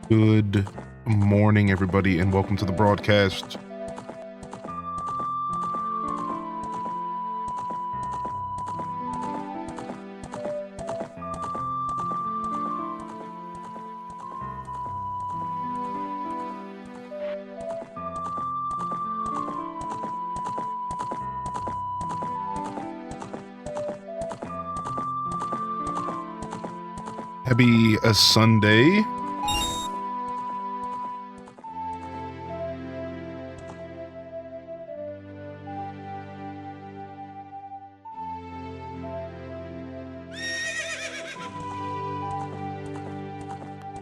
Good morning, everybody, and welcome to the broadcast. Happy Sunday.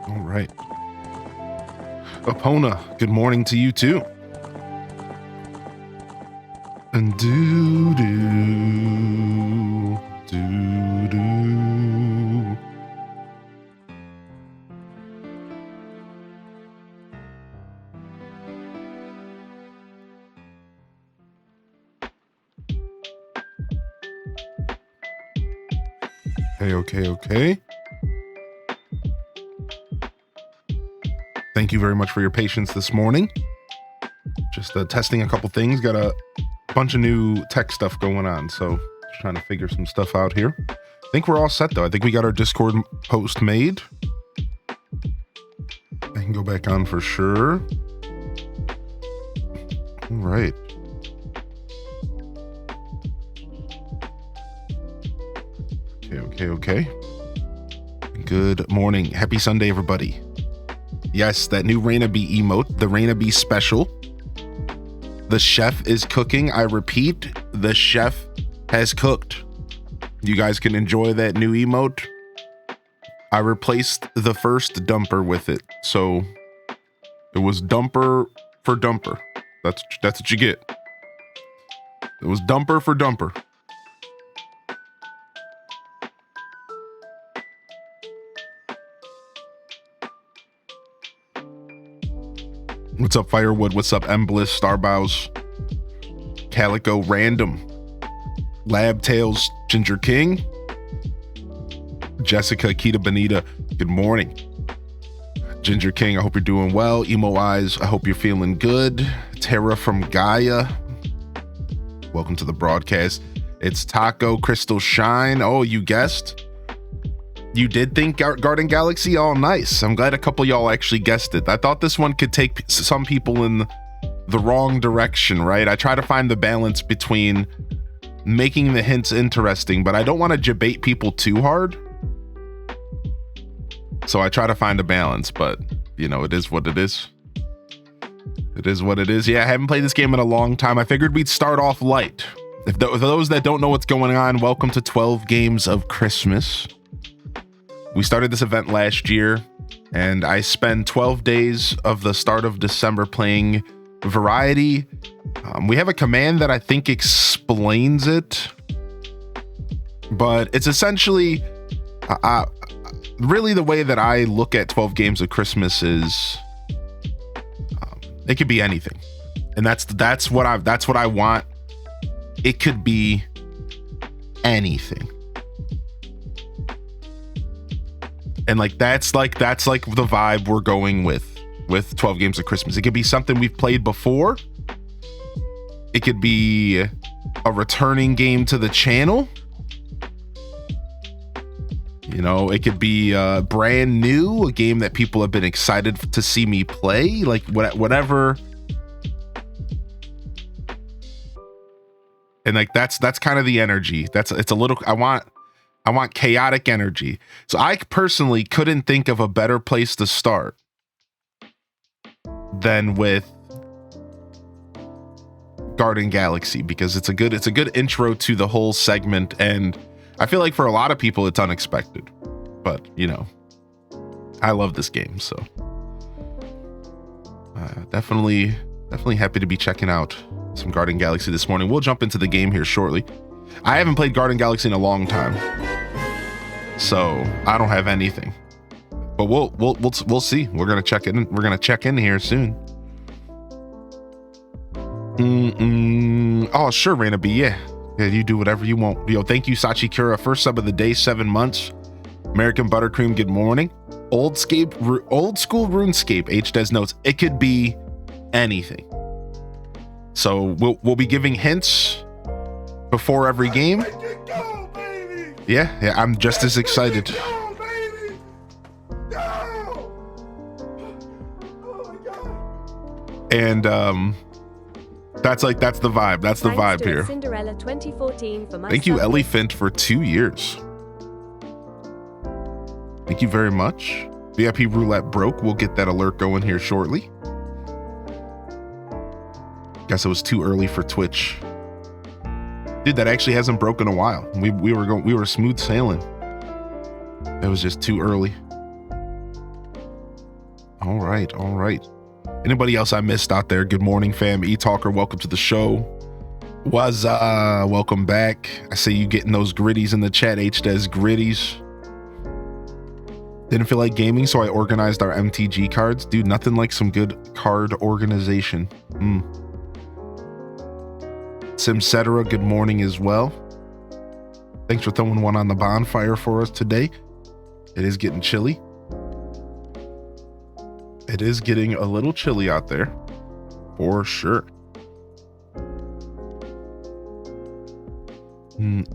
All right. Epona, good morning to you too. And do-do. Okay. Thank you very much for your patience this morning. Just testing a couple things. Got a bunch of new tech stuff going on, so just trying to figure some stuff out here. I think we're all set though. I think we got our Discord post made. I can go back on for sure. All right. Okay. Good morning. Happy Sunday, everybody. Yes, that new Raina B emote, the Raina B special. The chef is cooking. I repeat, the chef has cooked. You guys can enjoy that new emote. I replaced the first dumper with it. So it was dumper for dumper. That's what you get. It was dumper for dumper. What's up, Firewood? What's up, Embliss, Starbows, Calico, Random, Lab Tails, Ginger King, Jessica, Kita Bonita, good morning. Ginger King, I hope you're doing well. Emo Eyes, I hope you're feeling good. Tara from Gaia, welcome to the broadcast. It's Taco, Crystal Shine. Oh, you guessed? You did think Garden Galaxy? Oh, nice. I'm glad a couple y'all actually guessed it. I thought this one could take some people in the wrong direction, right? I try to find the balance between making the hints interesting, but I don't want to debate people too hard. So I try to find a balance, but you know, it is what it is. It is what it is. Yeah, I haven't played this game in a long time. I figured we'd start off light. For those that don't know what's going on, welcome to 12 Games of Christmas. We started this event last year, and I spent 12 days of the start of December playing Variety. We have a command that I think explains it, but it's essentially really the way that I look at 12 Games of Christmas is it could be anything, and that's what I want. It could be anything. And that's like the vibe we're going with 12 Games of Christmas. It could be something we've played before. It could be a returning game to the channel. You know, it could be brand new, a game that people have been excited to see me play, like whatever. And like that's kind of the energy. It's a little, I want chaotic energy. So I personally couldn't think of a better place to start than with Garden Galaxy, because it's a good intro to the whole segment, and I feel like for a lot of people it's unexpected. But you know, I love this game, so definitely happy to be checking out some Garden Galaxy this morning. We'll jump into the game here shortly. I haven't played Garden Galaxy in a long time, so I don't have anything. But we'll see. We're gonna check in. We're gonna check in here soon. Oh sure, Raina B. Yeah, you do whatever you want. Yo, thank you, Sachi Kura. First sub of the day, 7 months. American Buttercream, good morning. Old school RuneScape. H Des notes. It could be anything. So we'll be giving hints before every game. Yeah, I'm just as excited. And that's the vibe. That's the vibe here. Cinderella 2014 for my Thank you, Elephant, for 2 years. Thank you very much. VIP roulette broke. We'll get that alert going here shortly. Guess it was too early for Twitch. Dude, that actually hasn't broken in a while. We were smooth sailing. It was just too early. All right. Anybody else I missed out there? Good morning, fam. E-Talker, welcome to the show. Welcome back. I see you getting those gritties in the chat. H-Des gritties. Didn't feel like gaming, so I organized our MTG cards. Dude, nothing like some good card organization. Simcetera, good morning as well. Thanks for throwing one on the bonfire for us today. It is getting chilly. It is getting a little chilly out there, for sure. Boom,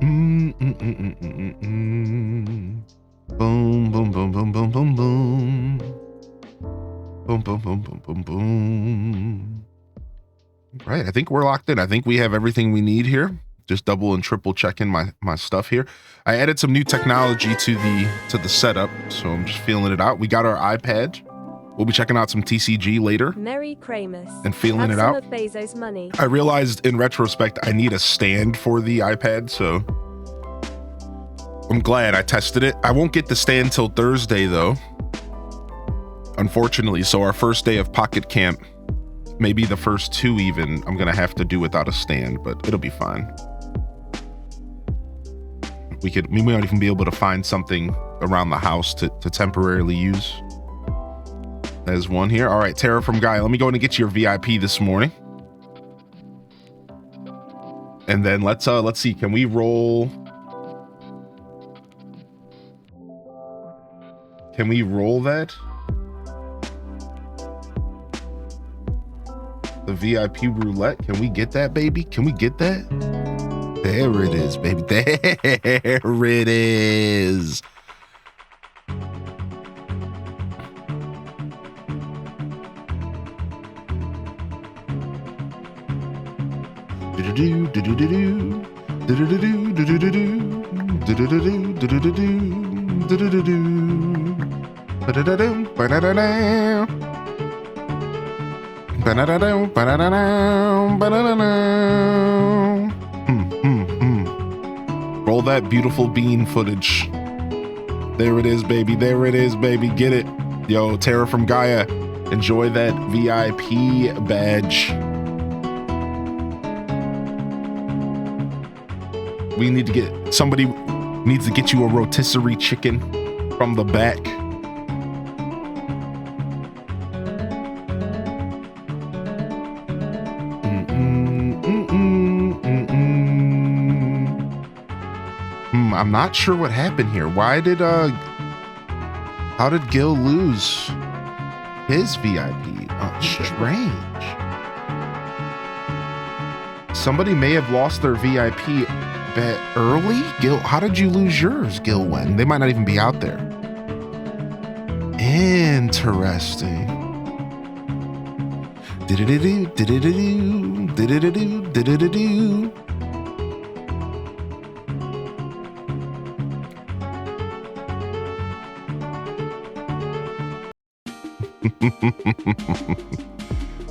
boom, boom, boom, boom, boom, boom. Boom, boom, boom, boom, boom, boom. Right, I think we're locked in. I think we have everything we need here. Just double and triple checking my stuff here. I added some new technology to the setup, so I'm just feeling it out. We got our iPad. We'll be checking out some TCG later. Merry Kramus. And feeling it out. Of Bezos money. I realized in retrospect I need a stand for the iPad, so I'm glad I tested it. I won't get the stand till Thursday though, unfortunately. So our first day of Pocket Camp, maybe the first 2 even, I'm gonna have to do without a stand, but it'll be fine. We might even be able to find something around the house to temporarily use. There's one here. All right, Tara from Gaia, let me go in and get your VIP this morning. And then let's see, can we roll? Can we roll that? The VIP roulette, can we get that, baby? Can we get that? There it is, baby. There it is. Roll that beautiful bean footage. There it is, baby. There it is, baby. Get it. Yo, Tara from Gaia, enjoy that VIP badge. We need to get, somebody needs to get you a rotisserie chicken from the back. I'm not sure what happened here. Why did how did Gil lose his VIP? Oh, strange. Somebody may have lost their VIP bet early. Gil, how did you lose yours, Gil? When they might not even be out there. Interesting. Did-a-do, did-a-do, did-a-do, did-a-do.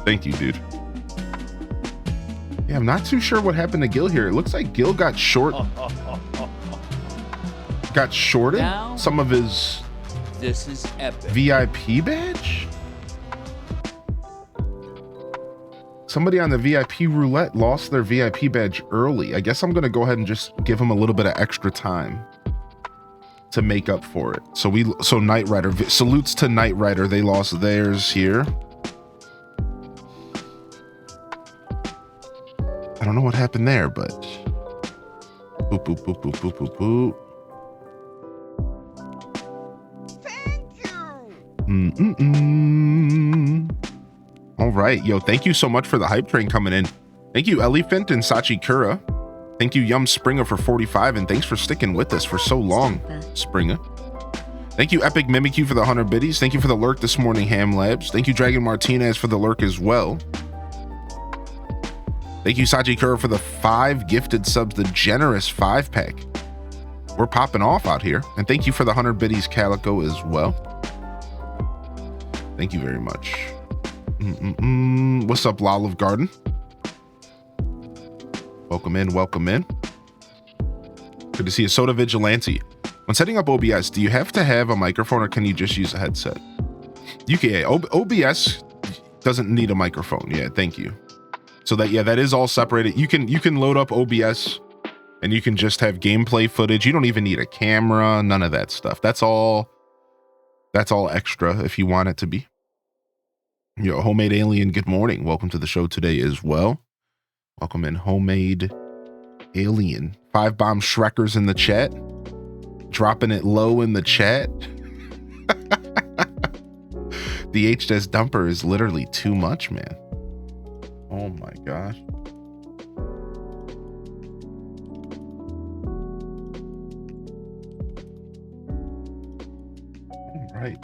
Thank you, dude. Yeah, I'm not too sure what happened to Gil here. It looks like Gil got shorted Now, some of his this is epic. VIP badge. Somebody on the VIP roulette lost their VIP badge early. I guess I'm gonna go ahead and just give him a little bit of extra time to make up for it. So Knight Rider, salutes to Knight Rider. They lost theirs here. I don't know what happened there, but boop, boop, boop, boop, boop, boop, boop. Thank you. All right, yo, thank you so much for the hype train coming in. Thank you, Elephant and Sachikura. Thank you, Yum Springer, for 45, and thanks for sticking with us for so long, Springer. Thank you, Epic Mimikyu, for the 100 biddies. Thank you for the lurk this morning, Ham Labs. Thank you, Dragon Martinez, for the lurk as well. Thank you, Sachikura, for the 5 gifted subs, the generous 5-pack. We're popping off out here. And thank you for the 100 biddies, Calico, as well. Thank you very much. What's up, Lolive Garden? Welcome in, welcome in. Good to see you, Soda Vigilante. When setting up OBS, do you have to have a microphone or can you just use a headset? OBS doesn't need a microphone. Yeah, thank you. So that is all separated. You can load up OBS and you can just have gameplay footage. You don't even need a camera, none of that stuff. That's all extra if you want it to be. Yo, Homemade Alien, good morning. Welcome to the show today as well. Welcome in, Homemade Alien. 5 bomb Shrekkers in the chat. Dropping it low in the chat. The HDS dumper is literally too much, man. Oh my gosh. All right.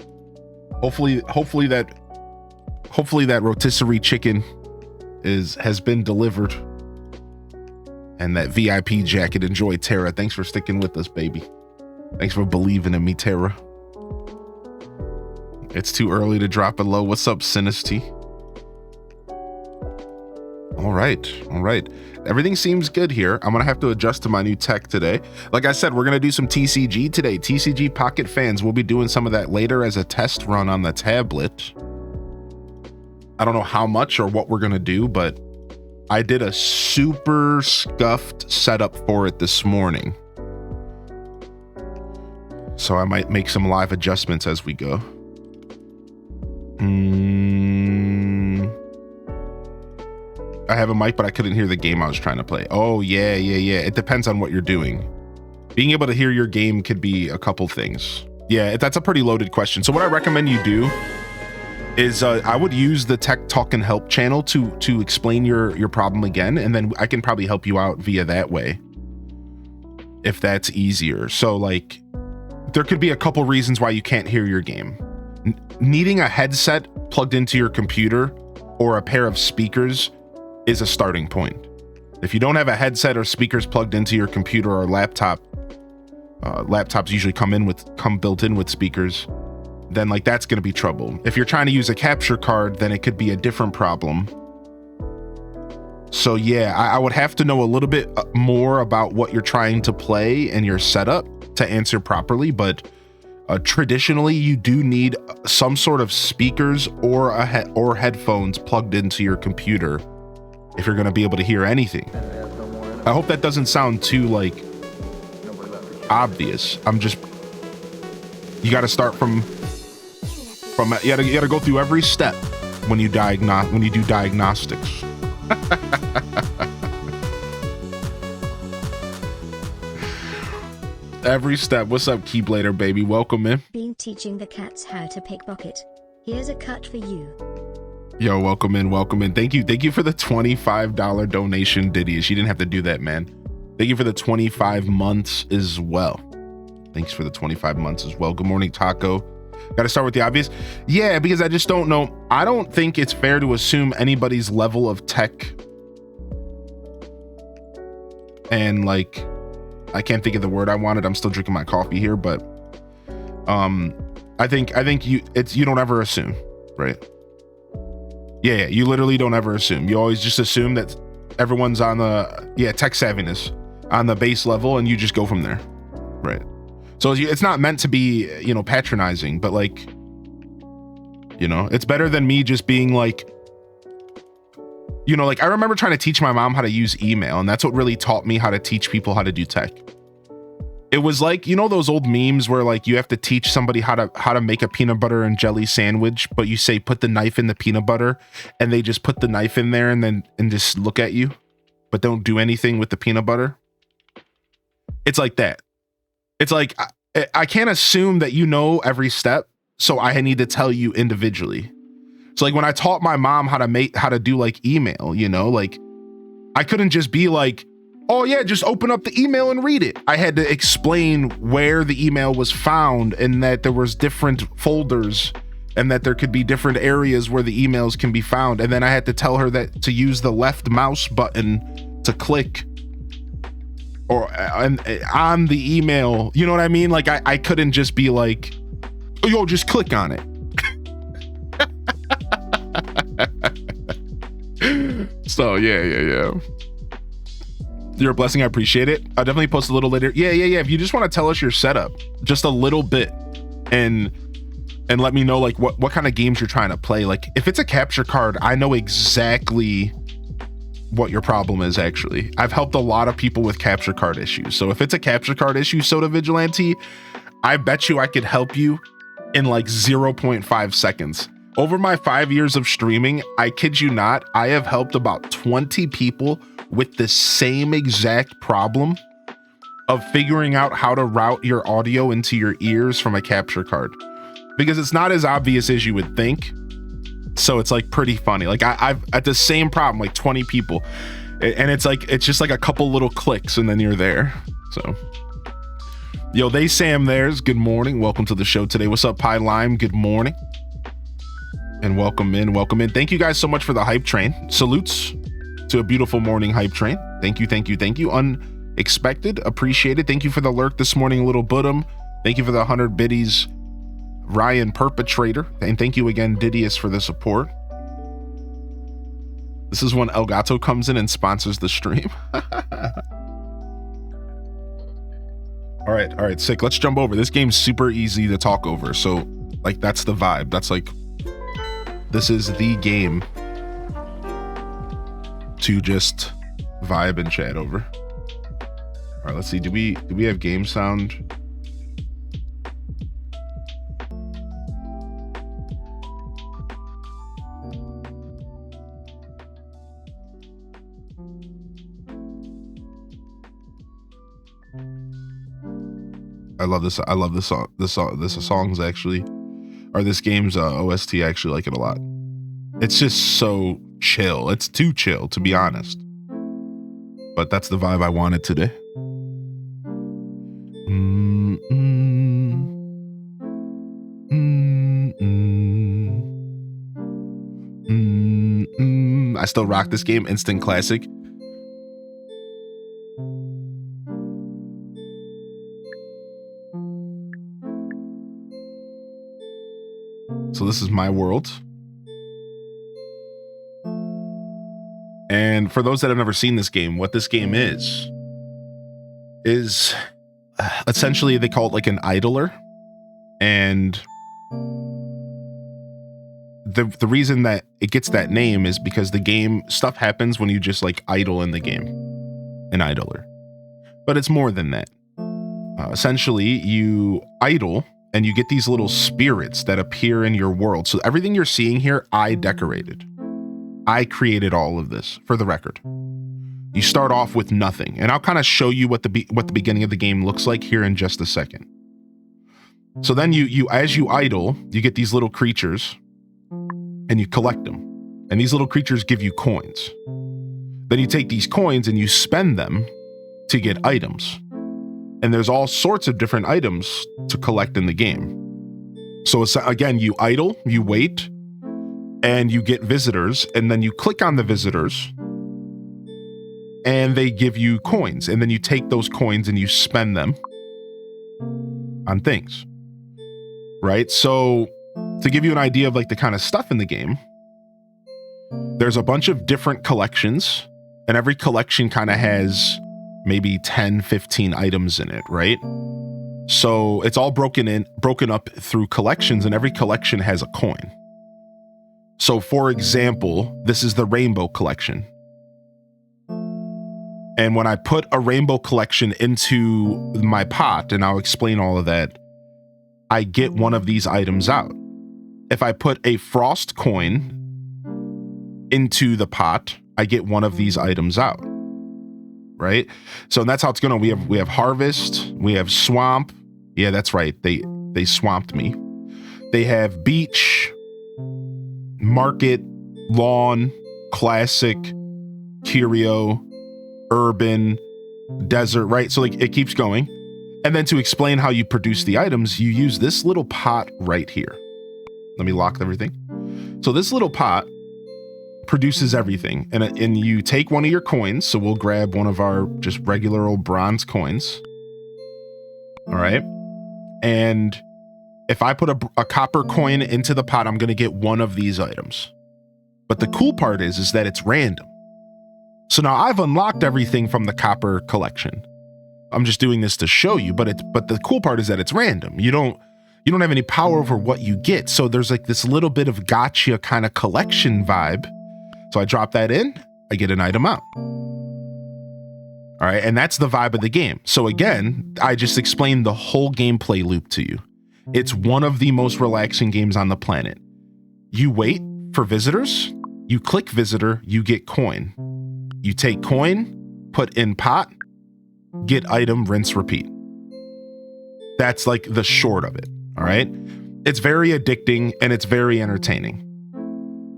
Hopefully that rotisserie chicken has been delivered. And that VIP jacket. Enjoy, Tara. Thanks for sticking with us, baby. Thanks for believing in me, Tara. It's too early to drop it low. What's up, Sinisty? All right. Everything seems good here. I'm gonna have to adjust to my new tech today. Like I said, we're gonna do some TCG today. TCG Pocket Fans. We'll be doing some of that later as a test run on the tablet. I don't know how much or what we're going to do, but I did a super scuffed setup for it this morning. So I might make some live adjustments as we go. I have a mic, but I couldn't hear the game I was trying to play. Oh, yeah. It depends on what you're doing. Being able to hear your game could be a couple things. Yeah, that's a pretty loaded question. So what I recommend you do is I would use the Tech Talk and Help channel to explain your problem again, and then I can probably help you out via that way, if that's easier. So like, there could be a couple reasons why you can't hear your game. Needing a headset plugged into your computer or a pair of speakers is a starting point. If you don't have a headset or speakers plugged into your computer or laptop, laptops usually come built in with speakers, then like that's going to be trouble. If you're trying to use a capture card, then it could be a different problem. So yeah, I would have to know a little bit more about what you're trying to play and your setup to answer properly, but traditionally you do need some sort of speakers or or headphones plugged into your computer if you're going to be able to hear anything. I hope that doesn't sound too like obvious. You got to start from you got to go through every step when you do diagnostics. Every step. What's up, Keyblader, baby? Welcome in. Been teaching the cats how to pickpocket. Here's a cut for you. Yo, welcome in. Thank you for the $25 donation, Diddy. She didn't have to do that, man. Thank you for the 25 months as well. Thanks for the 25 months as well. Good morning, Taco. Got to start with the obvious. Yeah, because I just don't know. I don't think it's fair to assume anybody's level of tech and like, I can't think of the word I wanted. I'm still drinking my coffee here, but I think you don't ever assume, right? Yeah, you literally don't ever assume. You always just assume that everyone's on the tech savviness on the base level, and you just go from there, right? So it's not meant to be, patronizing, but like, it's better than me just being like, like I remember trying to teach my mom how to use email, and that's what really taught me how to teach people how to do tech. It was like, those old memes where like you have to teach somebody how to make a peanut butter and jelly sandwich, but you say put the knife in the peanut butter, and they just put the knife in there and just look at you, but don't do anything with the peanut butter. It's like that. It's like I can't assume that you know every step, so I need to tell you individually. So like when I taught my mom how to do like email, like I couldn't just be like, oh yeah, just open up the email and read it. I had to explain where the email was found, and that there was different folders, and that there could be different areas where the emails can be found. And then I had to tell her that to use the left mouse button to click or on the email. You know what I mean? Like I couldn't just be like, oh, yo, just click on it. So yeah. You're a blessing. I appreciate it. I'll definitely post a little later. Yeah. If you just want to tell us your setup, just a little bit, and let me know like what kind of games you're trying to play. Like if it's a capture card, I know exactly what your problem is. Actually, I've helped a lot of people with capture card issues. So if it's a capture card issue, Soda Vigilante, I bet you I could help you in like 0.5 seconds. Over my 5 years of streaming, I kid you not, I have helped about 20 people with the same exact problem of figuring out how to route your audio into your ears from a capture card, because it's not as obvious as you would think. So it's like pretty funny. Like I've at the same problem, like 20 people, and it's just like a couple little clicks and then you're there. So yo, they Sam there's good morning. Welcome to the show today. What's up, Pie Lime? Good morning. And welcome in. Thank you guys so much for the hype train. Salutes to a beautiful morning hype train. Thank you. Unexpected, appreciated. Thank you for the lurk this morning, Little Budum. Thank you for the 100 biddies, Ryan Perpetrator. And thank you again, Didius, for the support. This is when Elgato comes in and sponsors the stream. All right, sick. Let's jump over. This game's super easy to talk over. So like, that's the vibe. That's like, This is the game to just vibe and chat over. All right, let's see. Do we have game sound? I love this. I love this song. This song's actually, or this game's OST. I actually like it a lot. It's just so chill. It's too chill, to be honest. But that's the vibe I wanted today. I still rock this game. Instant classic. So this is my world. And for those that have never seen this game, what this game is essentially they call it like an idler. And the reason that it gets that name is because the game stuff happens when you just like idle in the game, an idler. But it's more than that. Essentially, you idle and you get these little spirits that appear in your world. So everything you're seeing here, I decorated. I created all of this, for the record. You start off with nothing, and I'll kind of show you what the beginning of the game looks like here in just a second. So then you as you idle, you get these little creatures, and you collect them. And these little creatures give you coins. Then you take these coins and you spend them to get items. And there's all sorts of different items to collect in the game. So again, you idle, you wait, and you get visitors, and then you click on the visitors, and they give you coins. And then you take those coins and you spend them on things, right? So to give you an idea of like the kind of stuff in the game, there's a bunch of different collections, and every collection kind of has maybe 10, 15 items in it, right? So it's all broken up through collections, and every collection has a coin. So for example, this is the rainbow collection. And when I put a rainbow collection into my pot, and I'll explain all of that, I get one of these items out. If I put a frost coin into the pot, I get one of these items out. Right? So that's how it's going. We have harvest, we have swamp. Yeah, that's right. They swamped me. They have beach, market, lawn, classic, curio, urban, desert, right? So like it keeps going. And then to explain how you produce the items, you use this little pot right here. Let me lock everything. So this little pot produces everything, and you take one of your coins. So we'll grab one of our just regular old bronze coins. All right. And if I put a copper coin into the pot, I'm going to get one of these items. But the cool part is that it's random. So now I've unlocked everything from the copper collection. I'm just doing this to show you, but the cool part is that it's random. You don't have any power over what you get. So there's like this little bit of gotcha kind of collection vibe. So I drop that in, I get an item out. All right, and that's the vibe of the game. So again, I just explained the whole gameplay loop to you. It's one of the most relaxing games on the planet. You wait for visitors, you click visitor, you get coin. You take coin, put in pot, get item, rinse, repeat. That's like the short of it, all right? It's very addicting and it's very entertaining.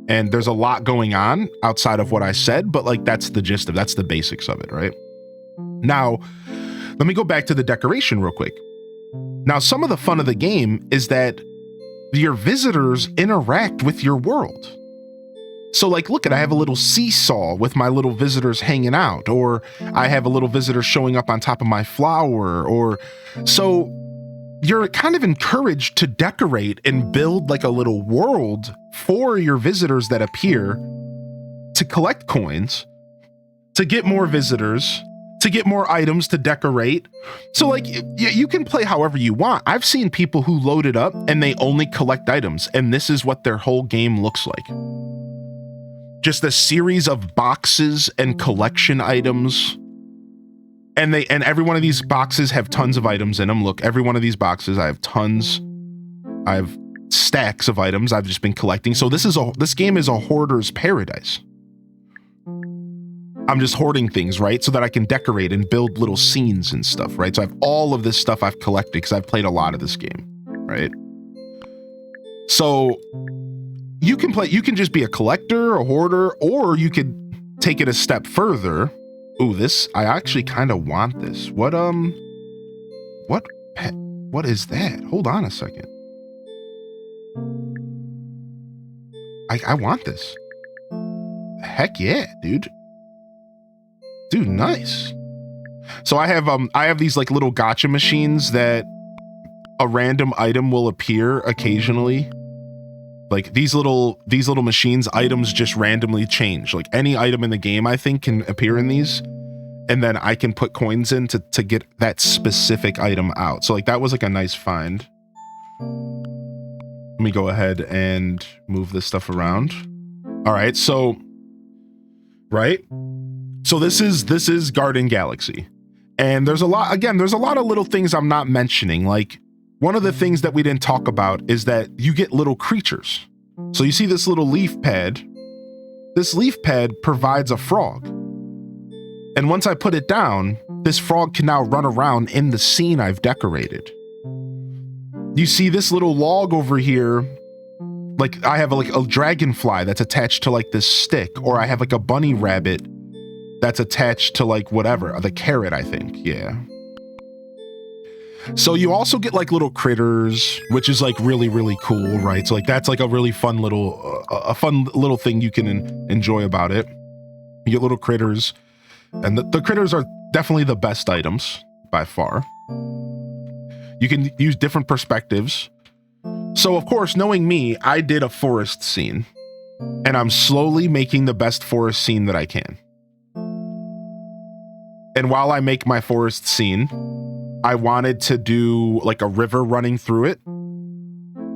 And there's a lot going on outside of what I said, but like that's the gist of, that's the basics of it, right? Now, let me go back to the decoration real quick. Now, some of the fun of the game is that your visitors interact with your world. So like, look I have a little seesaw with my little visitors hanging out, or I have a little visitor showing up on top of my flower, or so you're kind of encouraged to decorate and build like a little world for your visitors that appear, to collect coins, to get more visitors, to get more items to decorate. So like you can play however you want. I've seen people who load it up and they only collect items, and this is what their whole game looks like. Just a series of boxes and collection items. And every one of these boxes have tons of items in them. Look, every one of these boxes, I have tons. I have stacks of items I've just been collecting. So this game is a hoarder's paradise. I'm just hoarding things, right? So that I can decorate and build little scenes and stuff, right? So I have all of this stuff I've collected because I've played a lot of this game, right? So you can just be a collector, a hoarder, or you could take it a step further. Ooh, I actually kind of want this. What is that? Hold on a second. I want this. Heck yeah, dude. Dude, nice. So I have these like little gacha machines that a random item will appear occasionally. Like these little machines, items just randomly change. Like any item in the game, I think, can appear in these. And then I can put coins in to get that specific item out. So like that was like a nice find. Let me go ahead and move this stuff around. All right, so So this is Garden Galaxy. And there's a lot of little things I'm not mentioning. Like one of the things that we didn't talk about is that you get little creatures. So you see this little leaf pad. This leaf pad provides a frog. And once I put it down, this frog can now run around in the scene I've decorated. You see this little log over here. Like I have like a dragonfly that's attached to like this stick, or I have like a bunny rabbit that's attached to like whatever, the carrot, I think. Yeah. So you also get like little critters, which is like really, really cool, right? So like that's like a really fun little thing you can enjoy about it. You get little critters, and the critters are definitely the best items by far. You can use different perspectives. So of course, knowing me, I did a forest scene, and I'm slowly making the best forest scene that I can. And while I make my forest scene, I wanted to do like a river running through it.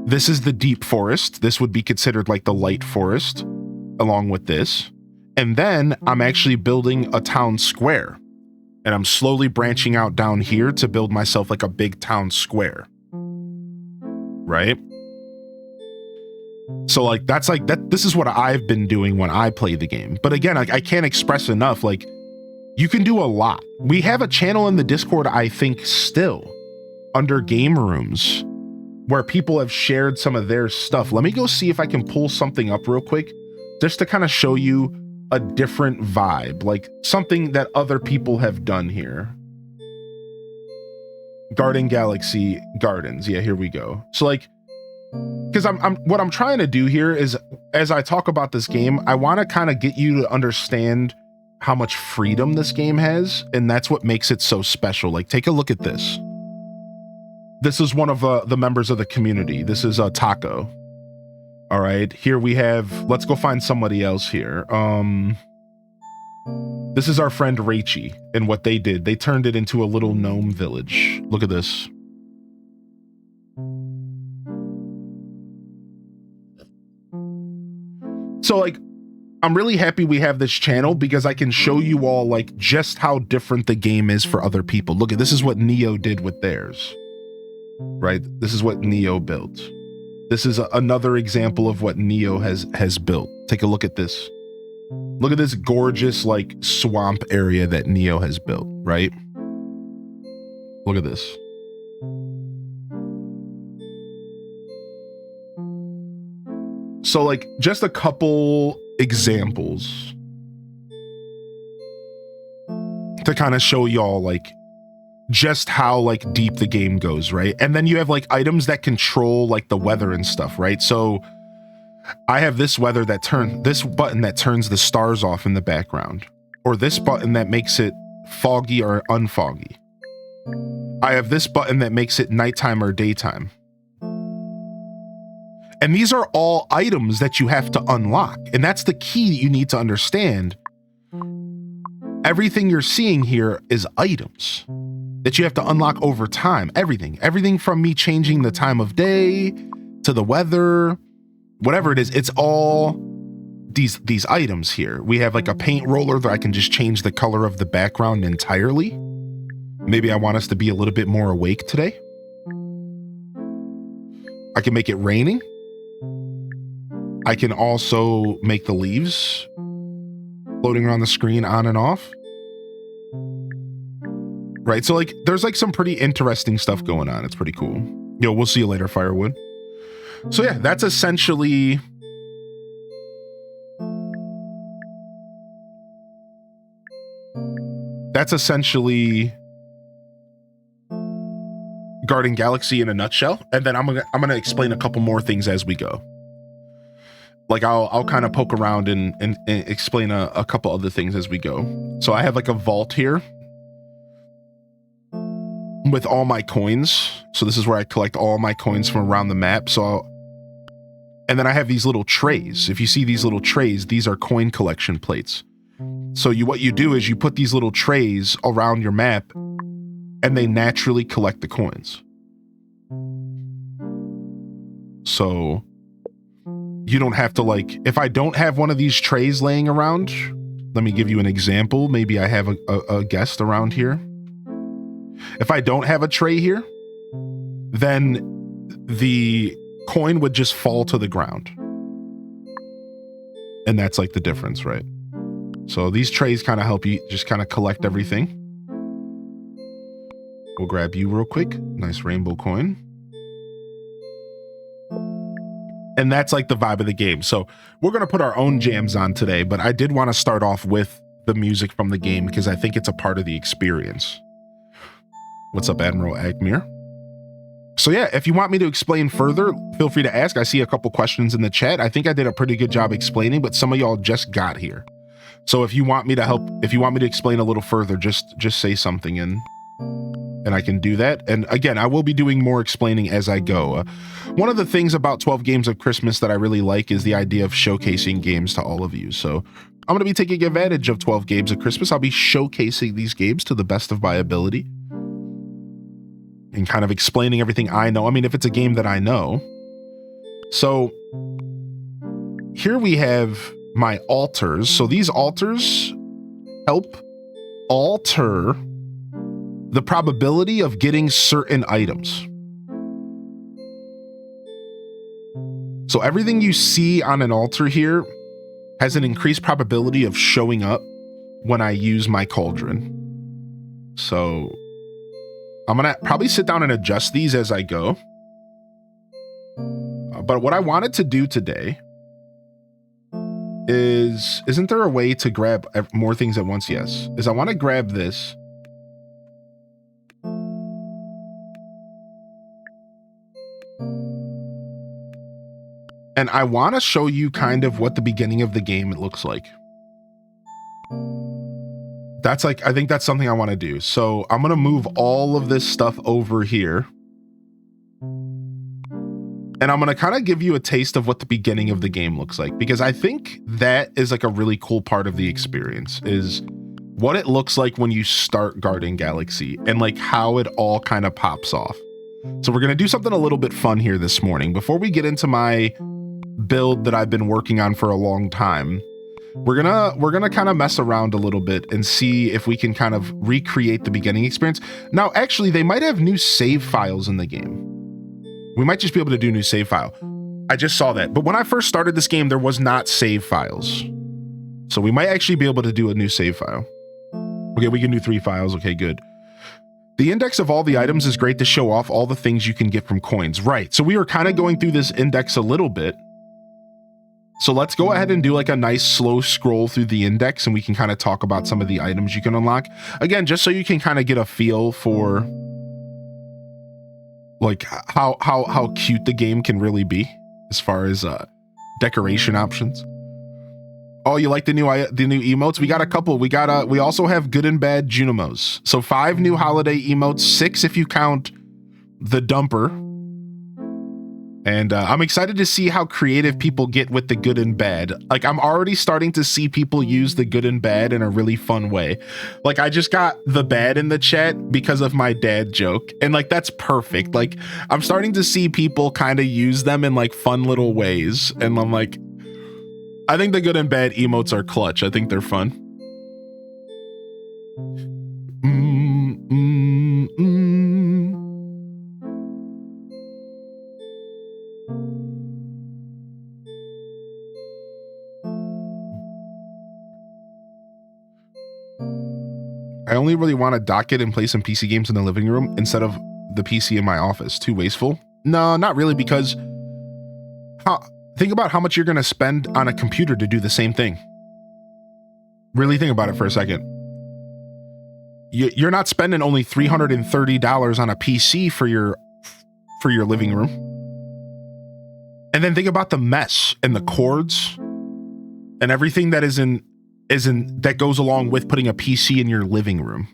This is the deep forest. This would be considered like the light forest along with this. And then I'm actually building a town square, and I'm slowly branching out down here to build myself like a big town square. Right? So like, that's like that. This is what I've been doing when I play the game. But again, I can't express enough. Like, you can do a lot. We have a channel in the Discord, I think, still under Game Rooms, where people have shared some of their stuff. Let me go see if I can pull something up real quick, just to kind of show you a different vibe, like something that other people have done here. Garden Galaxy Gardens. Yeah, here we go. So like, because what I'm trying to do here is, as I talk about this game, I want to kind of get you to understand how much freedom this game has, and that's what makes it so special. Like, take a look at this. This is one of the members of the community. This is Taco. All right, here we have, let's go find somebody else here. This is our friend Raichi, and what they did, they turned it into a little gnome village. Look at this. So like, I'm really happy we have this channel because I can show you all like just how different the game is for other people. Look at this, is what Neo did with theirs, right? This is what Neo built. This is another example of what Neo has built. Take a look at this. Look at this gorgeous like swamp area that Neo has built, right? Look at this. So like, just a couple examples to kind of show y'all like just how like deep the game goes, right? And then you have like items that control like the weather and stuff, right? So I have this button that turns the stars off in the background, or this button that makes it foggy or unfoggy. I have this button that makes it nighttime or daytime. And these are all items that you have to unlock. And that's the key that you need to understand everything you're seeing here is items that you have to unlock over time. Everything from me changing the time of day to the weather, whatever it is, it's all these items here. We have like a paint roller that I can just change the color of the background entirely. Maybe I want us to be a little bit more awake today. I can make it raining. I can also make the leaves floating around the screen on and off. Right, so like there's like some pretty interesting stuff going on. It's pretty cool. Yo, we'll see you later, Firewood. So yeah, that's essentially Garden Galaxy in a nutshell. And then I'm gonna explain a couple more things as we go. Like I'll kind of poke around and explain a couple other things as we go. So I have like a vault here with all my coins. So this is where I collect all my coins from around the map. And then I have these little trays. If you see these little trays, these are coin collection plates. So what you do is you put these little trays around your map and they naturally collect the coins. So you don't have to like, if I don't have one of these trays laying around, let me give you an example. Maybe I have a guest around here. If I don't have a tray here, then the coin would just fall to the ground. And that's like the difference, right? So these trays kind of help you just kind of collect everything. We'll grab you real quick. Nice rainbow coin. And that's like the vibe of the game. So we're going to put our own jams on today, but I did want to start off with the music from the game because I think it's a part of the experience. What's up, Admiral Agmir? So yeah, if you want me to explain further, feel free to ask. I see a couple questions in the chat. I think I did a pretty good job explaining, but some of y'all just got here. So if you want me to help, if you want me to explain a little further, just say something and I can do that. And again, I will be doing more explaining as I go. One of the things about 12 Games of Christmas that I really like is the idea of showcasing games to all of you. So I'm going to be taking advantage of 12 Games of Christmas. I'll be showcasing these games to the best of my ability and kind of explaining everything I know. I mean, if it's a game that I know. So here we have my altars. So these altars help alter the probability of getting certain items. So everything you see on an altar here has an increased probability of showing up when I use my cauldron. So I'm gonna probably sit down and adjust these as I go. But what I wanted to do today isn't there a way to grab more things at once? Yes. I want to grab this. And I want to show you kind of what the beginning of the game it looks like. That's like, I think that's something I want to do. So I'm going to move all of this stuff over here. And I'm going to kind of give you a taste of what the beginning of the game looks like, because I think that is like a really cool part of the experience, is what it looks like when you start Garden Galaxy and like how it all kind of pops off. So we're going to do something a little bit fun here this morning. Before we get into my build that I've been working on for a long time, we're gonna kind of mess around a little bit and see if we can kind of recreate the beginning experience. Now, actually, they might have new save files in the game. We might just be able to do new save file. I just saw that. But when I first started this game, there was not save files. So we might actually be able to do a new save file. Okay, we can do 3 files. Okay, good. The index of all the items is great to show off all the things you can get from coins. Right. So we were kind of going through this index a little bit. So let's go ahead and do like a nice slow scroll through the index and we can kind of talk about some of the items you can unlock. Again, just so you can kind of get a feel for like how cute the game can really be as far as decoration options. Oh, you like the new emotes? We got a couple. We also have good and bad Junimos. So 5 new holiday emotes, 6 if you count the dumper. And I'm excited to see how creative people get with the good and bad. Like, I'm already starting to see people use the good and bad in a really fun way. Like, I just got the bad in the chat because of my dad joke. And like, that's perfect. Like, I'm starting to see people kind of use them in like fun little ways. And I'm like, I think the good and bad emotes are clutch. I think they're fun. I only really want to dock it and play some PC games in the living room instead of the PC in my office. Too wasteful? No, not really, because think about how much you're going to spend on a computer to do the same thing. Really think about it for a second. You're not spending only $330 on a PC for your living room. And then think about the mess and the cords and everything that that goes along with putting a PC in your living room.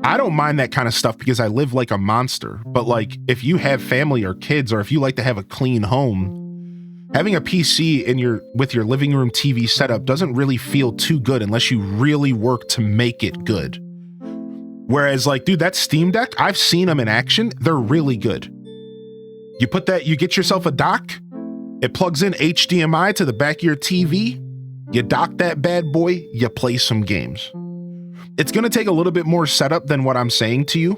I don't mind that kind of stuff because I live like a monster. But like, if you have family or kids, or if you like to have a clean home, having a PC with your living room TV setup doesn't really feel too good unless you really work to make it good. Whereas like, dude, that Steam Deck, I've seen them in action. They're really good. You get yourself a dock. It plugs in HDMI to the back of your TV. You dock that bad boy, you play some games. It's going to take a little bit more setup than what I'm saying to you,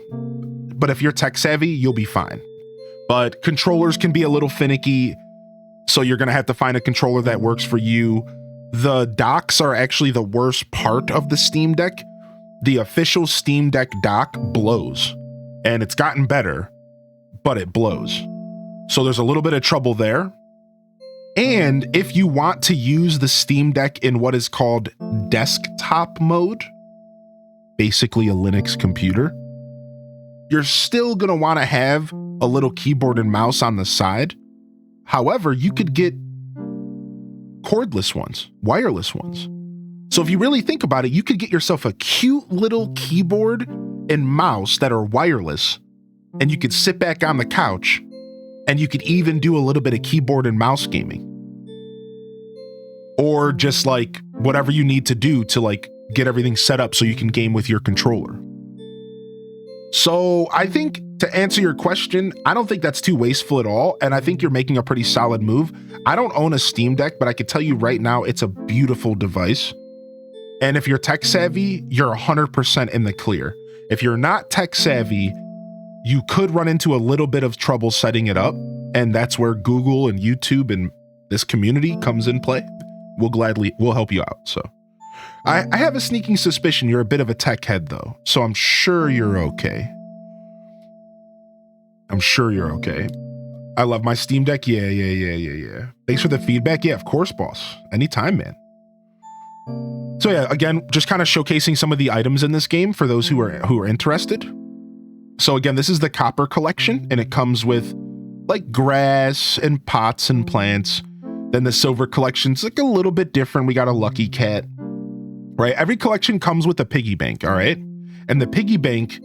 but if you're tech savvy, you'll be fine. But controllers can be a little finicky, so you're going to have to find a controller that works for you. The docks are actually the worst part of the Steam Deck. The official Steam Deck dock blows, and it's gotten better, but it blows. So there's a little bit of trouble there. And if you want to use the Steam Deck in what is called desktop mode, basically a Linux computer, you're still going to want to have a little keyboard and mouse on the side. However, you could get cordless ones, wireless ones. So if you really think about it, you could get yourself a cute little keyboard and mouse that are wireless, and you could sit back on the couch, and you could even do a little bit of keyboard and mouse gaming. Or just like whatever you need to do to like get everything set up so you can game with your controller. So I think, to answer your question, I don't think that's too wasteful at all. And I think you're making a pretty solid move. I don't own a Steam Deck, but I can tell you right now, it's a beautiful device. And if you're tech savvy, you're 100% in the clear. If you're not tech savvy, you could run into a little bit of trouble setting it up. And that's where Google and YouTube and this community comes in play. We'll help you out. So I have a sneaking suspicion you're a bit of a tech head though. So I'm sure you're okay. I love my Steam Deck. Yeah. Thanks for the feedback. Yeah, of course, boss. Anytime, man. So yeah, again, just kind of showcasing some of the items in this game for those who are interested. So again, this is the copper collection, and it comes with like grass and pots and plants. Then the silver collection's like a little bit different. We got a lucky cat, right? Every collection comes with a piggy bank, all right? And the piggy bank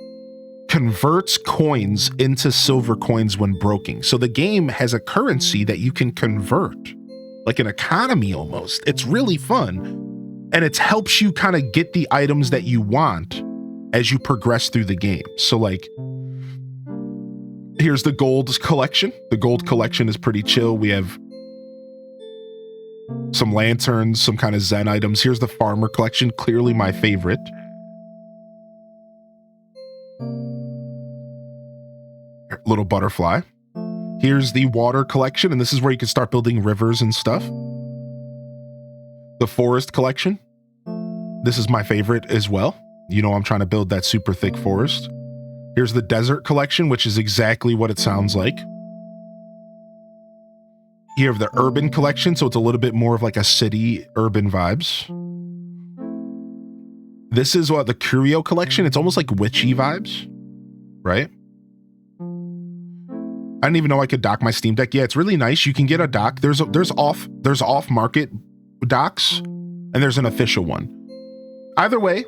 converts coins into silver coins when broken. So the game has a currency that you can convert, like an economy almost. It's really fun. And it helps you kind of get the items that you want as you progress through the game. So like, here's the gold collection. The gold collection is pretty chill. We have some lanterns, some kind of Zen items. Here's the farmer collection, clearly my favorite. Little butterfly. Here's the water collection, and this is where you can start building rivers and stuff. The forest collection. This is my favorite as well. You know, I'm trying to build that super thick forest. Here's the desert collection, which is exactly what it sounds like. You have the urban collection, so it's a little bit more of like a city urban vibes. This is what the curio collection. It's almost like witchy vibes, right? I didn't even know I could dock my Steam Deck. Yeah, it's really nice. You can get a dock. There's off market docks, and there's an official one. Either way,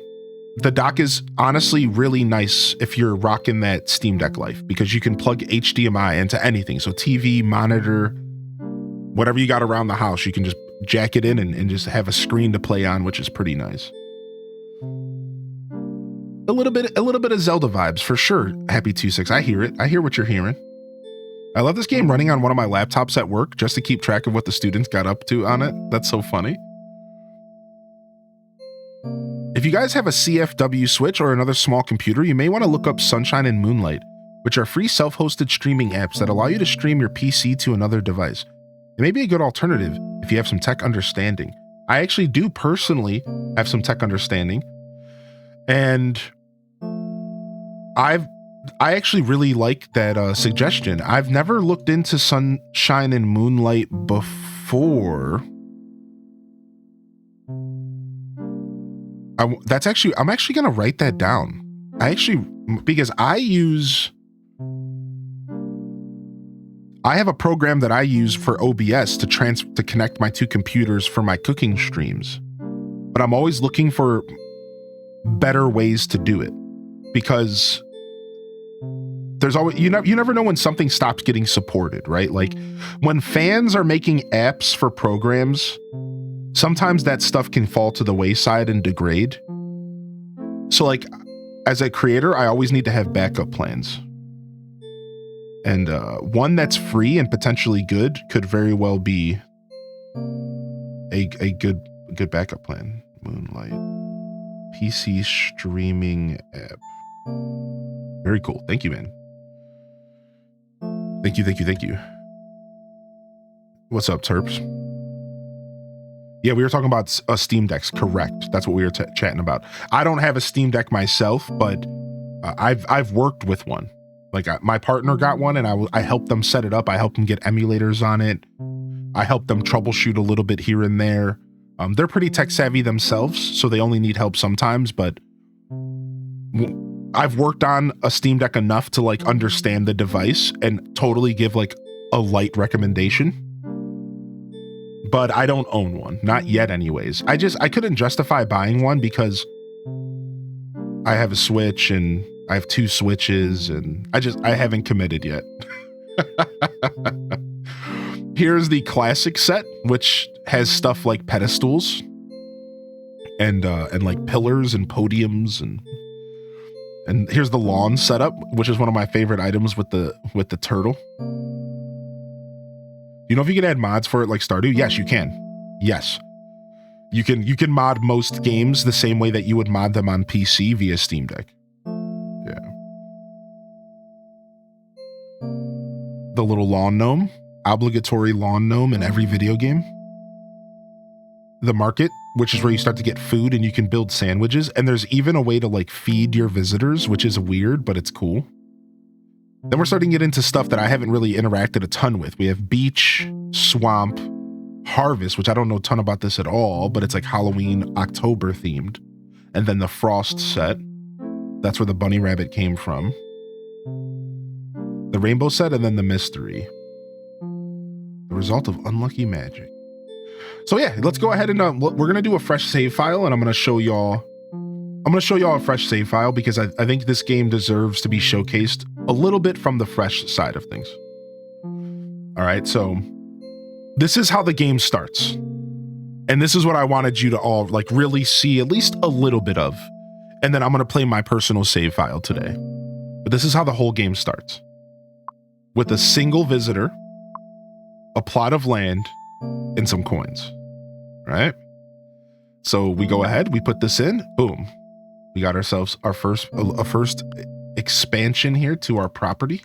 the dock is honestly really nice if you're rocking that Steam Deck life, because you can plug HDMI into anything. So TV, monitor, whatever you got around the house, you can just jack it in and just have a screen to play on, which is pretty nice. A little bit of Zelda vibes for sure. Happy26, I hear it. I hear what you're hearing. I love this game running on one of my laptops at work just to keep track of what the students got up to on it. That's so funny. If you guys have a CFW Switch or another small computer, you may want to look up Sunshine and Moonlight, which are free self-hosted streaming apps that allow you to stream your PC to another device. It may be a good alternative if you have some tech understanding. I actually do personally have some tech understanding, and I actually really like that suggestion. I've never looked into Sunshine and Moonlight before. I'm actually going to write that down. Because I have a program that I use for OBS to connect my two computers for my cooking streams. But I'm always looking for better ways to do it, because there's always, you never know when something stops getting supported, right? Like when fans are making apps for programs, sometimes that stuff can fall to the wayside and degrade. So like as a creator, I always need to have backup plans. And one that's free and potentially good could very well be a good backup plan. Moonlight PC streaming app. Very cool. Thank you, man. Thank you. What's up, Terps? Yeah, we were talking about Steam Decks. Correct. That's what we were chatting about. I don't have a Steam Deck myself, but I've worked with one. Like my partner got one, and I helped them set it up. I helped them get emulators on it. I helped them troubleshoot a little bit here and there. They're pretty tech savvy themselves, so they only need help sometimes, but I've worked on a Steam Deck enough to like understand the device and totally give like a light recommendation. But I don't own one, not yet anyways. I couldn't justify buying one because I have a Switch and I have two Switches, and I haven't committed yet. Here's the classic set, which has stuff like pedestals and like pillars and podiums, and here's the lawn setup, which is one of my favorite items with the turtle. You know if you can add mods for it like Stardew? Yes, you can. Yes. You can mod most games the same way that you would mod them on PC via Steam Deck. Yeah. The little lawn gnome, obligatory lawn gnome in every video game. The market, which is where you start to get food and you can build sandwiches, and there's even a way to like feed your visitors, which is weird, but it's cool. Then we're starting to get into stuff that I haven't really interacted a ton with. We have beach, swamp, harvest, which I don't know a ton about this at all, but it's like Halloween, October themed. And then the frost set. That's where the bunny rabbit came from. The rainbow set, and then the mystery. The result of unlucky magic. So yeah, let's go ahead and we're going to do a fresh save file, and I'm going to show y'all a fresh save file because I think this game deserves to be showcased a little bit from the fresh side of things. All right, so this is how the game starts. And this is what I wanted you to all like really see at least a little bit of. And then I'm going to play my personal save file today. But this is how the whole game starts. With a single visitor, a plot of land, and some coins. All right? So we go ahead, we put this in, boom. We got ourselves our first expansion here to our property.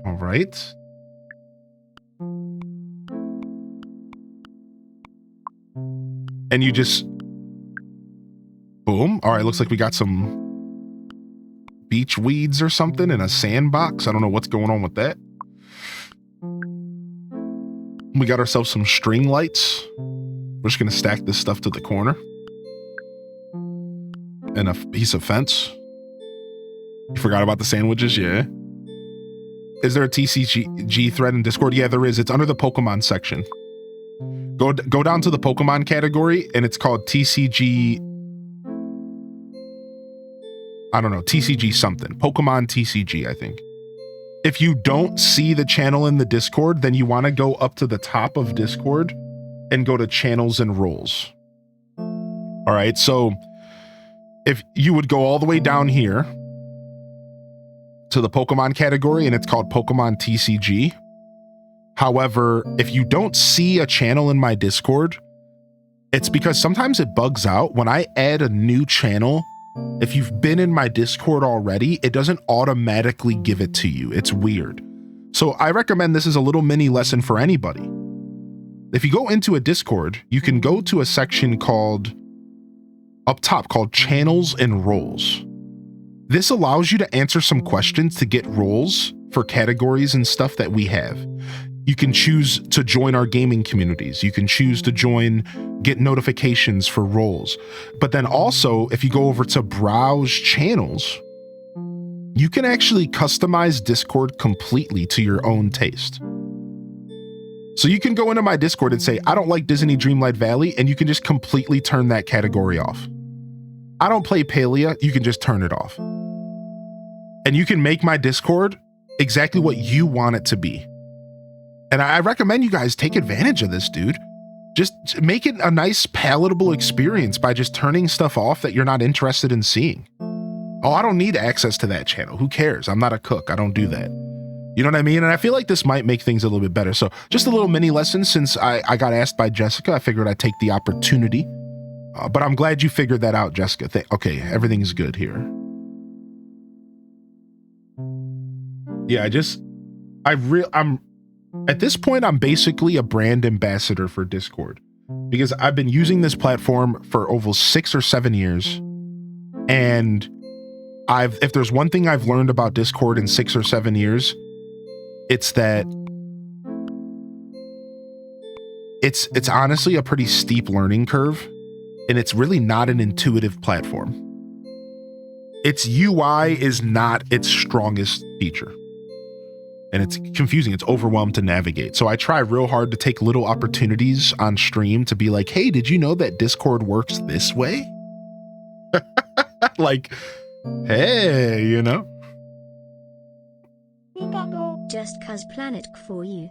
All right. And you just, boom. All right, looks like we got some beach weeds or something in a sandbox. I don't know what's going on with that. We got ourselves some string lights. We're just going to stack this stuff to the corner. And a piece of fence. You forgot about the sandwiches? Yeah. Is there a TCG thread in Discord? Yeah, there is. It's under the Pokemon section. Go down to the Pokemon category, and it's called TCG. I don't know, TCG something. Pokemon TCG, I think. If you don't see the channel in the Discord, then you want to go up to the top of Discord and go to channels and roles. All right, so if you would go all the way down here to the Pokemon category, and it's called Pokemon TCG. However, if you don't see a channel in my Discord, it's because sometimes it bugs out. When I add a new channel, if you've been in my Discord already, it doesn't automatically give it to you. It's weird. So I recommend this is a little mini lesson for anybody. If you go into a Discord, you can go to a section called, up top, called Channels and Roles. This allows you to answer some questions to get roles for categories and stuff that we have. You can choose to join our gaming communities. You can choose to get notifications for roles. But then also, if you go over to browse channels, you can actually customize Discord completely to your own taste. So you can go into my Discord and say, I don't like Disney Dreamlight Valley, and you can just completely turn that category off. I don't play Palia, you can just turn it off. And you can make my Discord exactly what you want it to be. And I recommend you guys take advantage of this, dude. Just make it a nice, palatable experience by just turning stuff off that you're not interested in seeing. Oh, I don't need access to that channel. Who cares? I'm not a cook. I don't do that. You know what I mean? And I feel like this might make things a little bit better. So just a little mini lesson. Since I got asked by Jessica, I figured I'd take the opportunity. But I'm glad you figured that out, Jessica. Okay, everything's good here. Yeah, I'm at this point, I'm basically a brand ambassador for Discord because I've been using this platform for over 6 or 7 years. And if there's one thing I've learned about Discord in 6 or 7 years, it's that it's honestly a pretty steep learning curve, and it's really not an intuitive platform. Its UI is not its strongest feature. And it's confusing. It's overwhelmed to navigate. So I try real hard to take little opportunities on stream to be like, hey, did you know that Discord works this way? Like, hey, you know? Just cause planet for you.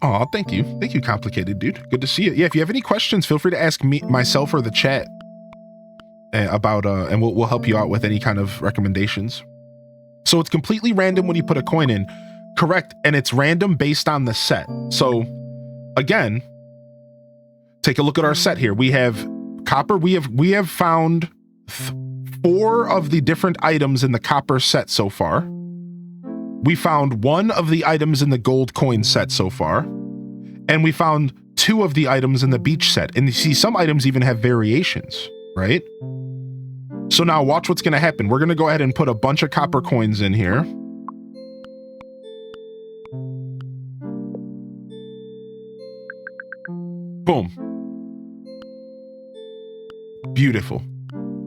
Oh, thank you. Thank you, complicated dude. Good to see you. Yeah, if you have any questions, feel free to ask me, myself, or the chat about, and we'll help you out with any kind of recommendations. So it's completely random when you put a coin in. Correct, and it's random based on the set. So again, take a look at our set here. We have copper. We have found 4 of the different items in the copper set so far. We found 1 of the items in the gold coin set so far, and we found 2 of the items in the beach set. And you see, some items even have variations, right? So now watch what's going to happen. We're going to go ahead and put a bunch of copper coins in here. Boom. Beautiful.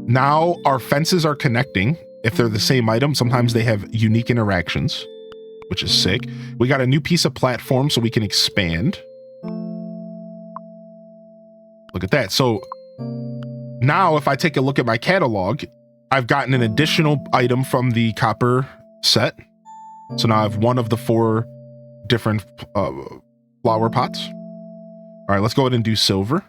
Now our fences are connecting. If they're the same item, sometimes they have unique interactions, which is sick. We got a new piece of platform so we can expand. Look at that. So now if I take a look at my catalog, I've gotten an additional item from the copper set. So now I have 1 of the 4 different flower pots. All right, let's go ahead and do silver.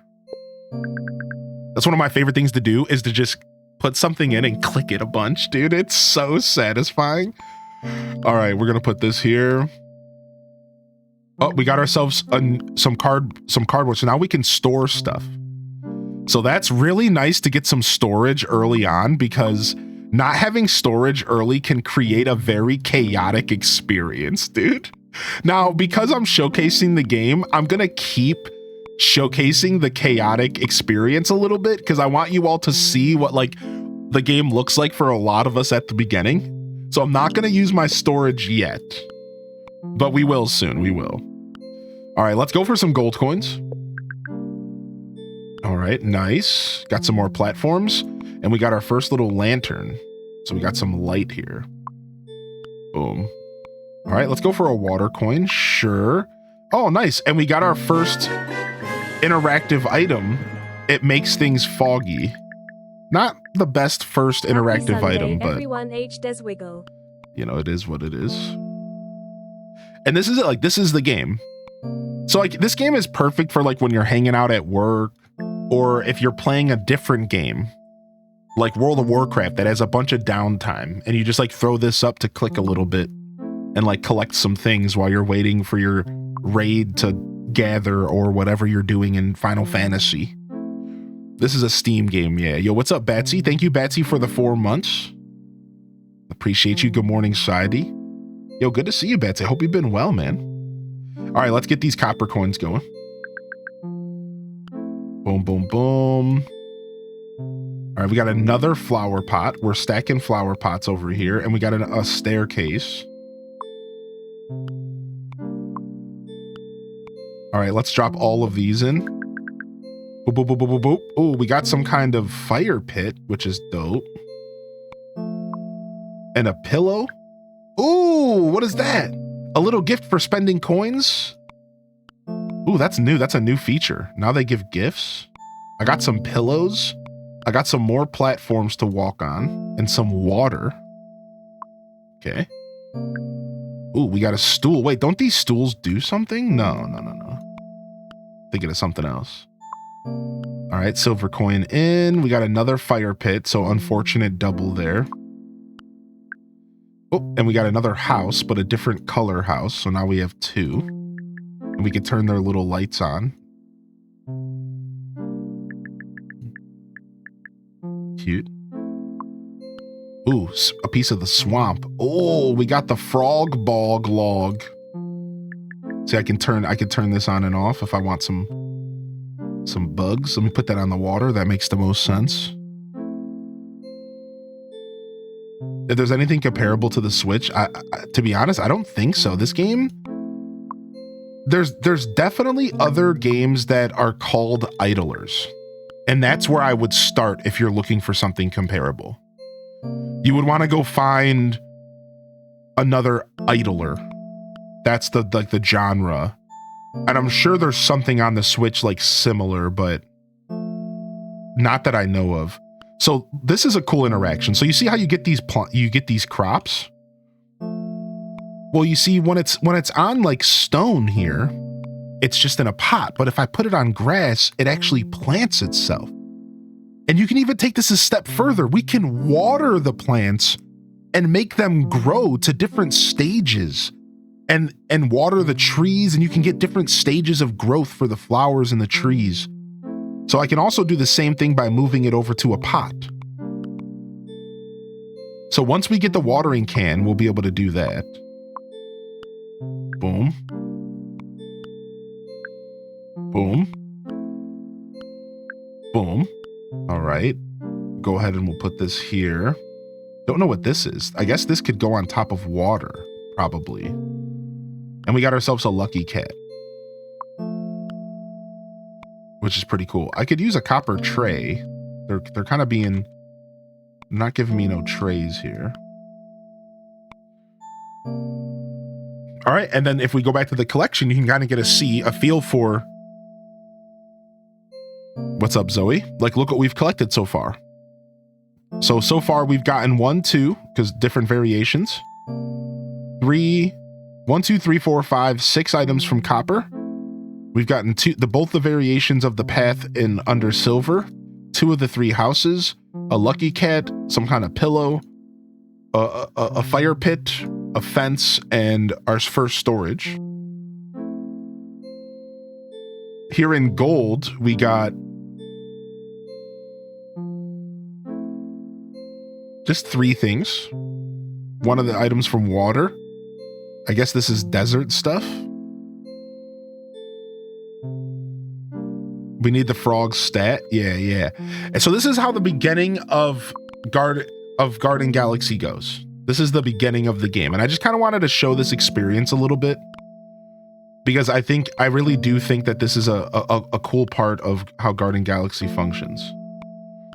That's one of my favorite things to do, is to just put something in and click it a bunch, dude. It's so satisfying. All right, we're gonna put this here. Oh, we got ourselves some cardboard. So now we can store stuff. So that's really nice to get some storage early on, because not having storage early can create a very chaotic experience, dude. Now, because I'm showcasing the game, I'm gonna keep showcasing the chaotic experience a little bit, because I want you all to see what like the game looks like for a lot of us at the beginning. So I'm not going to use my storage yet, but we will soon. We will. All right, let's go for some gold coins. All right, nice. Got some more platforms, and we got our first little lantern. So we got some light here. Boom. All right, let's go for a water coin. Sure. Oh, nice. And we got our first interactive item, it makes things foggy. Not the best first Happy interactive Sunday, item, but everyone H does wiggle. you know, it is what it is. And this is it, like, this is the game. So like this game is perfect for like when you're hanging out at work, or if you're playing a different game like World of Warcraft that has a bunch of downtime, and you just like throw this up to click a little bit and like collect some things while you're waiting for your raid to gather or whatever you're doing in Final Fantasy. This is a Steam game, yeah. Yo, what's up, Batsy? Thank you, Batsy, for the 4 months. Appreciate you. Good morning, Sidey. Yo, good to see you, Batsy. I hope you've been well, man. All right, let's get these copper coins going. Boom, boom, boom. All right, we got another flower pot. We're stacking flower pots over here, and we got a staircase. All right, let's drop all of these in. Boop, boop, boop, boop, boop, boop. Oh, we got some kind of fire pit, which is dope. And a pillow. Ooh, what is that? A little gift for spending coins? Ooh, that's new. That's a new feature. Now they give gifts. I got some pillows. I got some more platforms to walk on and some water. Okay. Ooh, we got a stool. Wait, don't these stools do something? No. Thinking of something else. All right, silver coin in. We got another fire pit, so unfortunate double there. Oh, and we got another house, but a different color house. So now we have 2. And we can turn their little lights on. Cute. Ooh, a piece of the swamp. Oh, we got the frog bog log. See, I can turn this on and off if I want some bugs. Let me put that on the water. That makes the most sense. If there's anything comparable to the Switch, to be honest, I don't think so. This game, there's definitely other games that are called idlers. And that's where I would start if you're looking for something comparable. You would want to go find another idler. That's the genre. And I'm sure there's something on the Switch like similar, but not that I know of. So this is a cool interaction. So you see how you get these crops? Well, you see when it's on like stone here, it's just in a pot. But if I put it on grass, it actually plants itself. And you can even take this a step further. We can water the plants and make them grow to different stages, and water the trees, and you can get different stages of growth for the flowers and the trees. So I can also do the same thing by moving it over to a pot. So once we get the watering can, we'll be able to do that. Boom. Boom. Boom. All right. Go ahead and we'll put this here. Don't know what this is. I guess this could go on top of water, probably. And we got ourselves a lucky cat, which is pretty cool. I could use a copper tray. They're kind of being, not giving me no trays here. All right, and then if we go back to the collection, you can kind of get a feel for what's up, Zoe. Like, look what we've collected so far. So far we've gotten 1, 2, because different variations. 1, 2, 3, 4, 5, 6 items from copper. We've gotten both the variations of the path in under silver, 2 of the 3 houses, a lucky cat, some kind of pillow, a fire pit, a fence, and our first storage. Here in gold, we got just 3 things. One of the items from water. I guess this is desert stuff. We need the frog stat. Yeah. And so this is how the beginning of Garden Galaxy goes. This is the beginning of the game. And I just kind of wanted to show this experience a little bit, because I really do think that this is a cool part of how Garden Galaxy functions.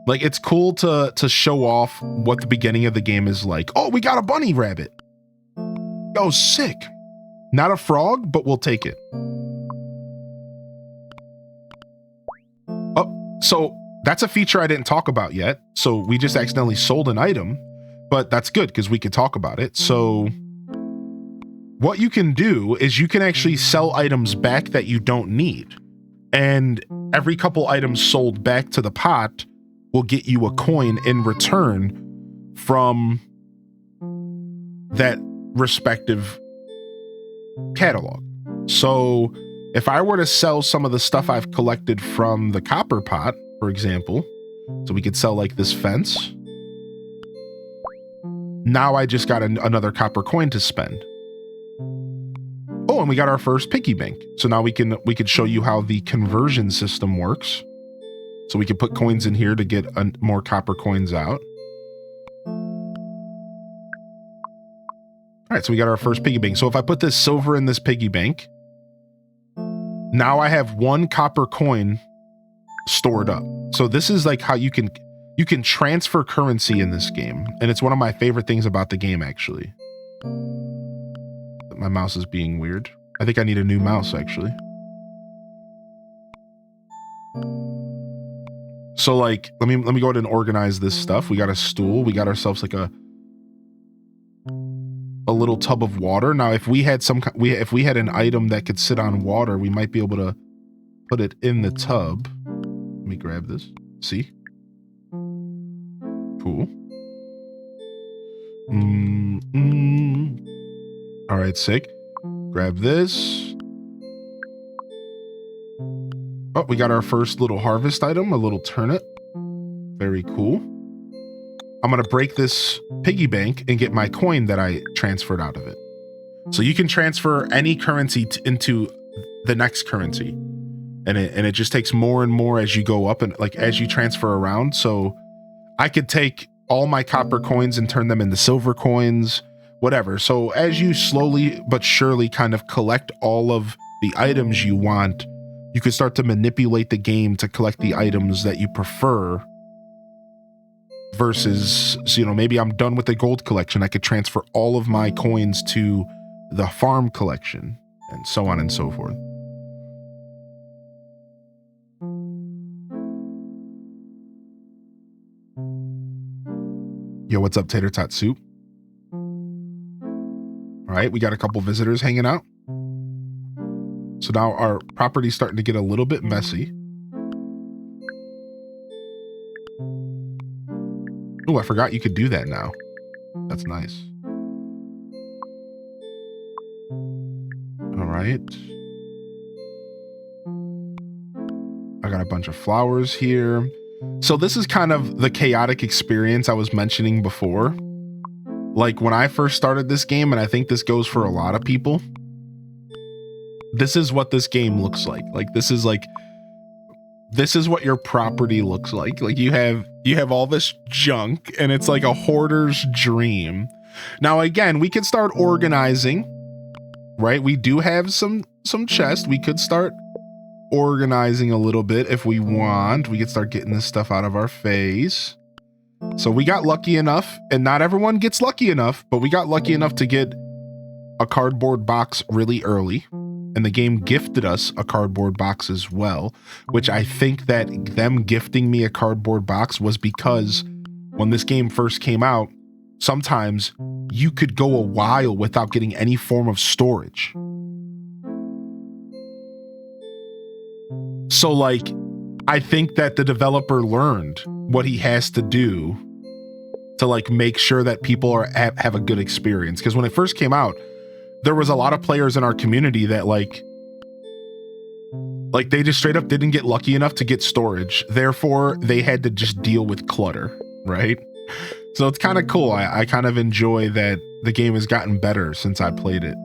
Like, it's cool to show off what the beginning of the game is like. Oh, we got a bunny rabbit. Oh, sick. Not a frog, but we'll take it. So that's a feature I didn't talk about yet. So we just accidentally sold an item, but that's good because we could talk about it. So what you can do is you can actually sell items back that you don't need. And every couple items sold back to the pot will get you a coin in return from that respective catalog. So if I were to sell some of the stuff I've collected from the copper pot, for example, so we could sell like this fence. Now I just got another copper coin to spend. Oh, and we got our first piggy bank. So now we could show you how the conversion system works. So we can put coins in here to get more copper coins out. All right, so we got our first piggy bank. So if I put this silver in this piggy bank, now I have 1 copper coin stored up. So this is like how you can transfer currency in this game. And it's one of my favorite things about the game, actually. My mouse is being weird. I think I need a new mouse, actually. So like, let me go ahead and organize this stuff. We got a stool. We got ourselves like a little tub of water. Now, if we had if we had an item that could sit on water, we might be able to put it in the tub. Let me grab this. See? Cool. All right, sick. Grab this. Oh, we got our first little harvest item, a little turnip. Very cool. I'm going to break this piggy bank and get my coin that I transferred out of it. So you can transfer any currency into the next currency. And it just takes more and more as you go up and like as you transfer around. So I could take all my copper coins and turn them into silver coins, whatever. So as you slowly but surely kind of collect all of the items you want, you can start to manipulate the game to collect the items that you prefer. Versus, so, you know, maybe I'm done with the gold collection. I could transfer all of my coins to the farm collection and so on and so forth. Yo, what's up, Tater Tot Soup? All right, we got a couple visitors hanging out. So now our property's starting to get a little bit messy. Oh, I forgot you could do that now. That's nice. All right. I got a bunch of flowers here. So this is kind of the chaotic experience I was mentioning before. Like when I first started this game, and I think this goes for a lot of people, this is what this game looks like. This is what your property looks like. Like you have all this junk and it's like a hoarder's dream. Now, again, we could start organizing, right? We do have some chests. We could start organizing a little bit if we want. We could start getting this stuff out of our face. So we got lucky enough, and not everyone gets lucky enough, but we got lucky enough to get a cardboard box really early. And the game gifted us a cardboard box as well, which I think that them gifting me a cardboard box was because when this game first came out, sometimes you could go a while without getting any form of storage. So like, I think that the developer learned what he has to do to like make sure that people have a good experience. Because when it first came out, there was a lot of players in our community that like they just straight up didn't get lucky enough to get storage. Therefore, they had to just deal with clutter, right? So it's kind of cool. I kind of enjoy that the game has gotten better since I played it.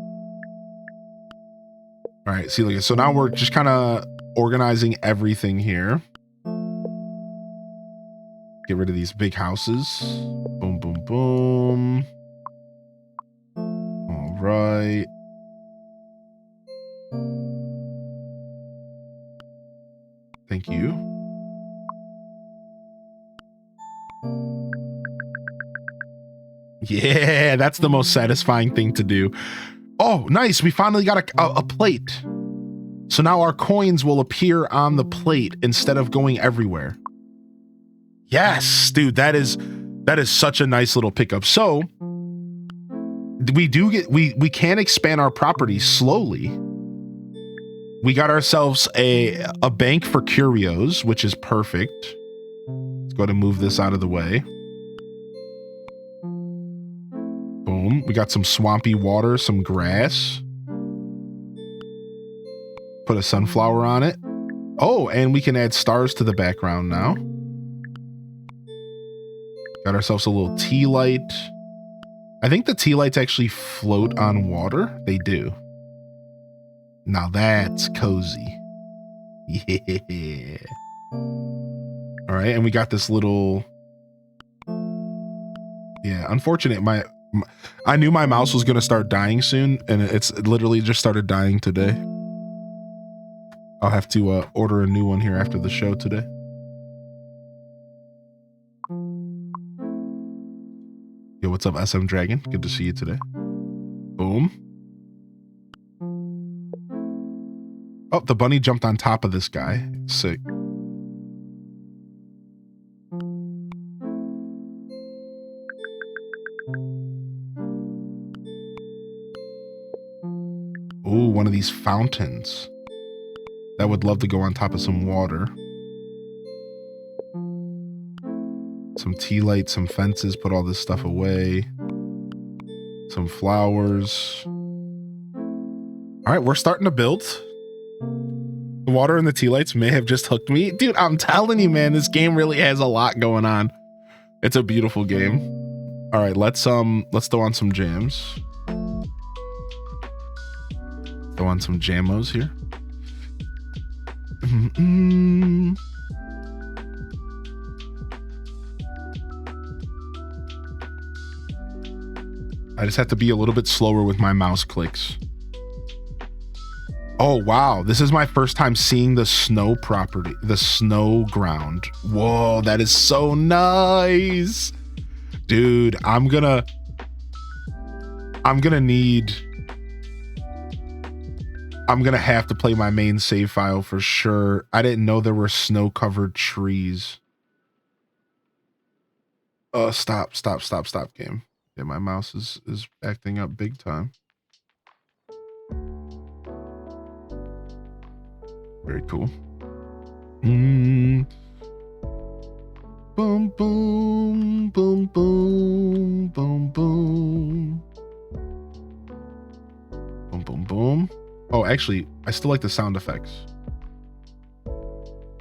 All right, see, so now we're just kind of organizing everything here. Get rid of these big houses. Boom, boom, boom. All right. Thank you. Yeah, that's the most satisfying thing to do. Oh, nice. We finally got a plate. So now our coins will appear on the plate instead of going everywhere. Yes, dude, that is such a nice little pickup. So we can expand our property slowly. We got ourselves a bank for curios, which is perfect. Let's go ahead and move this out of the way. Boom. We got some swampy water, some grass. Put a sunflower on it. Oh, and we can add stars to the background now. Got ourselves a little tea light. I think the tea lights actually float on water. They do. Now that's cozy. Yeah. All right, and we got this little... Yeah, unfortunate. I knew my mouse was going to start dying soon, and it literally just started dying today. I'll have to order a new one here after the show today. Yo, what's up, SM Dragon? Good to see you today. Boom. Oh, the bunny jumped on top of this guy. Sick. Ooh, one of these fountains. That would love to go on top of some water. Some tea lights, some fences, put all this stuff away. Some flowers. All right, we're starting to build. The water and the tea lights may have just hooked me. Dude, I'm telling you, man, this game really has a lot going on. It's a beautiful game. All right, let's throw on some jams. Throw on some jamos here. I just have to be a little bit slower with my mouse clicks. Oh, wow. This is my first time seeing the snow property, the snow ground. Whoa, that is so nice. Dude, I'm gonna have to play my main save file for sure. I didn't know there were snow-covered trees. Stop, game. Yeah, my mouse is acting up big time. Very cool. Boom, boom, boom, boom, boom, boom. Boom, boom, boom. Oh, actually, I still like the sound effects.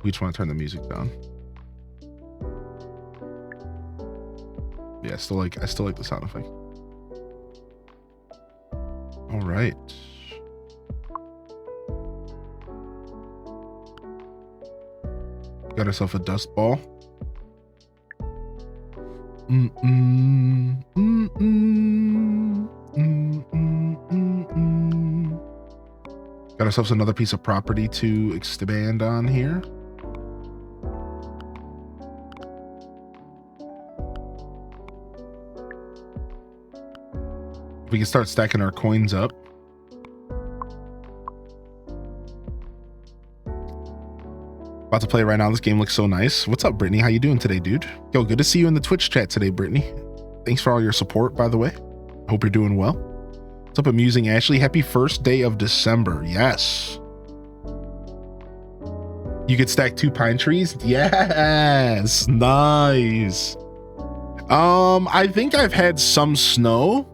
We just want to turn the music down. Yeah, I still like the sound effect. All right. Got ourselves a dust ball. Got ourselves another piece of property to expand on here. We can start stacking our coins up. About to play right now. This game looks so nice. What's up, Brittany? How you doing today, dude? Yo, good to see you in the Twitch chat today, Brittany. Thanks for all your support, by the way. Hope you're doing well. What's up, Amusing Ashley? Happy first day of December. Yes. You could stack 2 pine trees? Yes. Nice. I think I've had some snow.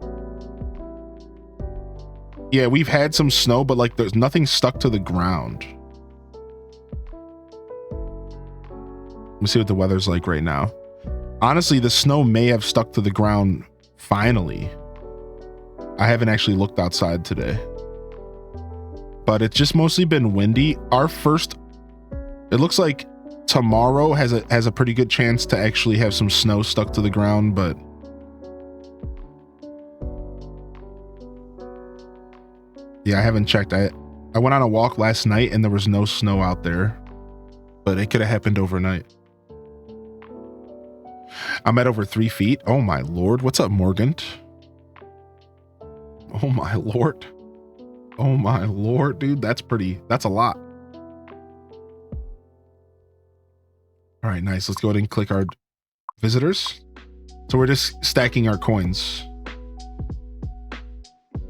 Yeah, we've had some snow, but like there's nothing stuck to the ground. Let me see what the weather's like right now. Honestly, the snow may have stuck to the ground finally. I haven't actually looked outside today. But it's just mostly been windy. It looks like tomorrow has a pretty good chance to actually have some snow stuck to the ground, but yeah, I haven't checked. I went on a walk last night and there was no snow out there, but it could have happened overnight. I'm at over 3 feet. Oh my Lord. What's up, Morgan? Oh my Lord. Oh my lord, dude, that's a lot. All right, nice. Let's go ahead and click our visitors. So we're just stacking our coins.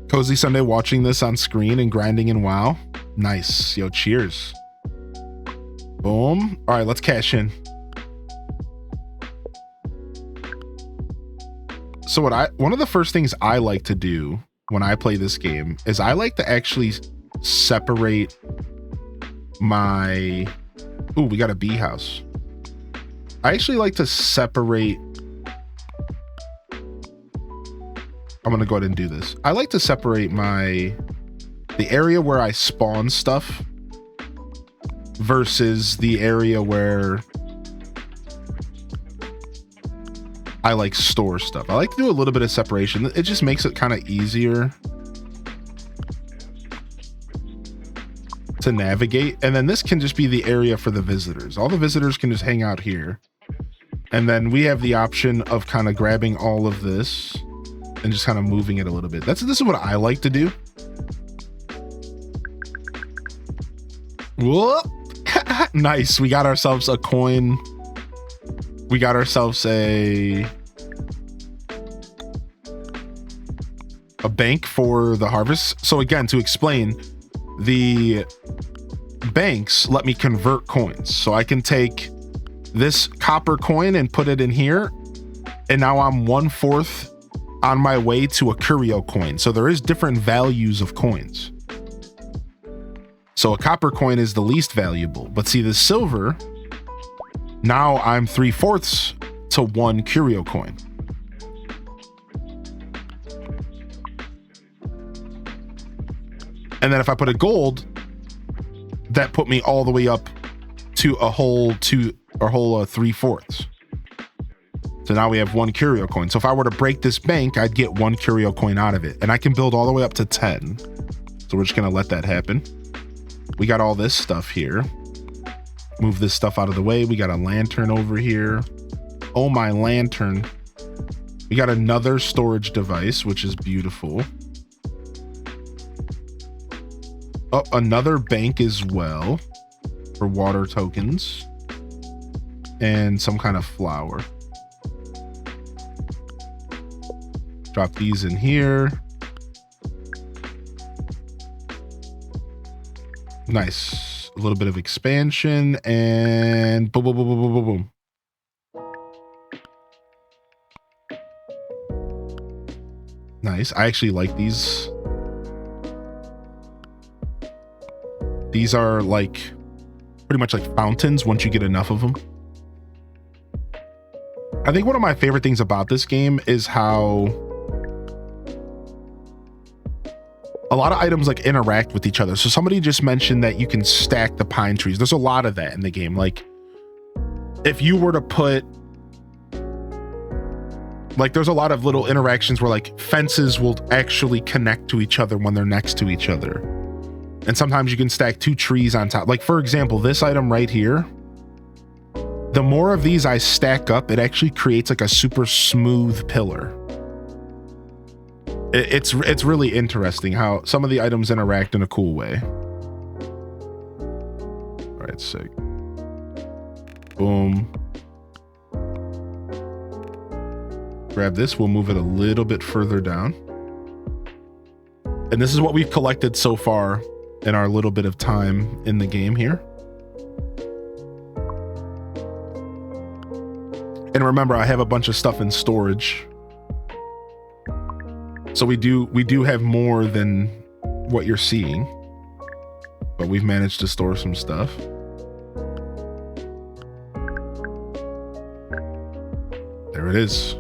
Cozy Sunday watching this on screen and grinding in WoW. Nice. Yo, cheers. Boom. All right, let's cash in. So one of the first things I like to do when I play this game is I like to actually separate my... Ooh, we got a bee house. I actually like to separate... I'm going to go ahead and do this. I like to separate the area where I spawn stuff versus the area where I like store stuff. I like to do a little bit of separation. It just makes it kind of easier to navigate. And then this can just be the area for the visitors. All the visitors can just hang out here. And then we have the option of kind of grabbing all of this and just kind of moving it a little bit. This is what I like to do. Whoop. Nice. We got ourselves a coin. We got ourselves a bank for the harvest. So again, to explain, the banks let me convert coins. So I can take this copper coin and put it in here. And now I'm 1/4 on my way to a curio coin. So there is different values of coins. So a copper coin is the least valuable, but see the silver, now I'm 3/4 to 1 curio coin. And then if I put a gold, that put me all the way up to a whole 3/4. So now we have 1 curio coin. So if I were to break this bank, I'd get 1 curio coin out of it. And I can build all the way up to 10. So we're just gonna let that happen. We got all this stuff here. Move this stuff out of the way. We got a lantern over here. Oh my lantern. We got another storage device, which is beautiful. Oh, another bank as well for water tokens. And some kind of flower. Drop these in here. Nice. A little bit of expansion and boom, boom, boom, boom, boom, boom, boom. Nice. I actually like these. These are like pretty much like fountains once you get enough of them. I think one of my favorite things about this game is how a lot of items like interact with each other. So somebody just mentioned that you can stack the pine trees. There's a lot of that in the game. Like if you were to put, like there's a lot of little interactions where like fences will actually connect to each other when they're next to each other. And sometimes you can stack 2 trees on top. Like for example, this item right here, the more of these I stack up, it actually creates like a super smooth pillar. It's really interesting how some of the items interact in a cool way. All right, sick. Boom. Grab this. We'll move it a little bit further down. And this is what we've collected so far in our little bit of time in the game here. And remember, I have a bunch of stuff in storage. So we do have more than what you're seeing, but we've managed to store some stuff. There it is.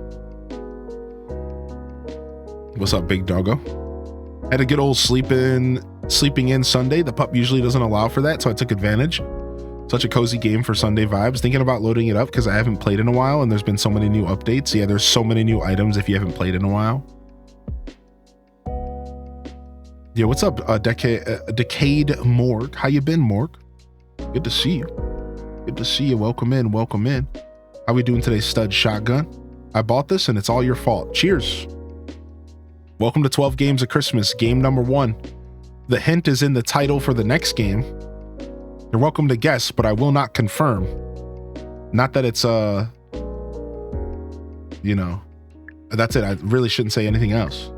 What's up, big doggo? Had a good old sleeping in Sunday. The pup usually doesn't allow for that, so I took advantage. Such a cozy game for Sunday vibes. Thinking about loading it up because I haven't played in a while and there's been so many new updates. Yeah, there's so many new items if you haven't played in a while. Yeah, what's up, Decade Morg? How you been, Morg? Good to see you. Good to see you. Welcome in. Welcome in. How we doing today, Stud Shotgun? I bought this and it's all your fault. Cheers. Welcome to 12 Games of Christmas. Game number 1. The hint is in the title for the next game. You're welcome to guess, but I will not confirm. Not that it's you know, that's it. I really shouldn't say anything else.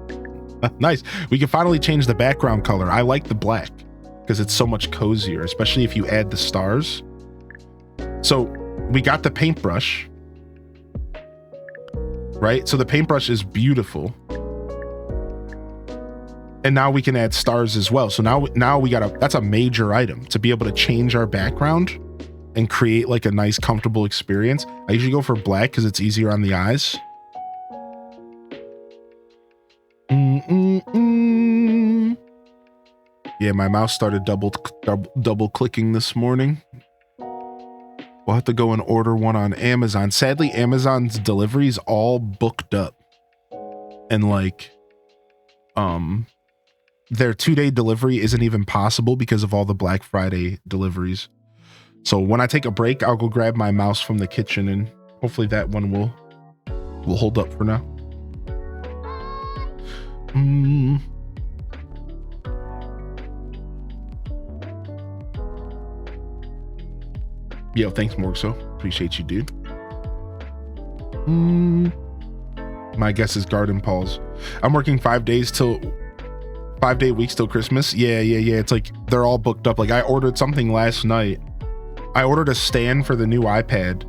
Nice. We can finally change the background color. I like the black because it's so much cozier, especially if you add the stars. So we got the paintbrush, right? So the paintbrush is beautiful. And now we can add stars as well. So now we got that's a major item to be able to change our background and create like a nice, comfortable experience. I usually go for black because it's easier on the eyes. Yeah, my mouse started double clicking this morning. We'll have to go and order one on Amazon. Sadly, Amazon's delivery is all booked up. And like, their 2-day delivery isn't even possible because of all the Black Friday deliveries. So when I take a break, I'll go grab my mouse from the kitchen and hopefully that one will hold up for now. Yo, thanks, Morgso. Appreciate you, dude. My guess is Garden Paws. I'm working 5 day weeks till Christmas. Yeah. It's like they're all booked up. Like I ordered something last night. I ordered a stand for the new iPad,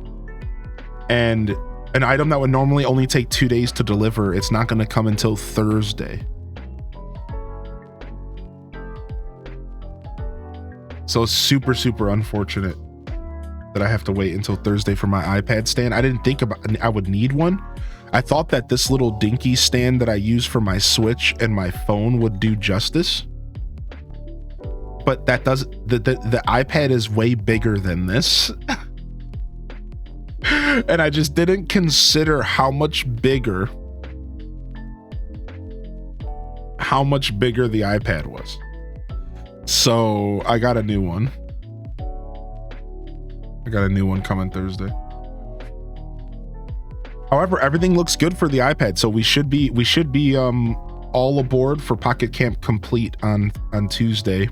and an item that would normally only take 2 days to deliver, it's not going to come until Thursday. So it's super, super unfortunate that I have to wait until Thursday for my iPad stand. I didn't think I would need one. I thought that this little dinky stand that I use for my Switch and my phone would do justice. But that does, the iPad is way bigger than this. And I just didn't consider how much bigger the iPad was. So I got a new one. I got a new one coming Thursday. However, everything looks good for the iPad, so we should be all aboard for Pocket Camp Complete on Tuesday.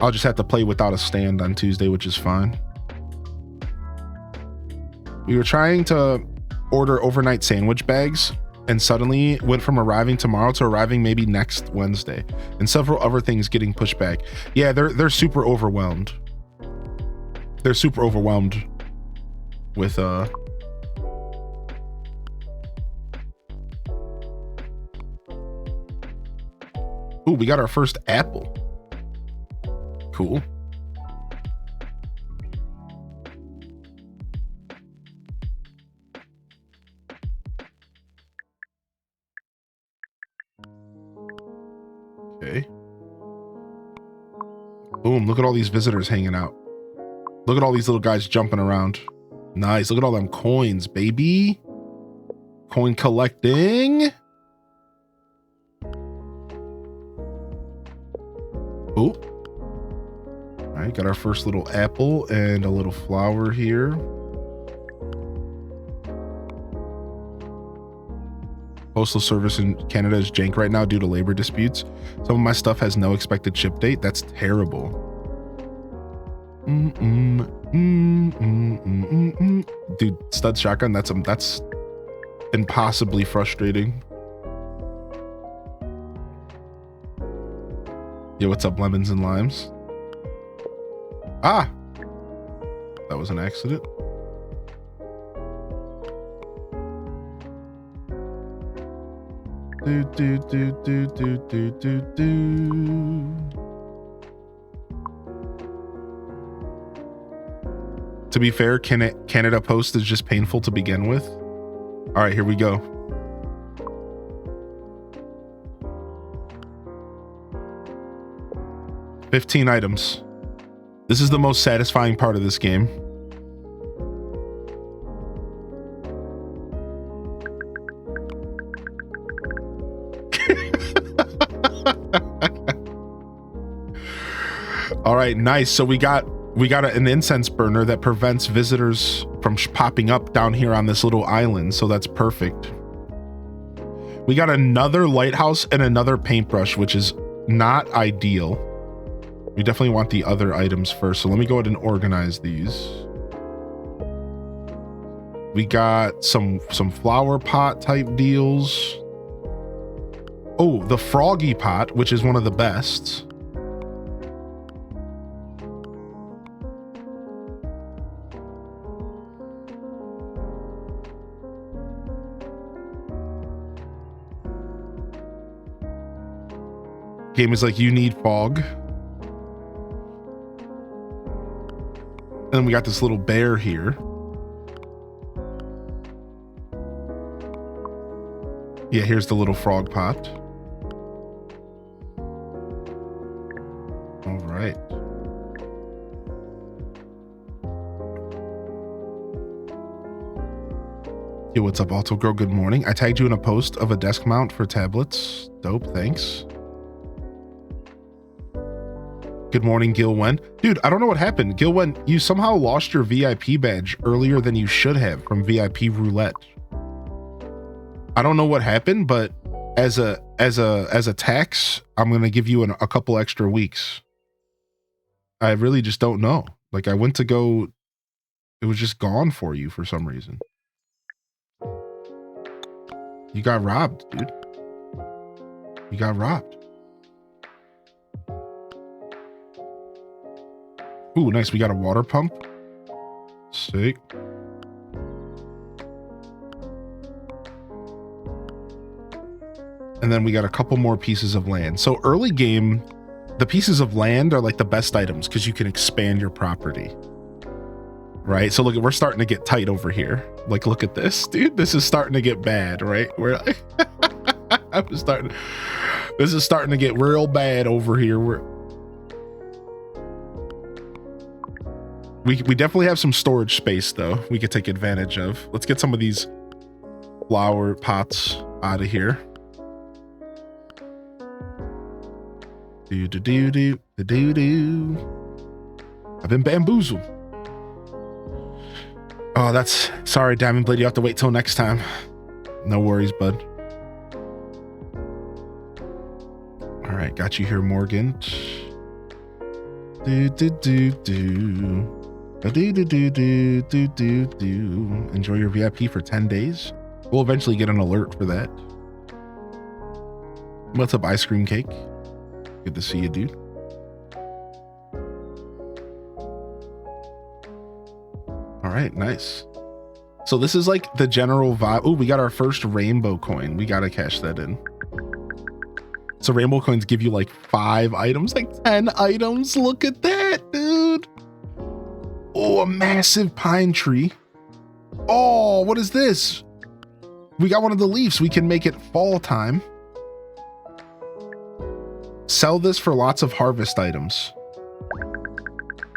I'll just have to play without a stand on Tuesday, which is fine. We were trying to order overnight sandwich bags and suddenly went from arriving tomorrow to arriving maybe next Wednesday, and several other things getting pushed back. Yeah, they're super overwhelmed. They're super overwhelmed with Ooh, we got our first apple. Cool. Okay. Boom, look at all these visitors hanging out. Look at all these little guys jumping around. Nice, look at all them coins, baby. Coin collecting. Oh. All right, got our first little apple and a little flower here. Postal service in Canada is jank right now due to labor disputes. Some of my stuff has no expected ship date. That's terrible. Dude, stud shotgun, that's impossibly frustrating. Yo, what's up, lemons and limes? Ah, that was an accident. To be fair, Canada Post is just painful to begin with. All right, here we go. $15 items. This is the most satisfying part of this game. All right, nice. So we got an incense burner that prevents visitors from popping up down here on this little island. So that's perfect. We got another lighthouse and another paintbrush, which is not ideal. We definitely want the other items first. So let me go ahead and organize these. We got some flower pot type deals. Oh, the froggy pot, which is one of the best. Game is like, you need fog. And then we got this little bear here. Yeah, here's the little frog pot. All right. Yo, what's up, Alto Girl? Good morning. I tagged you in a post of a desk mount for tablets. Dope, thanks. Good morning, Gilwen. Dude, I don't know what happened. Gilwen, you somehow lost your VIP badge earlier than you should have from VIP roulette. I don't know what happened, but as a tax, I'm gonna give you a couple extra weeks. I really just don't know. Like, I went to go, it was just gone for you for some reason. You got robbed, dude. You got robbed. Ooh, nice. We got a water pump. Sick. And then we got a couple more pieces of land. So early game, the pieces of land are like the best items because you can expand your property. Right? So look, we're starting to get tight over here. Like, look at this, dude. This is starting to get bad, right? We're like, this is starting to get real bad over here. We definitely have some storage space though we could take advantage of. Let's get some of these flower pots out of here. I've been bamboozled. Oh, that's sorry, Diamond Blade. You have to wait till next time. No worries, bud. All right, got you here, Morgan. Enjoy your VIP for 10 days. We'll eventually get an alert for that. What's up, ice cream cake? Good to see you, dude. All right, nice. So this is like the general vibe. Oh, we got our first rainbow coin. We got to cash that in. So rainbow coins give you like 5 items, like 10 items. Look at that, dude. Oh, a massive pine tree. Oh, what is this? We got one of the leaves. We can make it fall time. Sell this for lots of harvest items.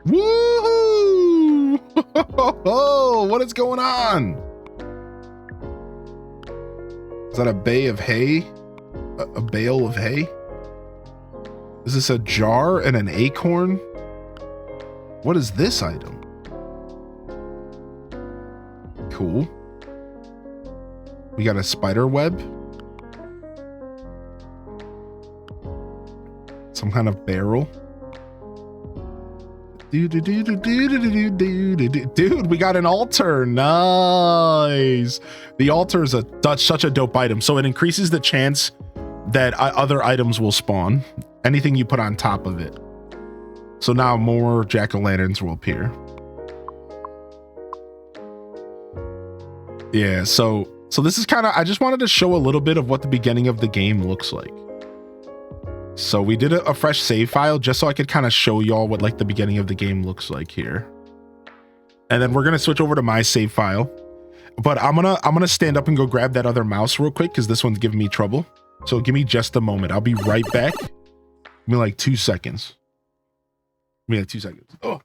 Woohoo! What is going on? Is that a bay of hay? A bale of hay? Is this a jar and an acorn? What is this item? Cool. We got a spider web. Some kind of barrel. Dude, we got an altar. Nice. The altar is such a dope item. So it increases the chance that other items will spawn. Anything you put on top of it. So now more jack-o'-lanterns will appear. Yeah, so this is kind of, I just wanted to show a little bit of what the beginning of the game looks like. So we did a fresh save file just so I could kind of show y'all what like the beginning of the game looks like here. And then we're going to switch over to my save file. But I'm gonna stand up and go grab that other mouse real quick because this one's giving me trouble. So give me just a moment. I'll be right back. Give me like 2 seconds. Give me like 2 seconds. Oh.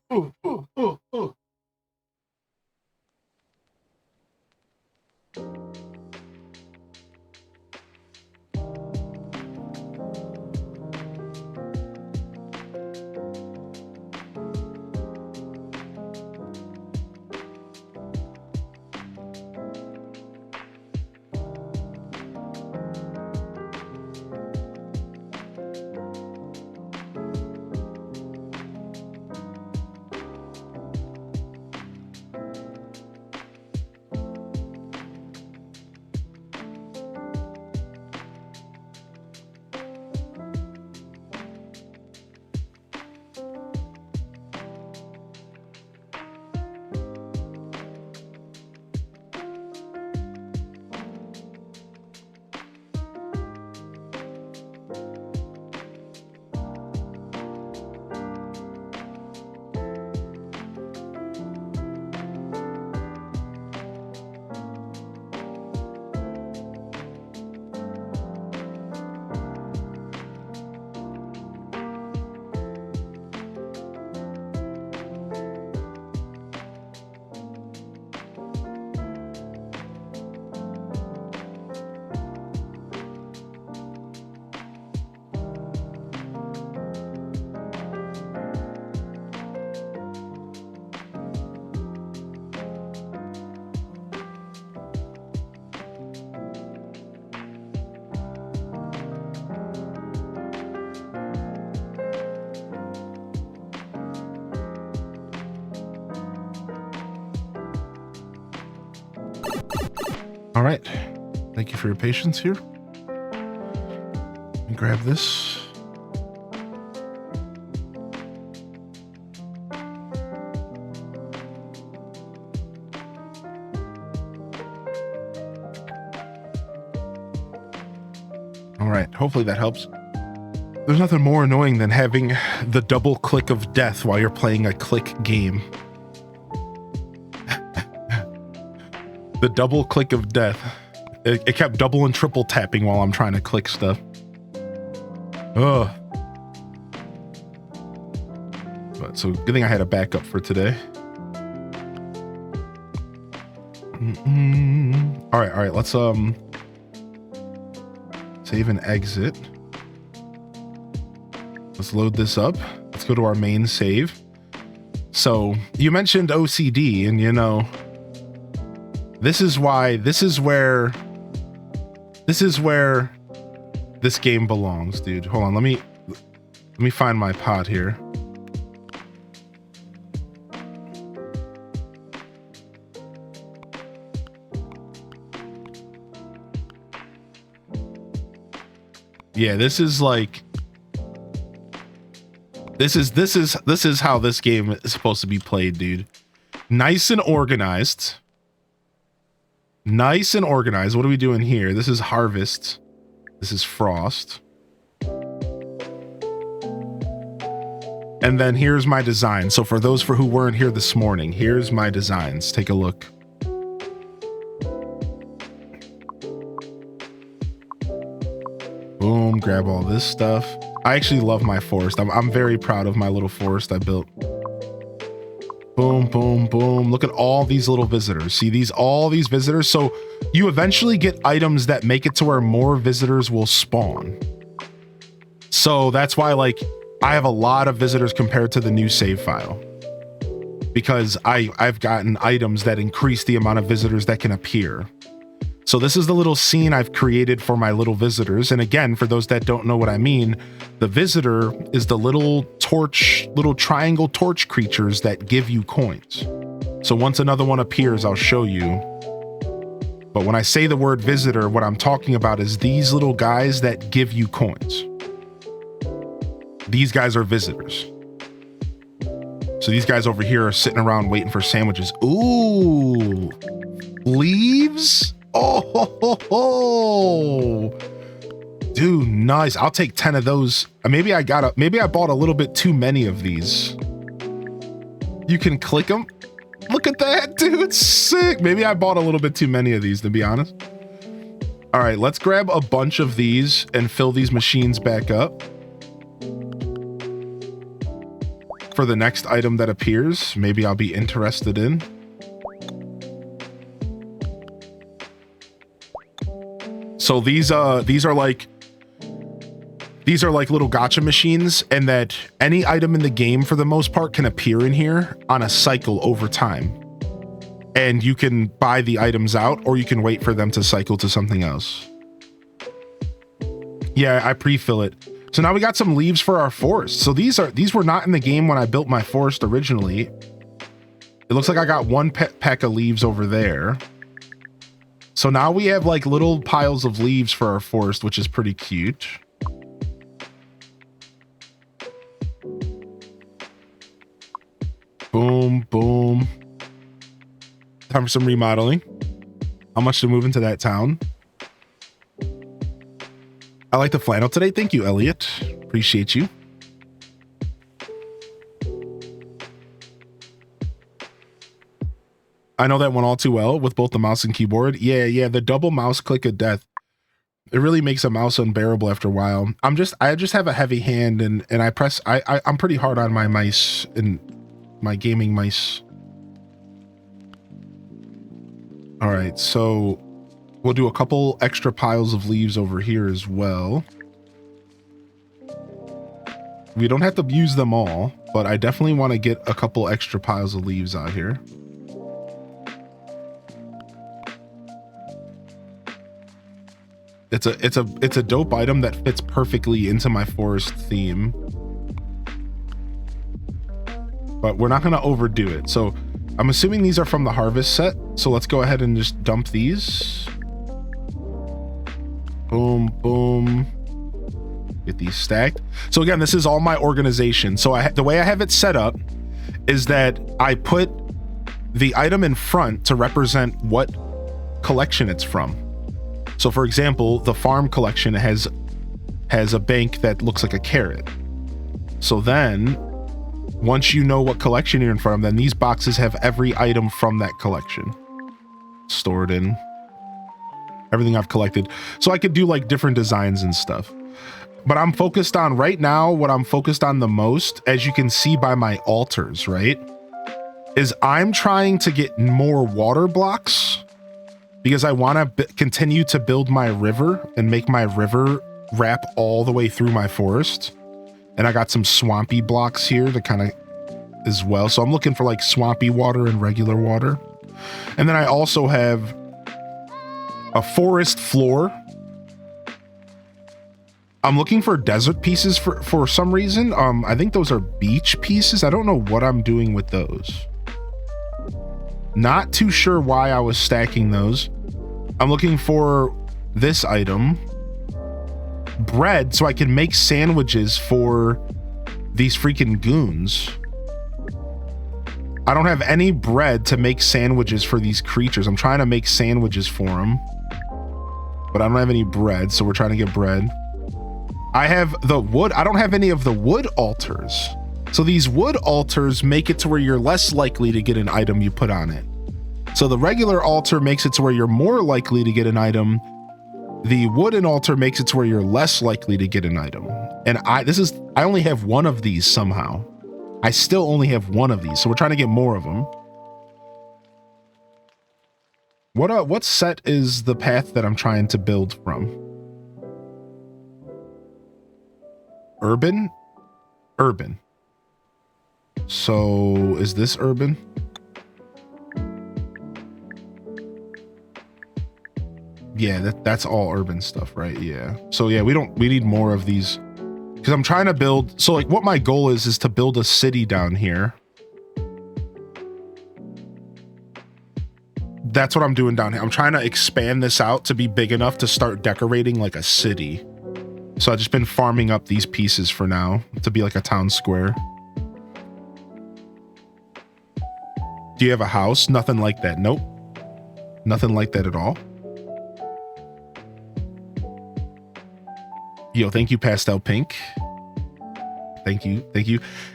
All right. Thank you for your patience here. Let me grab this. All right. Hopefully that helps. There's nothing more annoying than having the double click of death while you're playing a click game. The double click of death. It kept double and triple tapping while I'm trying to click stuff. Ugh. But so good thing I had a backup for today. All right. Let's save and exit. Let's load this up. Let's go to our main save. So you mentioned OCD, and you know, this is where this game belongs, dude. Hold on, let me find my pod here. Yeah, this is like this is how this game is supposed to be played, dude. Nice and organized. Nice and organized. What are we doing here? This is harvest. This is frost. And then here's my design. So for those who weren't here this morning, here's my designs. Take a look. Boom, grab all this stuff. I actually love my forest. I'm very proud of my little forest I built. Boom, boom, boom. Look at all these little visitors. See all these visitors? So you eventually get items that make it to where more visitors will spawn. So that's why, like, I have a lot of visitors compared to the new save file. Because I've gotten items that increase the amount of visitors that can appear. So this is the little scene I've created for my little visitors. And again, for those that don't know what I mean, the visitor is the little triangle torch creatures that give you coins. So once another one appears, I'll show you. But when I say the word visitor, what I'm talking about is these little guys that give you coins. These guys are visitors. So these guys over here are sitting around waiting for sandwiches. Ooh, leaves? Oh, dude, nice. I'll take 10 of those. Maybe I bought a little bit too many of these. You can click them. Look at that, dude. It's sick. Maybe I bought a little bit too many of these, to be honest. All right, let's grab a bunch of these and fill these machines back up. For the next item that appears, maybe I'll be interested in. So these are like little gacha machines, and that any item in the game for the most part can appear in here on a cycle over time. And you can buy the items out, or you can wait for them to cycle to something else. Yeah, I pre-fill it. So now we got some leaves for our forest. So these were not in the game when I built my forest originally. It looks like I got one pack of leaves over there. So now we have like little piles of leaves for our forest, which is pretty cute. Boom, boom. Time for some remodeling. How much to move into that town? I like the flannel today. Thank you, Elliot. Appreciate you. I know that one all too well with both the mouse and keyboard. Yeah, the double mouse click of death. It really makes a mouse unbearable after a while. I just have a heavy hand, and I'm pretty hard on my mice and my gaming mice. All right, so we'll do a couple extra piles of leaves over here as well. We don't have to use them all, but I definitely want to get a couple extra piles of leaves out here. It's a dope item that fits perfectly into my forest theme. But we're not going to overdo it. So I'm assuming these are from the harvest set. So let's go ahead and just dump these. Boom, boom. Get these stacked. So again, this is all my organization. So the way I have it set up is that I put the item in front to represent what collection it's from. So for example, the farm collection has a bank that looks like a carrot. So then once you know what collection you're in front of, then these boxes have every item from that collection stored in. Everything I've collected. So I could do like different designs and stuff. But I'm focused on right now, what I'm focused on the most, as you can see by my altars, right? Is I'm trying to get more water blocks because I want to continue to build my river and make my river wrap all the way through my forest. And I got some swampy blocks here to kind of as well. So I'm looking for like swampy water and regular water. And then I also have a forest floor. I'm looking for desert pieces for some reason. I think those are beach pieces. I don't know what I'm doing with those. Not too sure why I was stacking those. I'm looking for this item. Bread, so I can make sandwiches for these freaking goons. I don't have any bread to make sandwiches for these creatures. I'm trying to make sandwiches for them, but I don't have any bread, so we're trying to get bread. I have the wood. I don't have any of the wood altars. So these wood altars make it to where you're less likely to get an item you put on it. So the regular altar makes it to where you're more likely to get an item. The wooden altar makes it to where you're less likely to get an item. And I only have one of these somehow. I still only have one of these, so we're trying to get more of them. What set is the path that I'm trying to build from? Urban? Urban. So is this urban? Yeah, that's all urban stuff, right? Yeah. So yeah, we need more of these because I'm trying to build. So like what my goal is to build a city down here. That's what I'm doing down here. I'm trying to expand this out to be big enough to start decorating like a city. So I've just been farming up these pieces for now to be like a town square. Do you have a house? Nothing like that. Nope. Nothing like that at all. Yo, thank you, Pastel Pink. Thank you.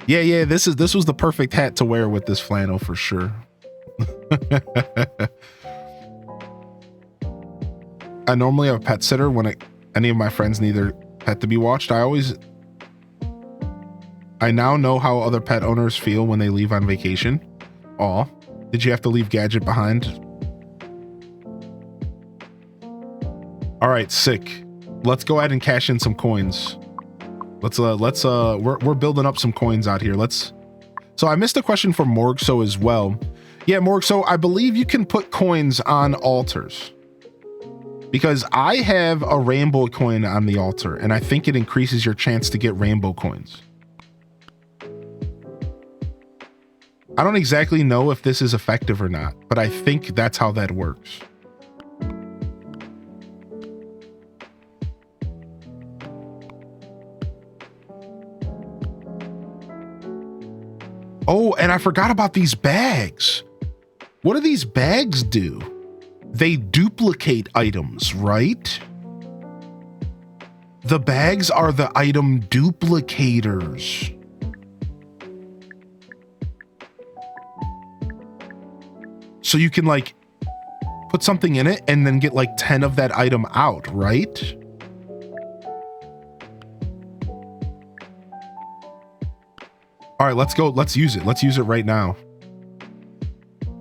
Yeah, this was the perfect hat to wear with this flannel for sure. I normally have a pet sitter when any of my friends need their pet to be watched. I now know how other pet owners feel when they leave on vacation. Aw, did you have to leave Gadget behind? All right, sick. Let's go ahead and cash in some coins. We're building up some coins out here. So I missed a question from Morgso as well. Yeah, Morgso, I believe you can put coins on altars because I have a rainbow coin on the altar and I think it increases your chance to get rainbow coins. I don't exactly know if this is effective or not, but I think that's how that works. Oh, and I forgot about these bags. What do these bags do? They duplicate items, right? The bags are the item duplicators. So you can like put something in it and then get like 10 of that item out, right? All right, let's go. Let's use it. Let's use it right now.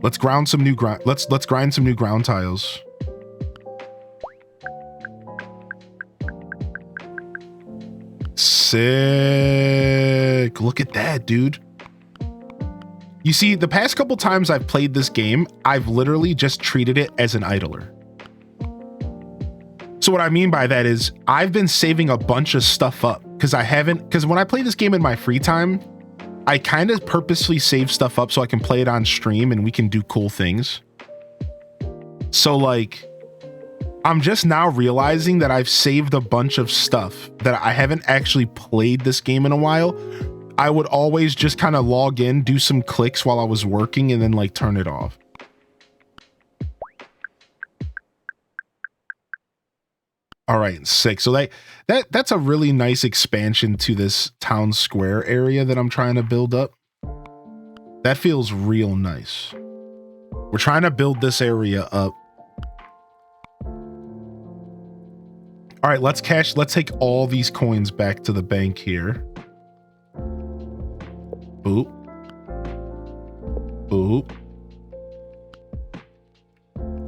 Let's ground some new ground. Let's grind some new ground tiles. Sick. Look at that, dude. You see, the past couple times I've played this game, I've literally just treated it as an idler. So what I mean by that is I've been saving a bunch of stuff up because when I play this game in my free time, I kind of purposely save stuff up so I can play it on stream and we can do cool things. So like I'm just now realizing that I've saved a bunch of stuff that I haven't actually played this game in a while. I would always just kind of log in, do some clicks while I was working, and then like turn it off. All right, 6. So that's a really nice expansion to this town square area that I'm trying to build up. That feels real nice. We're trying to build this area up. All right, let's take all these coins back to the bank here. Boop. Boop.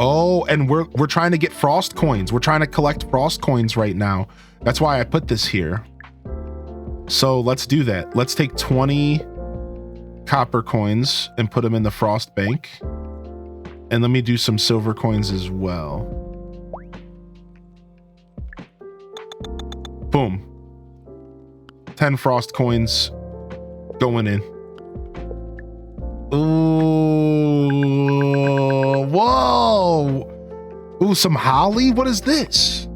Oh, and we're trying to get frost coins. We're trying to collect frost coins right now. That's why I put this here. So let's do that. Let's take 20 copper coins and put them in the frost bank. And let me do some silver coins as well. Boom. 10 frost coins going in. Ooh, whoa. Ooh, some holly? What is this?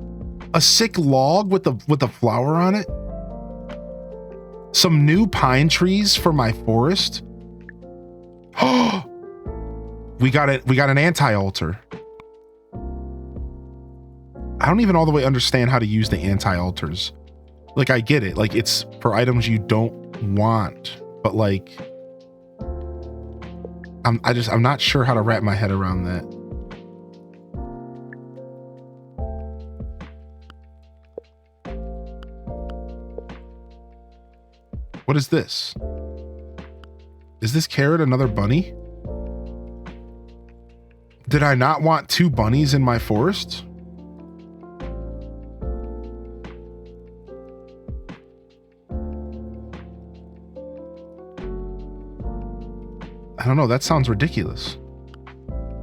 A sick log with a flower on it? Some new pine trees for my forest? Oh, we got an anti-altar. I don't even all the way understand how to use the anti-altars. Like, I get it. Like, it's for items you don't want, but like, I'm not sure how to wrap my head around that. What is this? Is this carrot another bunny? Did I not want 2 bunnies in my forest? I don't know. That sounds ridiculous.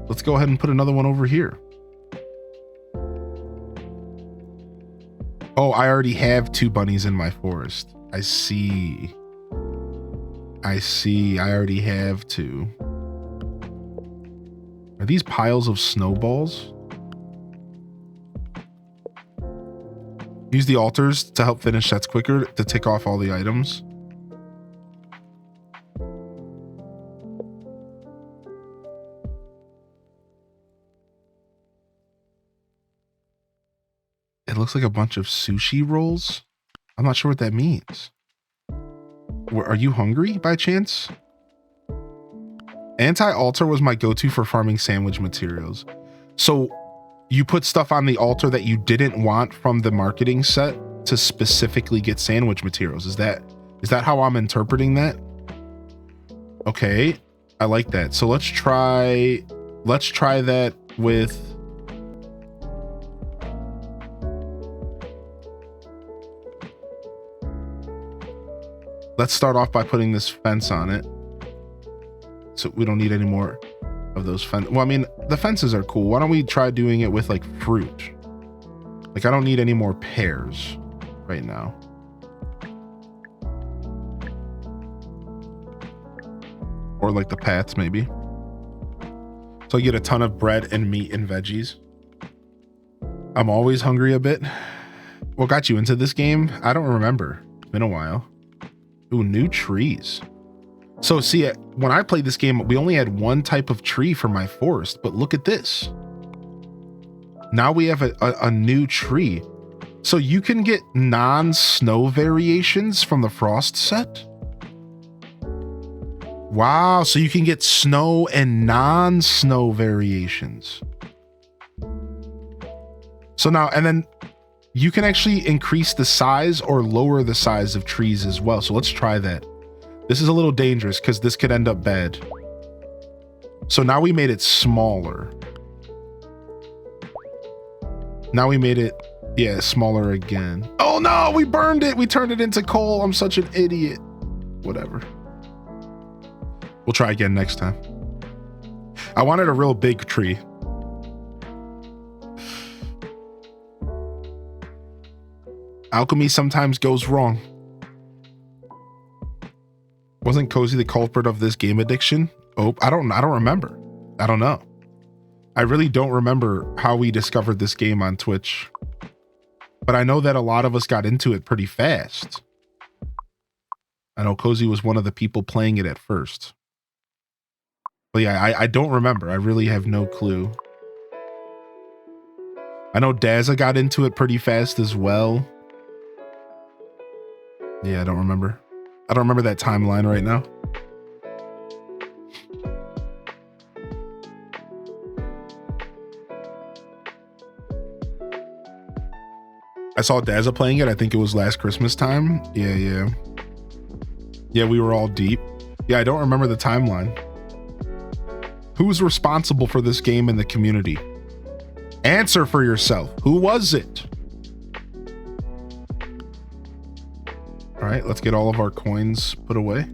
Let's go ahead and put another one over here. Oh, I already have 2 bunnies in my forest. I see. I already have 2. Are these piles of snowballs? Use the altars to help finish sets quicker to tick off all the items. It looks like a bunch of sushi rolls. I'm not sure what that means. Are you hungry by chance? Anti-altar was my go-to for farming sandwich materials. So you put stuff on the altar that you didn't want from the marketing set to specifically get sandwich materials. Is that how I'm interpreting that? Okay, I like that. So let's try that with let's start off by putting this fence on it. So we don't need any more of those fence. Well, I mean, the fences are cool. Why don't we try doing it with like fruit? Like, I don't need any more pears right now. Or like the paths maybe. So I get a ton of bread and meat and veggies. I'm always hungry a bit. What got you into this game? I don't remember. It's been a while. Ooh, new trees. So see, when I played this game, we only had 1 type of tree for my forest, but look at this. Now we have a new tree. So you can get non-snow variations from the frost set. Wow, so you can get snow and non-snow variations. So now, and then you can actually increase the size or lower the size of trees as well. So let's try that. This is a little dangerous because this could end up bad. So now we made it smaller. Now we made it, yeah, smaller again. Oh no, we burned it. We turned it into coal. I'm such an idiot. Whatever. We'll try again next time. I wanted a real big tree. Alchemy sometimes goes wrong. Wasn't Cozy the culprit of this game addiction? Oh, I don't remember. I don't know. I really don't remember how we discovered this game on Twitch, but I know that a lot of us got into it pretty fast. I know Cozy was one of the people playing it at first. But yeah, I don't remember. I really have no clue. I know Dazza got into it pretty fast as well. Yeah, I don't remember. I don't remember that timeline right now. I saw Dazza playing it. I think it was last Christmas time. Yeah. Yeah, we were all deep. Yeah, I don't remember the timeline. Who was responsible for this game in the community? Answer for yourself. Who was it? All right, let's get all of our coins put away.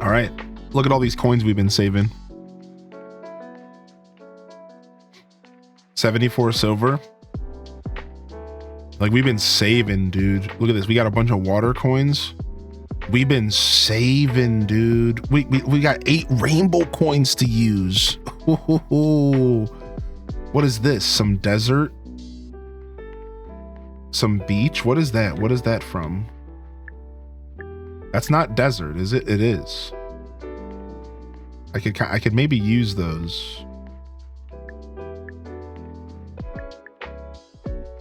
All right, look at all these coins we've been saving. 74 silver. Like, we've been saving, dude. Look at this. We got a bunch of water coins. We've been saving, dude. We got 8 rainbow coins to use. What is this? Some desert? Some beach? What is that? What is that from? That's not desert, is it? It is. I could maybe use those.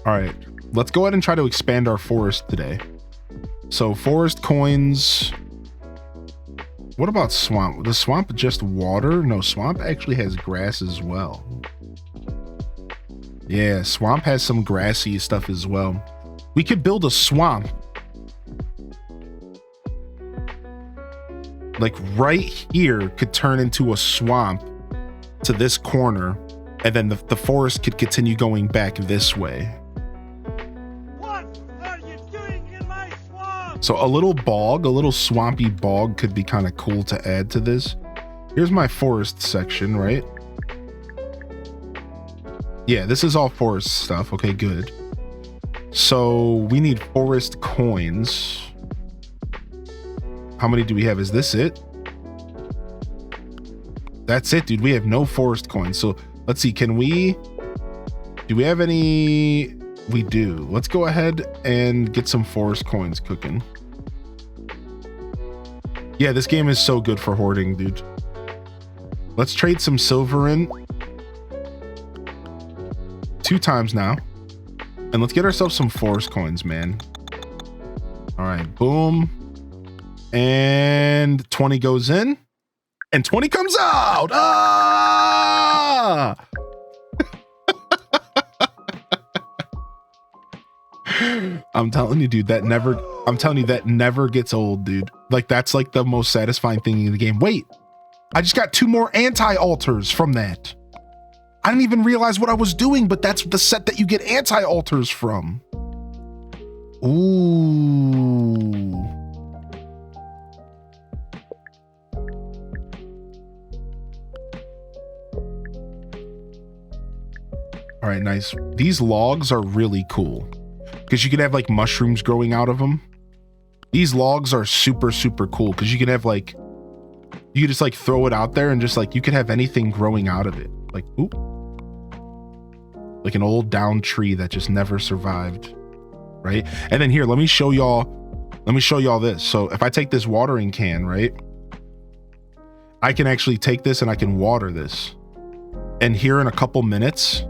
All right, let's go ahead and try to expand our forest today. So forest coins. What about swamp? The swamp just water? No, swamp actually has grass as well. Yeah, swamp has some grassy stuff as well. We could build a swamp. Like right here could turn into a swamp to this corner, and then the forest could continue going back this way. What are you doing in my swamp? So a little bog, a little swampy bog could be kind of cool to add to this. Here's my forest section, right? Yeah, this is all forest stuff. Okay, good. So we need forest coins. How many do we have? Is this it? That's it, dude. We have no forest coins. So let's see. Do we have any? We do. Let's go ahead and get some forest coins cooking. Yeah, this game is so good for hoarding, dude. Let's trade some silver in 2 times now. And let's get ourselves some forest coins, man. All right, boom. And 20 goes in and 20 comes out. Ah! I'm telling you, dude, that never gets old, dude. Like, that's like the most satisfying thing in the game. Wait, I just got 2 more anti-altars from that. I didn't even realize what I was doing, but that's the set that you get anti-altars from. Ooh. All right, nice. These logs are really cool because you can have like mushrooms growing out of them. These logs are super, super cool because you can have like, you can just like throw it out there and just like, you can have anything growing out of it. Like, oop. Like an old down tree that just never survived, right? And then here, let me show y'all this. So if I take this watering can, right? I can actually take this and I can water this. And here in a couple minutes,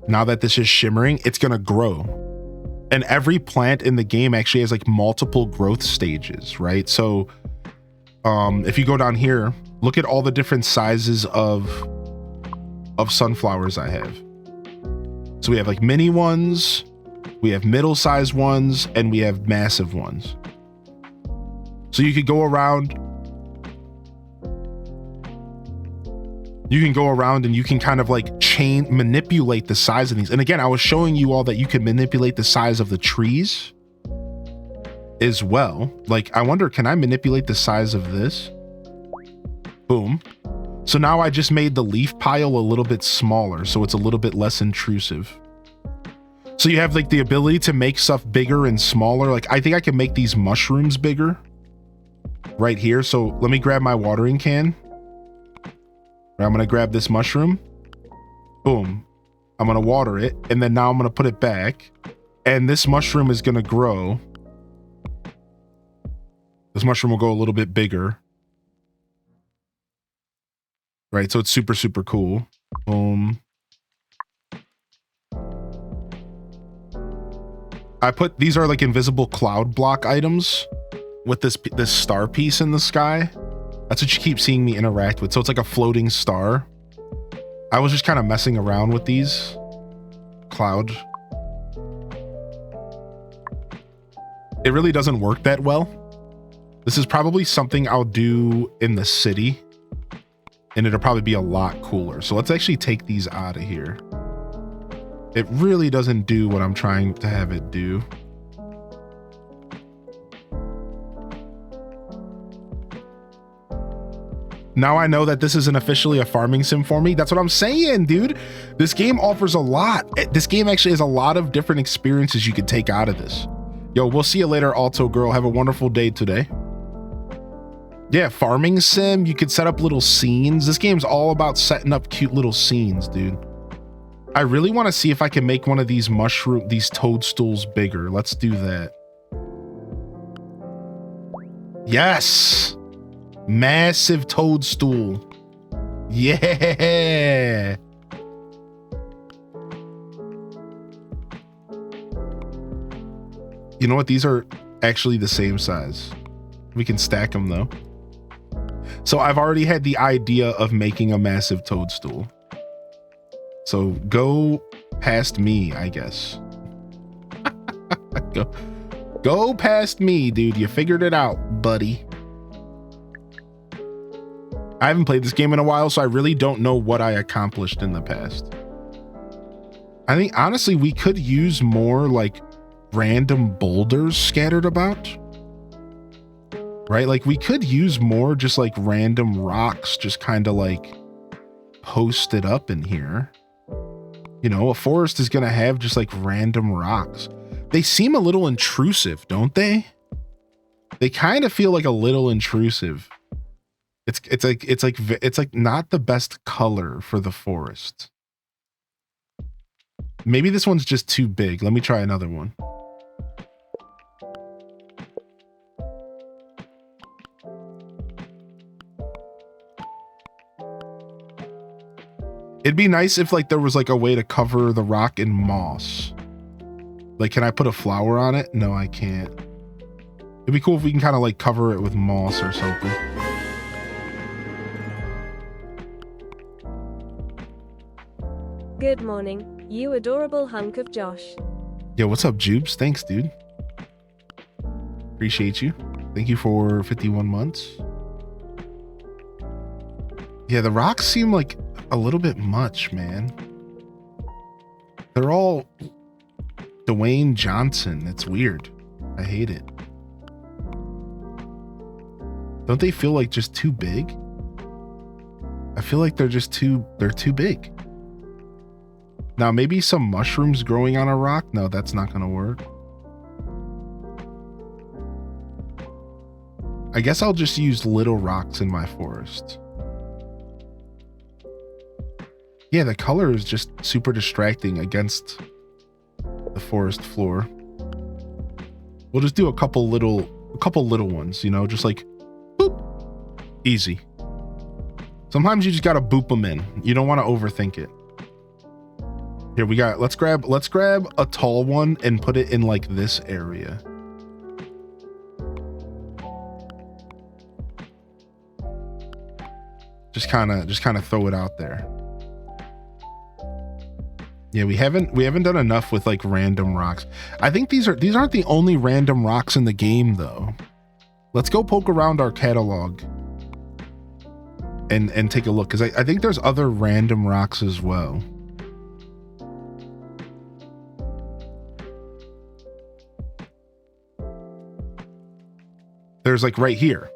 now that this is shimmering, it's gonna grow. And every plant in the game actually has like multiple growth stages, right? So if you go down here, look at all the different sizes of sunflowers I have. So we have like mini ones, we have middle-sized ones, and we have massive ones. So you could go around, and you can kind of like manipulate the size of these. And again, I was showing you all that you can manipulate the size of the trees as well. Like, I wonder, can I manipulate the size of this? Boom. So now I just made the leaf pile a little bit smaller, so it's a little bit less intrusive. So you have like the ability to make stuff bigger and smaller. Like I think I can make these mushrooms bigger right here. So let me grab my watering can. I'm gonna grab this mushroom. Boom. I'm gonna water it, and then now I'm gonna put it back, and this mushroom is gonna grow. This mushroom will go a little bit bigger. Right, so it's super, super cool. Boom. I put, these are like invisible cloud block items with this star piece in the sky. That's what you keep seeing me interact with. So it's like a floating star. I was just kind of messing around with these cloud. It really doesn't work that well. This is probably something I'll do in the city, and it'll probably be a lot cooler. So let's actually take these out of here. It really doesn't do what I'm trying to have it do. Now I know that this isn't officially a farming sim for me. That's what I'm saying, dude. This game offers a lot. This game actually has a lot of different experiences you could take out of this. Yo, we'll see you later, Alto Girl. Have a wonderful day today. Yeah, farming sim. You could set up little scenes. This game's all about setting up cute little scenes, dude. I really want to see if I can make one of these these toadstools bigger. Let's do that. Yes. Massive toadstool. Yeah. You know what? These are actually the same size. We can stack them though. So I've already had the idea of making a massive toadstool. So go past me, I guess. Go past me, dude. You figured it out, buddy. I haven't played this game in a while, so I really don't know what I accomplished in the past. I think, honestly, we could use more, like, random boulders scattered about. Right? Like, we could use more just, like, random rocks just kind of, like, posted up in here. You know, a forest is going to have just, like, random rocks. They seem a little intrusive, don't they? They kind of feel like a little intrusive. It's like not the best color for the forest. Maybe this one's just too big. Let me try another one. It'd be nice if like there was like a way to cover the rock in moss. Like, can I put a flower on it? No, I can't. It'd be cool if we can kind of like cover it with moss or something. Good morning, you adorable hunk of Josh. Yo, what's up, Jubes? Thanks, dude. Appreciate you. Thank you for 51 months. Yeah, the rocks seem like a little bit much, man. They're all Dwayne Johnson. It's weird. I hate it. Don't they feel like just too big? I feel like they're too big. Now, maybe some mushrooms growing on a rock? No, that's not going to work. I guess I'll just use little rocks in my forest. Yeah, the color is just super distracting against the forest floor. We'll just do a couple little ones, you know, just like boop. Easy. Sometimes you just got to boop them in. You don't want to overthink it. Here we got, let's grab a tall one and put it in like this area. Just kind of throw it out there. Yeah, we haven't done enough with like random rocks. I think these aren't the only random rocks in the game though. Let's go poke around our catalog and take a look, because I think there's other random rocks as well. There's like right here.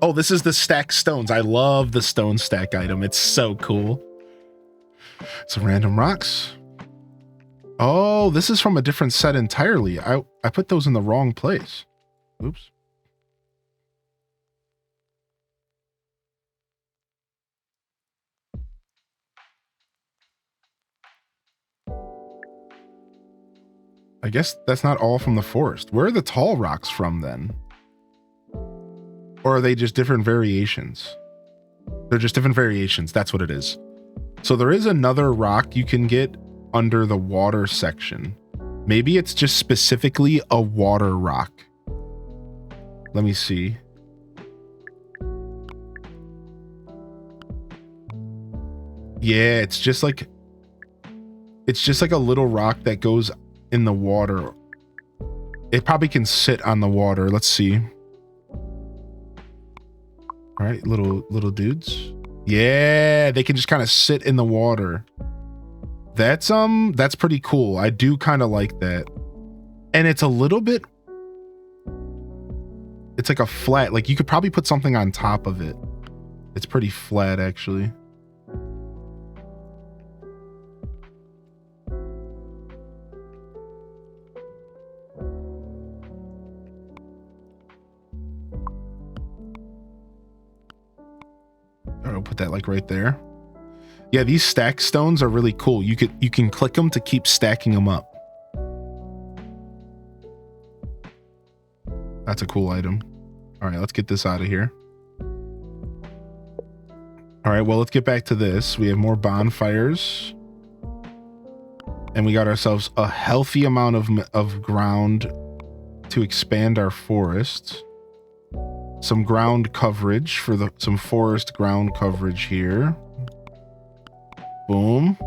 Oh, this is the stack stones. I love the stone stack item. It's so cool. Some random rocks. Oh, this is from a different set entirely. I put those in the wrong place. Oops. I guess that's not all from the forest. Where are the tall rocks from then? Or are they just different variations? They're just different variations. That's what it is. So there is another rock you can get under the water section. Maybe it's just specifically a water rock. Let me see. Yeah, it's just like a little rock that goes in the water. It probably can sit on the water. Let's see. All right, little dudes. Yeah, they can just kind of sit in the water. That's pretty cool. I do kind of like that. And it's a little bit, it's like a flat, like you could probably put something on top of it. It's pretty flat actually. I'll put that like right there. Yeah, these stack stones are really cool. You can click them to keep stacking them up. That's a cool item. All right, let's get this out of here. All right, well, let's get back to this. We have more bonfires. And we got ourselves a healthy amount of ground to expand our forest. Some ground coverage for some forest ground coverage here. Boom.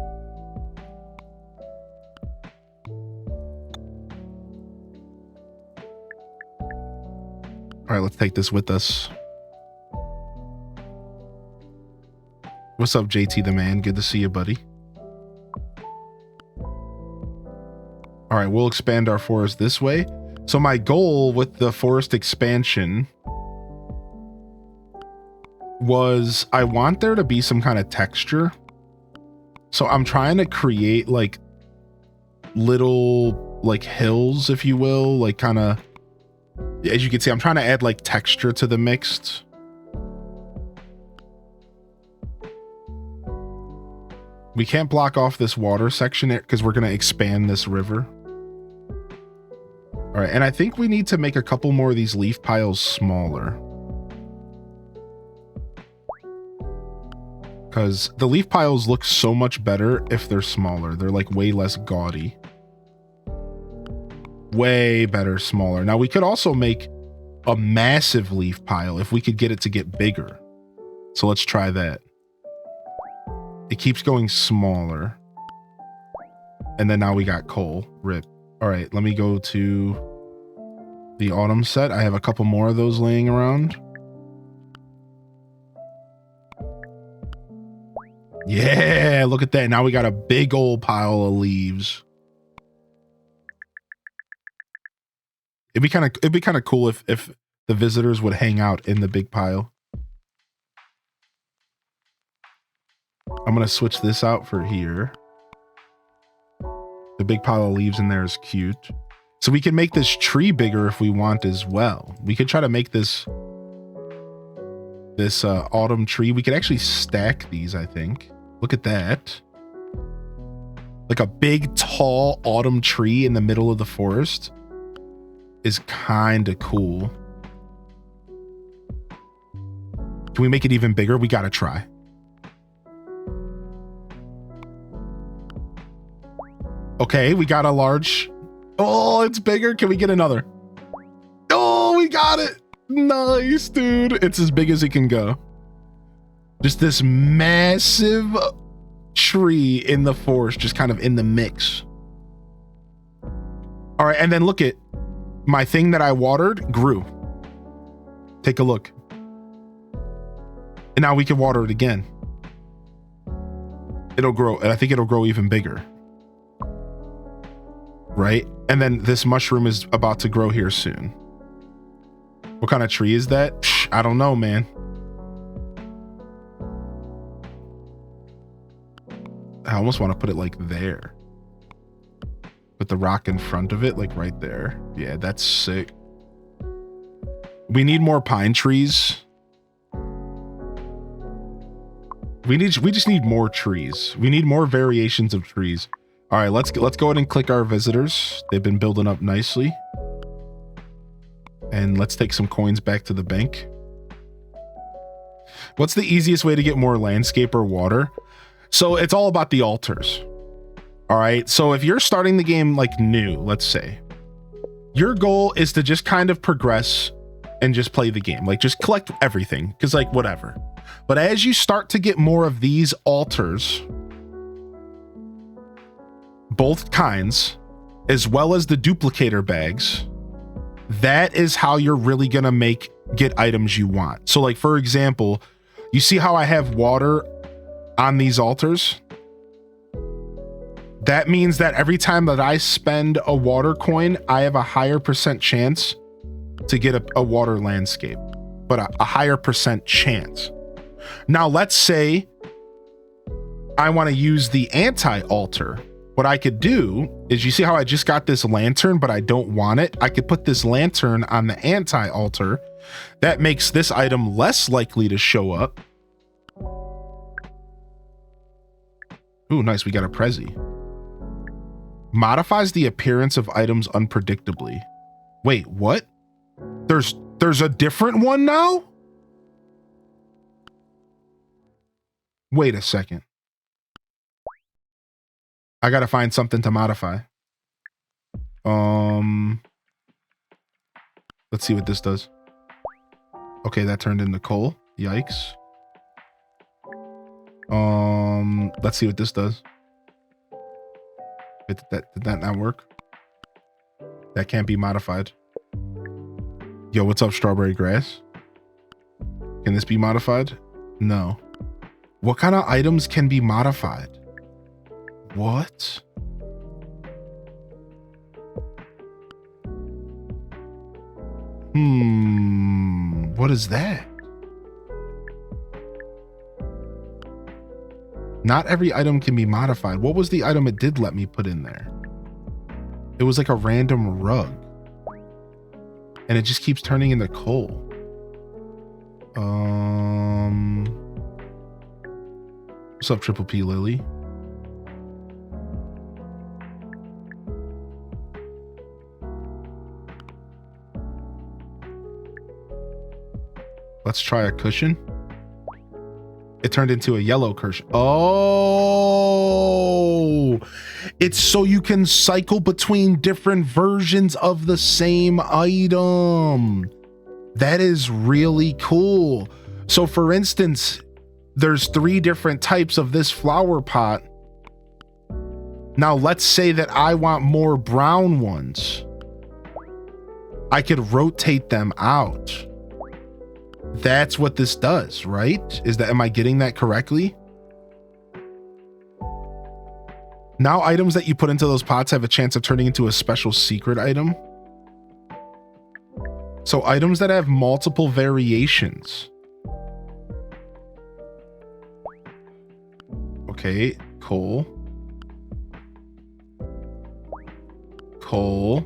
All right, let's take this with us. What's up, JT the man? Good to see you, buddy. All right, we'll expand our forest this way. So my goal with the forest expansion was I want there to be some kind of texture. So I'm trying to create like little like hills, if you will, like kind of, as you can see, I'm trying to add like texture to the mixed. We can't block off this water section because we're going to expand this river. All right, and I think we need to make a couple more of these leaf piles smaller. Because the leaf piles look so much better if they're smaller. They're like way less gaudy. Way better smaller. Now we could also make a massive leaf pile if we could get it to get bigger. So let's try that. It keeps going smaller. And then now we got coal. Rip. All right, let me go to the autumn set. I have a couple more of those laying around. Yeah, look at that. Now we got a big old pile of leaves. It'd be kind of cool if the visitors would hang out in the big pile. I'm going to switch this out for here. The big pile of leaves in there is cute. So we can make this tree bigger if we want as well. We could try to make this autumn tree. We could actually stack these, I think. Look at that. Like a big, tall autumn tree in the middle of the forest is kind of cool. Can we make it even bigger? We got to try. Okay, we got a large. Oh, it's bigger. Can we get another? Oh, we got it. Nice, dude. It's as big as it can go. Just this massive tree in the forest, just kind of in the mix. All right, and then look at my thing that I watered grew. Take a look. And now we can water it again. It'll grow, and I think it'll grow even bigger. Right? And then this mushroom is about to grow here soon. What kind of tree is that? I don't know, man. I almost want to put it like there. Put the rock in front of it, like right there. Yeah, that's sick. We need more pine trees. We just need more trees. We need more variations of trees. All right, let's go ahead and click our visitors. They've been building up nicely. And let's take some coins back to the bank. What's the easiest way to get more landscape or water? So it's all about the altars. All right, so if you're starting the game like new, let's say, your goal is to just kind of progress and just play the game, like just collect everything, because like whatever. But as you start to get more of these altars, both kinds, as well as the duplicator bags, that is how you're really gonna get items you want. So like, for example, you see how I have water on these altars? That means that every time that I spend a water coin, I have a higher % chance to get a water landscape, but a higher % chance. Now, let's say I want to use the anti-altar. What I could do is, you see how I just got this lantern, but I don't want it? I could put this lantern on the anti-altar. That makes this item less likely to show up. Ooh, nice. We got a Prezi. Modifies the appearance of items unpredictably. Wait, what? There's a different one now? Wait a second. I gotta find something to modify. Let's see what this does. Okay, that turned into coal. Yikes. Let's see what this does. Did that not work? That can't be modified. Yo, what's up, strawberry grass? Can this be modified? No. What kind of items can be modified? What? What is that? Not every item can be modified. What was the item it did let me put in there? It was like a random rug. And it just keeps turning into coal. What's up, Triple P Lily? Let's try a cushion. It turned into a yellow cushion. Oh, it's so you can cycle between different versions of the same item. That is really cool. So for instance, there's 3 different types of this flower pot. Now let's say that I want more brown ones. I could rotate them out. That's what this does, right? Am I getting that correctly? Now items that you put into those pots have a chance of turning into a special secret item. So items that have multiple variations. Okay, coal. Coal.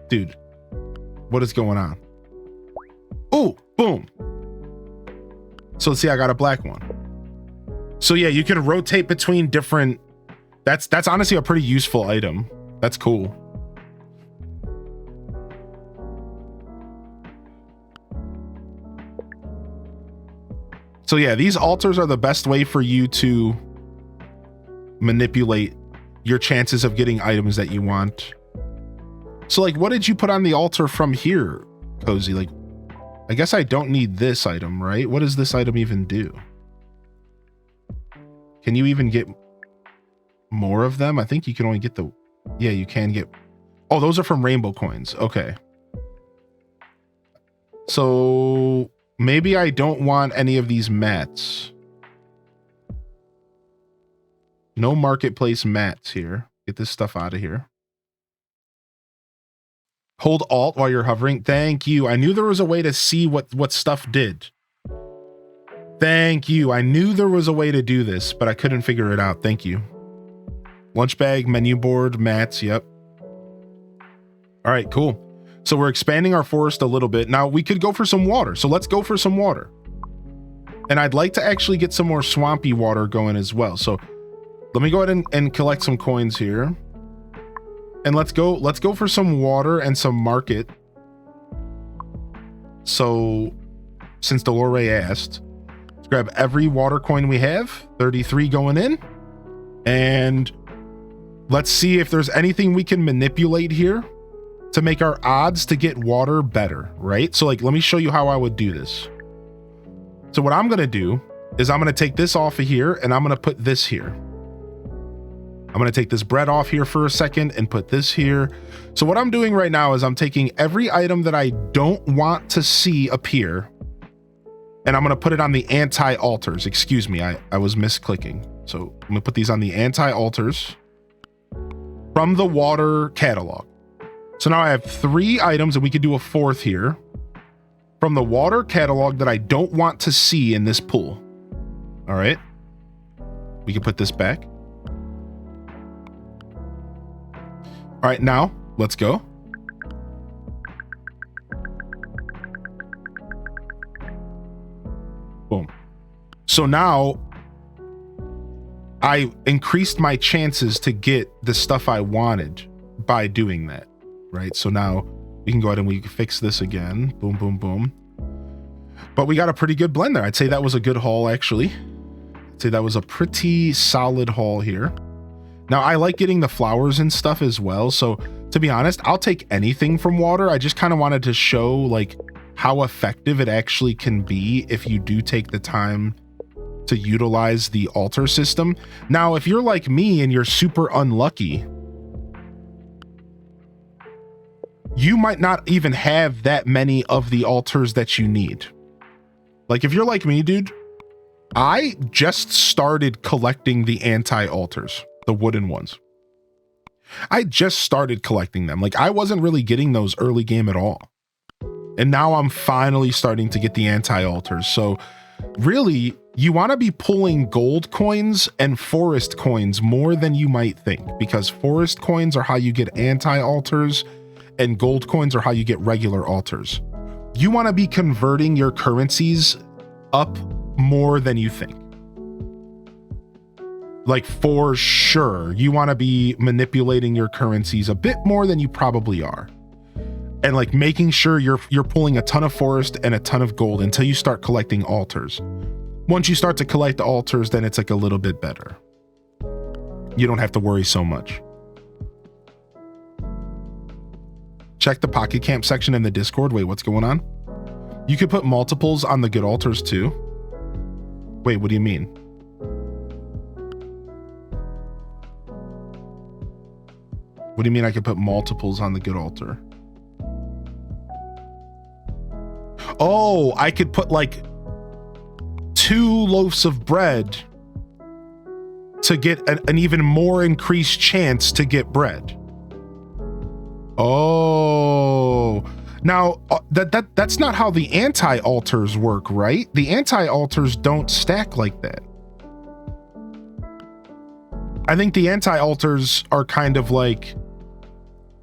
Dude, what is going on? Oh, boom. So see, I got a black one. So yeah, you can rotate between different. That's honestly a pretty useful item. That's cool. So yeah, these altars are the best way for you to manipulate your chances of getting items that you want. So like, what did you put on the altar from here, Cozy? Like, I guess I don't need this item, right? What does this item even do? Can you even get more of them? I think you can only get the, yeah, you can get, oh, those are from rainbow coins. Okay. So maybe I don't want any of these mats. No marketplace mats here. Get this stuff out of here. Hold Alt while you're hovering. Thank you. I knew there was a way to see what stuff did. Thank you. I knew there was a way to do this, but I couldn't figure it out. Thank you. Lunch bag, menu board, mats. Yep. All right, cool. So we're expanding our forest a little bit. Now we could go for some water. So let's go for some water. And I'd like to actually get some more swampy water going as well. So let me go ahead and collect some coins here. And let's go for some water and some market. So since Delore asked, let's grab every water coin we have, 33 going in. And let's see if there's anything we can manipulate here to make our odds to get water better, right? So like, let me show you how I would do this. So what I'm going to do is I'm going to take this off of here and I'm going to put this here. I'm going to take this bread off here for a second and put this here. So what I'm doing right now is I'm taking every item that I don't want to see appear and I'm going to put it on the anti-alters. Excuse me, I was misclicking. So I'm going to put these on the anti-alters from the water catalog. So now I have 3 items and we could do a 4th here from the water catalog that I don't want to see in this pool. All right. We can put this back. All right, now let's go. Boom. So now I increased my chances to get the stuff I wanted by doing that, right? So now we can go ahead and we can fix this again. Boom, boom, boom. But we got a pretty good blend there. I'd say that was a good haul, actually. I'd say that was a pretty solid haul here. Now, I like getting the flowers and stuff as well. So to be honest, I'll take anything from water. I just kind of wanted to show like how effective it actually can be if you do take the time to utilize the altar system. Now, if you're like me and you're super unlucky, you might not even have that many of the altars that you need. Like if you're like me, dude, I just started collecting the anti-altars, the wooden ones. I just started collecting them. Like I wasn't really getting those early game at all. And now I'm finally starting to get the anti-altars. So really, you want to be pulling gold coins and forest coins more than you might think, because forest coins are how you get anti-altars and gold coins are how you get regular altars. You want to be converting your currencies up more than you think. Like for sure, you want to be manipulating your currencies a bit more than you probably are. And like making sure you're pulling a ton of forest and a ton of gold until you start collecting altars. Once you start to collect the altars, then it's like a little bit better. You don't have to worry so much. Check the Pocket Camp section in the Discord. Wait, what's going on? You could put multiples on the good altars too. Wait, what do you mean? What do you mean I could put multiples on the good altar? Oh, I could put like 2 loaves of bread to get an even more increased chance to get bread. Oh, now that's not how the anti-altars work, right? The anti-altars don't stack like that. I think the anti-altars are kind of like,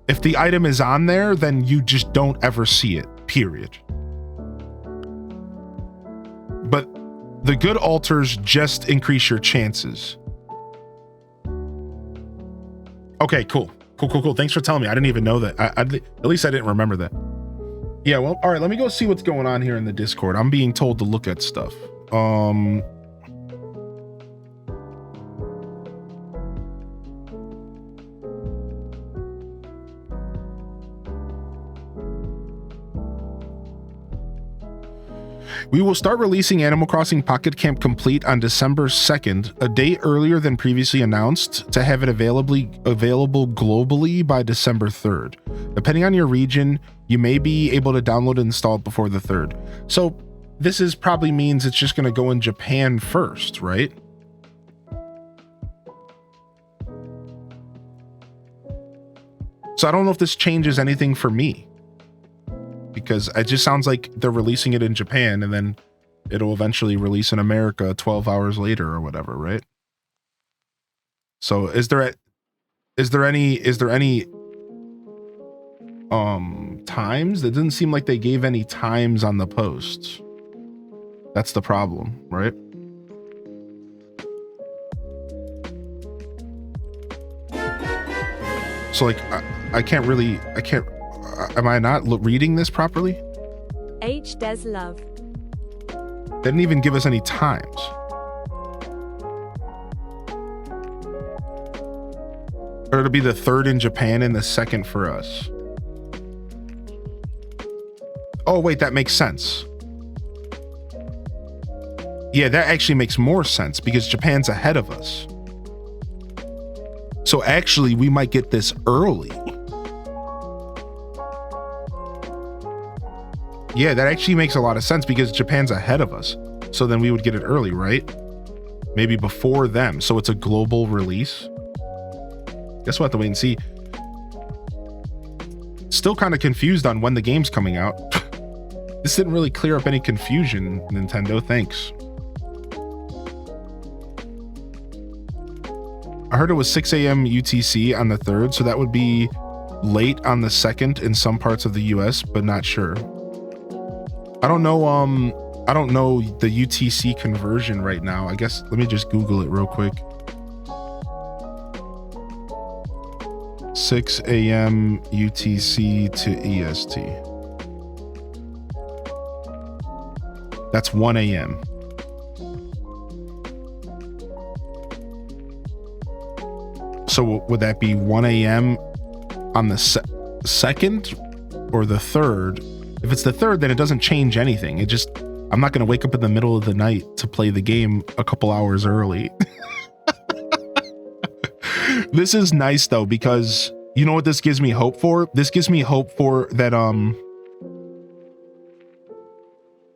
if the item is on there, then you just don't ever see it, period. But the good altars just increase your chances. Okay, cool. Cool. Thanks for telling me. I didn't even know that. At least I didn't remember that. Yeah, well, all right, let me go see what's going on here in the Discord. I'm being told to look at stuff. We will start releasing Animal Crossing Pocket Camp Complete on December 2nd, a day earlier than previously announced, to have it available globally by December 3rd. Depending on your region, you may be able to download and install it before the 3rd. So this is probably means it's just going to go in Japan first, right? So I don't know if this changes anything for me, because it just sounds like they're releasing it in Japan and then it'll eventually release in America 12 hours later or whatever, right? So is there any times? It didn't seem like they gave any times on the posts. That's the problem, right? So like I can't, am I not reading this properly? H. Des Love. They didn't even give us any times. Or it'll be the 3rd in Japan and the 2nd for us. Oh wait, that makes sense. Yeah, that actually makes more sense because Japan's ahead of us. So actually, we might get this early. Yeah, that actually makes a lot of sense because Japan's ahead of us. So then we would get it early, right? Maybe before them. So it's a global release. Guess we'll have to wait and see. Still kind of confused on when the game's coming out. This didn't really clear up any confusion, Nintendo. Thanks. I heard it was 6 a.m. UTC on the 3rd, so that would be late on the 2nd in some parts of the US, but not sure. I don't know the UTC conversion right now. I guess let me just Google it real quick. 6 a.m. UTC to EST. That's 1 a.m. So would that be 1 a.m. on the 2nd or the 3rd? If it's the 3rd, then it doesn't change anything. I'm not going to wake up in the middle of the night to play the game a couple hours early. This is nice though, because you know what this gives me hope for? This gives me hope for that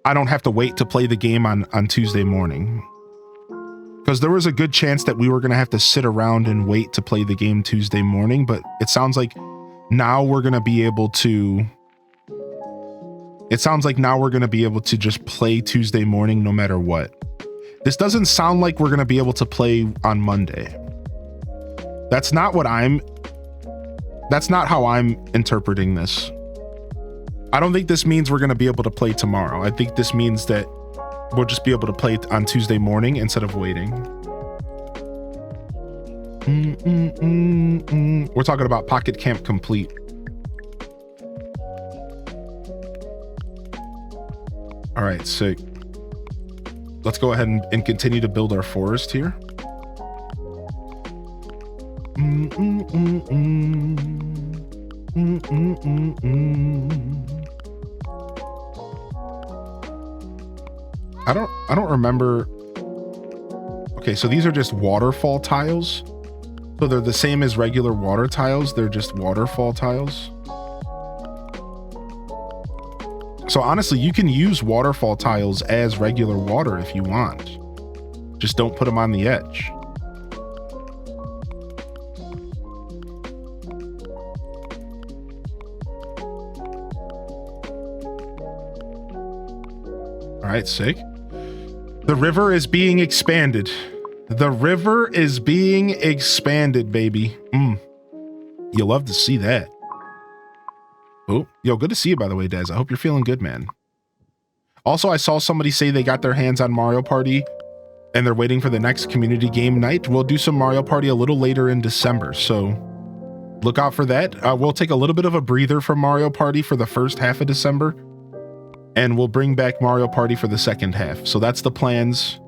I don't have to wait to play the game on Tuesday morning. Because there was a good chance that we were going to have to sit around and wait to play the game Tuesday morning, but it sounds like now we're going to be able to just play Tuesday morning no matter what. This doesn't sound like we're going to be able to play on Monday. That's not how I'm interpreting this. I don't think this means we're going to be able to play tomorrow. I think this means that we'll just be able to play on Tuesday morning instead of waiting. We're talking about Pocket Camp Complete. All right, sick. Let's go ahead and continue to build our forest here. I don't remember. Okay, so these are just waterfall tiles. So they're the same as regular water tiles. They're just waterfall tiles. So honestly, you can use waterfall tiles as regular water if you want. Just don't put them on the edge. All right, sick. The river is being expanded. The river is being expanded, baby. You'll love to see that. Oh, yo, good to see you, by the way, Des. I hope you're feeling good, man. Also, I saw somebody say they got their hands on Mario Party and they're waiting for the next community game night. We'll do some Mario Party a little later in December, so look out for that. We'll take a little bit of a breather from Mario Party for the first half of December, and we'll bring back Mario Party for the second half. So that's the plans.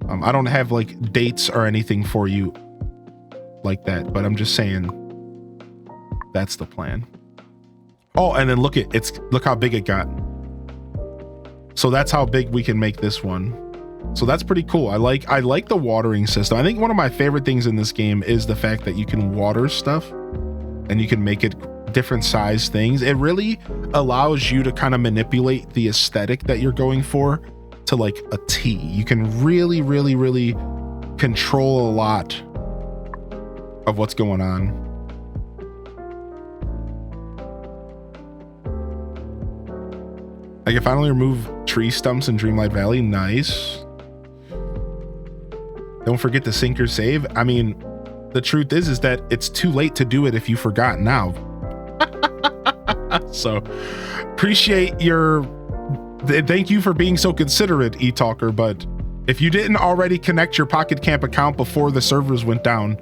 I don't have like dates or anything for you like that, but I'm just saying that's the plan. Oh, and then look how big it got. So that's how big we can make this one. So that's pretty cool. I like the watering system. I think one of my favorite things in this game is the fact that you can water stuff and you can make it different size things. It really allows you to kind of manipulate the aesthetic that you're going for to like a T. You can really, really, really control a lot of what's going on. I can finally remove tree stumps in Dreamlight Valley. Nice. Don't forget to sync your save. I mean, the truth is that it's too late to do it if you forgot now. So appreciate your, thank you for being so considerate, eTalker, but if you didn't already connect your Pocket Camp account before the servers went down,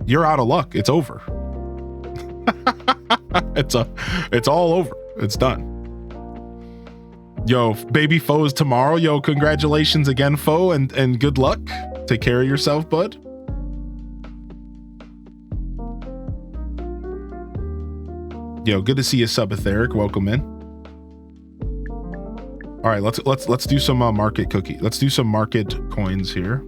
you're out of luck. It's over. It's all over. It's done. Yo, baby Foe is tomorrow. Yo, congratulations again, Foe, and good luck. Take care of yourself, bud. Yo, good to see you, Subetheric. Welcome in. All right, let's do some market cookie. Let's do some market coins here.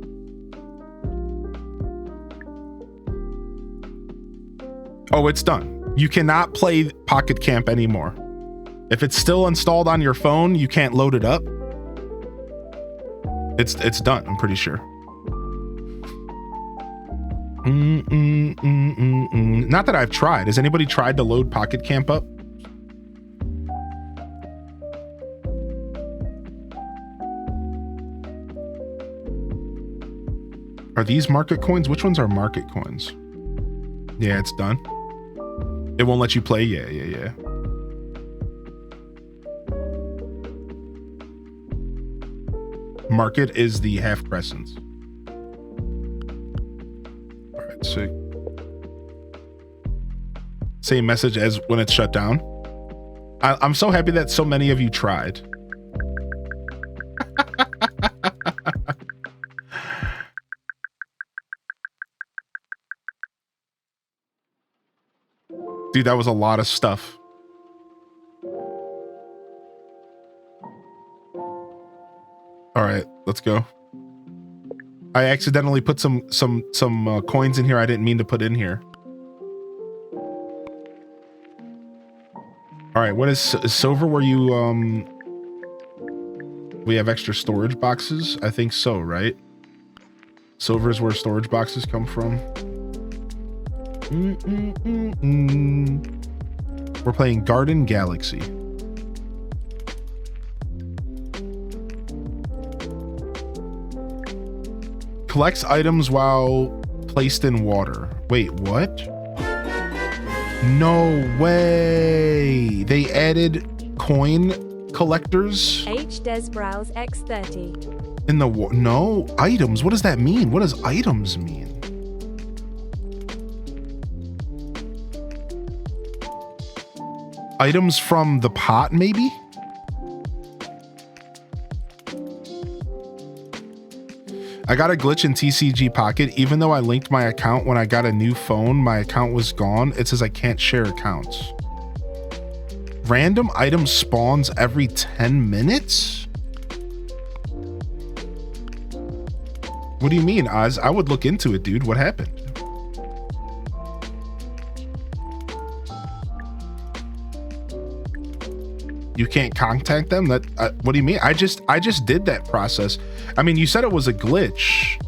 Oh, it's done. You cannot play Pocket Camp anymore. If it's still installed on your phone, you can't load it up. It's done, I'm pretty sure. Not that I've tried. Has anybody tried to load Pocket Camp up? Are these market coins? Which ones are market coins? Yeah, it's done. It won't let you play? Yeah. Market is the half crescents. All right, sick. Same message as when it's shut down. I'm so happy that so many of you tried. Dude, that was a lot of stuff. All right, let's go. I accidentally put some coins in here I didn't mean to put in here. All right, what is silver where you we have extra storage boxes? I think so, right? Silver is where storage boxes come from. We're playing Garden Galaxy. Collects items while placed in water. Wait, what? No way. They added coin collectors HDesbrowse X30. in the no items. What does that mean? What does items mean? Items from the pot, maybe? I got a glitch in TCG Pocket. Even though I linked my account when I got a new phone, my account was gone. It says I can't share accounts. Random item spawns every 10 minutes? What do you mean, Oz? I would look into it, dude. What happened? You can't contact them? That what do you mean? I just did that process. I mean, you said it was a glitch.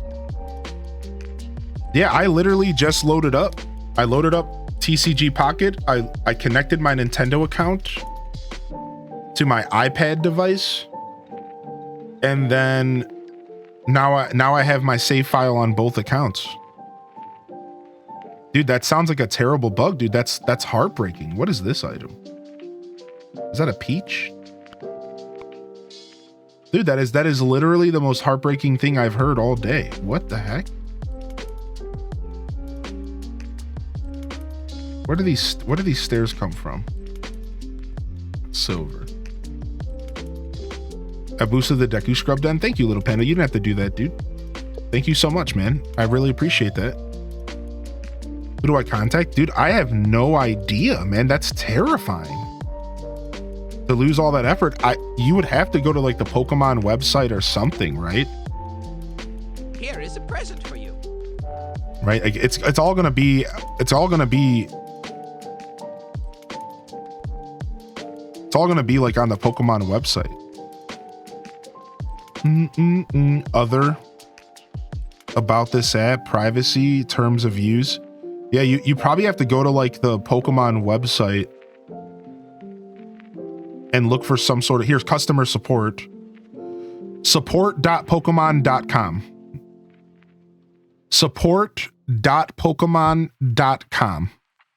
Yeah, I literally just loaded up. I loaded up TCG Pocket. I connected my Nintendo account to my iPad device, and then now I have my save file on both accounts. Dude, that sounds like a terrible bug, dude. That's heartbreaking. What is this item? Is that a peach? Dude, that is literally the most heartbreaking thing I've heard all day. What the heck? Where do these stairs come from? Silver. I boosted the Deku Scrub Den. Thank you, Little Panda. You didn't have to do that, dude. Thank you so much, man. I really appreciate that. Who do I contact? Dude, I have no idea, man. That's terrifying. To lose all that effort, you would have to go to like the Pokemon website or something, right? Here is a present for you. Right? Like it's all gonna be like on the Pokemon website. Other about this app, privacy, terms of use. Yeah, you probably have to go to like the Pokemon website and look for some sort of, here's customer support. Support.pokemon.com. Support.pokemon.com.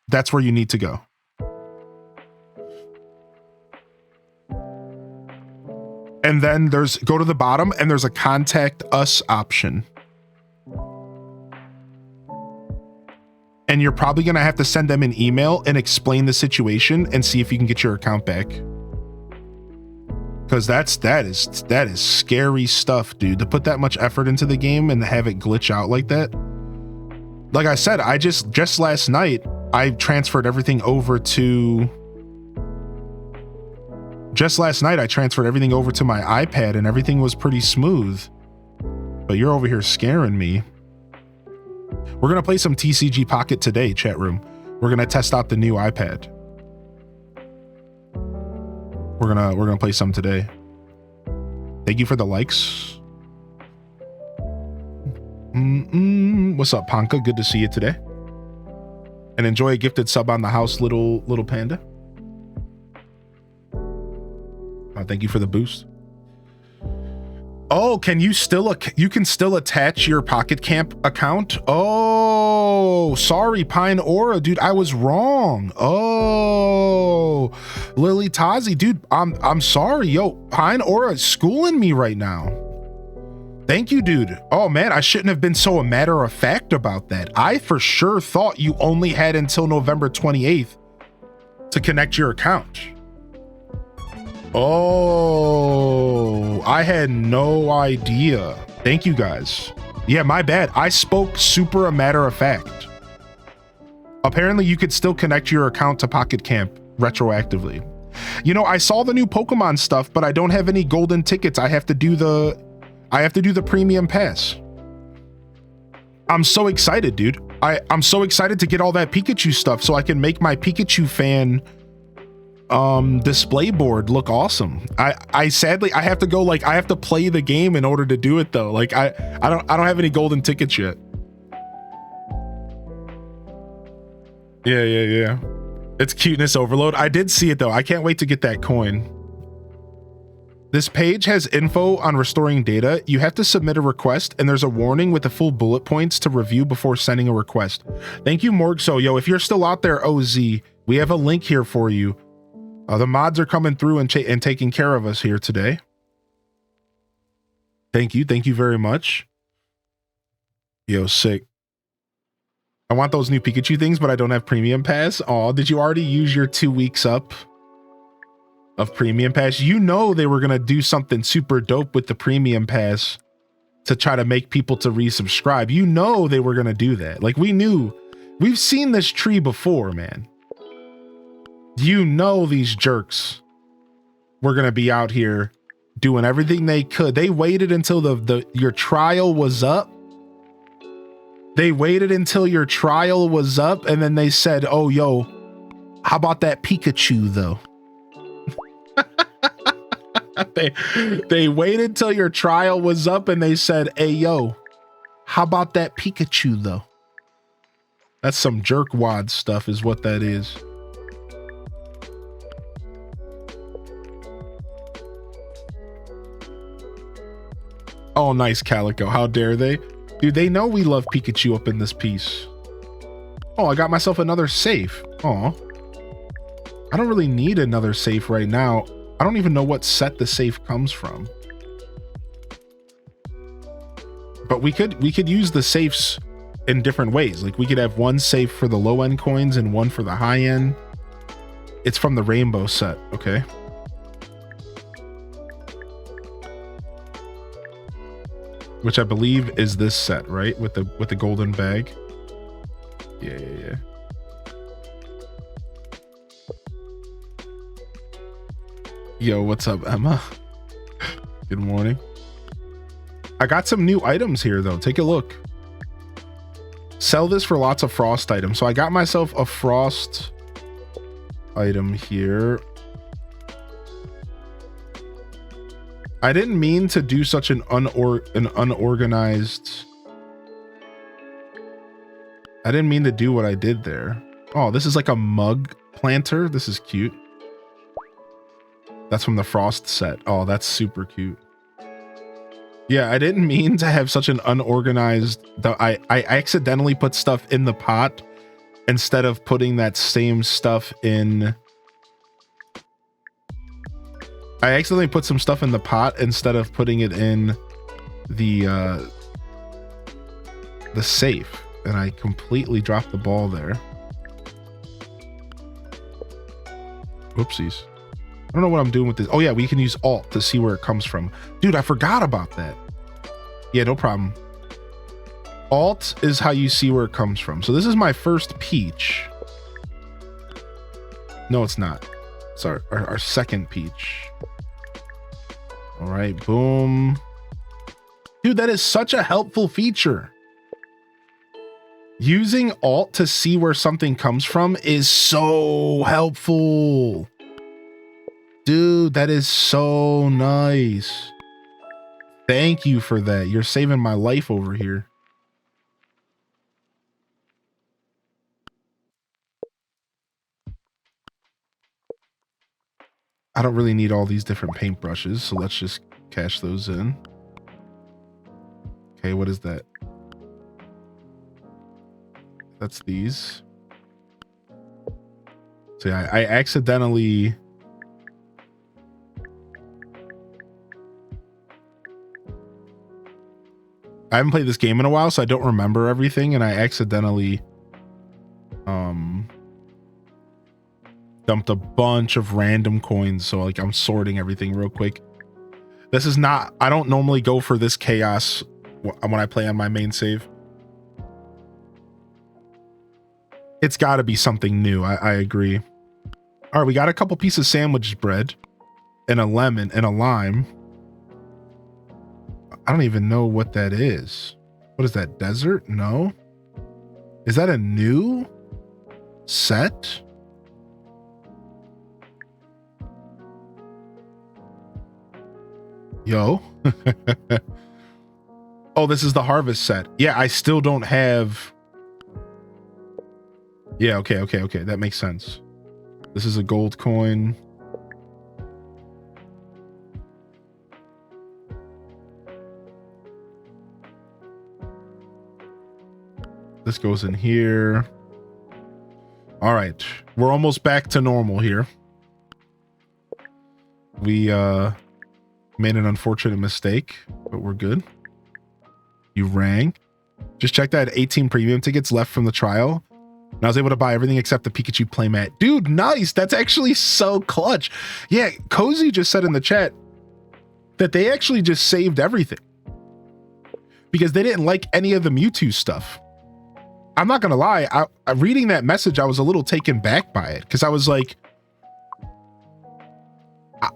That's where you need to go. And then go to the bottom and there's a contact us option. And you're probably going to have to send them an email and explain the situation and see if you can get your account back. Because that is scary stuff, dude. To put that much effort into the game and have it glitch out like that. Like I said, I just last night, I transferred everything over to... Just last night, I transferred everything over to my iPad and everything was pretty smooth. But you're over here scaring me. We're going to play some TCG Pocket today, chat room. We're going to test out the new iPad. We're going to play some today. Thank you for the likes. What's up, Panka? Good to see you today. And enjoy a gifted sub on the house, little panda. Thank you for the boost. Oh, can you still attach your Pocket Camp account? Oh, sorry, Pine Aura, dude, I was wrong. Oh, Lily Tazi, dude, I'm sorry, yo, Pine Aura is schooling me right now. Thank you, dude. Oh man, I shouldn't have been so a matter of fact about that. I for sure thought you only had until November 28th to connect your account. Oh, I had no idea. Thank you guys. Yeah, my bad. I spoke super a matter of fact. Apparently you could still connect your account to Pocket Camp retroactively. You know, I saw the new Pokemon stuff, but I don't have any golden tickets. I have to do the premium pass. I'm so excited, dude. I'm so excited to get all that Pikachu stuff so I can make my Pikachu fan display board look awesome. I sadly I have to go, like, I have to play the game in order to do it though. Like I don't have any golden tickets yet. Yeah. It's cuteness overload. I did see it though. I can't wait to get that coin. This page has info on restoring data. You have to submit a request and there's a warning with the full bullet points to review before sending a request. Thank you, Morg. So yo, if you're still out there, OZ, we have a link here for you. The mods are coming through and taking care of us here today. Thank you very much. Yo, sick. I want those new Pikachu things, but I don't have Premium Pass. Oh, did you already use your 2 weeks up of Premium Pass? You know they were gonna do something super dope with the Premium Pass to try to make people to resubscribe. You know they were gonna do that. Like, we knew. We've seen this tree before, man. You know these jerks were gonna be out here doing everything they could. They waited until your trial was up. They waited until your trial was up, and then they said, "Oh, yo, how about that Pikachu though?" They waited till your trial was up, and they said, "Hey, yo, how about that Pikachu though?" That's some jerkwad stuff, is what that is. Oh, nice, Calico. How dare they? Dude, they know we love Pikachu up in this piece. Oh, I got myself another safe. Oh, I don't really need another safe right now. I don't even know what set the safe comes from. But we could use the safes in different ways. Like, we could have one safe for the low end coins and one for the high end. It's from the rainbow set. Okay. Which I believe is this set, right? With the golden bag. Yeah. Yo, what's up, Emma? Good morning. I got some new items here though. Take a look. Sell this for lots of frost items. So I got myself a frost item here. I didn't mean to do such an unorganized. I didn't mean to do what I did there. Oh, this is like a mug planter. This is cute. That's from the Frost set. Oh, that's super cute. Yeah, I didn't mean to have such an unorganized... I accidentally put stuff in the pot instead of putting that same stuff in... I accidentally put some stuff in the pot instead of putting it in the safe. And I completely dropped the ball there. Whoopsies. I don't know what I'm doing with this. Oh yeah, we can use Alt to see where it comes from. Dude, I forgot about that. Yeah, no problem. Alt is how you see where it comes from. So this is my first peach. No, it's not. It's our second peach. All right, boom. Dude, that is such a helpful feature. Using Alt to see where something comes from is so helpful. Dude, that is so nice. Thank you for that. You're saving my life over here. I don't really need all these different paintbrushes, so let's just cash those in. Okay, what is that? That's these. So yeah, I accidentally... I haven't played this game in a while, so I don't remember everything, and I accidentally dumped a bunch of random coins, so like I'm sorting everything real quick. This is not... I don't normally go for this chaos when I play on my main save. It's got to be something new. I agree. All right, we got a couple pieces of sandwich bread and a lemon and a lime. I don't even know what that is. What is that? Desert? No. Is that a new set? Yo. Oh, this is the harvest set. Yeah, I still don't have... Yeah, okay. That makes sense. This is a gold coin. This goes in here. All right. We're almost back to normal here. We made an unfortunate mistake, but we're good. You rang. Just checked that I had 18 premium tickets left from the trial. And I was able to buy everything except the Pikachu playmat. Dude, nice. That's actually so clutch. Yeah, Cozy just said in the chat that they actually just saved everything because they didn't like any of the Mewtwo stuff. I'm not going to lie. Reading that message, I was a little taken back by it because I was like,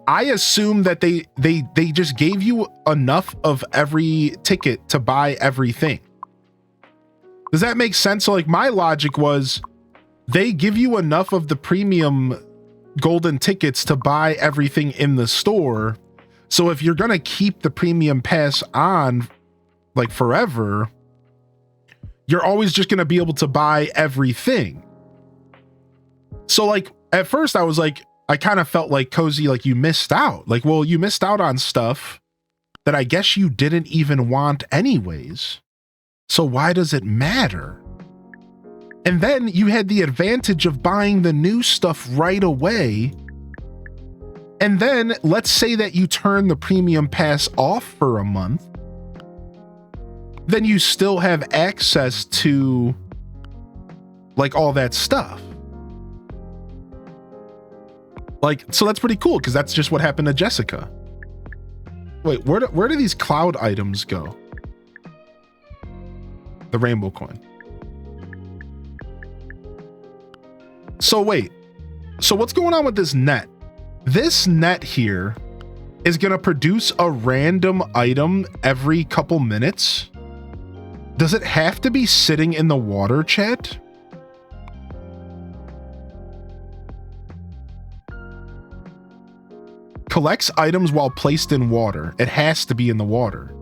I assume that they just gave you enough of every ticket to buy everything. Does that make sense? So like my logic was they give you enough of the premium golden tickets to buy everything in the store. So if you're going to keep the premium pass on like forever, you're always just going to be able to buy everything. So like at first I was like, I kind of felt like Cozy, like you missed out. Like, well, you missed out on stuff that I guess you didn't even want anyways. So why does it matter? And then you had the advantage of buying the new stuff right away. And then let's say that you turn the premium pass off for a month. Then you still have access to like all that stuff. Like, so that's pretty cool because that's just what happened to Jessica. Wait, where do these cloud items go? The rainbow coin. So wait, so what's going on with this net? This net here is going to produce a random item every couple minutes. Does it have to be sitting in the water, chat? Collects items while placed in water. It has to be in the water.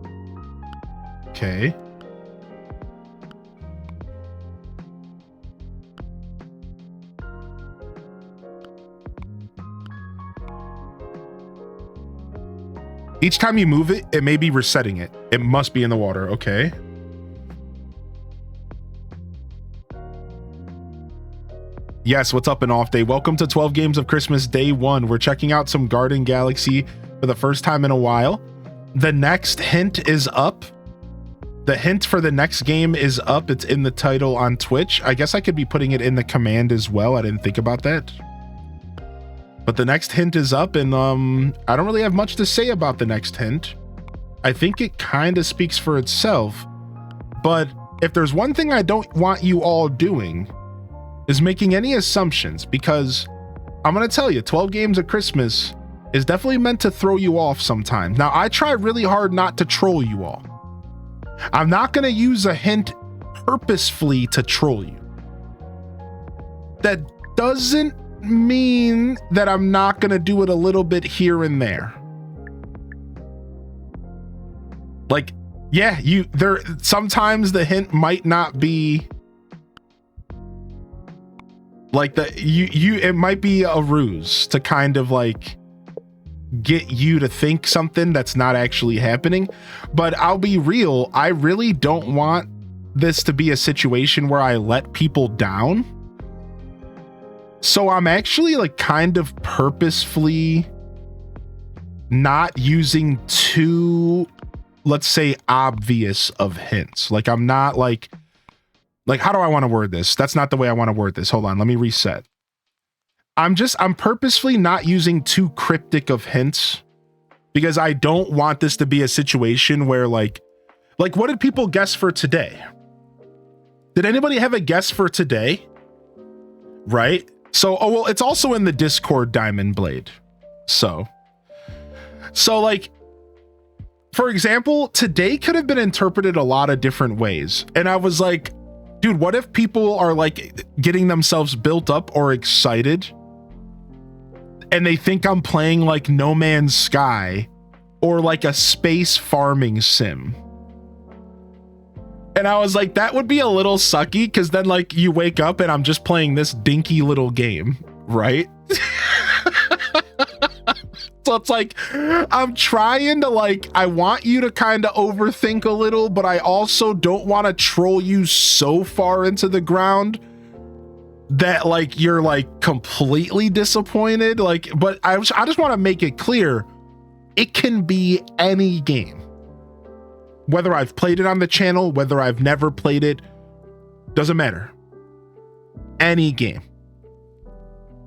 Okay. Each time you move it, it may be resetting it. It must be in the water. Okay. Yes, what's up, an off day? Welcome to 12 Games of Christmas Day 1. We're checking out some Garden Galaxy for the first time in a while. The next hint is up. The hint for the next game is up. It's in the title on Twitch. I guess I could be putting it in the command as well. I didn't think about that. But the next hint is up, and I don't really have much to say about the next hint. I think it kind of speaks for itself. But if there's one thing I don't want you all doing, is making any assumptions, because I'm going to tell you, 12 Games of Christmas is definitely meant to throw you off sometimes. Now, I try really hard not to troll you all. I'm not going to use a hint purposefully to troll you. That doesn't mean that I'm not going to do it a little bit here and there. Like, yeah, sometimes the hint might not be like it might be a ruse to kind of like get you to think something that's not actually happening. But I'll be real, I really don't want this to be a situation where I let people down. So I'm actually like kind of purposefully not using too, let's say, obvious of hints. Like I'm not like how do I want to word this? That's not the way I want to word this. Hold on, let me reset. I'm purposefully not using too cryptic of hints because I don't want this to be a situation where like what did people guess for today? Did anybody have a guess for today? Right? So, oh, well, it's also in the Discord, Diamond Blade. So like, for example, today could have been interpreted a lot of different ways. And I was like, dude, what if people are like getting themselves built up or excited and they think I'm playing like No Man's Sky or like a space farming sim? And I was like, that would be a little sucky because then like you wake up and I'm just playing this dinky little game, right? So it's like, I'm trying to like, I want you to kind of overthink a little, but I also don't want to troll you so far into the ground that like you're like completely disappointed. Like, but I just want to make it clear, it can be any game. Whether I've played it on the channel, whether I've never played it, doesn't matter. Any game.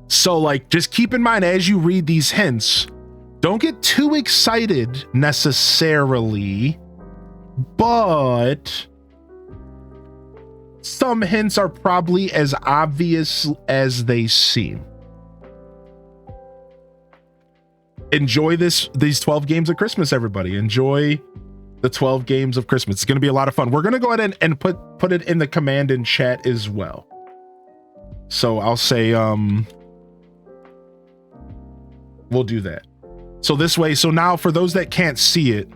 So like, just keep in mind as you read these hints, don't get too excited necessarily, but some hints are probably as obvious as they seem. Enjoy these 12 games of Christmas, everybody. Enjoy the 12 games of Christmas. It's going to be a lot of fun. We're going to go ahead and put it in the command in chat as well. So I'll say, we'll do that. So this way, so now for those that can't see it,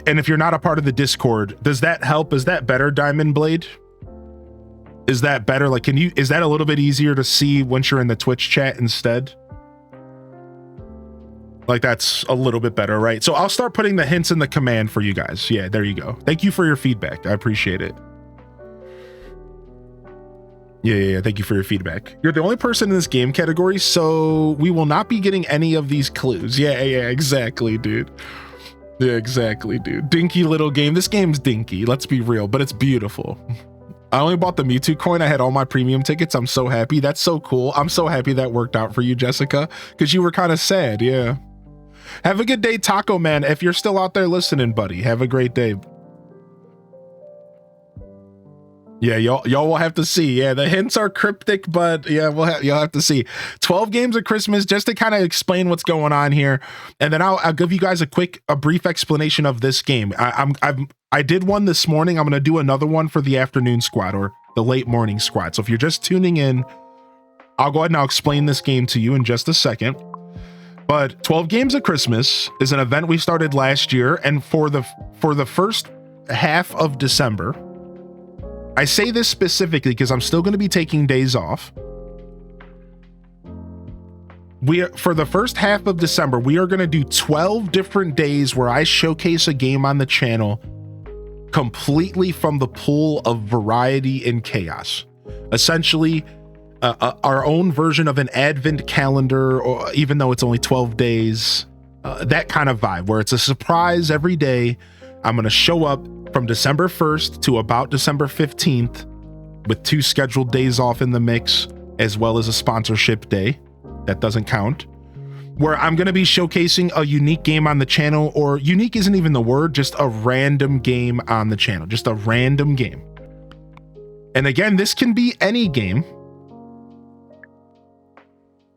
and if you're not a part of the Discord, does that help? Is that better, Diamond Blade? Is that better? Like, is that a little bit easier to see once you're in the Twitch chat instead? Like that's a little bit better, right? So I'll start putting the hints in the command for you guys. Yeah, there you go. Thank you for your feedback. I appreciate it. Yeah. Thank you for your feedback. You're the only person in this game category, so we will not be getting any of these clues. Yeah, exactly, dude. Yeah, exactly, dude. Dinky little game. This game's dinky. Let's be real, but it's beautiful. I only bought the Mewtwo coin. I had all my premium tickets. I'm so happy. That's so cool. I'm so happy that worked out for you, Jessica, because you were kind of sad. Yeah. Have a good day, Taco Man. If you're still out there listening, buddy, have a great day. Yeah, y'all will have to see. Yeah, the hints are cryptic, but yeah, you'll have to see. 12 games of Christmas, just to kind of explain what's going on here, and then I'll give you guys a brief explanation of this game. I did one this morning. I'm going to do another one for the afternoon squad or the late morning squad. So if you're just tuning in, I'll go ahead and I'll explain this game to you in just a second. But 12 Games of Christmas is an event we started last year, and for the first half of December, I say this specifically because I'm still going to be taking days off. for the first half of December, we are going to do 12 different days where I showcase a game on the channel completely from the pool of variety and chaos. Essentially, our own version of an advent calendar, or even though it's only 12 days, that kind of vibe where it's a surprise every day. I'm going to show up from December 1st to about December 15th with 2 scheduled days off in the mix, as well as a sponsorship day. That doesn't count. Where I'm going to be showcasing a unique game on the channel, or unique isn't even the word, just a random game on the channel, just a random game. And again, this can be any game.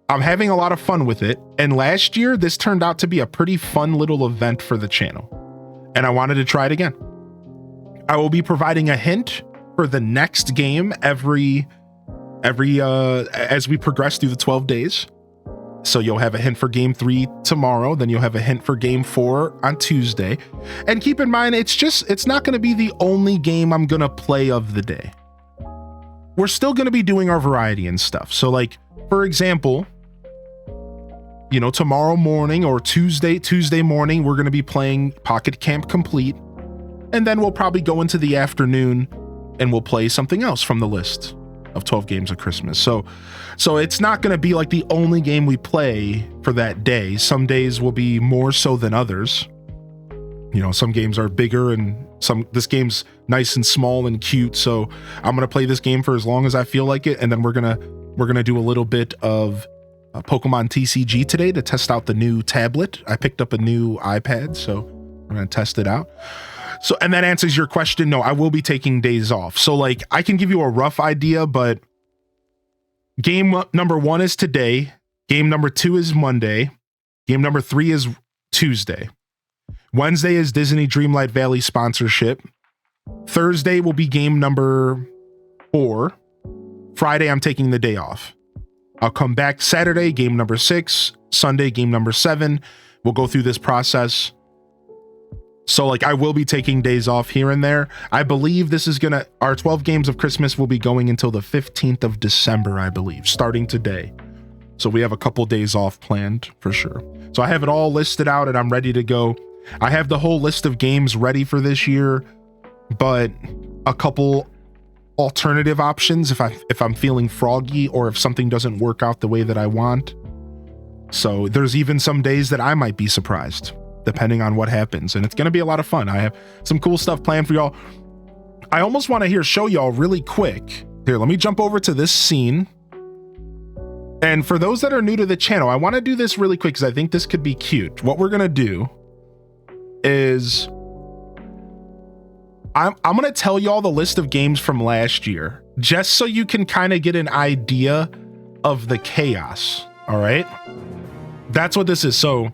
I'm having a lot of fun with it. And last year, this turned out to be a pretty fun little event for the channel. And I wanted to try it again. I will be providing a hint for the next game every as we progress through the 12 days. So you'll have a hint for game 3 tomorrow, then you'll have a hint for game 4 on Tuesday. And keep in mind, it's not going to be the only game I'm going to play of the day. We're still going to be doing our variety and stuff. So like, for example, you know, tomorrow morning or Tuesday morning, we're going to be playing Pocket Camp Complete. And then we'll probably go into the afternoon and we'll play something else from the list of 12 games of Christmas. So it's not going to be like the only game we play for that day. Some days will be more so than others. You know, some games are bigger and this game's nice and small and cute. So I'm going to play this game for as long as I feel like it. And then we're going to do a little bit of Pokemon TCG today to test out the new tablet. I picked up a new iPad, so we're going to test it out. So, and that answers your question. No, I will be taking days off. So like, I can give you a rough idea, but game number 1 is today. Game number 2 is Monday. Game number 3 is Tuesday. Wednesday is Disney Dreamlight Valley sponsorship. Thursday will be game number 4. Friday, I'm taking the day off. I'll come back Saturday, game number 6. Sunday, game number 7. We'll go through this process. So like, I will be taking days off here and there. I believe this is our 12 games of Christmas will be going until the 15th of December, I believe, starting today. So we have a couple days off planned for sure. So I have it all listed out and I'm ready to go. I have the whole list of games ready for this year, but a couple alternative options if I'm feeling froggy or if something doesn't work out the way that I want. So there's even some days that I might be surprised, depending on what happens. And it's going to be a lot of fun. I have some cool stuff planned for y'all. I almost want to show y'all really quick. Here, let me jump over to this scene. And for those that are new to the channel, I want to do this really quick because I think this could be cute. What we're going to do is I'm going to tell y'all the list of games from last year, just so you can kind of get an idea of the chaos. All right. That's what this is. So,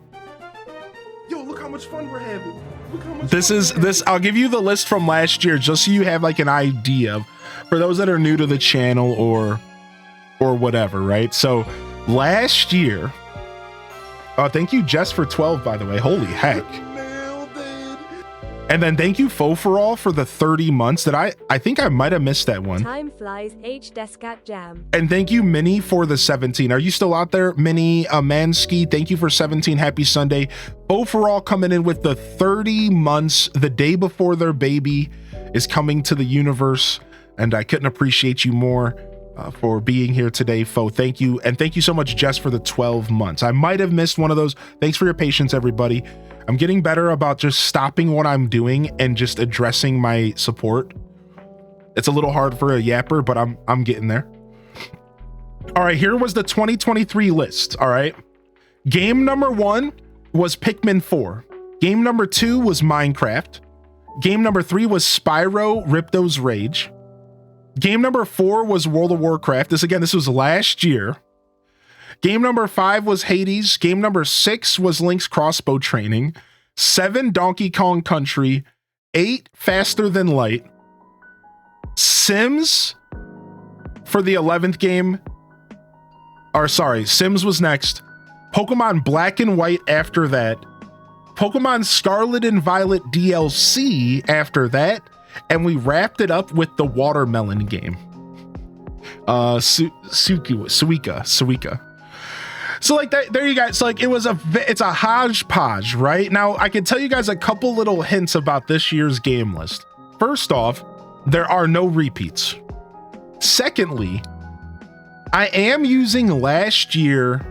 yo, look how much fun we're having. Look how much I'll give you the list from last year just so you have like an idea for those that are new to the channel or whatever, right? So last year, thank you, Jess, for 12, by the way. Holy heck. And then thank you, Foforall, for the 30 months that I think I might have missed that one. Time flies, Descat Jam. And thank you, Minnie, for the 17. Are you still out there, Minnie Mansky? Thank you for 17. Happy Sunday. Foforall coming in with the 30 months, the day before their baby is coming to the universe. And I couldn't appreciate you more for being here today, Fo. Thank you. And thank you so much, Jess, for the 12 months. I might have missed one of those. Thanks for your patience, everybody. I'm getting better about just stopping what I'm doing and just addressing my support. It's a little hard for a yapper, but I'm getting there. All right, here was the 2023 list. All right. Game number 1 was Pikmin 4. Game number 2 was Minecraft. Game number 3 was Spyro Ripto's Rage. Game number 4 was World of Warcraft. This was last year. Game number 5 was Hades. Game number 6 was Link's Crossbow Training. 7, Donkey Kong Country. 8, Faster Than Light. Sims for the 11th game. Sims was next. Pokemon Black and White after that. Pokemon Scarlet and Violet DLC after that. And we wrapped it up with the watermelon game. Suika. So like that, there you guys. So like it's a hodgepodge, right? Now I can tell you guys a couple little hints about this year's game list. First off, there are no repeats. Secondly, I am using last year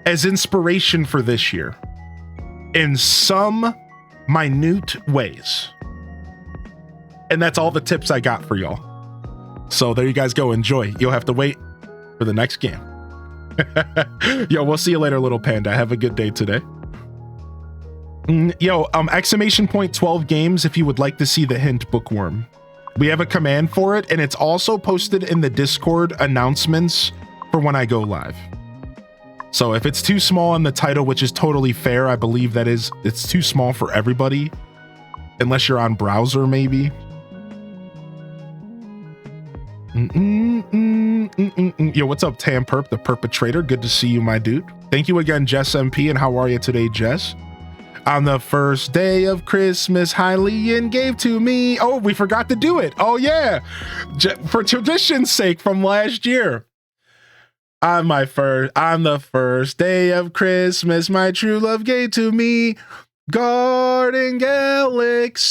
as inspiration for this year in some minute ways. And that's all the tips I got for y'all. So there you guys go. Enjoy. You'll have to wait for the next game. Yo, we'll see you later, little panda. Have a good day today. Yo, exclamation point 12 games if you would like to see the hint, Bookworm. We have a command for it, and it's also posted in the Discord announcements for when I go live. So if it's too small in the title, which is totally fair, I believe it's too small for everybody, unless you're on browser, maybe. Yo, what's up, Tam Perp, the perpetrator? Good to see you, my dude. Thank you again, Jess MP, and how are you today, Jess? On the first day of Christmas, Hylian gave to me. Oh, we forgot to do it. Oh, yeah. For tradition's sake from last year. On the first day of Christmas, my true love gave to me Garden Galaxy.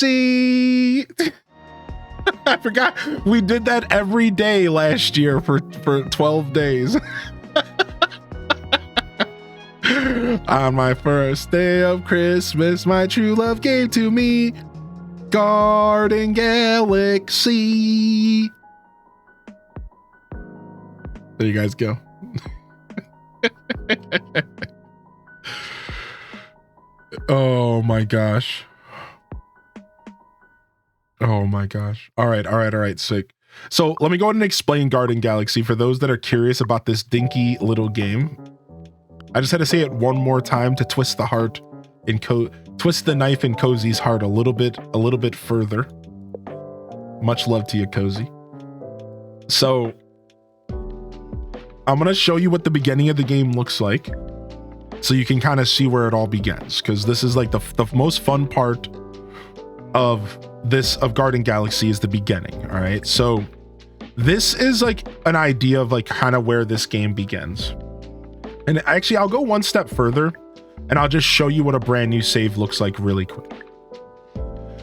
I forgot we did that every day last year for 12 days. On my first day of Christmas, my true love gave to me Garden Galaxy. There you guys go. Oh my gosh. Oh my gosh. All right. Sick. So let me go ahead and explain Garden Galaxy for those that are curious about this dinky little game. I just had to say it one more time to twist the heart in twist the knife in Cozy's heart a little bit further. Much love to you, Cozy. So I'm going to show you what the beginning of the game looks like so you can kind of see where it all begins, because this is like the most fun part of Garden Galaxy is the beginning. All right, so this is like an idea of like kind of where this game begins, and actually I'll go one step further and I'll just show you what a brand new save looks like really quick.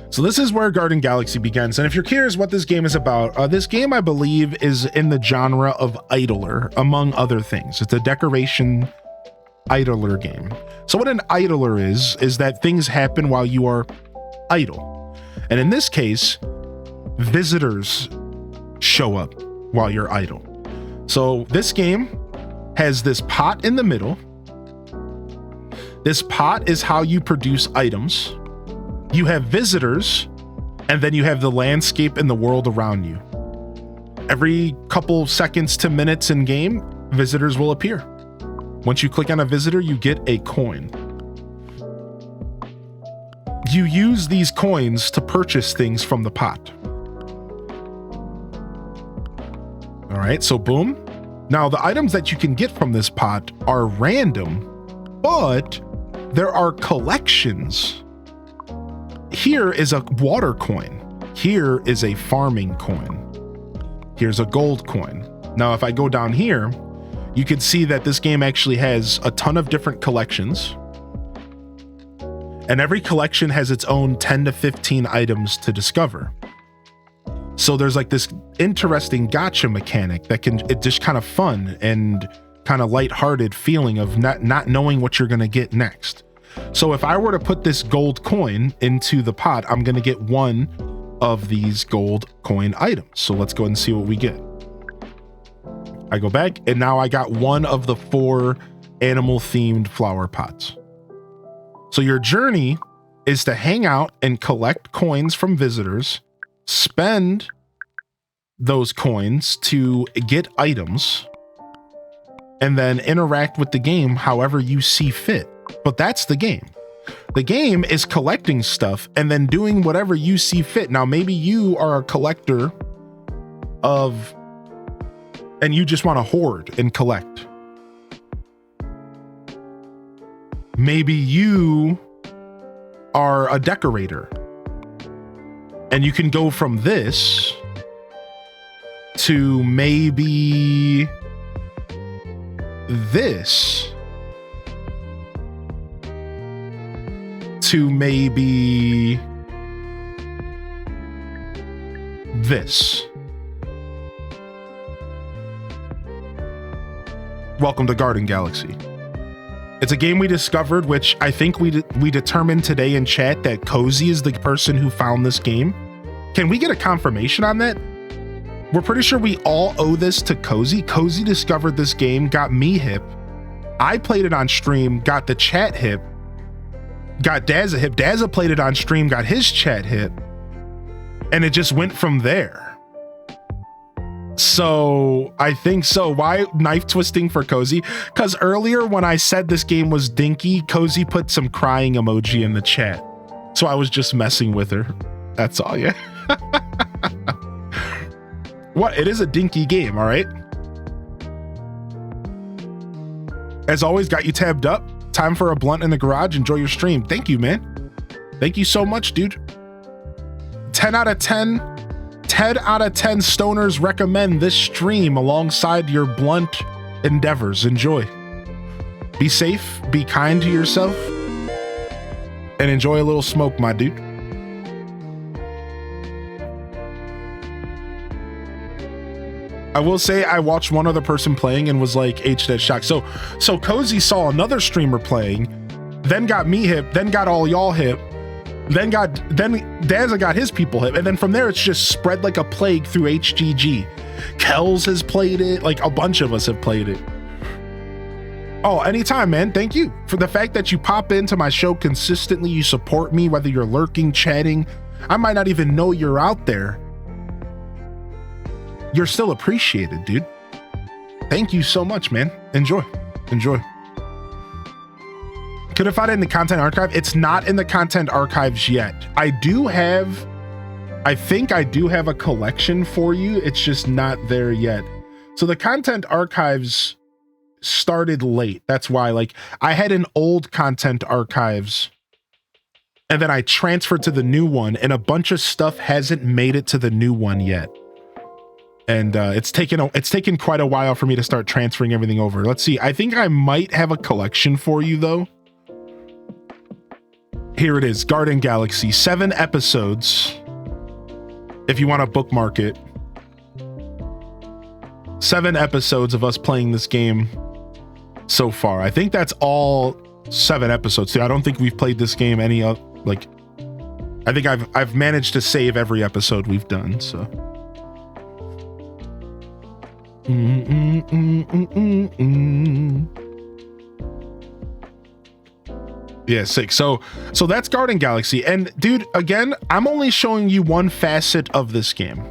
So this is where Garden Galaxy begins, and if you're curious what this game is about, this game I believe is in the genre of idler, among other things. It's a decoration idler game. So what an idler is that things happen while you are idle. And in this case, visitors show up while you're idle. So this game has this pot in the middle. This pot is how you produce items. You have visitors, and then you have the landscape and the world around you. Every couple seconds to minutes in game, visitors will appear. Once you click on a visitor, you get a coin. You use these coins to purchase things from the pot. All right, so boom. Now the items that you can get from this pot are random, but there are collections. Here is a water coin. Here is a farming coin. Here's a gold coin. Now, if I go down here, you can see that this game actually has a ton of different collections. And every collection has its own 10 to 15 items to discover. So there's like this interesting gacha mechanic that it's just kind of fun and kind of lighthearted feeling of not knowing what you're going to get next. So if I were to put this gold coin into the pot, I'm going to get one of these gold coin items. So let's go ahead and see what we get. I go back, and now I got one of the 4 animal themed flower pots. So your journey is to hang out and collect coins from visitors, spend those coins to get items, and then interact with the game however you see fit. But that's the game. The game is collecting stuff and then doing whatever you see fit. Now, maybe you are a collector and you just want to hoard and collect. Maybe you are a decorator and you can go from this to maybe this. to maybe this. Welcome to Garden Galaxy. It's a game we discovered, which I think we determined today in chat that Cozy is the person who found this game. Can we get a confirmation on that? We're pretty sure we all owe this to Cozy. Cozy discovered this game, got me hip. I played it on stream, got the chat hip, got Dazza hip. Dazza played it on stream, got his chat hip, and it just went from there. So I think so. Why knife twisting for Cozy? Because earlier when I said this game was dinky, Cozy put some crying emoji in the chat. So I was just messing with her. That's all, yeah. What? It is a dinky game, all right? As always, got you tabbed up. Time for a blunt in the garage. Enjoy your stream. Thank you, man. Thank you so much, dude. 10 out of 10. 10 out of 10 stoners recommend this stream alongside your blunt endeavors. Enjoy. Be safe, be kind to yourself, and enjoy a little smoke, my dude. I will say I watched one other person playing and was like H-Dead shocked. So Cozy saw another streamer playing, then got me hip, then got all y'all hip, then Dazza got his people hip, and then from there it's just spread like a plague through HGG. Kells has played it, like a bunch of us have played it. Oh, anytime, man. Thank you for the fact that you pop into my show consistently. You support me, whether you're lurking, chatting. I might not even know you're out there. You're still appreciated, dude. Thank you so much, man. Enjoy. Could have found it in the content archive. It's not in the content archives yet. I think I do have a collection for you. It's just not there yet. So the content archives started late. That's why, like, I had an old content archives and then I transferred to the new one, and a bunch of stuff hasn't made it to the new one yet. And it's taken quite a while for me to start transferring everything over. Let's see. I think I might have a collection for you though. Here it is, Garden Galaxy, 7 episodes. If you want to bookmark it. 7 episodes of us playing this game so far. I think that's all 7 episodes. I don't think we've played this game any of, like, I think I've managed to save every episode we've done, so. Yeah, sick. So that's Garden Galaxy. And dude, again, I'm only showing you one facet of this game.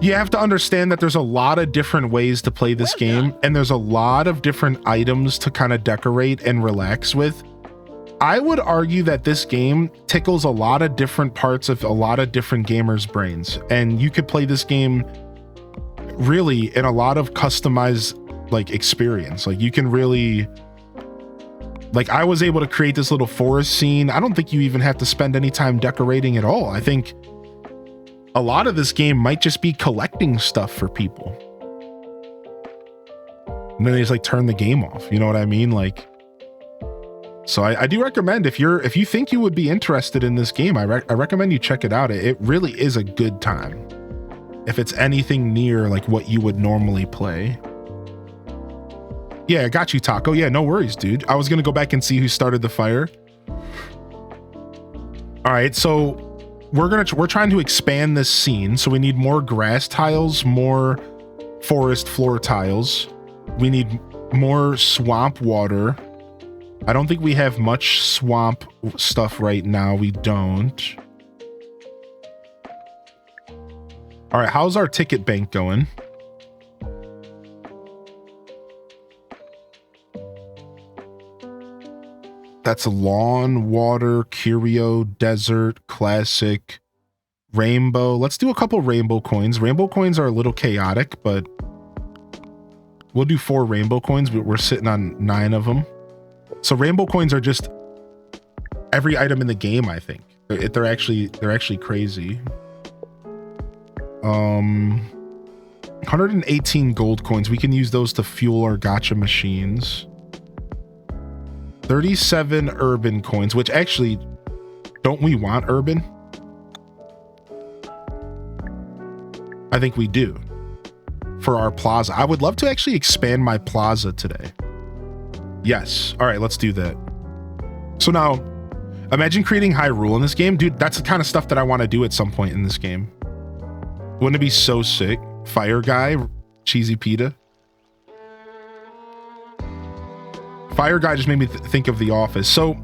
You have to understand that there's a lot of different ways to play this game, and there's a lot of different items to kind of decorate and relax with. I would argue that this game tickles a lot of different parts of a lot of different gamers' brains, and you could play this game really in a lot of customized like experience. Like you can really, like, I was able to create this little forest scene. I don't think you even have to spend any time decorating at all. I think a lot of this game might just be collecting stuff for people, and then they just like turn the game off, you know what I mean? Like, so I do recommend, if you think you would be interested in this game, I recommend you check it out. It really is a good time if it's anything near like what you would normally play. Yeah, I got you, Taco. Yeah, no worries, dude. I was gonna go back and see who started the fire. All right, so we're trying to expand this scene, so we need more grass tiles, more forest floor tiles. We need more swamp water. I don't think we have much swamp stuff right now. We don't. All right, how's our ticket bank going? That's lawn, water, curio, desert, classic, rainbow. Let's do a couple rainbow coins. Rainbow coins are a little chaotic, but we'll do 4 rainbow coins. We're sitting on 9 of them. So rainbow coins are just every item in the game, I think. They're actually crazy. 118 gold coins. We can use those to fuel our gacha machines. 37 urban coins, which actually, don't we want urban? I think we do for our plaza. I would love to actually expand my plaza today. Yes. All right, let's do that. So now, imagine creating Hyrule in this game. Dude, that's the kind of stuff that I want to do at some point in this game. Wouldn't it be so sick? Fire Guy, Cheesy Pita. Fire Guy just made me think of The Office. So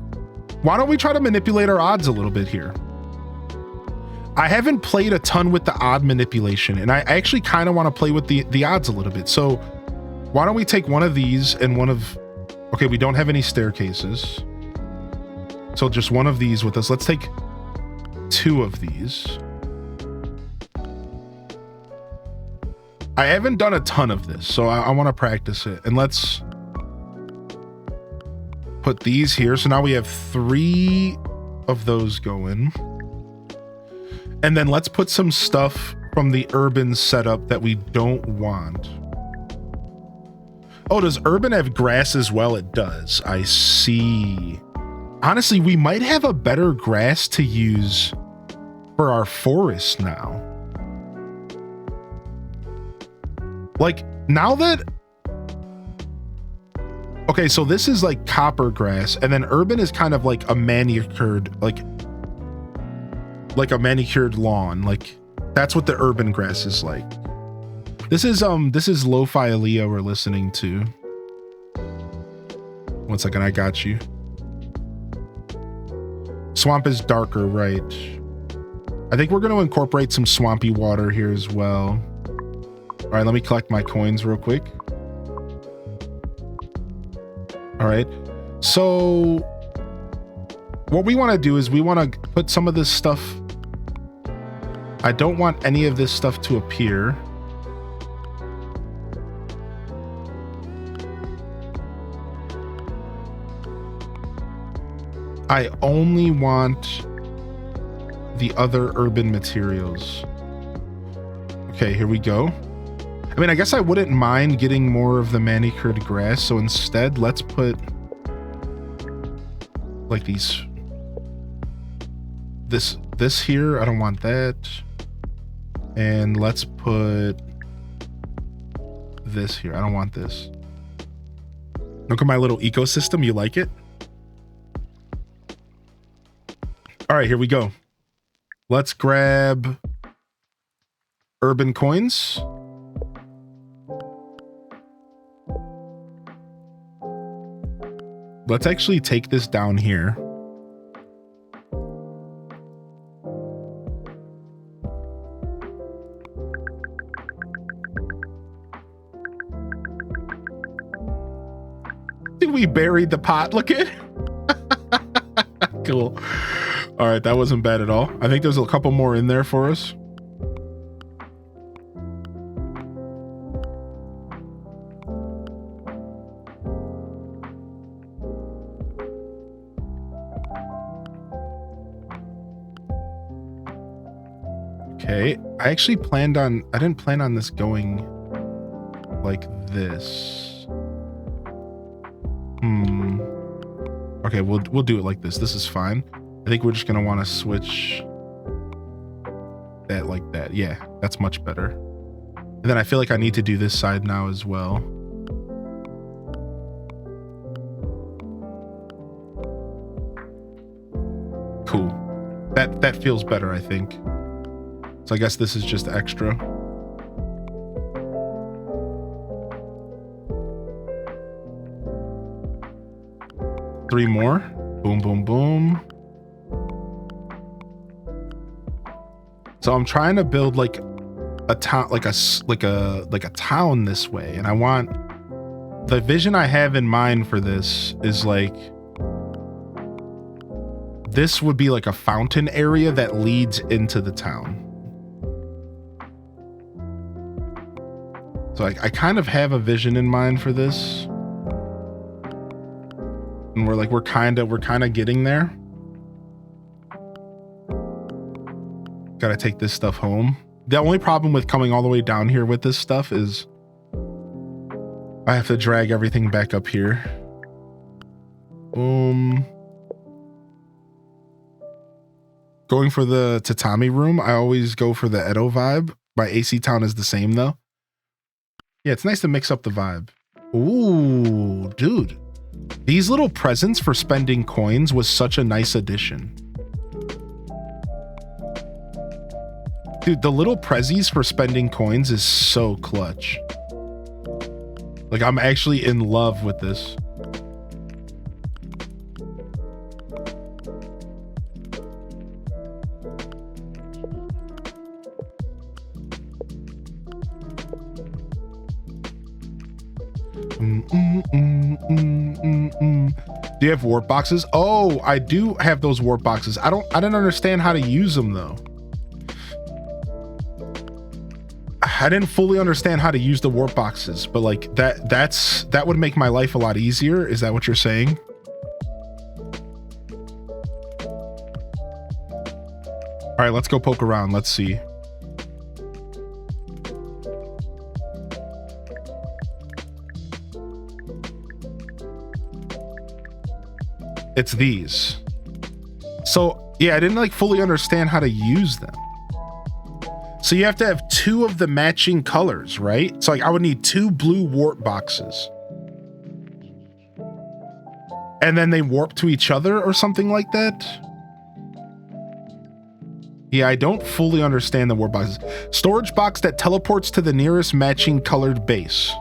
why don't we try to manipulate our odds a little bit here? I haven't played a ton with the odd manipulation, and I actually kind of want to play with the odds a little bit. So why don't we take one of these and one of... Okay, we don't have any staircases. So just one of these with us. Let's take 2 of these. I haven't done a ton of this, so I want to practice it. And let's put these here. So now we have 3 of those going. And then let's put some stuff from the urban setup that we don't want. Oh, does urban have grass as well? It does. I see. Honestly, we might have a better grass to use for our forest now. Like, now that... Okay, so this is like copper grass, and then urban is kind of like a manicured, like a manicured lawn. Like, that's what the urban grass is like. This is Lo-Fi Aaliyah we're listening to. 1 second, I got you. Swamp is darker, right? I think we're going to incorporate some swampy water here as well. All right, let me collect my coins real quick. All right, so what we want to do is we want to put some of this stuff. I don't want any of this stuff to appear. I only want the other urban materials. Okay, here we go. I mean, I guess I wouldn't mind getting more of the manicured grass. So instead, let's put like these. This here, I don't want that. And let's put this here. I don't want this. Look at my little ecosystem. You like it? All right, here we go. Let's grab urban coins. Let's actually take this down here. We buried the pot. Look at cool. All right, that wasn't bad at all. I think there's a couple more in there for us. Okay, I actually I didn't plan on this going like this. Okay, we'll do it like this. This is fine. I think we're just gonna want to switch that like that. Yeah, that's much better. And then I feel like I need to do this side now as well. Cool. That feels better, I think. So I guess this is just extra. Three more. Boom, boom, boom. So I'm trying to build like a town, like a town this way, and I want the vision I have in mind for this is like this would be like a fountain area that leads into the town. So I kind of have a vision in mind for this. And we're kind of getting there. Gotta take this stuff home. The only problem with coming all the way down here with this stuff is I have to drag everything back up here. Going for the tatami room. I always go for the Edo vibe. My AC Town is the same though. Yeah, it's nice to mix up the vibe. Ooh, dude. These little presents for spending coins was such a nice addition. Dude, the little prezzies for spending coins is so clutch. Like, I'm actually in love with this. Do you have warp boxes? Oh, I do have those warp boxes. I didn't understand how to use them though. I didn't fully understand how to use the warp boxes, but like that would make my life a lot easier. Is that what you're saying? All right, let's go poke around. Let's see. It's these. So yeah, I didn't like fully understand how to use them. So you have to have 2 of the matching colors, right? So like I would need 2 blue warp boxes. And then they warp to each other or something like that. Yeah, I don't fully understand the warp boxes. Storage box that teleports to the nearest matching colored base.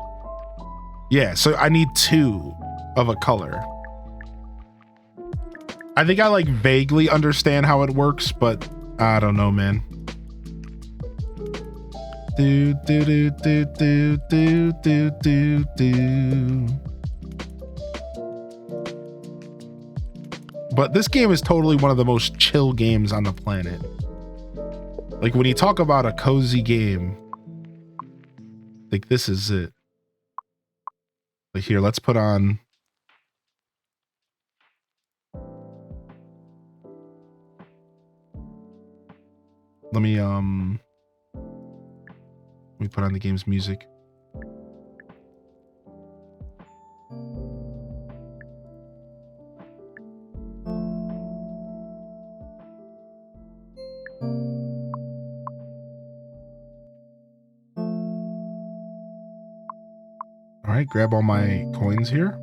Yeah, so I need 2 of a color. I think I like vaguely understand how it works, but I don't know, man. Do do do do do do do do do. But this game is totally one of the most chill games on the planet. Like when you talk about a cozy game, like this is it. Like here, let's put on. Let me put on the game's music. All right, grab all my coins here.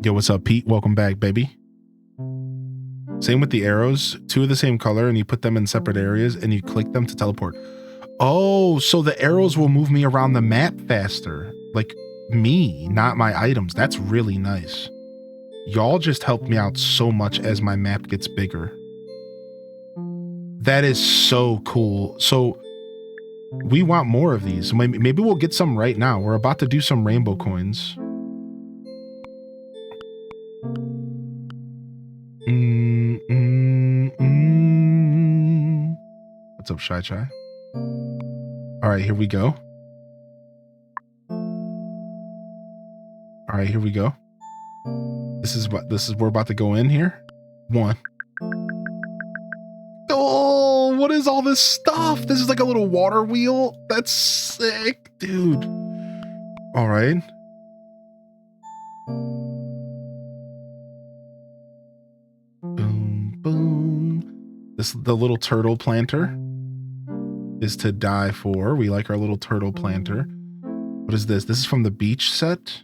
Yo, what's up, Pete? Welcome back, baby. Same with the arrows. 2 of the same color, and you put them in separate areas, and you click them to teleport. Oh, so the arrows will move me around the map faster. Like me, not my items. That's really nice. Y'all just helped me out so much as my map gets bigger. That is so cool. So we want more of these. Maybe we'll get some right now. We're about to do some rainbow coins. What's up, Shy Chai? All right, here we go. All right, here we go. This is we're about to go in here. 1. Oh, what is all this stuff? This is like a little water wheel. That's sick, dude. All right. Boom, boom. The little turtle planter is to die for. We like our little turtle planter. What is this? This is from the beach set.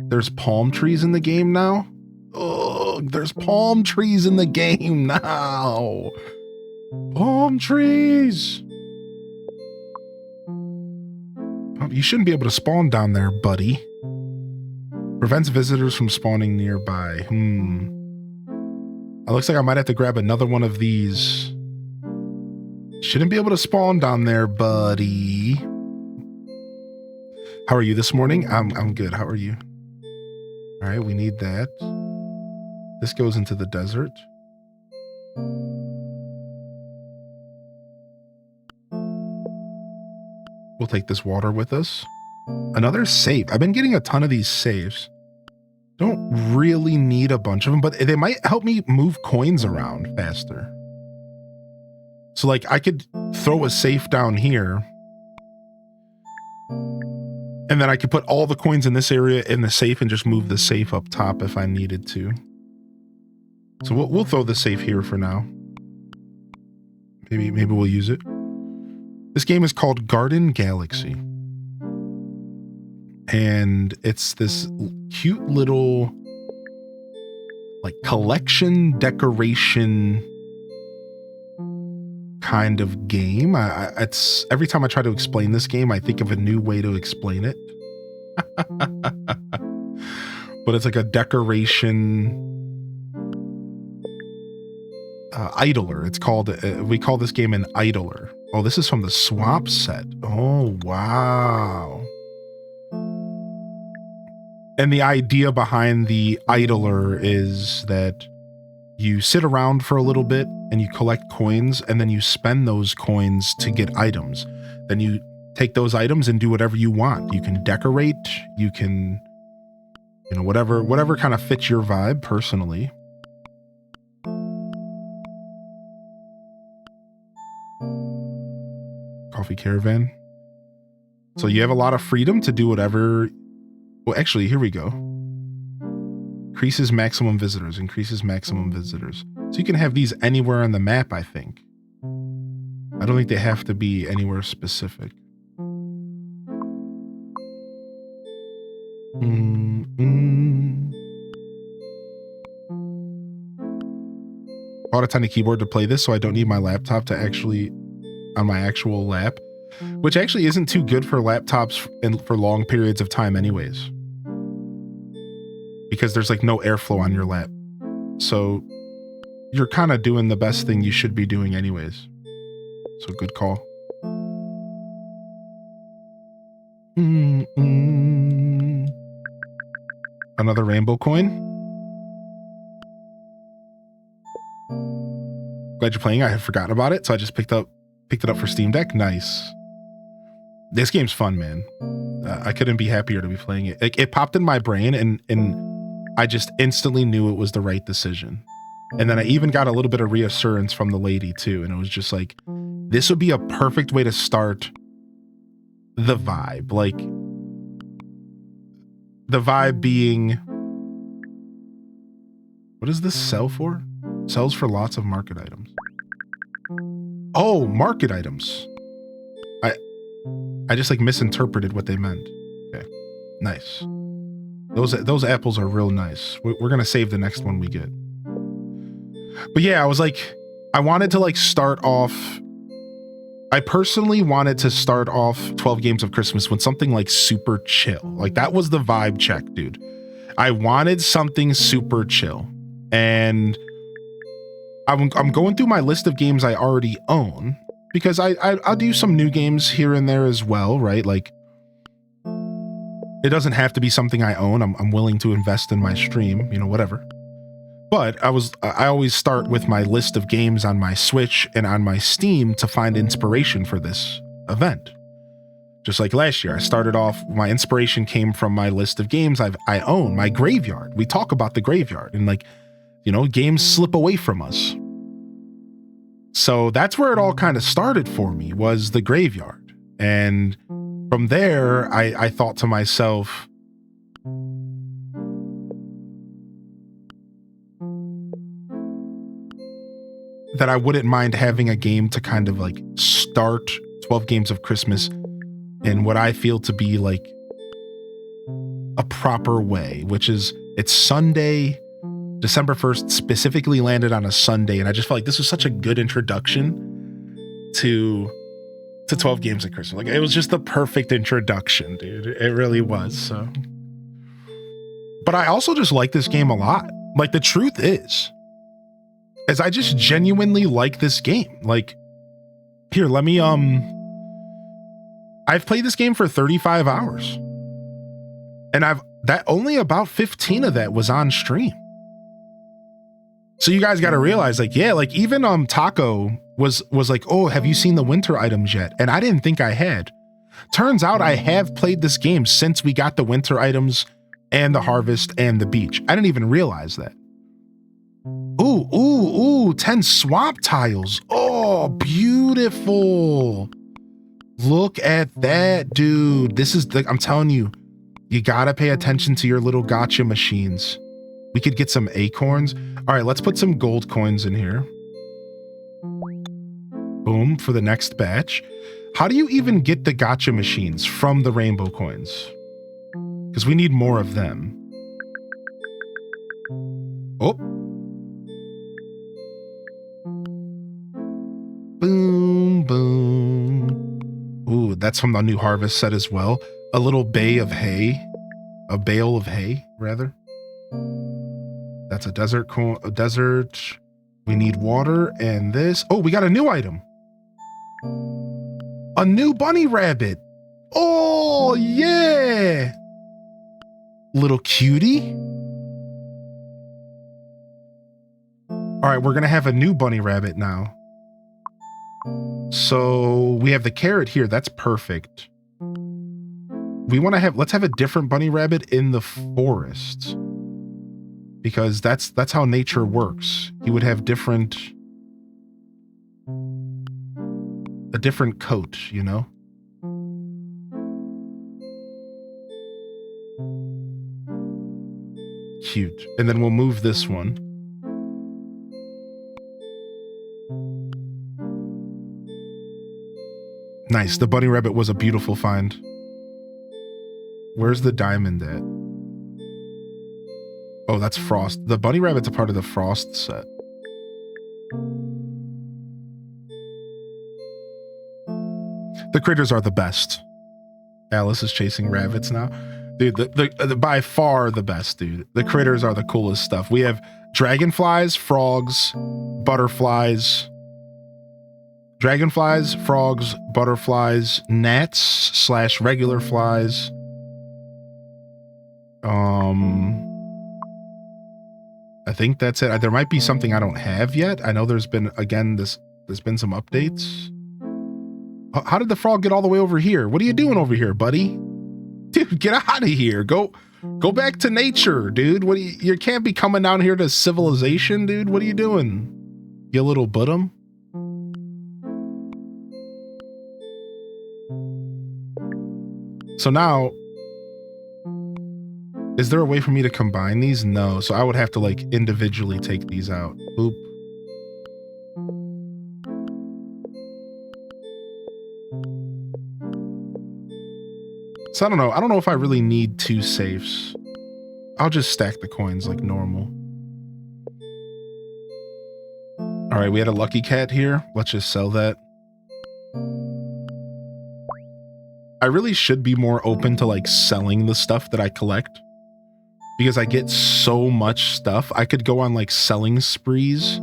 There's palm trees in the game now. Oh, there's palm trees in the game now. Palm trees. Oh, you shouldn't be able to spawn down there, buddy. Prevents visitors from spawning nearby. It looks like I might have to grab another one of these. Shouldn't be able to spawn down there, buddy. How are you this morning? I'm good. How are you? All right, we need that. This goes into the desert. We'll take this water with us. Another save. I've been getting a ton of these saves. Don't really need a bunch of them, but they might help me move coins around faster. So like I could throw a safe down here, and then I could put all the coins in this area in the safe and just move the safe up top if I needed to. So we'll throw the safe here for now. Maybe we'll use it. This game is called Garden Galaxy. And it's this cute little like collection decoration kind of game. It's every time I try to explain this game, I think of a new way to explain it. But it's like a decoration idler. It's called, we call this game an idler. Oh, this is from the Swamp set. Oh, wow. And the idea behind the idler is that you sit around for a little bit and you collect coins, and then you spend those coins to get items. Then you take those items and do whatever you want. You can decorate, you can, you know, whatever kind of fits your vibe personally. Coffee Caravan. So you have a lot of freedom to do whatever. Well, actually, here we go. Increases maximum visitors. So you can have these anywhere on the map, I think. I don't think they have to be anywhere specific. Bought a tiny keyboard to play this, so I don't need my laptop to actually on my actual lap, which actually isn't too good for laptops and for long periods of time anyways, because there's like no airflow on your lap. So you're kind of doing the best thing you should be doing anyways. So good call. Another rainbow coin. Glad you're playing. I had forgotten about it, so I just picked it up for Steam Deck. Nice. This game's fun, man. I couldn't be happier to be playing it. It popped in my brain, and I just instantly knew it was the right decision. And then I even got a little bit of reassurance from the lady too, and it was just like, this would be a perfect way to start the vibe. Like, the vibe being, what does this sell for? Sells for lots of market items. Oh, market items. I just like misinterpreted what they meant. Okay, nice. Those apples are real nice. We're gonna save the next one we get. But yeah, I was like, I wanted to like start off. I personally wanted to start off 12 Games of Christmas with something like super chill. Like that was the vibe check, dude. I wanted something super chill, and I'm going through my list of games I already own, because I'll do some new games here and there as well, right? Like, it doesn't have to be something I own. I'm willing to invest in my stream, you know, whatever. But I always start with my list of games on my Switch and on my Steam to find inspiration for this event. Just like last year, I started off, my inspiration came from my list of games I own, my graveyard. We talk about the graveyard, and like, you know, games slip away from us. So that's where it all kind of started for me, was the graveyard. And from there, I thought to myself, that I wouldn't mind having a game to kind of like start 12 Games of Christmas in what I feel to be like a proper way, which is, it's Sunday, December 1st, specifically landed on a Sunday, and I just felt like this was such a good introduction to 12 Games of Christmas. Like, it was just the perfect introduction, dude. It really was. So, but I also just like this game a lot. Like, the truth is I just genuinely like this game. Like, here, let me I've played this game for 35 hours, and only about 15 of that was on stream. So you guys got to realize, like, yeah, like even Taco was like, oh, have you seen the winter items yet? And I didn't think I had. Turns out I have played this game since we got the winter items and the harvest and the beach. I didn't even realize that. Ooh, ooh, 10 swamp tiles. Oh, beautiful. Look at that, dude. This is the, I'm telling you, you gotta pay attention to your little gotcha machines. We could get some acorns. All right, let's put some gold coins in here. Boom, for the next batch. How do you even get the gotcha machines from the rainbow coins? Because we need more of them. Oh. Boom, boom. Ooh, that's from the new harvest set as well. A little bay of hay. A bale of hay, rather. That's a desert. A desert. We need water and this. Oh, we got a new item. A new bunny rabbit. Oh, yeah. Little cutie. All right, we're going to have a new bunny rabbit now. So we have the carrot here. That's perfect. We want to have, let's have a different bunny rabbit in the forest. Because that's how nature works. You would have a different coat, you know? Cute. And then we'll move this one. Nice. The bunny rabbit was a beautiful find. Where's the diamond at? Oh, that's Frost. The bunny rabbit's a part of the Frost set. The critters are the best. Alice is chasing rabbits now. Dude, the by far the best, dude. The critters are the coolest stuff. We have dragonflies, frogs, butterflies. Dragonflies, frogs, butterflies, gnats / regular flies. I think that's it. There might be something I don't have yet. I know there's been, again, there's been some updates. How did the frog get all the way over here? What are you doing over here, buddy? Dude, get out of here. Go back to nature, dude. What you can't be coming down here to civilization, dude. What are you doing? You little buttum. So now, is there a way for me to combine these? No. So I would have to like individually take these out. Boop. So I don't know. I don't know if I really need 2 safes. I'll just stack the coins like normal. All right, we had a lucky cat here. Let's just sell that. I really should be more open to like selling the stuff that I collect because I get so much stuff. I could go on like selling sprees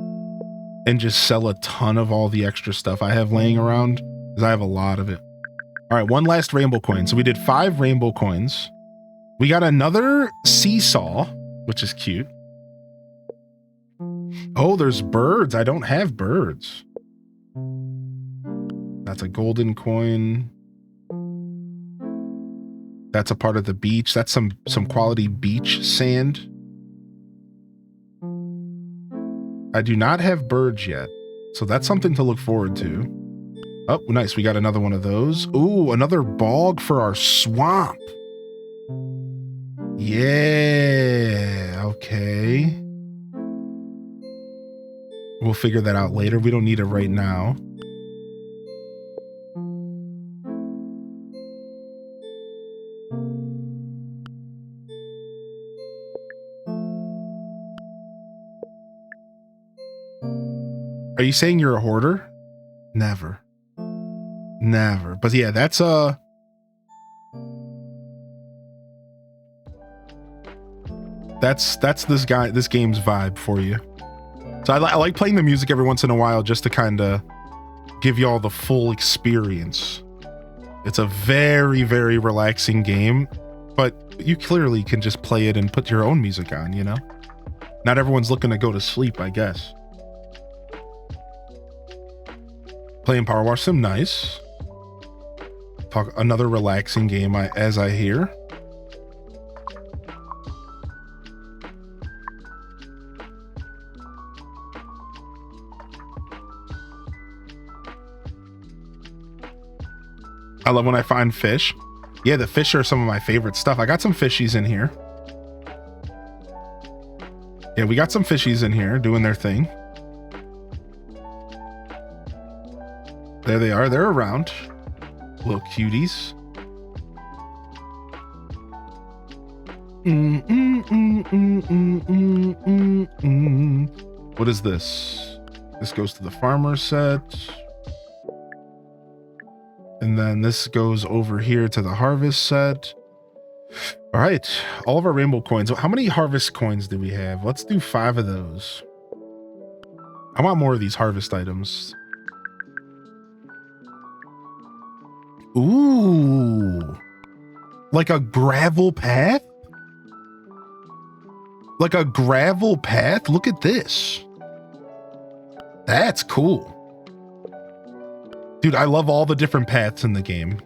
and just sell a ton of all the extra stuff I have laying around because I have a lot of it. All right, one last rainbow coin. So we did 5 rainbow coins. We got another seesaw, which is cute. Oh, there's birds. I don't have birds. That's a golden coin. That's a part of the beach. That's some quality beach sand. I do not have birds yet, so that's something to look forward to. Oh, nice. We got another one of those. Ooh, another bog for our swamp. Yeah, okay. We'll figure that out later. We don't need it right now. Are you saying you're a hoarder? Never. Never. But yeah, that's this game's vibe for you. So I like playing the music every once in a while just to kind of give you all the full experience. It's a very, very relaxing game, but you clearly can just play it and put your own music on, you know? Not everyone's looking to go to sleep, I guess. Playing Power Wash Sim, nice. Talk another relaxing game as I hear. I love when I find fish. Yeah, the fish are some of my favorite stuff. I got some fishies in here. Yeah, we got some fishies in here doing their thing. There they are. They're around. Little cuties. What is this? This goes to the farmer set. And then this goes over here to the harvest set. All right, all of our rainbow coins. How many harvest coins do we have? Let's do 5 of those. I want more of these harvest items. Ooh, like a gravel path? Like a gravel path? Look at this. That's cool. Dude, I love all the different paths in the game.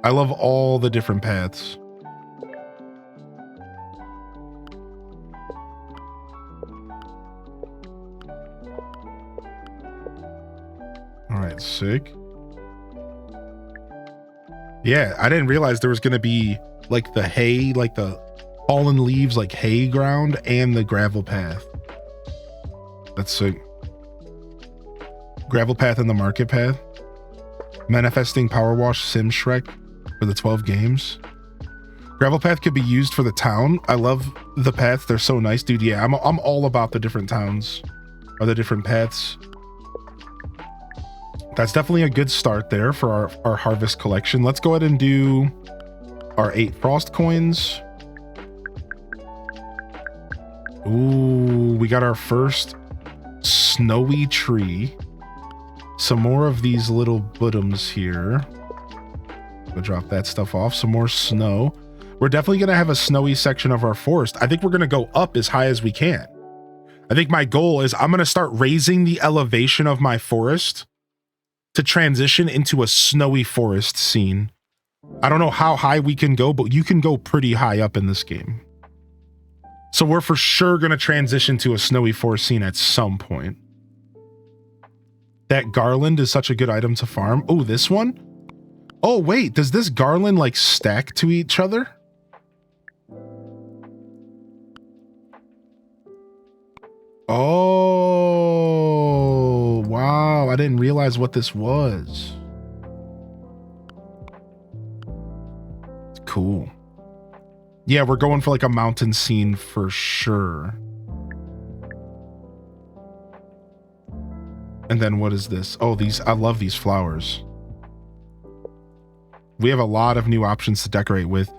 I love all the different paths. All right, sick. Yeah, I didn't realize there was going to be like the hay, like the fallen leaves, like hay ground and the gravel path. That's sick. Gravel path and the market path. Manifesting Power Wash Sim Shrek for the 12 games. Gravel path could be used for the town. I love the paths. They're so nice, dude. Yeah, I'm all about the different towns or the different paths. That's definitely a good start there for our harvest collection. Let's go ahead and do our 8 frost coins. Ooh, we got our first snowy tree. Some more of these little bottoms here. We'll drop that stuff off. Some more snow. We're definitely going to have a snowy section of our forest. I think we're going to go up as high as we can. I think my goal is I'm going to start raising the elevation of my forest to transition into a snowy forest scene. I don't know how high we can go, but you can go pretty high up in this game. So we're for sure going to transition to a snowy forest scene at some point. That garland is such a good item to farm. Oh, this one? Oh, wait, does this garland like stack to each other? Oh, wow. I didn't realize what this was. It's cool. Yeah, we're going for like a mountain scene for sure. And then what is this? Oh, these, I love these flowers. We have a lot of new options to decorate with.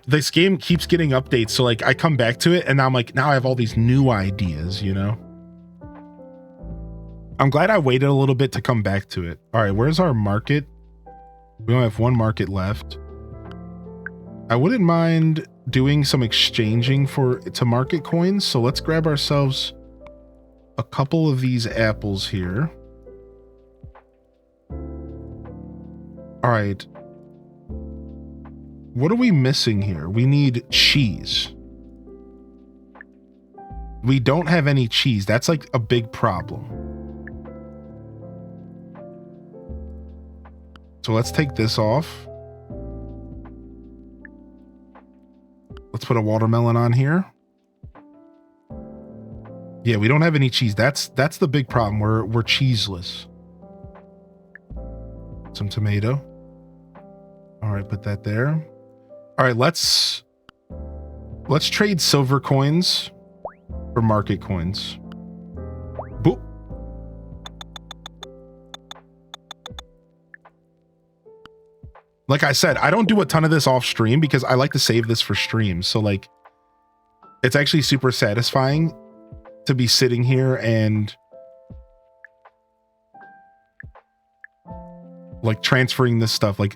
This game keeps getting updates. So like I come back to it and I'm like, now I have all these new ideas, you know? I'm glad I waited a little bit to come back to it. All right, where's our market? We only have 1 market left. I wouldn't mind doing some exchanging to market coins. So let's grab ourselves a couple of these apples here. All right. What are we missing here? We need cheese. We don't have any cheese. That's like a big problem. So let's take this off. Let's put a watermelon on here. Yeah, we don't have any cheese. That's the big problem. We're cheeseless. Some tomato. All right, put that there. All right, let's trade silver coins for market coins. Boop. Like I said, I don't do a ton of this off stream because I like to save this for stream. So like, it's actually super satisfying to be sitting here and like transferring this stuff. Like,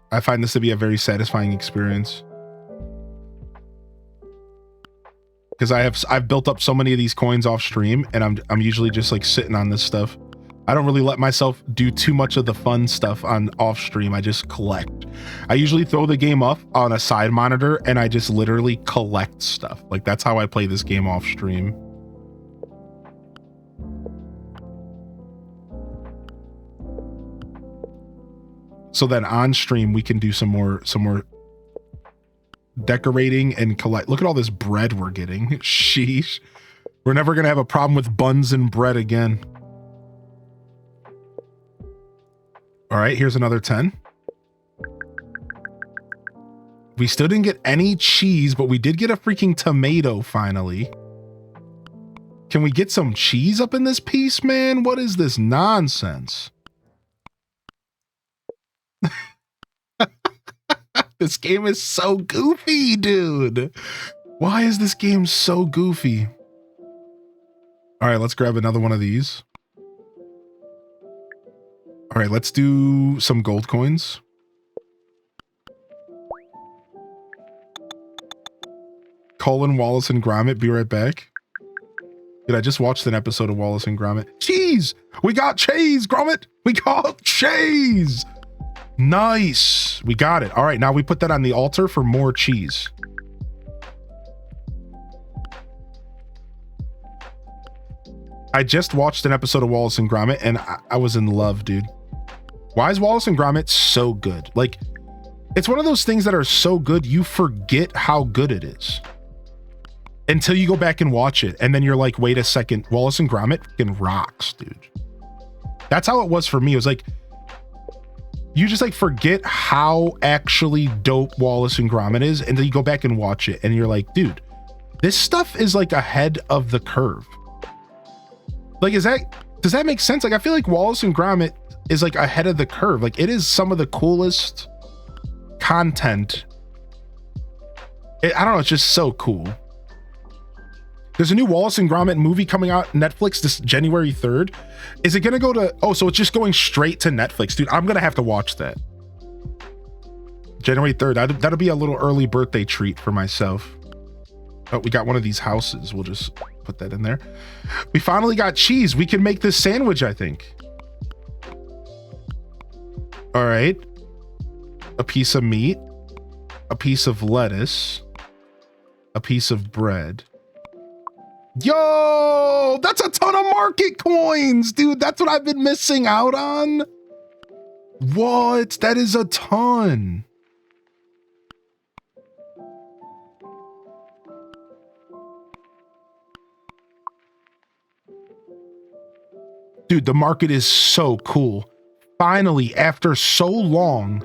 I find this to be a very satisfying experience because I've built up so many of these coins off stream, and I'm usually just like sitting on this stuff. I don't really let myself do too much of the fun stuff on off stream. I just collect. I usually throw the game up on a side monitor and I just literally collect stuff. Like that's how I play this game off stream. so then on stream we can do some more decorating and collect. Look at all this bread we're getting. Sheesh. We're never gonna have a problem with buns and bread again. All right, here's another 10. We still didn't get any cheese, but we did get a freaking tomato finally. Can we get some cheese up in this piece, man? What is this nonsense? This game is so goofy, dude. Why is this game so goofy? All right, let's grab another one of these. All right, let's do some gold coins. Colin, Wallace, and Gromit, be right back. Dude, I just watched an episode of Wallace and Gromit. Cheese! We got cheese, Gromit! We got cheese! Nice! We got it. All right, now we put that on the altar for more cheese. I just watched an episode of Wallace and Gromit and I was in love, dude. Why is Wallace and Gromit so good? Like, it's one of those things that are so good, you forget how good it is. Until you go back and watch it. And then you're like, wait a second, Wallace and Gromit fucking rocks, dude. That's how it was for me. It was like, you just like forget how actually dope Wallace and Gromit is until you go back and watch it. And you're like, dude, this stuff is like ahead of the curve. Like, does that make sense? Like, I feel like Wallace and Gromit is like ahead of the curve. Like, it is some of the coolest content. I don't know. It's just so cool. There's a new Wallace and Gromit movie coming out Netflix this January 3rd. Is it going to go to, oh, so it's just going straight to Netflix, dude. I'm going to have to watch that. January 3rd. That'll be a little early birthday treat for myself. Oh, we got one of these houses. We'll just put that in there. We finally got cheese. We can make this sandwich, I think. All right. A piece of meat, a piece of lettuce, a piece of bread. Yo, that's a ton of market coins, dude. That's what I've been missing out on. What? That is a ton. Dude, the market is so cool. Finally, after so long,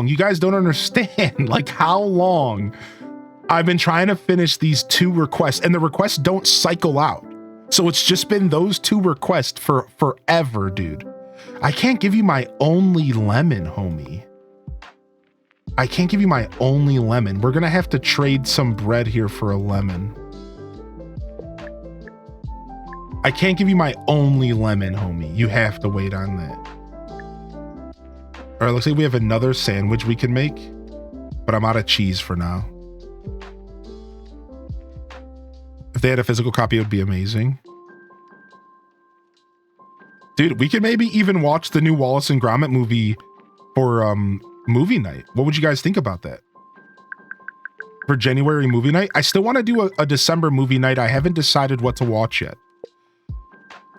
you guys don't understand like how long I've been trying to finish these 2 requests, and the requests don't cycle out. So it's just been those 2 requests for forever, dude. I can't give you my only lemon, homie. I can't give you my only lemon. We're gonna have to trade some bread here for a lemon. I can't give you my only lemon, homie. You have to wait on that. All right, looks like we have another sandwich we can make, but I'm out of cheese for now. If they had a physical copy, it would be amazing. Dude, we could maybe even watch the new Wallace and Gromit movie for movie night. What would you guys think about that? For January movie night? I still want to do a December movie night. I haven't decided what to watch yet.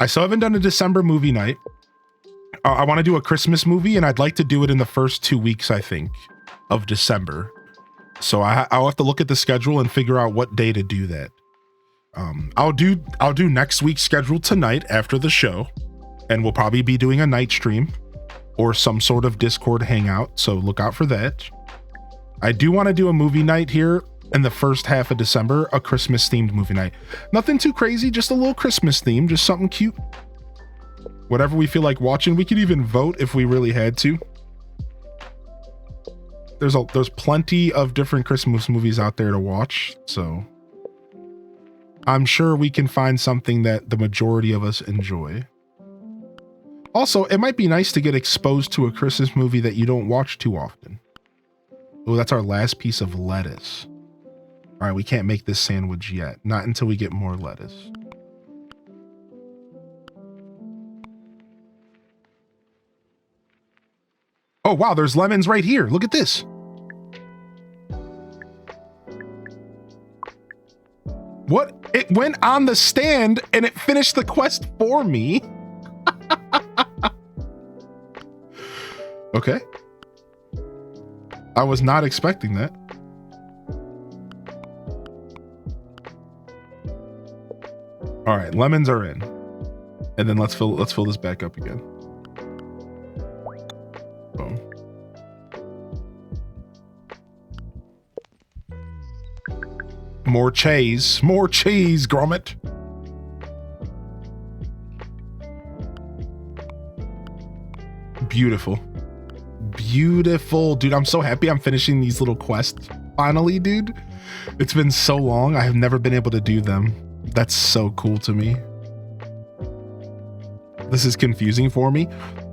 I still haven't done a December movie night. I want to do a Christmas movie, and I'd like to do it in the first 2 weeks, I think, of December. So I'll have to look at the schedule and figure out what day to do that. I'll do next week's schedule tonight after the show, and we'll probably be doing a night stream or some sort of Discord hangout. So look out for that. I do want to do a movie night here in the first half of December, a Christmas themed movie night. Nothing too crazy, just a little Christmas theme, just something cute. Whatever we feel like watching. We could even vote if we really had to. There's plenty of different Christmas movies out there to watch, so I'm sure we can find something that the majority of us enjoy. Also, it might be nice to get exposed to a Christmas movie that you don't watch too often. Oh, that's our last piece of lettuce. All right, we can't make this sandwich yet. Not until we get more lettuce. Oh, wow, there's lemons right here. Look at this. What? It went on the stand and it finished the quest for me. Okay. I was not expecting that. All right, lemons are in. And then let's fill this back up again. Boom. More cheese, Gromit. Beautiful. Dude, I'm so happy I'm finishing these little quests finally, dude. It's been so long. I have never been able to do them. That's so cool to me. This is confusing for me.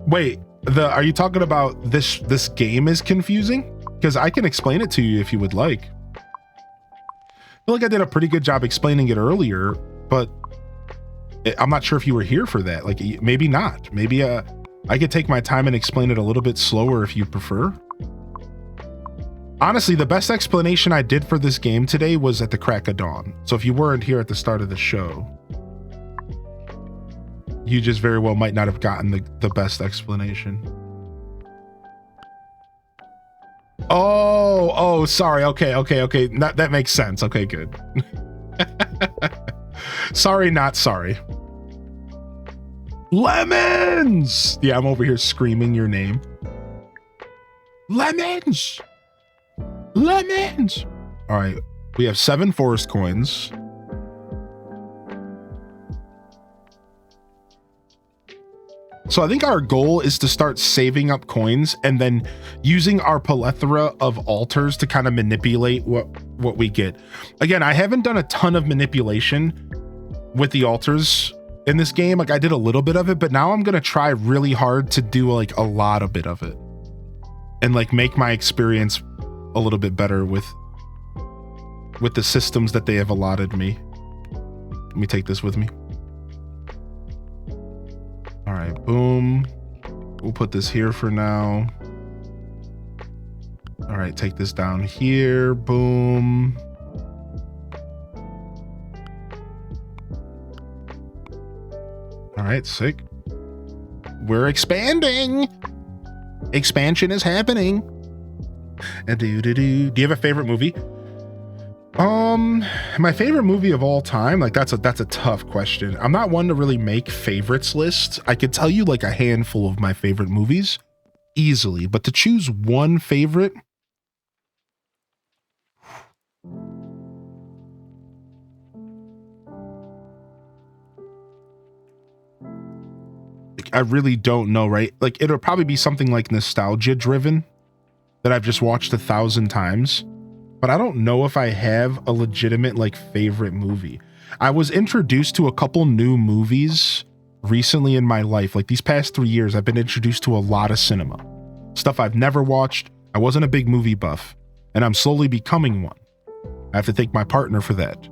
Wait, are you talking about this game is confusing? Because I can explain it to you if you would like. I feel like I did a pretty good job explaining it earlier, but I'm not sure if you were here for that. Like, maybe not. Maybe I could take my time and explain it a little bit slower if you prefer. Honestly, the best explanation I did for this game today was at the crack of dawn. So if you weren't here at the start of the show, you just very well might not have gotten the best explanation. Oh, sorry. Okay. That makes sense. Okay, good. Sorry, not sorry. Lemons! Yeah, I'm over here screaming your name. Lemons! Lemons! All right, we have 7 forest coins. So I think our goal is to start saving up coins and then using our plethora of altars to kind of manipulate what we get. Again, I haven't done a ton of manipulation with the altars in this game. Like, I did a little bit of it, but now I'm going to try really hard to do like a lot of bit of it and like make my experience a little bit better with the systems that they have allotted me. Let me take this with me. All right, boom. We'll put this here for now. All right, take this down here. Boom. All right, sick. We're expanding. Expansion is happening. Do you have a favorite movie? My favorite movie of all time, like that's a tough question. I'm not one to really make favorites lists. I could tell you like a handful of my favorite movies easily, but to choose one favorite, like, I really don't know, right? Like, it'll probably be something like nostalgia driven that I've just watched 1,000 times. But I don't know if I have a legitimate like favorite movie. I was introduced to a couple new movies recently in my life. Like, these past 3 years, I've been introduced to a lot of cinema. Stuff I've never watched. I wasn't a big movie buff, and I'm slowly becoming one. I have to thank my partner for that.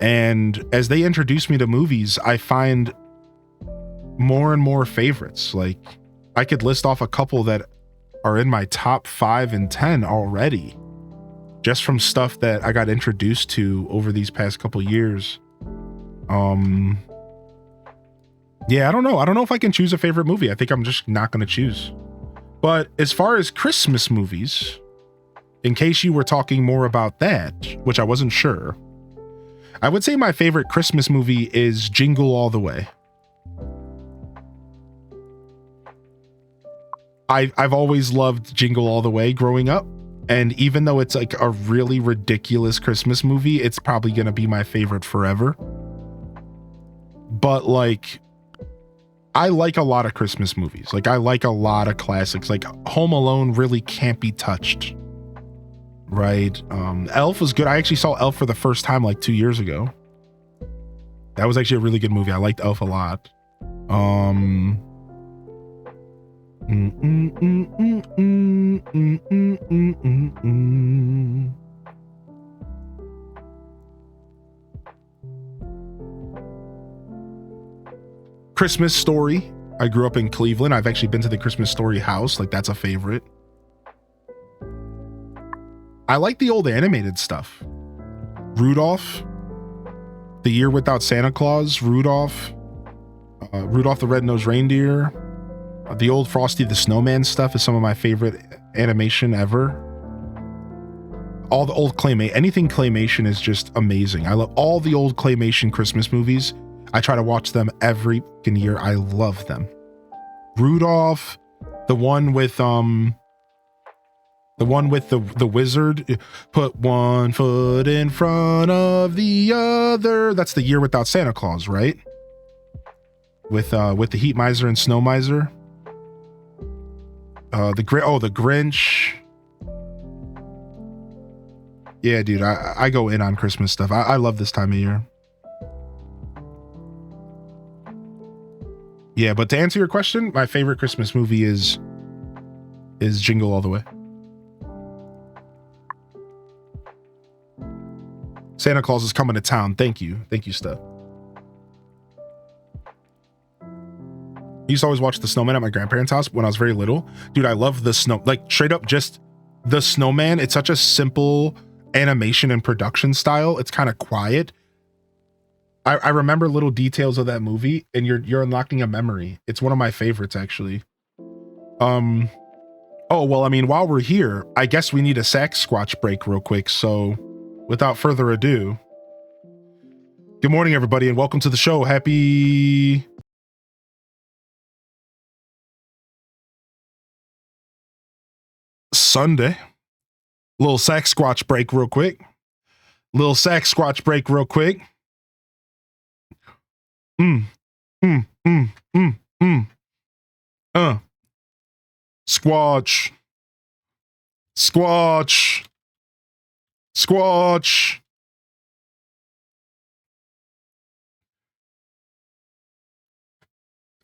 And as they introduce me to movies, I find more and more favorites. Like, I could list off a couple that are in my top 5 and 10 already, just from stuff that I got introduced to over these past couple years. Yeah, I don't know. I don't know if I can choose a favorite movie. I think I'm just not going to choose. But as far as Christmas movies, in case you were talking more about that, which I wasn't sure, I would say my favorite Christmas movie is Jingle All the Way. I've always loved Jingle All the Way growing up. And even though it's like a really ridiculous Christmas movie, it's probably going to be my favorite forever. But like, I like a lot of Christmas movies. Like, I like a lot of classics. Like, Home Alone really can't be touched. Right? Elf was good. I actually saw Elf for the first time like 2 years ago. That was actually a really good movie. I liked Elf a lot. Christmas Story. I grew up in Cleveland. I've actually been to the Christmas Story house. Like, that's a favorite. I like the old animated stuff. Rudolph, The Year Without Santa Claus, Rudolph the Red-Nosed Reindeer. The old Frosty the Snowman stuff is some of my favorite animation ever. All the old anything claymation is just amazing. I love all the old claymation Christmas movies. I try to watch them every fucking year. I love them. Rudolph, the one with the wizard, put one foot in front of the other. That's The Year Without Santa Claus, right? With the Heat Miser and Snow Miser. The Grinch. Yeah, dude, I go in on Christmas stuff. I love this time of year. Yeah, but to answer your question, my favorite Christmas movie is Jingle All the Way. Santa Claus is coming to town. Thank you, Steph. I used to always watch The Snowman at my grandparents' house when I was very little. Dude, I love the snow, like straight up just The Snowman. It's such a simple animation and production style. It's kind of quiet. I remember little details of that movie, and you're unlocking a memory. It's one of my favorites, actually. Oh, well, I mean, while we're here, I guess we need a Sasquatch break real quick. So without further ado, good morning, everybody, and welcome to the show. Happy Sunday. Little Sasquatch break real quick. Squatch.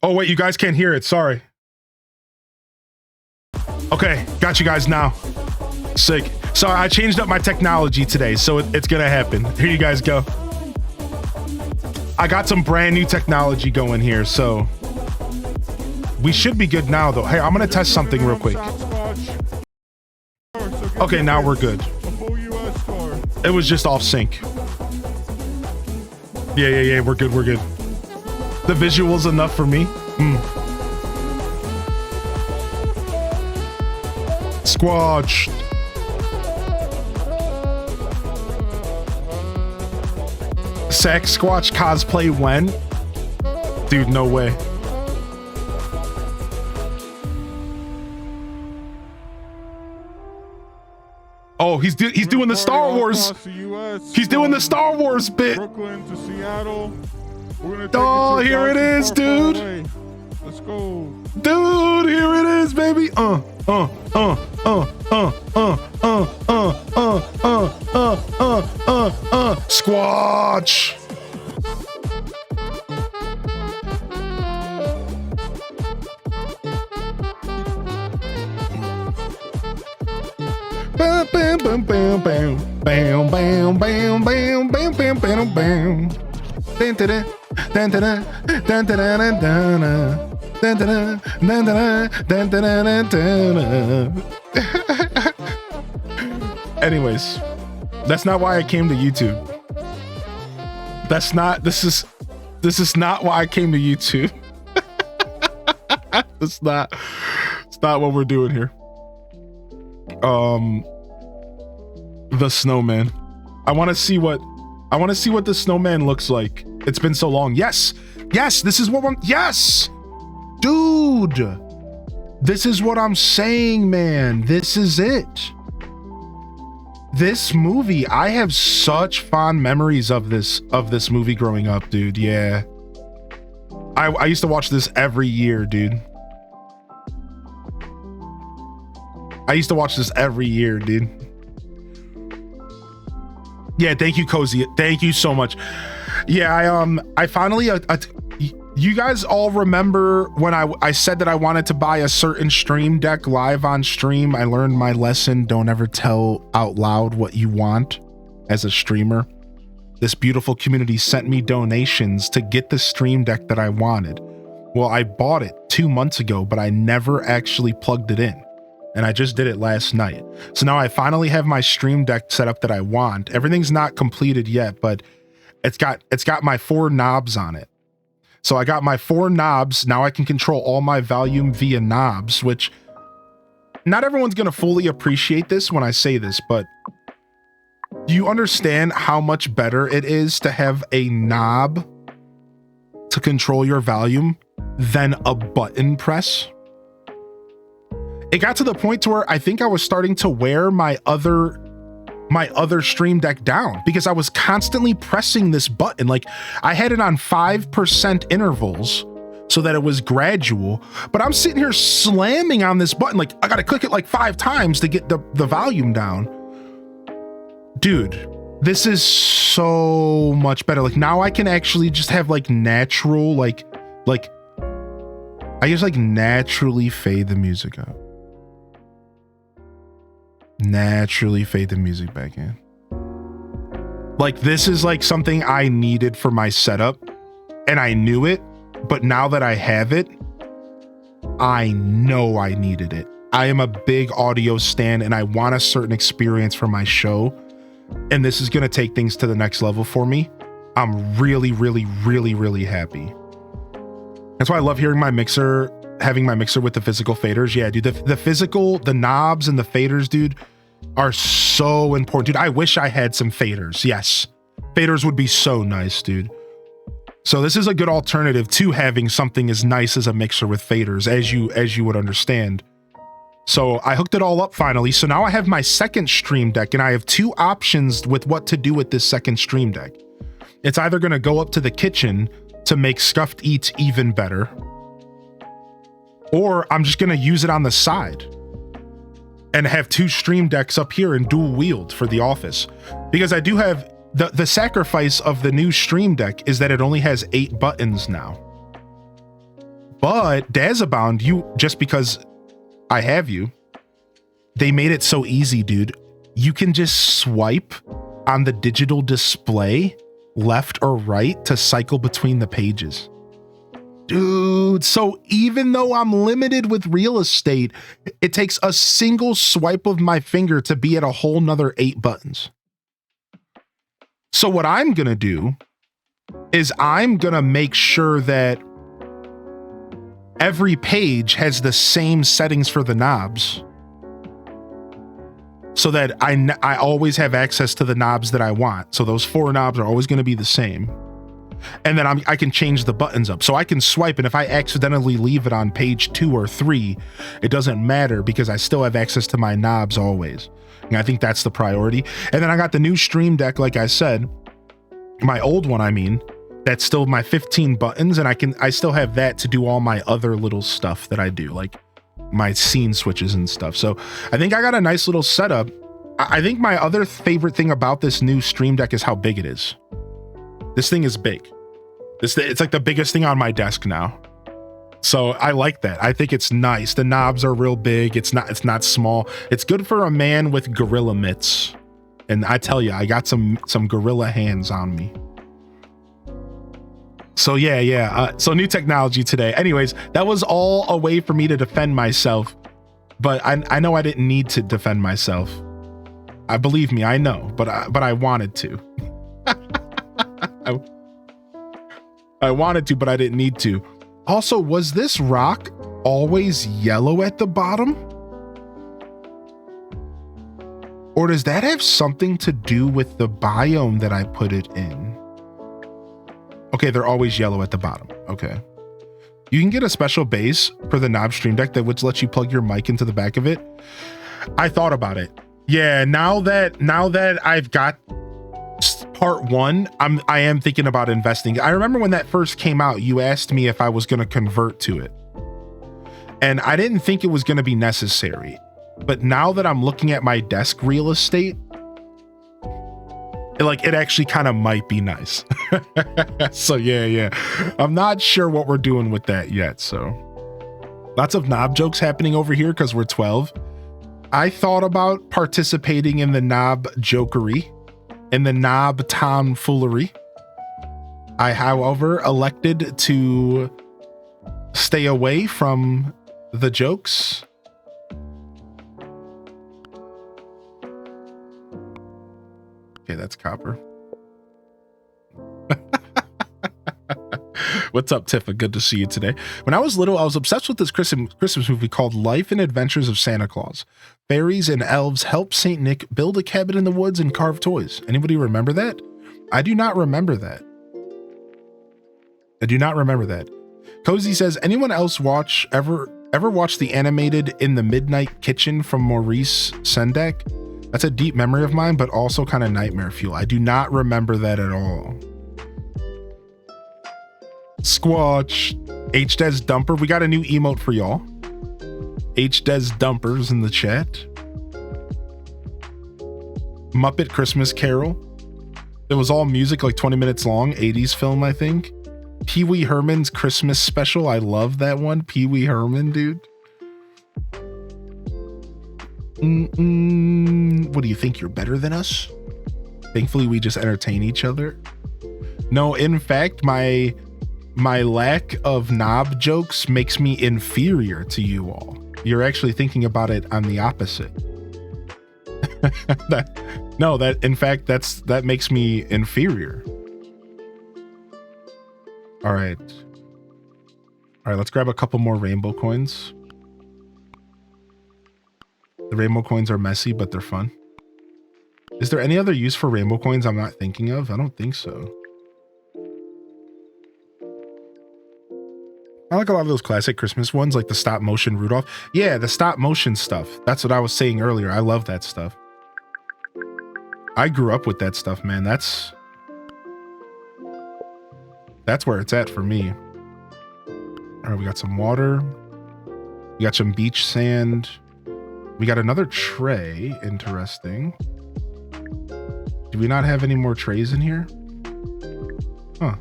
Oh, wait, you guys can't hear it. Sorry. Okay, got you guys now. Sick. Sorry, I changed up my technology today, so it's gonna happen. Here you guys go. I got some brand new technology going here, so we should be good now, though. Hey, I'm gonna test something real quick. Okay, now we're good. It was just off sync. Yeah, we're good. The visual's enough for me. Squatch. Sasquatch cosplay when? Dude, no way. Oh, he's doing the Star Wars. He's doing the Star Wars bit. Brooklyn to Seattle. Oh, here it is, dude. Let's go. Dude, here it is, baby. Squatch. Bam bam bam bam bam bam bam bam bam bam bam bam. Dun dun dun dun dun dun dun dun dun dun. Anyways, that's not why I came to YouTube. This is not why I came to YouTube. It's not what we're doing here. The snowman. I want to see what the snowman looks like. It's been so long. Yes, this is what yes, dude. This is what I'm saying, man. This is it. This movie, I have such fond memories of this movie growing up, dude. Yeah. I used to watch this every year, dude. Yeah, thank you, Cozy. Thank you so much. Yeah, I finally you guys all remember when I said that I wanted to buy a certain stream deck live on stream? I learned my lesson. Don't ever tell out loud what you want as a streamer. This beautiful community sent me donations to get the stream deck that I wanted. Well, I bought it 2 months ago, but I never actually plugged it in. And I just did it last night. So now I finally have my stream deck set up that I want. Everything's not completed yet, but it's got my 4 knobs on it. So I got my 4 knobs. Now I can control all my volume via knobs, which not everyone's going to fully appreciate this when I say this, but do you understand how much better it is to have a knob to control your volume than a button press? It got to the point to where I think I was starting to wear my other Stream Deck down because I was constantly pressing this button. Like I had it on 5% intervals so that it was gradual, but I'm sitting here slamming on this button. Like I got to click it like 5 times to get the volume down. Dude, this is so much better. Like now I can actually just have like natural, like I just like naturally fade the music out. Naturally fade the music back in. Like this is like something I needed for my setup and I knew it, but now that I have it, I know I needed it. I am a big audio stan and I want a certain experience for my show, and this is going to take things to the next level for me. I'm really, really, really, really happy. That's why I love hearing my mixer, having my mixer with the physical faders. Yeah, dude, the physical, the knobs and the faders, dude, are so important. Dude, I wish I had some faders. Yes, faders would be so nice, dude. So this is a good alternative to having something as nice as a mixer with faders, as you would understand. So I hooked it all up finally. So now I have my second Stream Deck, and I have 2 options with what to do with this second Stream Deck. It's either going to go up to the kitchen to make Scuffed Eats even better, or I'm just going to use it on the side and have 2 Stream Decks up here and dual wield for the office. Because I do have the sacrifice of the new Stream Deck is that it only has 8 buttons now. But Dazabound, just because I have you, they made it so easy, dude. You can just swipe on the digital display left or right to cycle between the pages. Dude, so even though I'm limited with real estate, it takes a single swipe of my finger to be at a whole nother 8 buttons. So what I'm gonna do is I'm gonna make sure that every page has the same settings for the knobs, so that I always have access to the knobs that I want. So those 4 knobs are always going to be the same. And then I can change the buttons up. So I can swipe, and if I accidentally leave it on page 2 or 3, it doesn't matter because I still have access to my knobs always. And I think that's the priority. And then I got the new Stream Deck, like I said, my old one, I mean, that's still my 15 buttons, and I still have that to do all my other little stuff that I do, like my scene switches and stuff. So I think I got a nice little setup. I think my other favorite thing about this new Stream Deck is how big it is. This thing is big. It's like the biggest thing on my desk now. So I like that. I think it's nice. The knobs are real big. It's not small. It's good for a man with gorilla mitts. And I tell you, I got some gorilla hands on me. So yeah. So new technology today. Anyways, that was all a way for me to defend myself. But I know I didn't need to defend myself. I believe me, I know, but I wanted to. I wanted to, but I didn't need to. Also, was this rock always yellow at the bottom? Or does that have something to do with the biome that I put it in? Okay, they're always yellow at the bottom. Okay. You can get a special base for the Knob Stream Deck that would let you plug your mic into the back of it. I thought about it. Yeah, now that I've got part 1, I am thinking about investing. I remember when that first came out, you asked me if I was going to convert to it. And I didn't think it was going to be necessary. But now that I'm looking at my desk real estate, it actually kind of might be nice. So yeah. I'm not sure what we're doing with that yet. So lots of knob jokes happening over here because we're 12. I thought about participating in the knob jokery, in the knob tomfoolery. I, however, elected to stay away from the jokes. Okay, that's copper. What's up, Tifa? Good to see you today. When I was little, I was obsessed with this Christmas movie called Life and Adventures of Santa Claus. Fairies and elves help Saint Nick build a cabin in the woods and carve toys. Anybody remember that? I do not remember that. I do not remember that. Cozy says, anyone else ever watch the animated In the Midnight Kitchen from Maurice Sendak? That's a deep memory of mine, but also kind of nightmare fuel. I do not remember that at all. Squatch, HDes Dumper. We got a new emote for y'all. HDes Dumpers in the chat. Muppet Christmas Carol. It was all music, like 20 minutes long. 80s film, I think. Pee Wee Herman's Christmas special. I love that one. Pee Wee Herman, dude. What do you think? You're better than us? Thankfully, we just entertain each other. No, in fact, my lack of knob jokes makes me inferior to you all. You're actually thinking about it on the opposite. that makes me inferior. All right, let's grab a couple more rainbow coins. The rainbow coins are messy, but they're fun. Is there any other use for rainbow coins I'm not thinking of? I don't think so. I like a lot of those classic Christmas ones, like the stop motion Rudolph. Yeah, the stop motion stuff. That's what I was saying earlier. I love that stuff. I grew up with that stuff, man. That's where it's at for me. All right, we got some water. We got some beach sand. We got another tray. Interesting. Do we not have any more trays in here? Huh.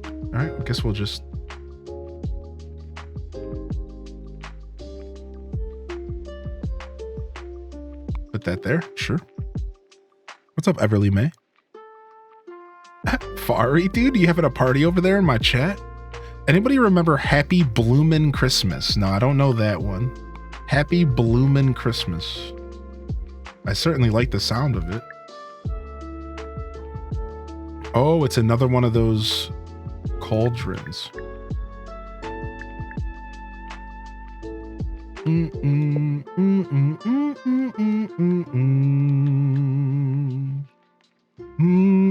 All right, I guess we'll just... put that there. Sure. What's up, Everly May? Fari, dude, you having a party over there in my chat? Anybody remember Happy Bloomin' Christmas? No, I don't know that one. Happy Bloomin' Christmas. I certainly like the sound of it. Oh, it's another one of those cauldrons.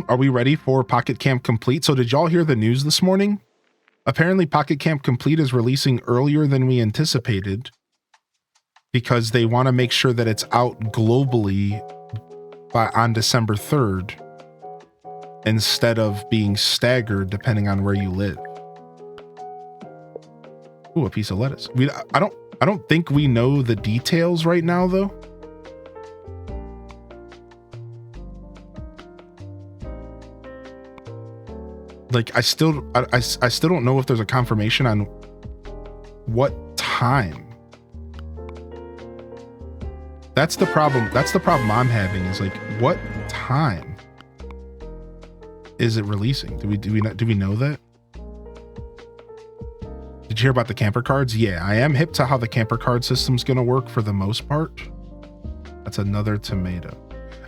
Are we ready for Pocket Camp Complete? So did y'all hear the news this morning? Apparently Pocket Camp Complete is releasing earlier than we anticipated because they want to make sure that it's out globally on December 3rd instead of being staggered depending on where you live. Ooh, a piece of lettuce. I don't think we know the details right now though. Like I still don't know if there's a confirmation on what time. That's the problem. That's the problem I'm having is like, what time is it releasing? Do we know that? Did you hear about the camper cards? Yeah, I am hip to how the camper card system's going to work for the most part. That's another tomato.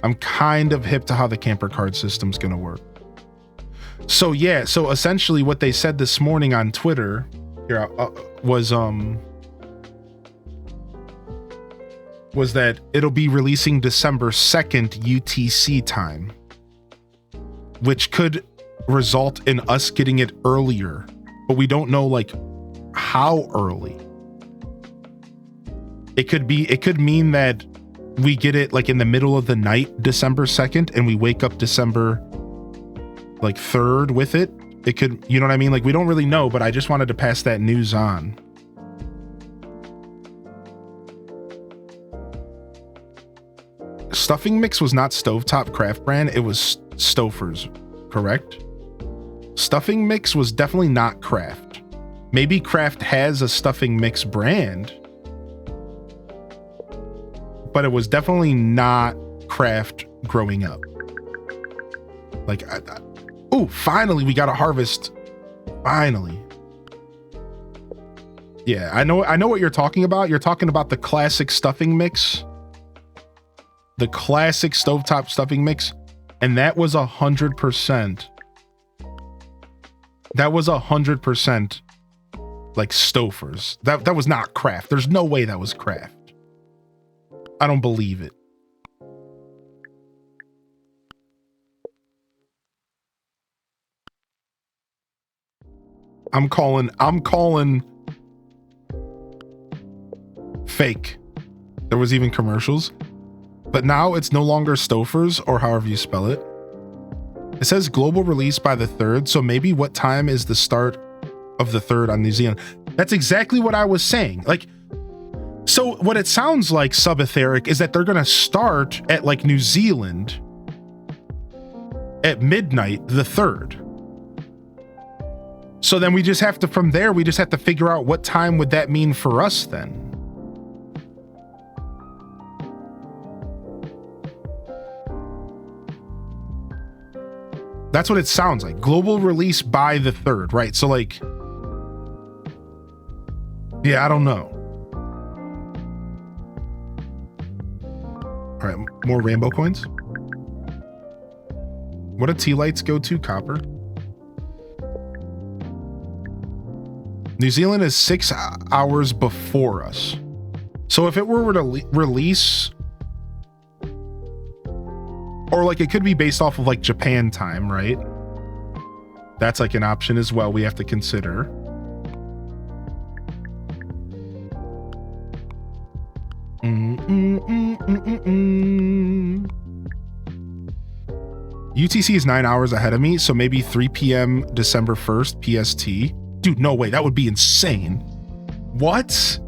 I'm kind of hip to how the camper card system's going to work. So yeah, so essentially what they said this morning on Twitter here was that it'll be releasing December 2nd UTC time, which could result in us getting it earlier, but we don't know like how early. It could mean that we get it like in the middle of the night, December 2nd, and we wake up December like 3rd with it. It could, you know what I mean? Like we don't really know, but I just wanted to pass that news on. Stuffing Mix was not Stovetop Craft brand, it was Stouffer's, correct? Stuffing Mix was definitely not Kraft. Maybe Kraft has a Stuffing Mix brand, but it was definitely not Kraft growing up. Like, oh, finally we got a harvest. Finally. Yeah, I know what you're talking about. You're talking about the classic stuffing mix. The classic stovetop stuffing mix. And that was 100%. That was 100% like Stouffer's. That was not Kraft. There's no way that was Kraft. I don't believe it. I'm calling fake. There was even commercials. But now it's no longer Stouffer's, or however you spell it. It says global release by the 3rd, so maybe what time is the start of the 3rd on New Zealand? That's exactly what I was saying. Like, so what it sounds like, Subetheric, is that they're gonna start at like New Zealand at midnight the 3rd. So then we just have to, from there, we just have to figure out what time would that mean for us then. That's what it sounds like. Global release by the 3rd, right? So like, yeah, I don't know. All right, more rainbow coins. What do tea lights go to? Copper. New Zealand is 6 hours before us. So if it were to release, or like it could be based off of like Japan time, right? That's like an option as well we have to consider. UTC is 9 hours ahead of me, so maybe 3 p.m. December 1st PST. Dude, no way. That would be insane. What?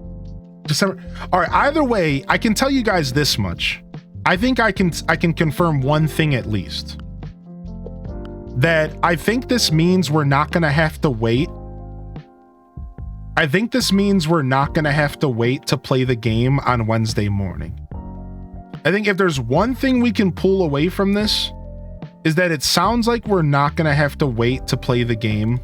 December. All right. Either way, I can tell you guys this much. I think I can confirm one thing at least. That I think this means we're not going to have to wait. I think this means we're not going to have to wait to play the game on Wednesday morning. I think if there's one thing we can pull away from this, is that it sounds like we're not going to have to wait to play the game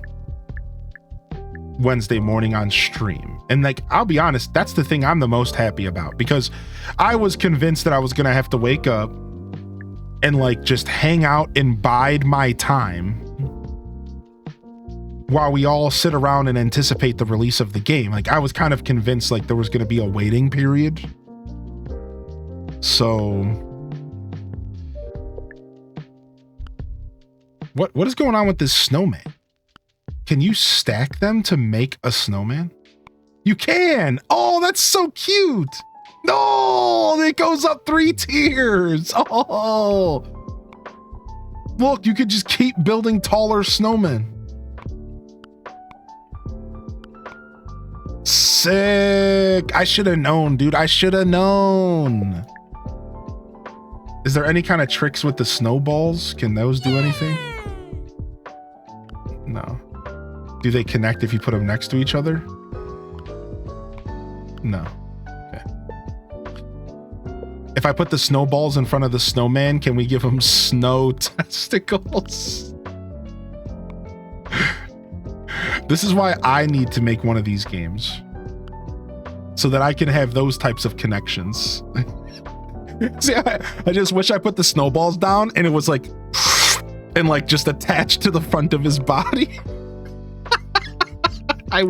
Wednesday morning on stream. And like, I'll be honest, that's the thing I'm the most happy about, because I was convinced that I was gonna have to wake up and like just hang out and bide my time while we all sit around and anticipate the release of the game. Like, I was kind of convinced like there was gonna be a waiting period. So what is going on with this snowman? Can you stack them to make a snowman? You can. Oh, that's so cute. No, it goes up 3 tiers. Oh, look, you could just keep building taller snowmen. Sick. I should have known, dude. I should have known. Is there any kind of tricks with the snowballs? Can those do anything? No. Do they connect if you put them next to each other? No. Okay. If I put the snowballs in front of the snowman, can we give him snow testicles? This is why I need to make one of these games, so that I can have those types of connections. See, I just wish I put the snowballs down and it was like, and like just attached to the front of his body. I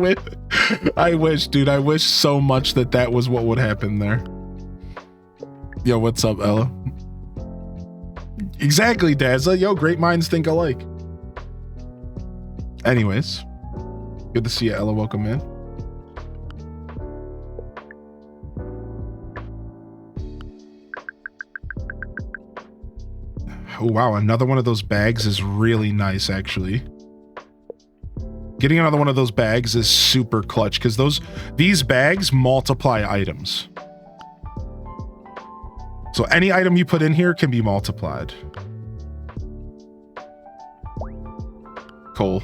wish, dude. I wish so much that was what would happen there. Yo, what's up, Ella? Exactly, Dazza. Yo, great minds think alike. Anyways, good to see you, Ella. Welcome in. Oh, wow. Another one of those bags is really nice, actually. Getting another one of those bags is super clutch, because these bags multiply items. So any item you put in here can be multiplied. Cool.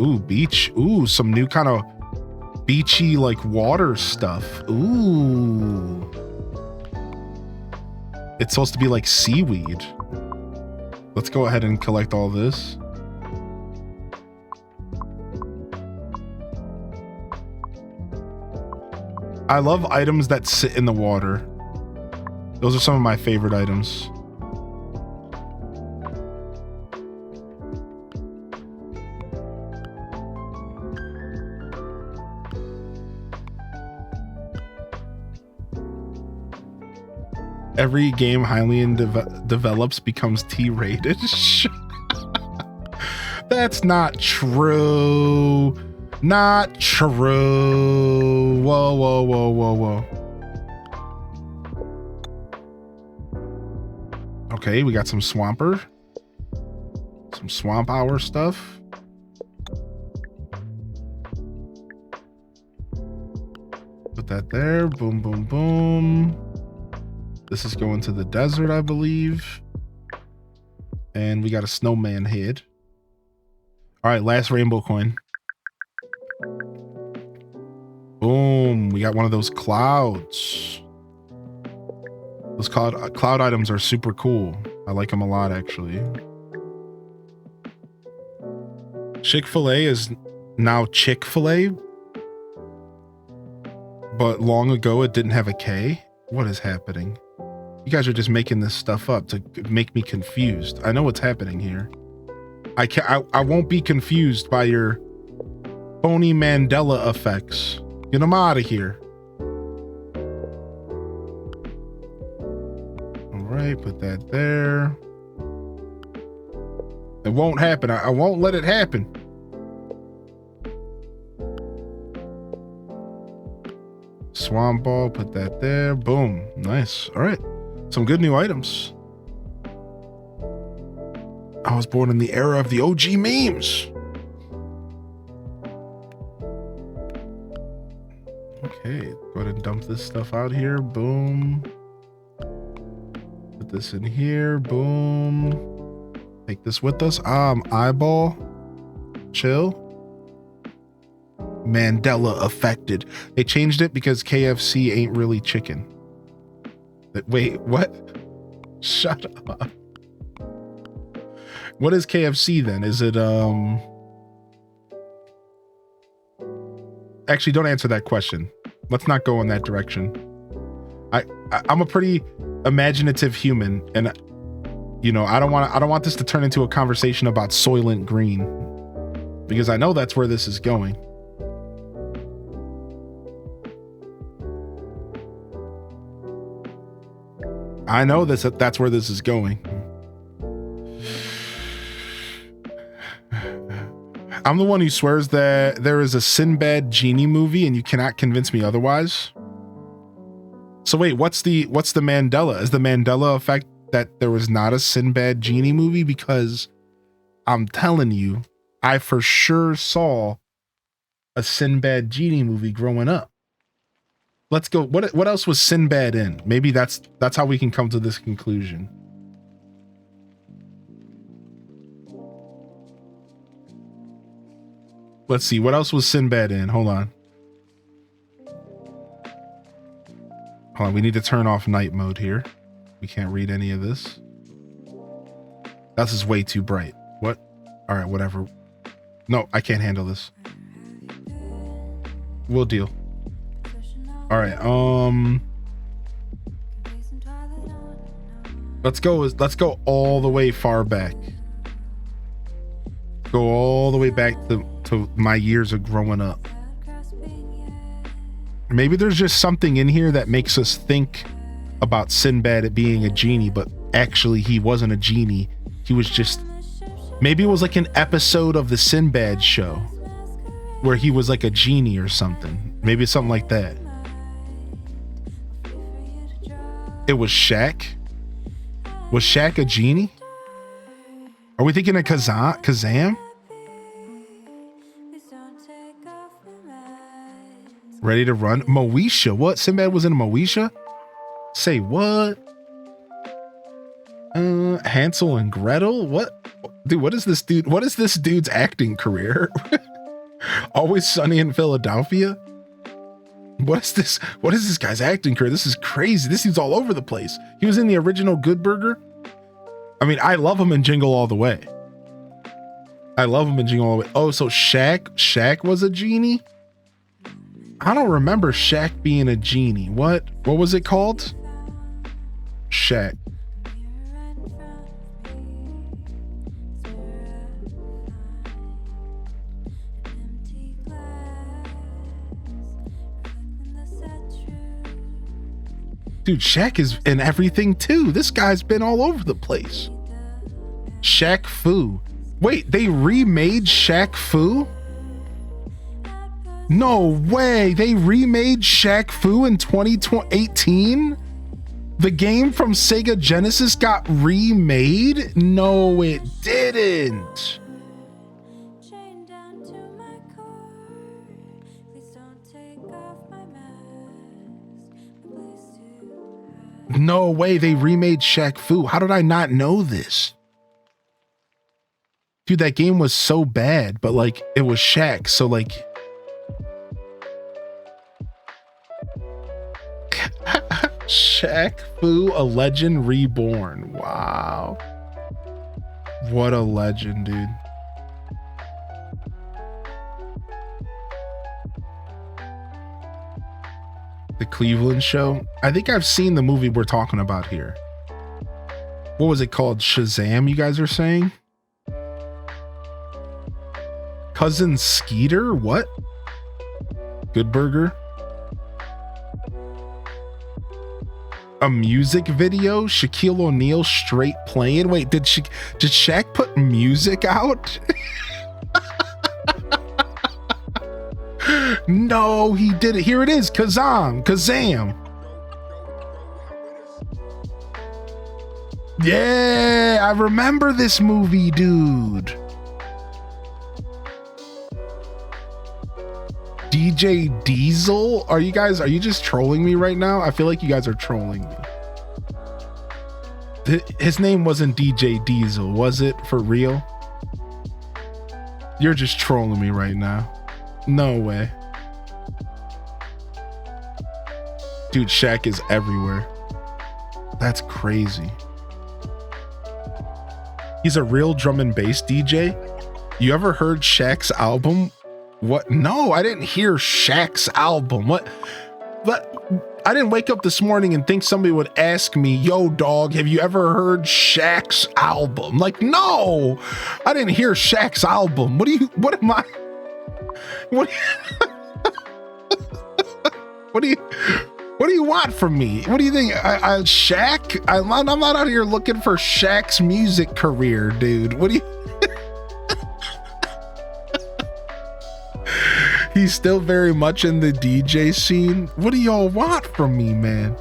Ooh, beach. Ooh, some new kind of beachy like water stuff. Ooh. It's supposed to be like seaweed. Let's go ahead and collect all this. I love items that sit in the water. Those are some of my favorite items. Every game Hylian develops becomes T-rated. That's not true. Not true. Whoa, whoa, whoa, whoa, whoa. Okay, we got some Swampert. Some Swamp Hour stuff. Put that there. Boom, boom, boom. This is going to the desert, I believe. And we got a snowman head. All right, last rainbow coin. Boom. We got one of those clouds. Those cloud items are super cool. I like them a lot, actually. Chick-fil-A is now Chick-fil-A. But long ago, it didn't have a K. What is happening? You guys are just making this stuff up to make me confused. I know what's happening here. I won't be confused by your phony Mandela effects. Get them out of here. All right, put that there. It won't happen. I won't let it happen. Swamp ball, put that there. Boom. Nice. All right. Some good new items. I was born in the era of the OG memes. Okay, go ahead and dump this stuff out here. Boom. Put this in here. Boom. Take this with us. Eyeball. Chill. Mandela affected. They changed it because KFC ain't really chicken. Wait, what? Shut up. What is KFC then? Is it Actually, don't answer that question. Let's not go in that direction. I'm a pretty imaginative human, and you know, I don't want this to turn into a conversation about Soylent Green, because I know that's where this is going. I know that's where this is going. I'm the one who swears that there is a Sinbad genie movie and you cannot convince me otherwise. So wait, what's the Mandela? Is the Mandela effect that there was not a Sinbad genie movie? Because I'm telling you, I for sure saw a Sinbad genie movie growing up. Let's go. What else was Sinbad in? Maybe that's how we can come to this conclusion. Let's see. What else was Sinbad in? Hold on. Hold on. We need to turn off night mode here. We can't read any of this. This is way too bright. What? All right, whatever. No, I can't handle this. We'll deal. All right. Let's go all the way far back. Go all the way back to my years of growing up. Maybe there's just something in here that makes us think about Sinbad being a genie, but actually he wasn't a genie. He was just, maybe it was like an episode of the Sinbad show where he was like a genie or something. Maybe something like that. It was Shaq. Was Shaq a genie? Are we thinking of Kazam? Ready to run? Moesha. What? Sinbad was in Moesha? Say what? Hansel and Gretel? What? Dude, what is this dude? What is this dude's acting career? Always Sunny in Philadelphia? What is this? What is this guy's acting career? This is crazy. This dude's all over the place. He was in the original Good Burger. I mean, I love him in Jingle All the Way. I love him in Jingle All the Way. Oh, so Shaq was a genie? I don't remember Shaq being a genie. What was it called? Shaq. Dude, Shaq is in everything too. This guy's been all over the place. Shaq Fu. Wait, they remade Shaq Fu? No way. They remade Shaq Fu in 2018? The game from Sega Genesis got remade? No, it didn't. No way, they remade Shaq Fu. How did I not know this? Dude, that game was so bad, but like it was Shaq, so like Shaq Fu, a legend reborn. Wow. What a legend, dude. The Cleveland Show. I think I've seen the movie we're talking about here. What was it called? Shazam, you guys are saying? Cousin Skeeter? What? Good Burger? A music video? Shaquille O'Neal straight playing? Wait, did Shaq put music out? No, he did it. Here it is. Kazam. Yeah, I remember this movie, dude. DJ Diesel? Are you just trolling me right now? I feel like you guys are trolling me. His name wasn't DJ Diesel, was it? For real? You're just trolling me right now. No way. Dude, Shaq is everywhere. That's crazy. He's a real drum and bass DJ. You ever heard Shaq's album? What? No, I didn't hear Shaq's album. What? I didn't wake up this morning and think somebody would ask me, yo, dog, have you ever heard Shaq's album? Like, no, I didn't hear Shaq's album. What do you want from me? What do you think? Shaq? I'm not out here looking for Shaq's music career, dude. What do you? He's still very much in the DJ scene. What do y'all want from me, man?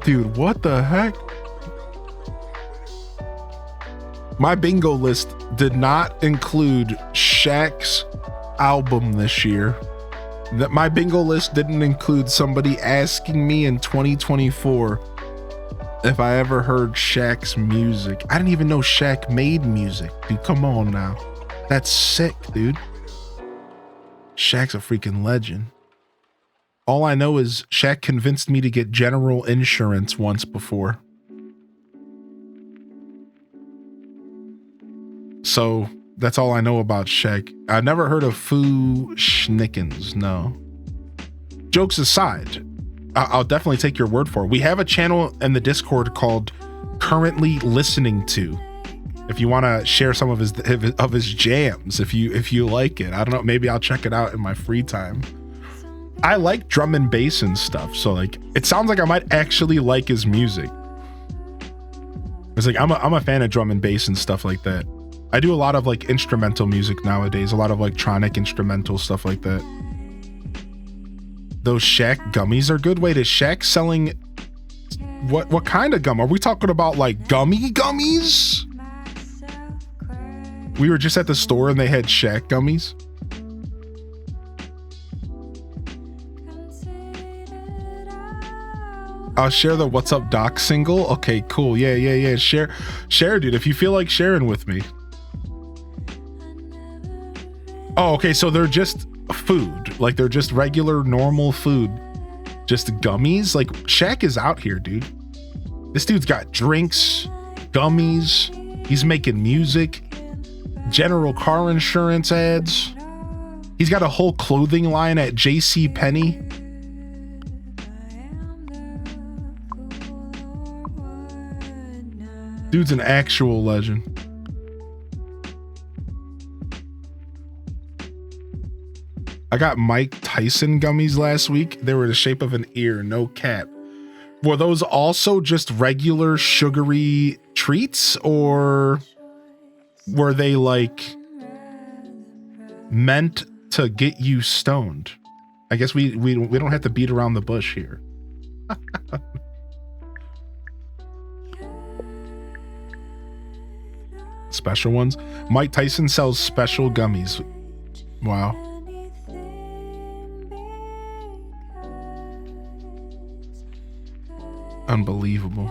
Dude, what the heck? My bingo list did not include Shaq's album this year. That my bingo list didn't include somebody asking me in 2024 if I ever heard Shaq's music. I didn't even know Shaq made music. Dude, come on now. That's sick, dude. Shaq's a freaking legend. All I know is Shaq convinced me to get general insurance once before. So that's all I know about Shaq. I never heard of Fu Schnickens, no. Jokes aside, I'll definitely take your word for it. We have a channel in the Discord called Currently Listening To. If you want to share some of his jams, if you like it, I don't know, maybe I'll check it out in my free time. I like drum and bass and stuff, so like it sounds like I might actually like his music. It's like I'm a fan of drum and bass and stuff like that. I do a lot of like instrumental music nowadays, a lot of electronic instrumental stuff like that. Those Shaq gummies are good. Wait, is Shaq selling what kind of gum? Are we talking about like gummies? We were just at the store and they had Shaq gummies. I'll share the What's Up Doc single. Okay, cool. Yeah. Share, dude, if you feel like sharing with me. Oh, okay, so they're just food. Like they're just regular, normal food. Just gummies. Like Shaq is out here, dude. This dude's got drinks, gummies. He's making music. General car insurance ads. He's got a whole clothing line at JCPenney. Dude's an actual legend. I got Mike Tyson gummies last week. They were the shape of an ear, no cap. Were those also just regular sugary treats, or were they like meant to get you stoned? I guess we don't have to beat around the bush here. Special ones. Mike Tyson sells special gummies. Wow. Unbelievable.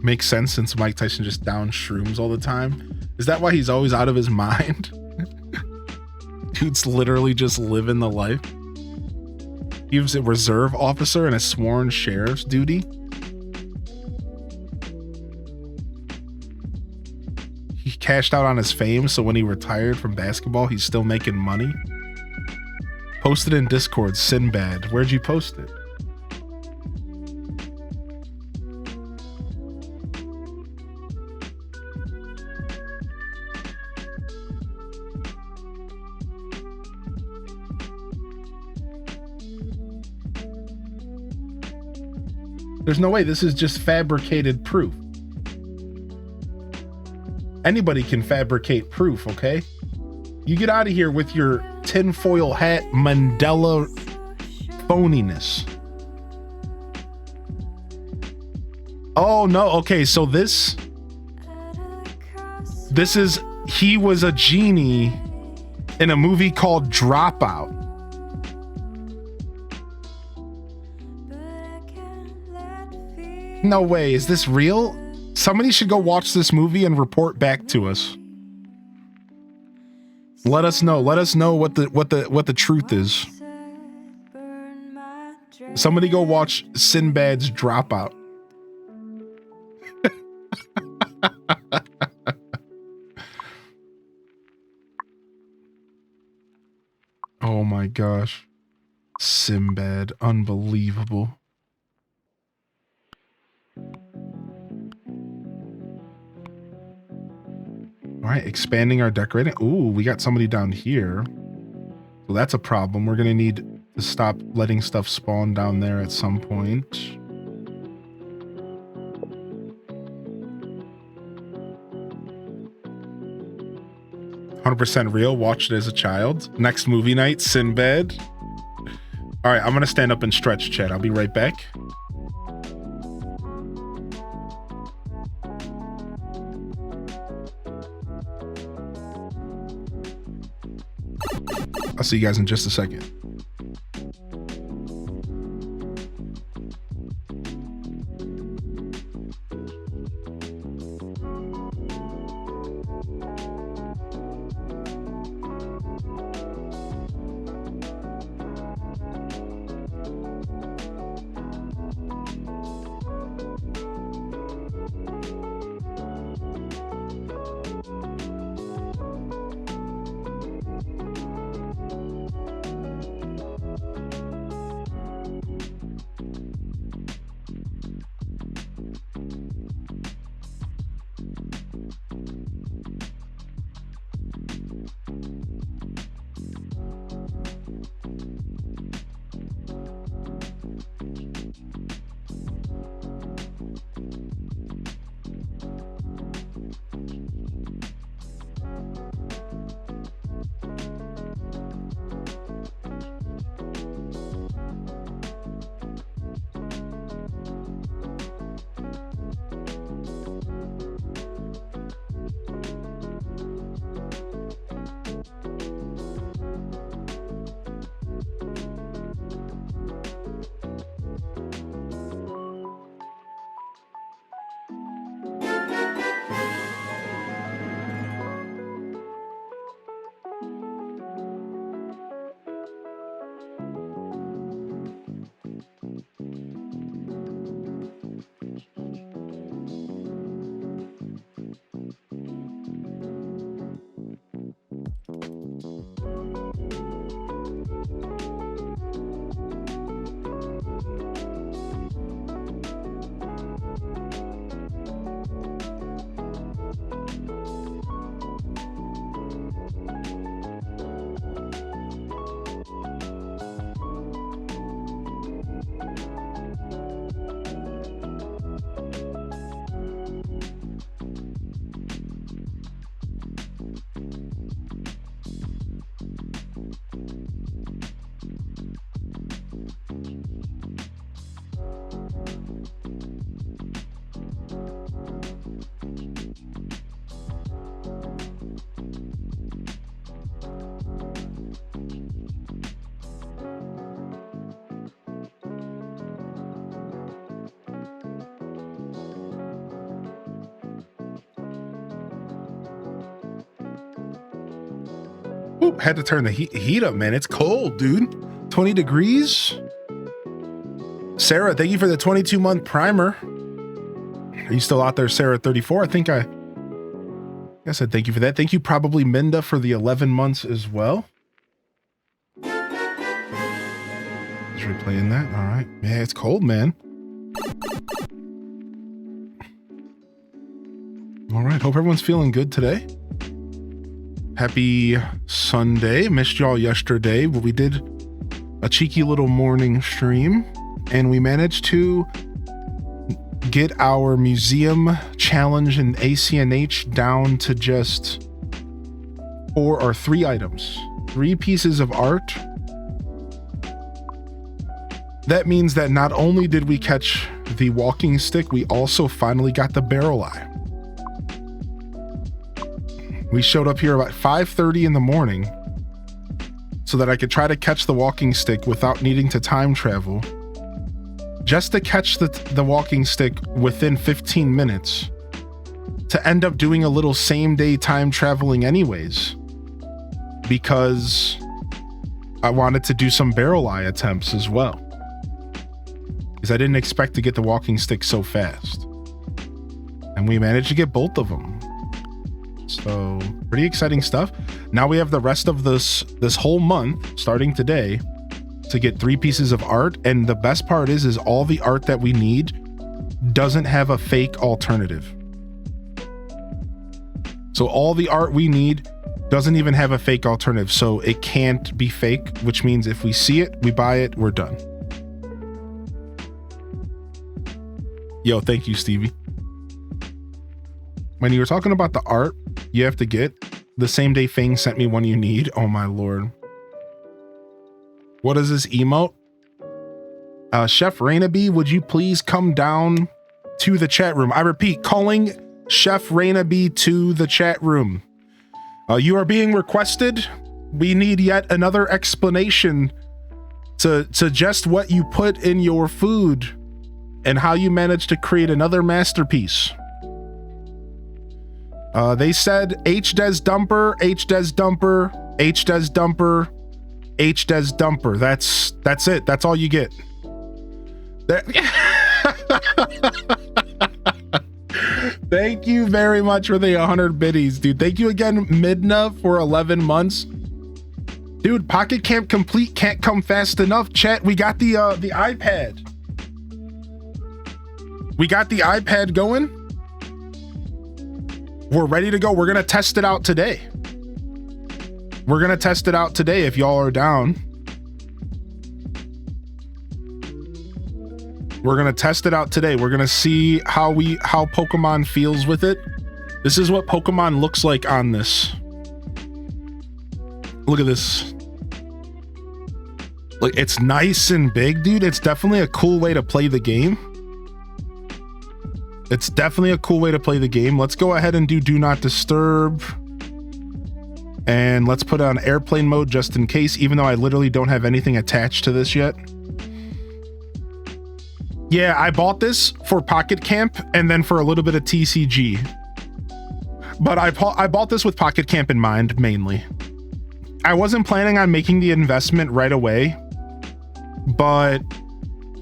Makes sense since Mike Tyson just downs shrooms all the time. Is that why he's always out of his mind? Dude's literally just living the life. He was a reserve officer and a sworn sheriff's duty. He cashed out on his fame, so when he retired from basketball, he's still making money. Posted in Discord, Sinbad. Where'd you post it? There's no way this is just fabricated proof. Anybody can fabricate proof, okay? You get out of here with your tinfoil hat Mandela phoniness. Oh no, okay, so this is, he was a genie in a movie called Dropout. No way, is this real? Somebody should go watch this movie and report back to us. Let us know what the truth is. Somebody go watch Sinbad's Dropout. Oh my gosh. Sinbad, unbelievable. All right, expanding our decorating. Ooh, we got somebody down here. So that's a problem. We're going to need to stop letting stuff spawn down there at some point. "100% real. Watched it as a child. Next movie night, Sinbad." All right, I'm going to stand up and stretch, chat. I'll be right back. I'll see you guys in just a second. Ooh, had to turn the heat up, man. It's cold, dude. 20 degrees. Sarah, thank you for the 22-month primer. Are you still out there, Sarah? 34. I think I said thank you for that. Thank you, probably Minda, for the 11 months as well. Just replaying that. All right. Yeah, it's cold, man. All right. Hope everyone's feeling good today. Happy Sunday. Missed y'all yesterday, but we did a cheeky little morning stream, and we managed to get our museum challenge in ACNH down to just 3 items, 3 pieces of art. That means that not only did we catch the walking stick, we also finally got the barrel eye. We showed up here about 5:30 in the morning so that I could try to catch the walking stick without needing to time travel, just to catch the walking stick within 15 minutes, to end up doing a little same day time traveling anyways, because I wanted to do some barrel eye attempts as well, because I didn't expect to get the walking stick so fast, and we managed to get both of them. So pretty exciting stuff. Now we have the rest of this whole month, starting today, to get 3 pieces of art. And the best part is all the art that we need doesn't have a fake alternative. So all the art we need doesn't even have a fake alternative. So it can't be fake, which means if we see it, we buy it, we're done. Yo, thank you, Stevie. When you were talking about the art you have to get, the same day Fang sent me one you need. Oh my lord. What is this emote? Chef Rainaby, would you please come down to the chat room? I repeat, calling Chef Rainaby to the chat room. You are being requested. We need yet another explanation to just what you put in your food and how you managed to create another masterpiece. They said HDes dumper, HDes dumper, HDes dumper, HDes dumper. That's it. That's all you get. Thank you very much for the 100 biddies, dude. Thank you again, Midna, for 11 months. Dude, Pocket Camp Complete can't come fast enough. Chat, we got the iPad. We got the iPad going. We're ready to go. We're gonna test it out today. If y'all are down. We're gonna test it out today. We're gonna see how Pokemon feels with it. This is what Pokemon looks like on this. Look at this. Like, it's nice and big, dude. It's definitely a cool way to play the game. Let's go ahead and do not disturb. And let's put on airplane mode just in case, even though I literally don't have anything attached to this yet. Yeah, I bought this for Pocket Camp and then for a little bit of TCG. But I bought this with Pocket Camp in mind, mainly. I wasn't planning on making the investment right away, but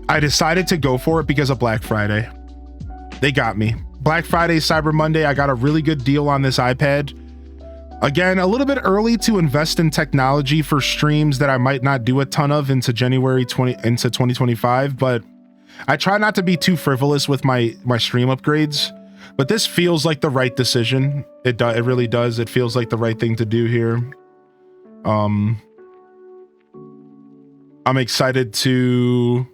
I decided to go for it because of Black Friday. They got me. Black Friday, Cyber Monday, I got a really good deal on this iPad. Again, a little bit early to invest in technology for streams that I might not do a ton of into 2025, but I try not to be too frivolous with my stream upgrades. But this feels like the right decision. It really does. It feels like the right thing to do here. I'm excited to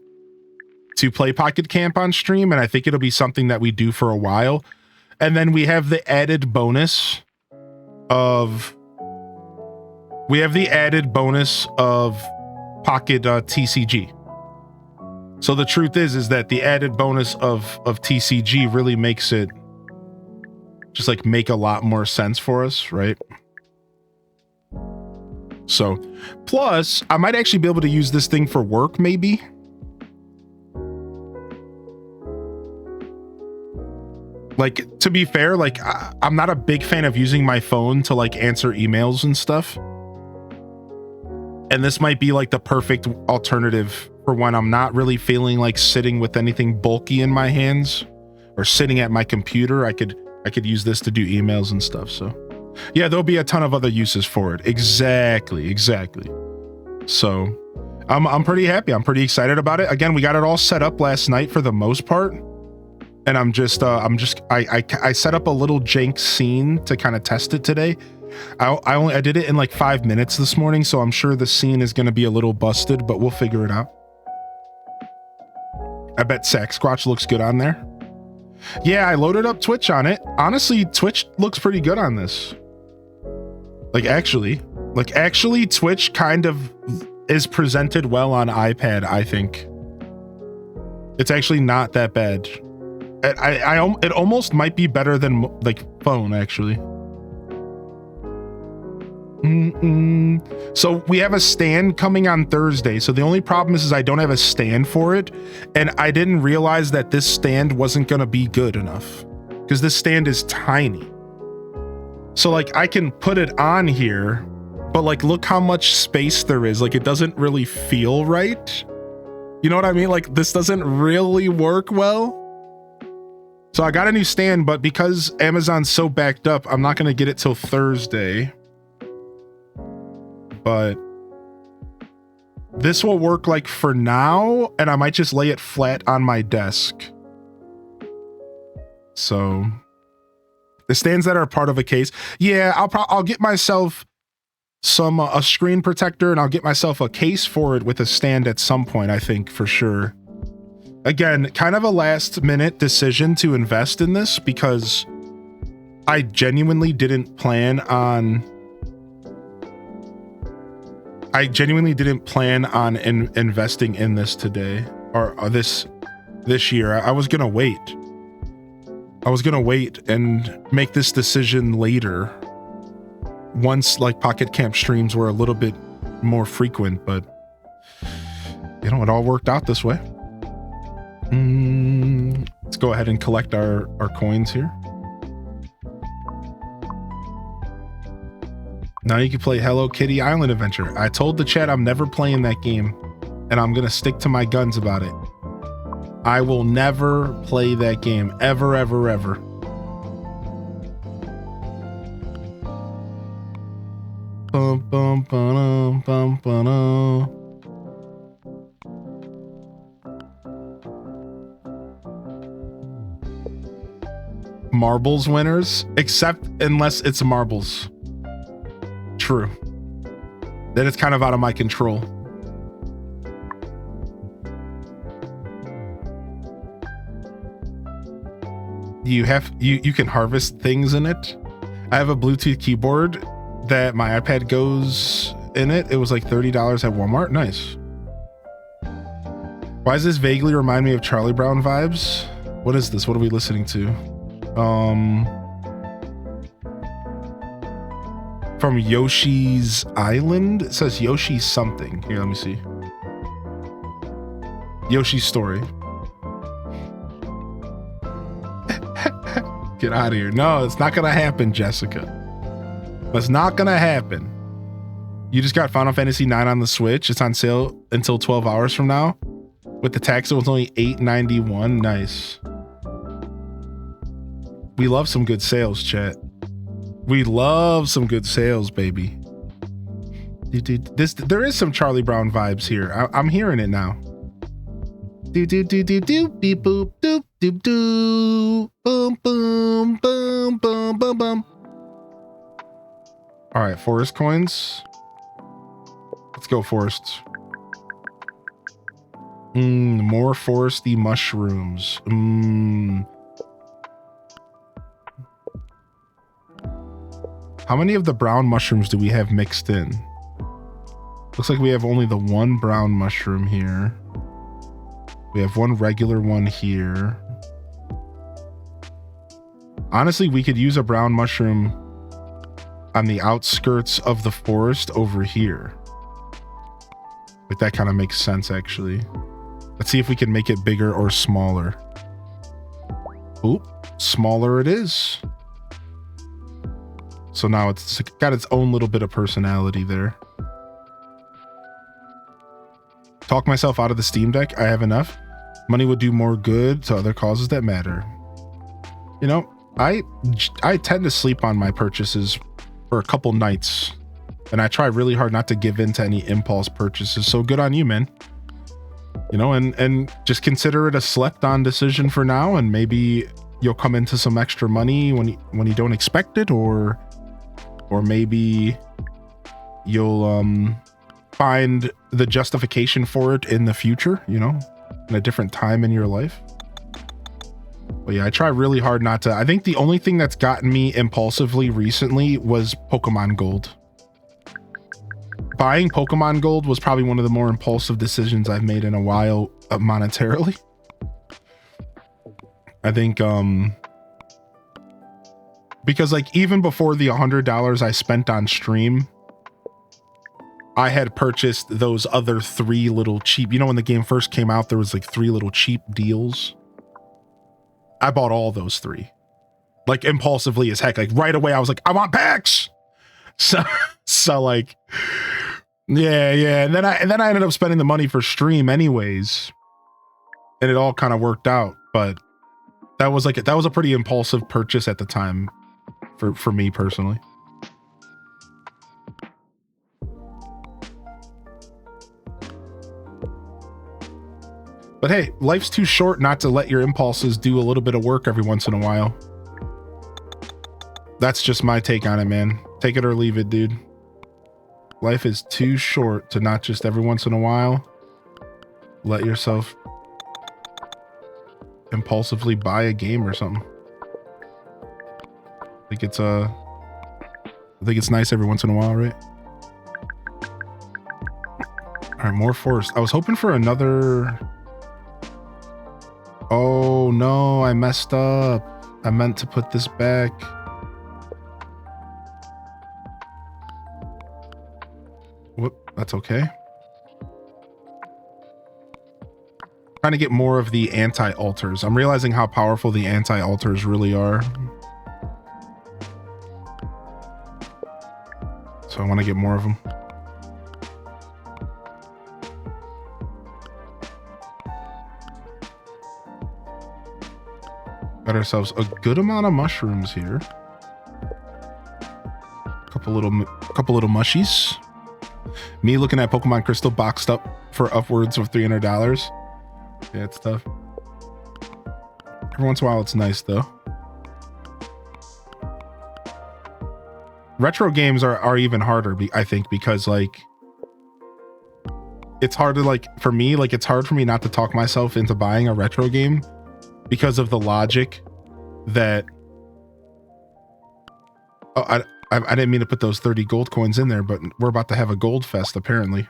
play Pocket Camp on stream, and I think it'll be something that we do for a while. And then we have the added bonus of Pocket TCG. So the truth is that the added bonus of TCG really makes it just like make a lot more sense for us, right? So plus I might actually be able to use this thing for work, maybe. Like, to be fair, like I'm not a big fan of using my phone to like answer emails and stuff. And this might be like the perfect alternative for when I'm not really feeling like sitting with anything bulky in my hands or sitting at my computer. I could use this to do emails and stuff. So yeah, there'll be a ton of other uses for it. Exactly. So I'm pretty happy. I'm pretty excited about it. Again, we got it all set up last night for the most part. And I set up a little jank scene to kind of test it today. I did it in like 5 minutes this morning, so I'm sure the scene is going to be a little busted, but we'll figure it out. I bet Sasquatch looks good on there. Yeah, I loaded up Twitch on it. Honestly, Twitch looks pretty good on this. Like actually, Twitch kind of is presented well on iPad, I think. It's actually not that bad. It almost might be better than like phone, actually. So we have a stand coming on Thursday. So the only problem is I don't have a stand for it. And I didn't realize that this stand wasn't going to be good enough because this stand is tiny. So like I can put it on here, but like, look how much space there is. Like it doesn't really feel right. You know what I mean? Like this doesn't really work well. So I got a new stand, but because Amazon's so backed up, I'm not going to get it till Thursday. But this will work like for now, and I might just lay it flat on my desk. So the stands that are part of a case, yeah, I'll get myself a screen protector, and I'll get myself a case for it with a stand at some point, I think, for sure. Again, kind of a last minute decision to invest in this because I genuinely didn't plan on investing in this today or this year. I was gonna wait. And make this decision later once like Pocket Camp streams were a little bit more frequent, but you know, it all worked out this way. Let's go ahead and collect our coins here. Now you can play Hello Kitty Island Adventure. I told the chat I'm never playing that game, and I'm gonna stick to my guns about it. I will never play that game ever. Bum, bum, ba-dum, bum, ba-dum. Marbles winners, except unless it's marbles. True. Then it's kind of out of my control. You can harvest things in it. I have a Bluetooth keyboard that my iPad goes in it. It was like $30 at Walmart. Nice. Why does this vaguely remind me of Charlie Brown vibes? What is this? What are we listening to? From Yoshi's Island. It says Yoshi something. Here, let me see. Yoshi's Story. Get out of here. No, it's not gonna happen, Jessica. It's not gonna happen. You just got Final Fantasy IX on the Switch. It's on sale until 12 hours from now. With the tax, it was only $8.91. Nice. We love some good sales, chat. We love some good sales, baby. There is some Charlie Brown vibes here. I'm hearing it now. Do do do do do beep boop doop doop doo boom boom boom boom boom boom. All right, forest coins. Let's go forests. More foresty mushrooms. How many of the brown mushrooms do we have mixed in? Looks like we have only the one brown mushroom here. We have one regular one here. Honestly, we could use a brown mushroom on the outskirts of the forest over here. Like that kind of makes sense, actually. Let's see if we can make it bigger or smaller. Oop, smaller it is. So now it's got its own little bit of personality there. Talk myself out of the Steam Deck. I have enough. Money would do more good to other causes that matter. You know, I tend to sleep on my purchases for a couple nights, and I try really hard not to give in to any impulse purchases. So good on you, man. You know, and just consider it a slept on decision for now, and maybe you'll come into some extra money when you don't expect it, or maybe you'll find the justification for it in the future, you know, in a different time in your life. But yeah, I try really hard not to. I think the only thing that's gotten me impulsively recently was Pokemon Gold. Buying Pokemon Gold was probably one of the more impulsive decisions I've made in a while, monetarily. I think because like even before the $100 I spent on stream, I had purchased those other 3 little cheap, you know, when the game first came out, there was like 3 little cheap deals. I bought all those 3, like impulsively as heck. Like right away I was like, I want packs. So like, yeah. And then I ended up spending the money for stream anyways, and it all kind of worked out. But that was a pretty impulsive purchase at the time for me personally. But hey, life's too short not to let your impulses do a little bit of work every once in a while. That's just my take on it, man. Take it or leave it, dude. Life is too short to not just every once in a while let yourself impulsively buy a game or something. I think it's nice every once in a while, right? All right, more forest. I was hoping for another. Oh no, I messed up. I meant to put this back. Whoop, that's okay. Trying to get more of the anti-alters. I'm realizing how powerful the anti-alters really are. So I want to get more of them. Got ourselves a good amount of mushrooms here. Couple little mushies. Me looking at Pokemon Crystal boxed up for upwards of $300. Yeah, it's tough. Every once in a while, it's nice though. Retro games are even harder, I think, because like it's hard to like for me, like it's hard for me not to talk myself into buying a retro game because of the logic that I didn't mean to put those 30 gold coins in there, but we're about to have a gold fest apparently.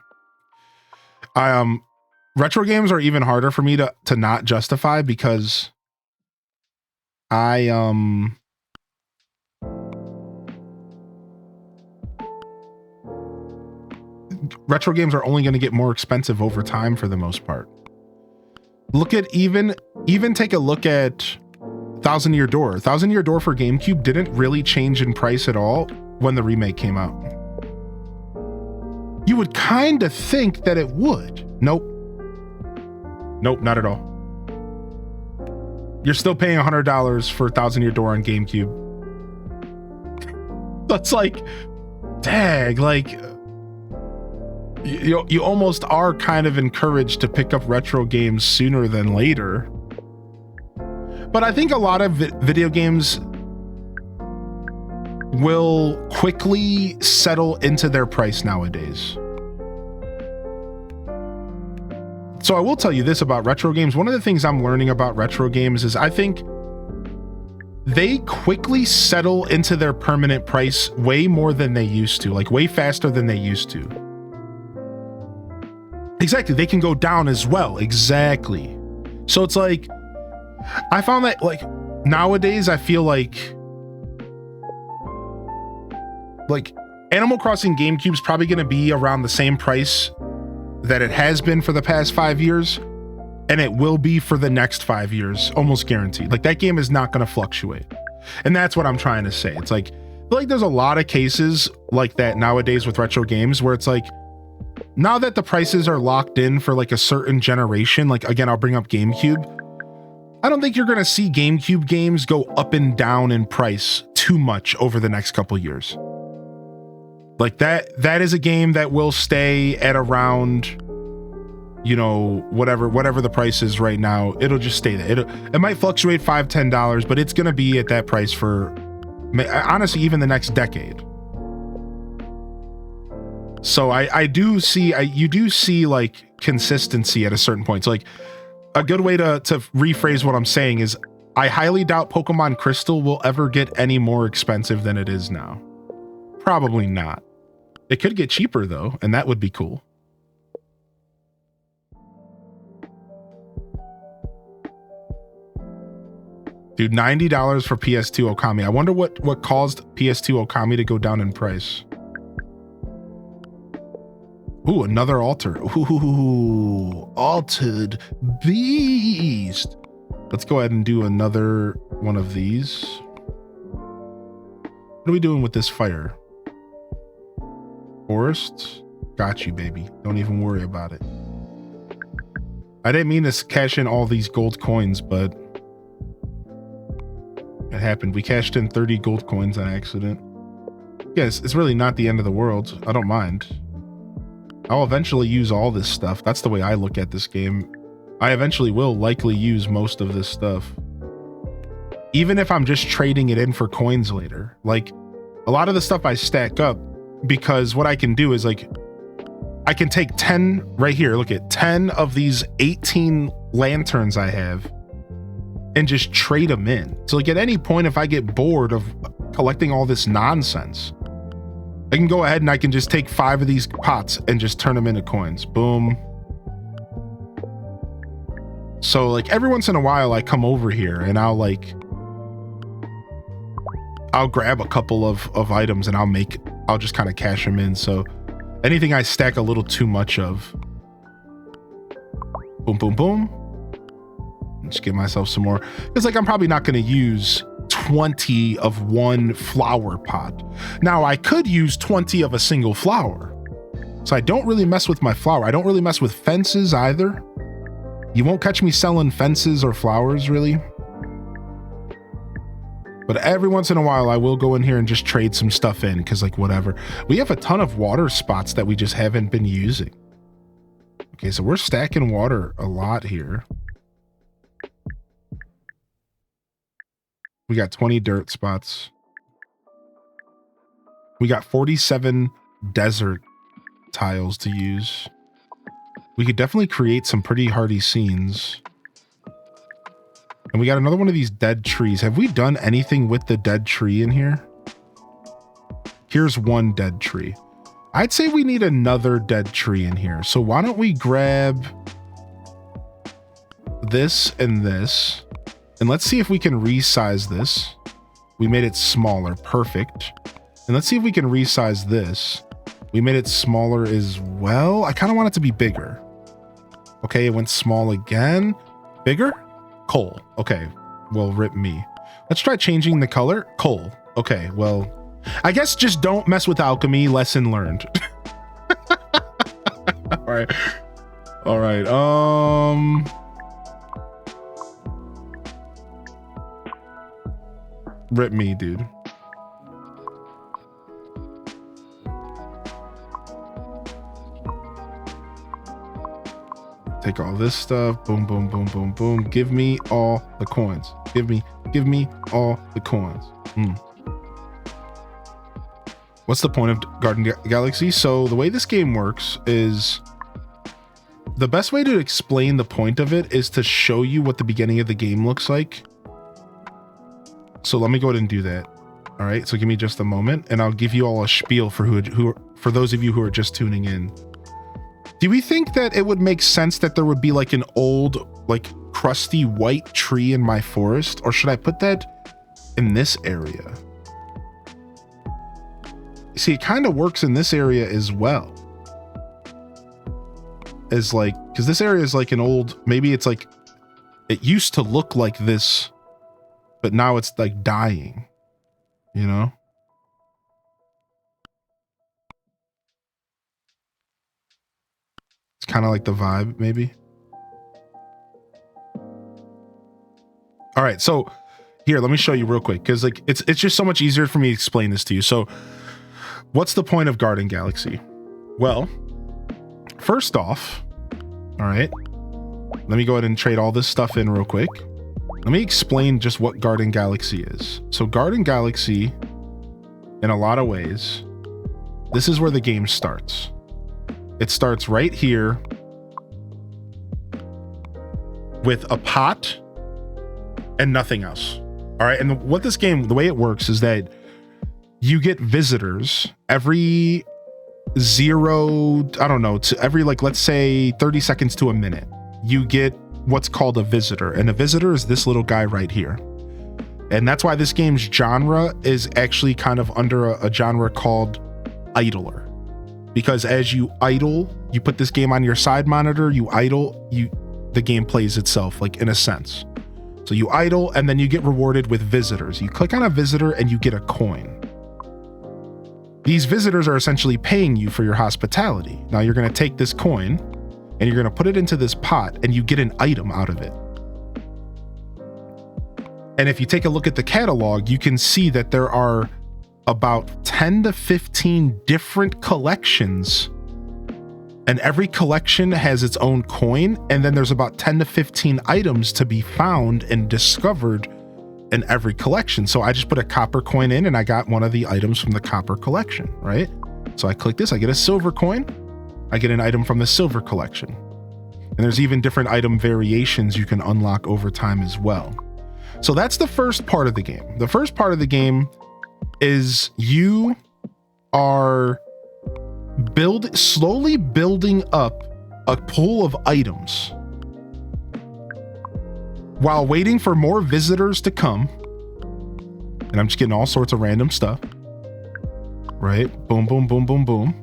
Retro games are even harder for me to not justify because retro games are only going to get more expensive over time for the most part. Look at even take a look at Thousand Year Door. Thousand Year Door for GameCube didn't really change in price at all when the remake came out. You would kind of think that it would. Nope, not at all. You're still paying $100 for Thousand Year Door on GameCube. That's like, dang, like you almost are kind of encouraged to pick up retro games sooner than later. But I think a lot of video games will quickly settle into their price nowadays. So I will tell you this about retro games. One of the things I'm learning about retro games is I think they quickly settle into their permanent price way more than they used to, like way faster than they used to. Exactly. They can go down as well. Exactly. So it's like, I found that like nowadays, I feel like Animal Crossing GameCube's probably going to be around the same price that it has been for the past 5 years. And it will be for the next 5 years, almost guaranteed. Like that game is not going to fluctuate. And that's what I'm trying to say. It's like, I feel like there's a lot of cases like that nowadays with retro games where it's like, now that the prices are locked in for like a certain generation, like again, I'll bring up GameCube. I don't think you're going to see GameCube games go up and down in price too much over the next couple years. Like that is a game that will stay at around, you know, whatever the price is right now. It'll just stay there. It might fluctuate $5, $10, but it's going to be at that price for honestly even the next decade. So you do see like consistency at a certain point. So like a good way to rephrase what I'm saying is I highly doubt Pokemon Crystal will ever get any more expensive than it is now. Probably not. It could get cheaper though, and that would be cool. Dude, $90 for PS2 Okami. I wonder what caused PS2 Okami to go down in price. Ooh, another altar. Ooh, Altered Beast. Let's go ahead and do another one of these. What are we doing with this fire? Forest? Got you, baby. Don't even worry about it. I didn't mean to cash in all these gold coins, but it happened. We cashed in 30 gold coins on accident. Yes, it's really not the end of the world. I don't mind. I'll eventually use all this stuff. That's the way I look at this game. I eventually will likely use most of this stuff. Even if I'm just trading it in for coins later. Like, a lot of the stuff I stack up because what I can do is like, I can take 10 right here. Look at 10 of these 18 lanterns I have and just trade them in. So like at any point, if I get bored of collecting all this nonsense, I can go ahead and I can just take 5 of these pots and just turn them into coins. Boom. So like every once in a while I come over here and I'll grab a couple of items and I'll just kind of cash them in. So anything I stack a little too much of, boom, boom, boom. Just give myself some more. It's like I'm probably not going to use 20 of one flower pot. Now I could use 20 of a single flower. So I don't really mess with my flower. I don't really mess with fences either. You won't catch me selling fences or flowers really. But every once in a while I will go in here and just trade some stuff in because like whatever. We have a ton of water spots that we just haven't been using. Okay, so we're stacking water a lot here. We got 20 dirt spots. We got 47 desert tiles to use. We could definitely create some pretty hardy scenes. And we got another one of these dead trees. Have we done anything with the dead tree in here? Here's one dead tree. I'd say we need another dead tree in here. So why don't we grab this and this. And let's see if we can resize this. We made it smaller. Perfect. And let's see if we can resize this. We made it smaller as well. I kind of want it to be bigger. Okay, it went small again. Bigger? Coal. Okay, well, rip me. Let's try changing the color. Coal. Okay, well, I guess just don't mess with alchemy. Lesson learned. All right. All right. Rip me, dude. Take all this stuff. Boom, boom, boom, boom, boom. Give me all the coins. Give me all the coins. What's the point of Garden Galaxy? So the way this game works is the best way to explain the point of it is to show you what the beginning of the game looks like. So let me go ahead and do that. All right, so give me just a moment and I'll give you all a spiel for for those of you who are just tuning in. Do we think that it would make sense that there would be like an old, like crusty white tree in my forest? Or should I put that in this area? See, it kind of works in this area as well. As like, because this area is like an old, maybe it's like, it used to look like this, but now it's like dying, you know? It's kind of like the vibe, maybe. All right, so here, let me show you real quick, because like it's just so much easier for me to explain this to you. So what's the point of Garden Galaxy? Well, first off, all right, let me go ahead and trade all this stuff in real quick. Let me explain just what Garden Galaxy is. So Garden Galaxy, in a lot of ways, this is where the game starts. It starts right here with a pot and nothing else. All right. And what this game, the way it works is that you get visitors every to every, like, let's say 30 seconds to a minute. You get what's called a visitor. And a visitor is this little guy right here. And that's why this game's genre is actually kind of under a genre called idler. Because as you idle, you put this game on your side monitor, you idle, the game plays itself, like, in a sense. So you idle and then you get rewarded with visitors. You click on a visitor and you get a coin. These visitors are essentially paying you for your hospitality. Now you're going to take this coin and you're going to put it into this pot and you get an item out of it. And if you take a look at the catalog, you can see that there are about 10 to 15 different collections, and every collection has its own coin. And then there's about 10 to 15 items to be found and discovered in every collection. So I just put a copper coin in and I got one of the items from the copper collection, right? So I click this, I get a silver coin, I get an item from the silver collection. And there's even different item variations you can unlock over time as well. So that's the first part of the game. The first part of the game is you are slowly building up a pool of items while waiting for more visitors to come. And I'm just getting all sorts of random stuff. Right? Boom, boom, boom, boom, boom.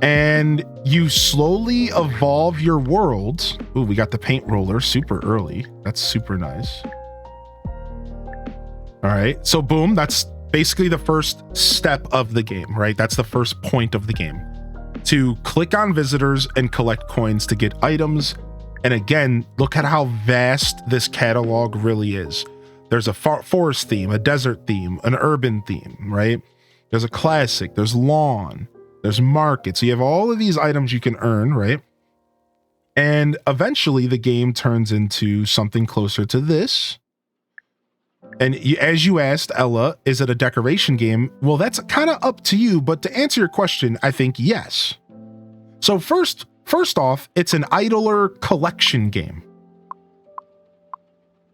And you slowly evolve your worlds. Ooh, we got the paint roller super early. That's super nice. All right. So boom, that's basically the first step of the game, right? That's the first point of the game. To click on visitors and collect coins to get items. And again, look at how vast this catalog really is. There's a forest theme, a desert theme, an urban theme, right? There's a classic, there's lawn, there's market. So you have all of these items you can earn, right? And eventually the game turns into something closer to this. And as you asked, Ella, is it a decoration game? Well, that's kind of up to you, but to answer your question, I think yes. So first off, it's an idler collection game.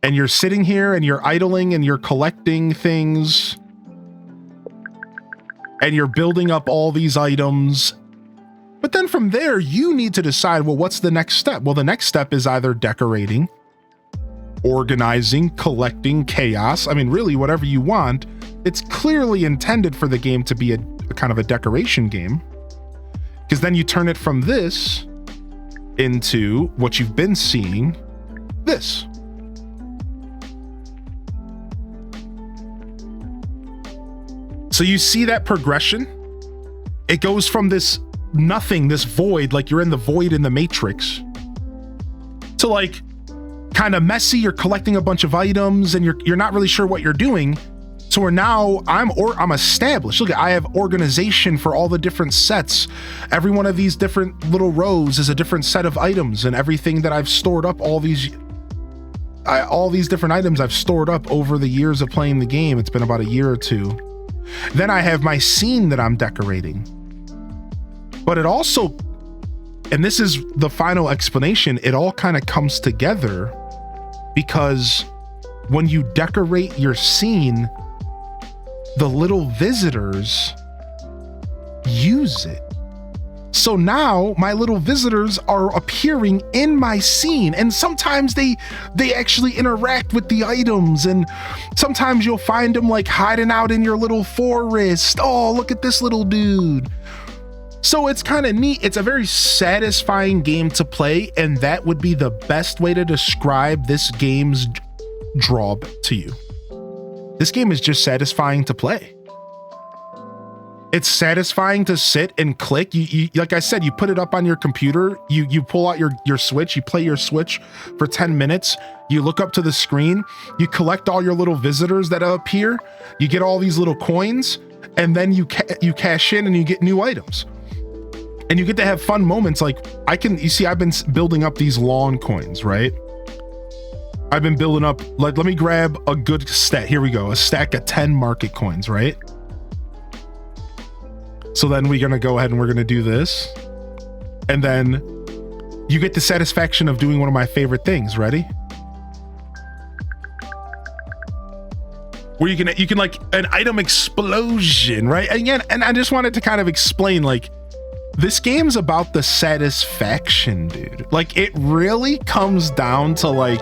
And you're sitting here and you're idling and you're collecting things. And you're building up all these items. But then from there, you need to decide, well, what's the next step? Well, the next step is either decorating, organizing, collecting, chaos. I mean, really, whatever you want. It's clearly intended for the game to be a kind of a decoration game. Because then you turn it from this into what you've been seeing, this. So you see that progression? It goes from this nothing, this void, like you're in the void in the Matrix, to like kind of messy, you're collecting a bunch of items and you're not really sure what you're doing. So we're now, I'm established. Look, I have organization for all the different sets. Every one of these different little rows is a different set of items, and everything that I've stored up, all these different items I've stored up over the years of playing the game. It's been about a year or two. Then I have my scene that I'm decorating. But it also, and this is the final explanation, it all kind of comes together because when you decorate your scene, the little visitors use it. So now my little visitors are appearing in my scene, and sometimes they actually interact with the items, and sometimes you'll find them like hiding out in your little forest. Oh, look at this little dude. So it's kind of neat. It's a very satisfying game to play, and that would be the best way to describe this game's draw to you. This game is just satisfying to play. It's satisfying to sit and click. You like I said, you put it up on your computer, you pull out your Switch, you play your Switch for 10 minutes, you look up to the screen, you collect all your little visitors that appear, you get all these little coins, and then you cash in and you get new items. And you get to have fun moments. Like I've been building up these long coins, right? I've been building up, like, let me grab a good stat. Here we go, a stack of 10 market coins, right? So then we're gonna go ahead and we're gonna do this. And then you get the satisfaction of doing one of my favorite things. Ready? Where you can like an item explosion, right? Again, and I just wanted to kind of explain, like, this game's about the satisfaction, dude. Like, it really comes down to, like,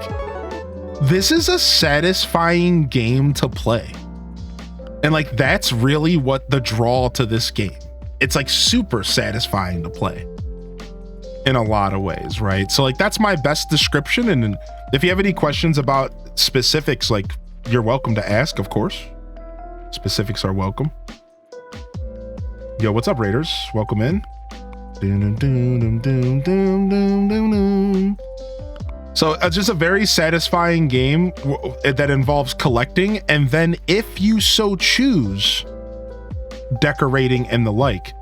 this is a satisfying game to play. And like, that's really what the draw to this game. It's like super satisfying to play in a lot of ways, right? So like, that's my best description. And if you have any questions about specifics, like, you're welcome to ask, of course. Specifics are welcome. Yo, what's up, Raiders? Welcome in. So it's just a very satisfying game that involves collecting, and then if you so choose, decorating and the like.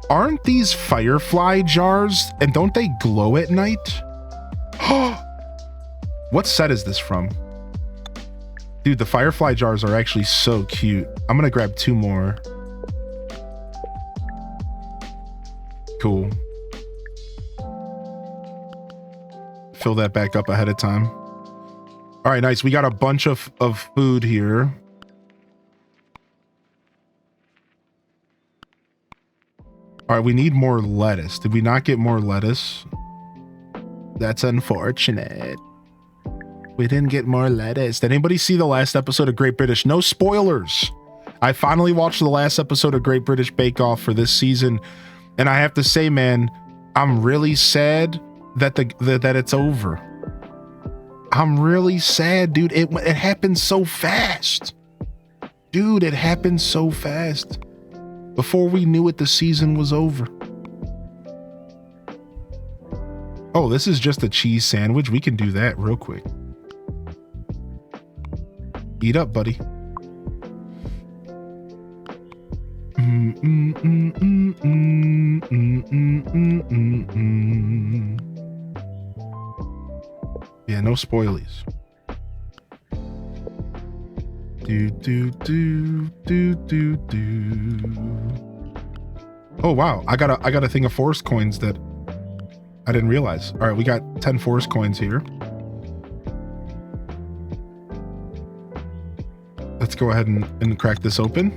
Aren't these firefly jars, and don't they glow at night? What set is this from? Dude, the firefly jars are actually so cute. I'm gonna grab 2 more. Cool. Fill that back up ahead of time. All right, nice. We got a bunch of food here. All right, we need more lettuce. Did we not get more lettuce? That's unfortunate. We didn't get more lettuce. Did anybody see the last episode of Great British? No spoilers. I finally watched the last episode of Great British Bake Off for this season, and I have to say, man, I'm really sad that it's over. I'm really sad, dude. It happened so fast. Dude, it happened so fast. Before we knew it, the season was over. Oh, this is just a cheese sandwich. We can do that real quick. Eat up, buddy. Yeah, no spoilies. Oh wow, I got a thing of forest coins that I didn't realize. All right, we got 10 forest coins here. Let's go ahead and crack this open.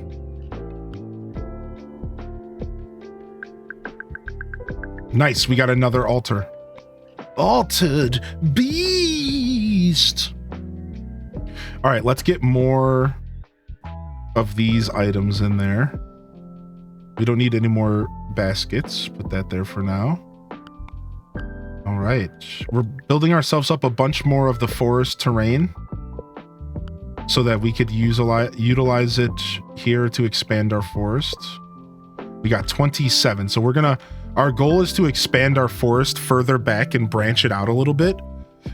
Nice, we got another altar. Altered beast. All right, let's get more of these items in there. We don't need any more baskets. Put that there for now. All right, we're building ourselves up a bunch more of the forest terrain so that we could utilize it here to expand our forest. We got 27, so our goal is to expand our forest further back and branch it out a little bit.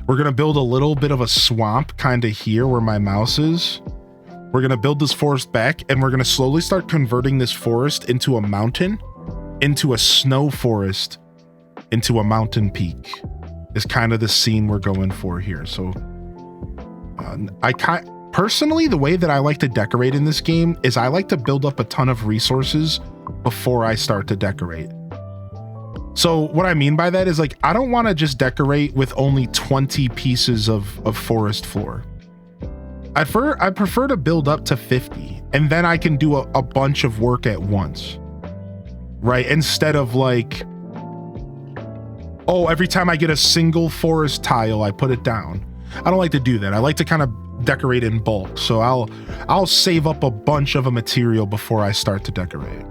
We're gonna build a little bit of a swamp kind of here where my mouse is. We're gonna build this forest back, and we're gonna slowly start converting this forest into a mountain, into a snow forest, into a mountain peak is kind of the scene we're going for here. So personally, the way that I like to decorate in this game is I like to build up a ton of resources before I start to decorate. So what I mean by that is, like, I don't want to just decorate with only 20 pieces of forest floor. I prefer to build up to 50, and then I can do a bunch of work at once, right? Instead of like, oh, every time I get a single forest tile, I put it down. I don't like to do that. I like to kind of decorate in bulk. So I'll save up a bunch of a material before I start to decorate.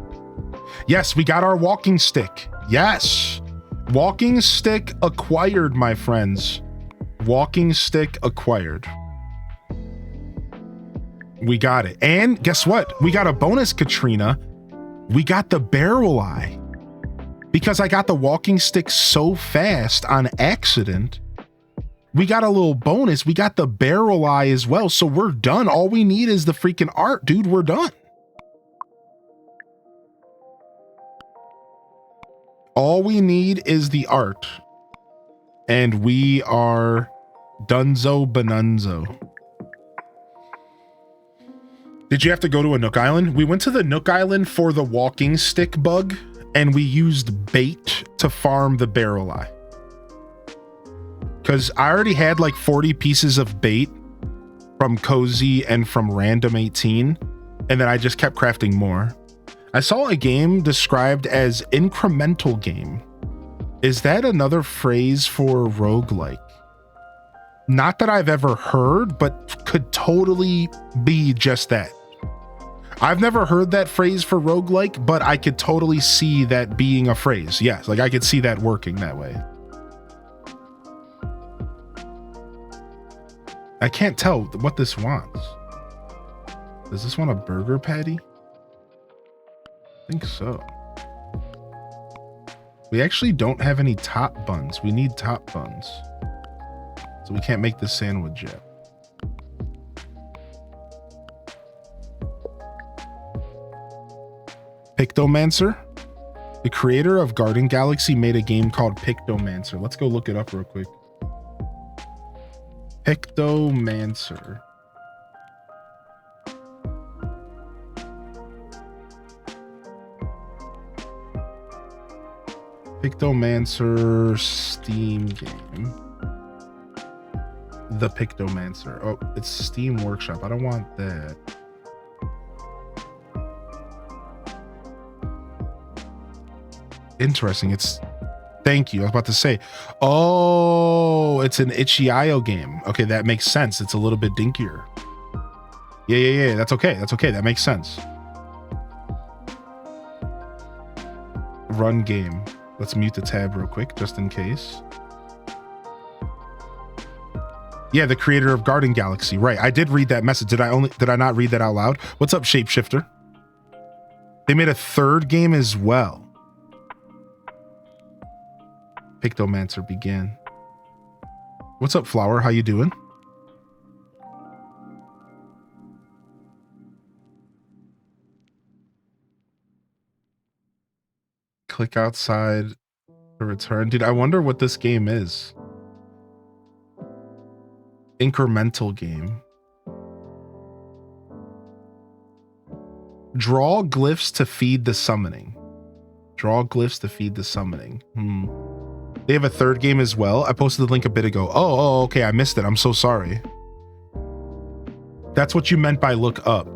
Yes, we got our walking stick. Yes, walking stick acquired, my friends. Walking stick acquired. We got it. And guess what? We got a bonus Katrina We got the barrel eye because I got the walking stick so fast on accident. We got a little bonus. We got the barrel eye as well. So we're done. All we need is the freaking art, dude. We're done. All we need is the art. And we are Dunzo Bonunzo. Did you have to go to a Nook Island? We went to the Nook Island for the walking stick bug, and we used bait to farm the barrel eye. Because I already had like 40 pieces of bait from Cozy and from Random 18, and then I just kept crafting more. I saw a game described as incremental game. Is that another phrase for roguelike? Not that I've ever heard, but could totally be just that. I've never heard that phrase for roguelike, but I could totally see that being a phrase. Yes, like I could see that working that way. I can't tell what this wants. Does this want a burger patty? I think so. We actually don't have any top buns. We need top buns. So we can't make this sandwich yet. Pictomancer? The creator of Garden Galaxy made a game called Pictomancer. Let's go look it up real quick. Pictomancer. Pictomancer Steam game. The Pictomancer. Oh, it's Steam Workshop. I don't want that. Interesting. It's thank you. I was about to say, oh, it's an itch.io game. Okay, that makes sense. It's a little bit dinkier. Yeah. That's okay. That's okay. That makes sense. Run game. Let's mute the tab real quick, just in case. Yeah, the creator of Garden Galaxy. Right. I did read that message. Did I not read that out loud? What's up, Shapeshifter? They made a third game as well. Pictomancer began. What's up, Flower? How you doing? Click outside to return. Dude, I wonder what this game is. Incremental game. Draw glyphs to feed the summoning. Draw glyphs to feed the summoning. They have a third game as well. I posted the link a bit ago. Oh, okay. I missed it. I'm so sorry. That's what you meant by look up.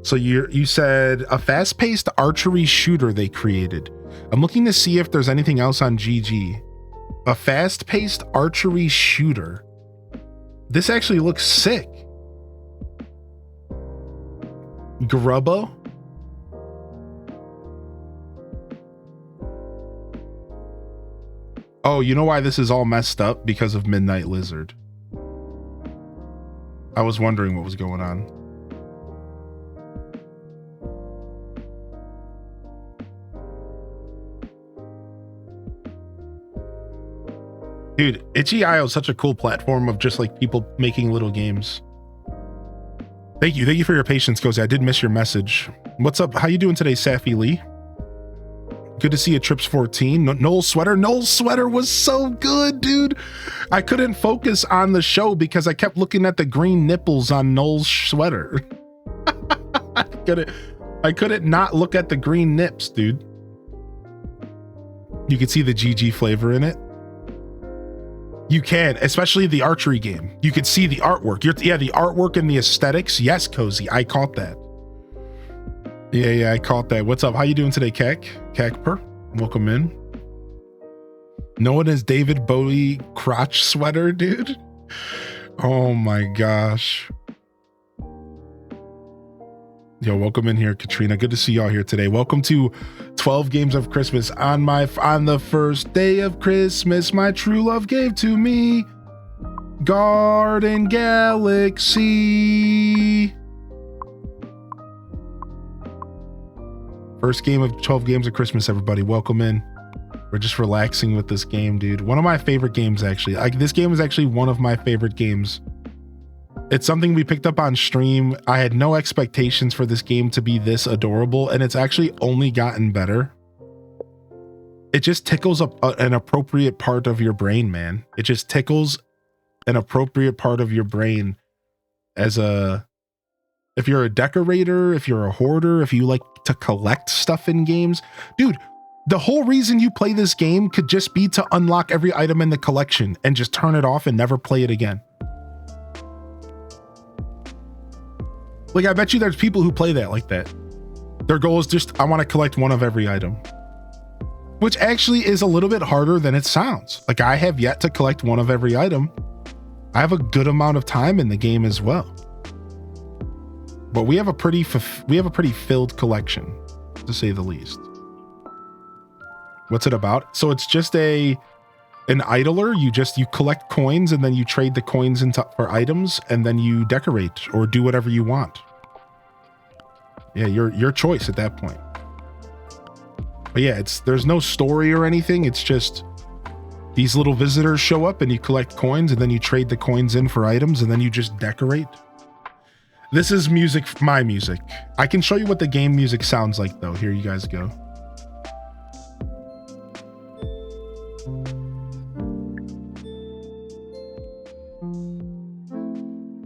So you said a fast-paced archery shooter they created. I'm looking to see if there's anything else on GG. A fast-paced archery shooter. This actually looks sick. Grubbo? Oh, you know why this is all messed up? Because of Midnight Lizard. I was wondering what was going on. Dude, itch.io is such a cool platform of just like people making little games. Thank you for your patience, Cozy. I did miss your message. What's up? How you doing today, Safi Lee? Good to see you, Trips 14. Noel's sweater. Noel's sweater was so good, dude. I couldn't focus on the show because I kept looking at the green nipples on Noel's sweater. I couldn't not look at the green nips, dude. You can see the GG flavor in it. You can, especially the archery game. You could see the artwork. Yeah, the artwork and the aesthetics. Yes, Cozy, I caught that. Yeah, I caught that. What's up? How you doing today, Kakper? Welcome in. No one is David Bowie crotch sweater, dude. Oh my gosh. Yo, welcome in here, Katrina. Good to see y'all here today. Welcome to 12 Games of Christmas. On the first day of Christmas, my true love gave to me Garden Galaxy. First game of 12 games of Christmas, everybody. Welcome in. We're just relaxing with this game, dude. One of my favorite games, actually. Like, this game is actually one of my favorite games. It's something we picked up on stream. I had no expectations for this game to be this adorable, and it's actually only gotten better. It just tickles an appropriate part of your brain, man. It just tickles an appropriate part of your brain as if you're a decorator, if you're a hoarder, if you like to collect stuff in games. Dude, the whole reason you play this game could just be to unlock every item in the collection and just turn it off and never play it again. Like, I bet you there's people who play that like that. Their goal is just, I want to collect one of every item. Which actually is a little bit harder than it sounds. Like, I have yet to collect one of every item. I have a good amount of time in the game as well. But we have a pretty filled collection, to say the least. What's it about? So it's just an idler. You collect coins and then you trade the coins for items, and then you decorate or do whatever you want. Yeah, your choice at that point. But yeah, there's no story or anything. It's just these little visitors show up and you collect coins, and then you trade the coins in for items, and then you just decorate. This is music, my music. I can show you what the game music sounds like though. Here you guys go.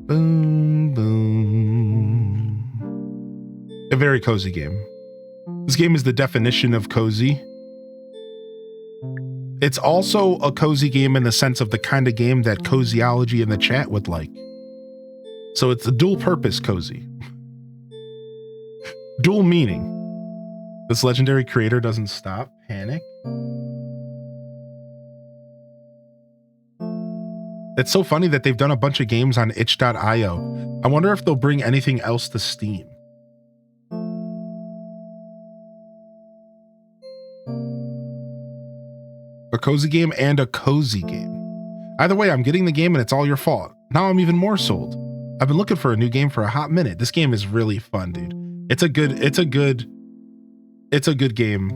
Boom, boom. A very cozy game. This game is the definition of cozy. It's also a cozy game in the sense of the kind of game that Cozyology in the chat would like. So it's a dual purpose cozy. Dual meaning. This legendary creator doesn't stop. Panic. It's so funny that they've done a bunch of games on itch.io. I wonder if they'll bring anything else to Steam. A cozy game and a cozy game. Either way, I'm getting the game and it's all your fault. Now I'm even more sold. I've been looking for a new game for a hot minute. This game is really fun, dude. It's a good game.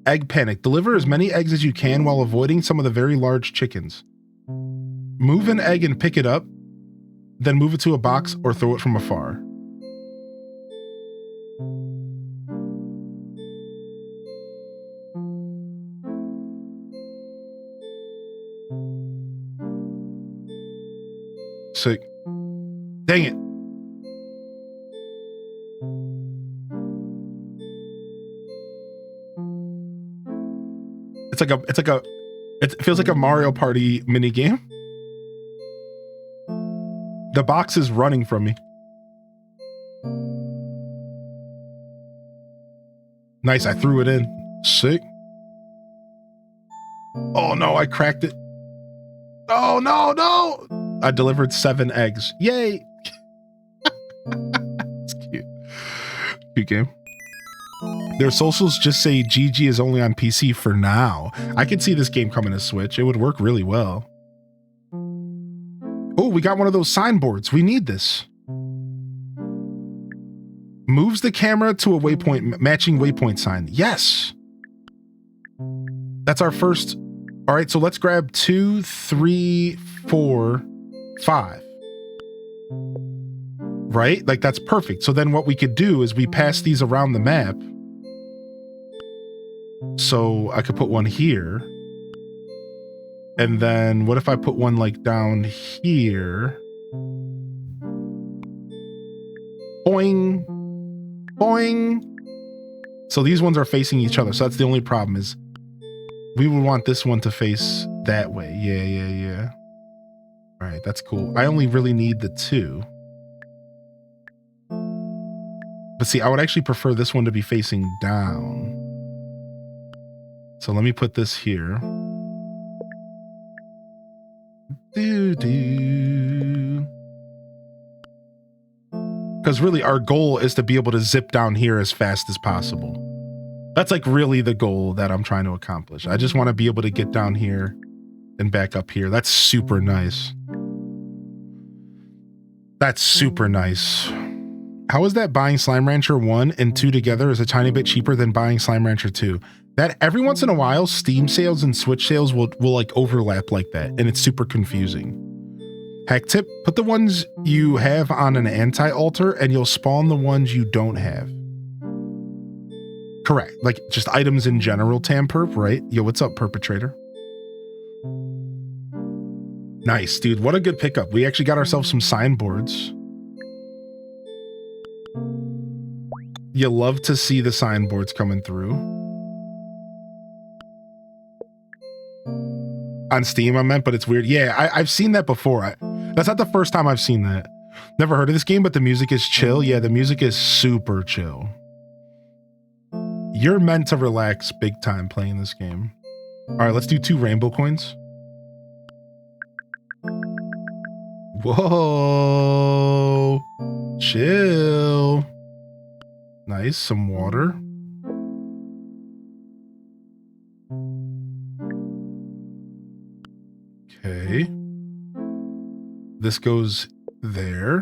Egg panic. Deliver as many eggs as you can while avoiding some of the very large chickens. Move an egg and pick it up, then move it to a box or throw it from afar. Sick. Dang it. It feels like a Mario Party mini game. The box is running from me. Nice, I threw it in. Sick. Oh no, I cracked it. Oh no. I delivered 7 eggs. Yay. It's cute. Cute game. Their socials just say GG is only on PC for now. I could see this game coming to Switch. It would work really well. Oh, we got one of those signboards. We need this. Moves the camera to a waypoint, matching waypoint sign. Yes. That's our first. All right, so let's grab 2, 3, 4, 5. Right? Like, that's perfect. So then what we could do is we pass these around the map. So I could put one here. And then what if I put one like down here? Boing. Boing. So these ones are facing each other. So that's the only problem is we would want this one to face that way. Yeah. All right, that's cool. I only really need the 2. But see, I would actually prefer this one to be facing down. So let me put this here. Because really our goal is to be able to zip down here as fast as possible. That's like really the goal that I'm trying to accomplish. I just want to be able to get down here and back up here. That's super nice. That's super nice. How is that buying Slime Rancher 1 and 2 together is a tiny bit cheaper than buying Slime Rancher 2? That every once in a while, Steam sales and Switch sales will like overlap like that, and it's super confusing. Hack tip, put the ones you have on an anti-altar and you'll spawn the ones you don't have. Correct. Like just items in general, Tamperp, right? Yo, what's up, Perpetrator? Nice, dude. What a good pickup. We actually got ourselves some signboards. You love to see the signboards coming through. On Steam, I meant, but it's weird. Yeah, I've seen that before. That's not the first time I've seen that. Never heard of this game, but the music is chill. Yeah, the music is super chill. You're meant to relax big time playing this game. All right, let's do 2 rainbow coins. Whoa. Chill. Nice, some water. Okay. This goes there.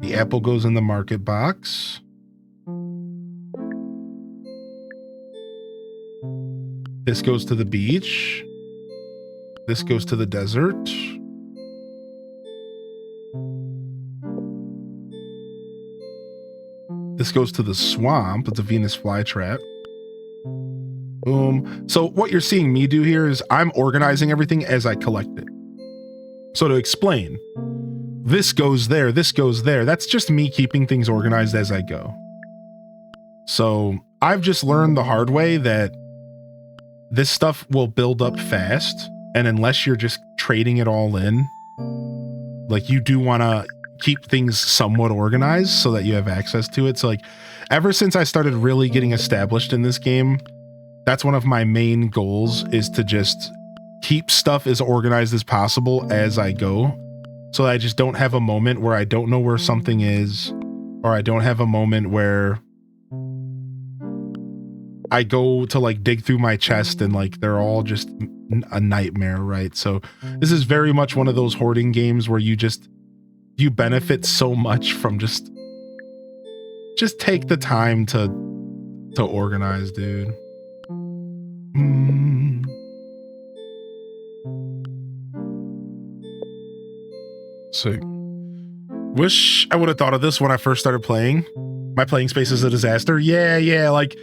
The apple goes in the market box. This goes to the beach. This goes to the desert. This goes to the swamp. It's a Venus flytrap. Boom. So what you're seeing me do here is I'm organizing everything as I collect it. So to explain, this goes there, this goes there. That's just me keeping things organized as I go. So I've just learned the hard way that this stuff will build up fast. And unless you're just trading it all in, like you do want to keep things somewhat organized so that you have access to it. So like ever since I started really getting established in this game, that's one of my main goals is to just keep stuff as organized as possible as I go. So that I just don't have a moment where I don't know where something is, or I don't have a moment where I go to like dig through my chest and like they're all just a nightmare, right? So this is very much one of those hoarding games where you benefit so much from just take the time to organize, dude. Sick. Wish I would have thought of this when I first started playing. My playing space is a disaster. Yeah, like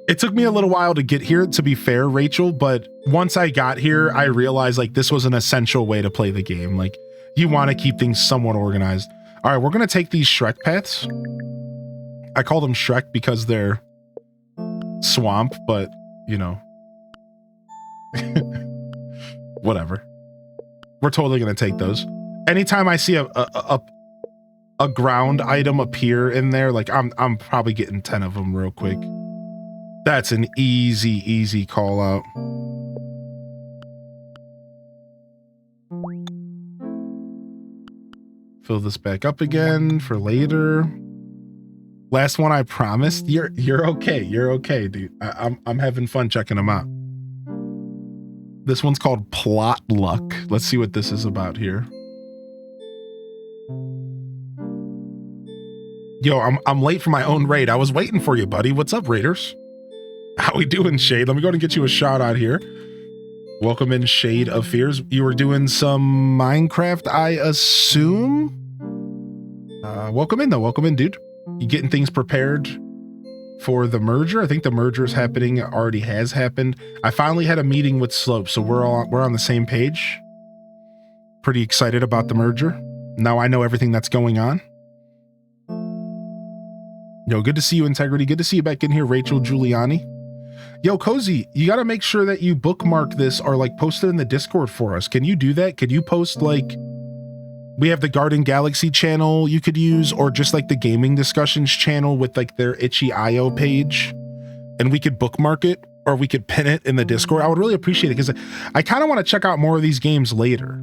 it took me a little while to get here, to be fair, Rachel, but once I got here, I realized like this was an essential way to play the game. Like you want to keep things somewhat organized. All right, we're going to take these Shrek paths. I call them Shrek because they're swamp, but you know, whatever. We're totally going to take those. Anytime I see a ground item appear in there, like I'm probably getting 10 of them real quick. That's an easy call out. Fill this back up again for later. Last one I promised. You're okay. You're okay, dude. I'm having fun checking them out. This one's called Plot Luck. Let's see what this is about here. Yo, I'm late for my own raid. I was waiting for you, buddy. What's up, Raiders? How we doing, Shade? Let me go ahead and get you a shout out here. Welcome in, Shade of Fears. You were doing some Minecraft, I assume? Welcome in, though. Welcome in, dude. You getting things prepared for the merger? I think the merger is happening, already has happened. I finally had a meeting with Slope, so we're on the same page. Pretty excited about the merger. Now I know everything that's going on. Yo, good to see you, Integrity. Good to see you back in here, Rachel Giuliani. Yo, Cozy, you got to make sure that you bookmark this or like post it in the Discord for us. Can you do that? Could you post like, we have the Garden Galaxy channel you could use, or just like the Gaming Discussions channel with like their itch.io page, and we could bookmark it, or we could pin it in the Discord. I would really appreciate it because I kind of want to check out more of these games later.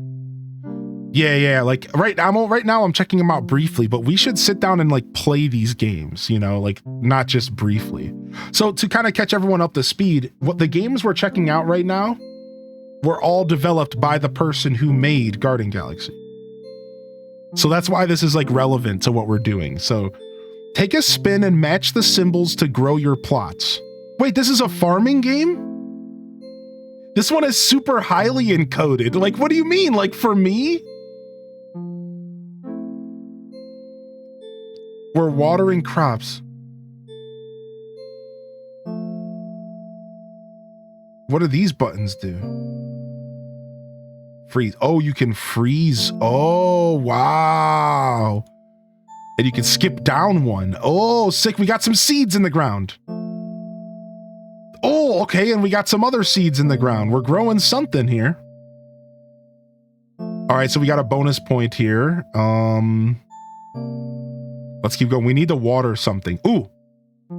Yeah. Like right now I'm checking them out briefly, but we should sit down and like play these games, you know, like not just briefly. So to kind of catch everyone up to speed, what the games we're checking out right now were all developed by the person who made Garden Galaxy. So that's why this is like relevant to what we're doing. So Take a spin and match the symbols to grow your plots. Wait, this is a farming game? This one is super highly encoded. Like, what do you mean? Like, for me? We're watering crops. What do these buttons do? Freeze. Oh, you can freeze. Oh, wow. And you can skip down one. Oh, sick. We got some seeds in the ground. Oh, okay. And we got some other seeds in the ground. We're growing something here. All right. So we got a bonus point here. Let's keep going. We need to water something. Ooh,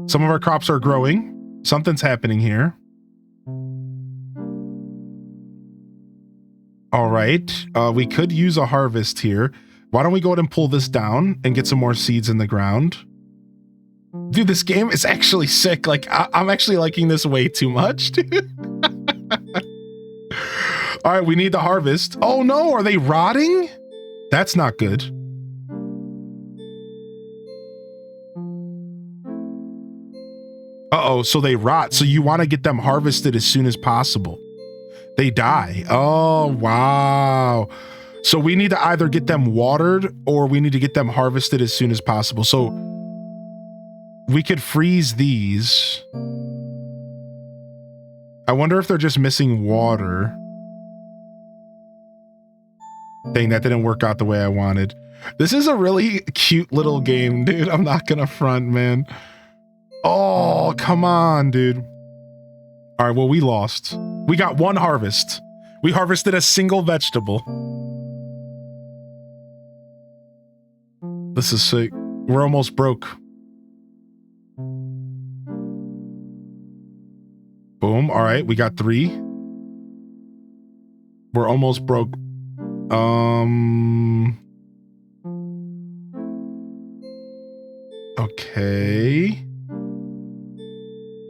some of our crops are growing. Something's happening here. All right. We could use a harvest here. Why don't we go ahead and pull this down and get some more seeds in the ground? Dude, this game is actually sick. Like, I'm actually liking this way too much, dude. All right, we need to harvest. Oh no, are they rotting? That's not good. Uh-oh, so they rot. So you want to get them harvested as soon as possible. They die. Oh, wow. So we need to either get them watered or we need to get them harvested as soon as possible. So we could freeze these. I wonder if they're just missing water. Dang, that didn't work out the way I wanted. This is a really cute little game, dude. I'm not gonna front, man. Oh, come on, dude. All right, well, we lost. We got one harvest. We harvested a single vegetable. This is sick. We're almost broke. Boom. All right, we got 3. We're almost broke. Okay.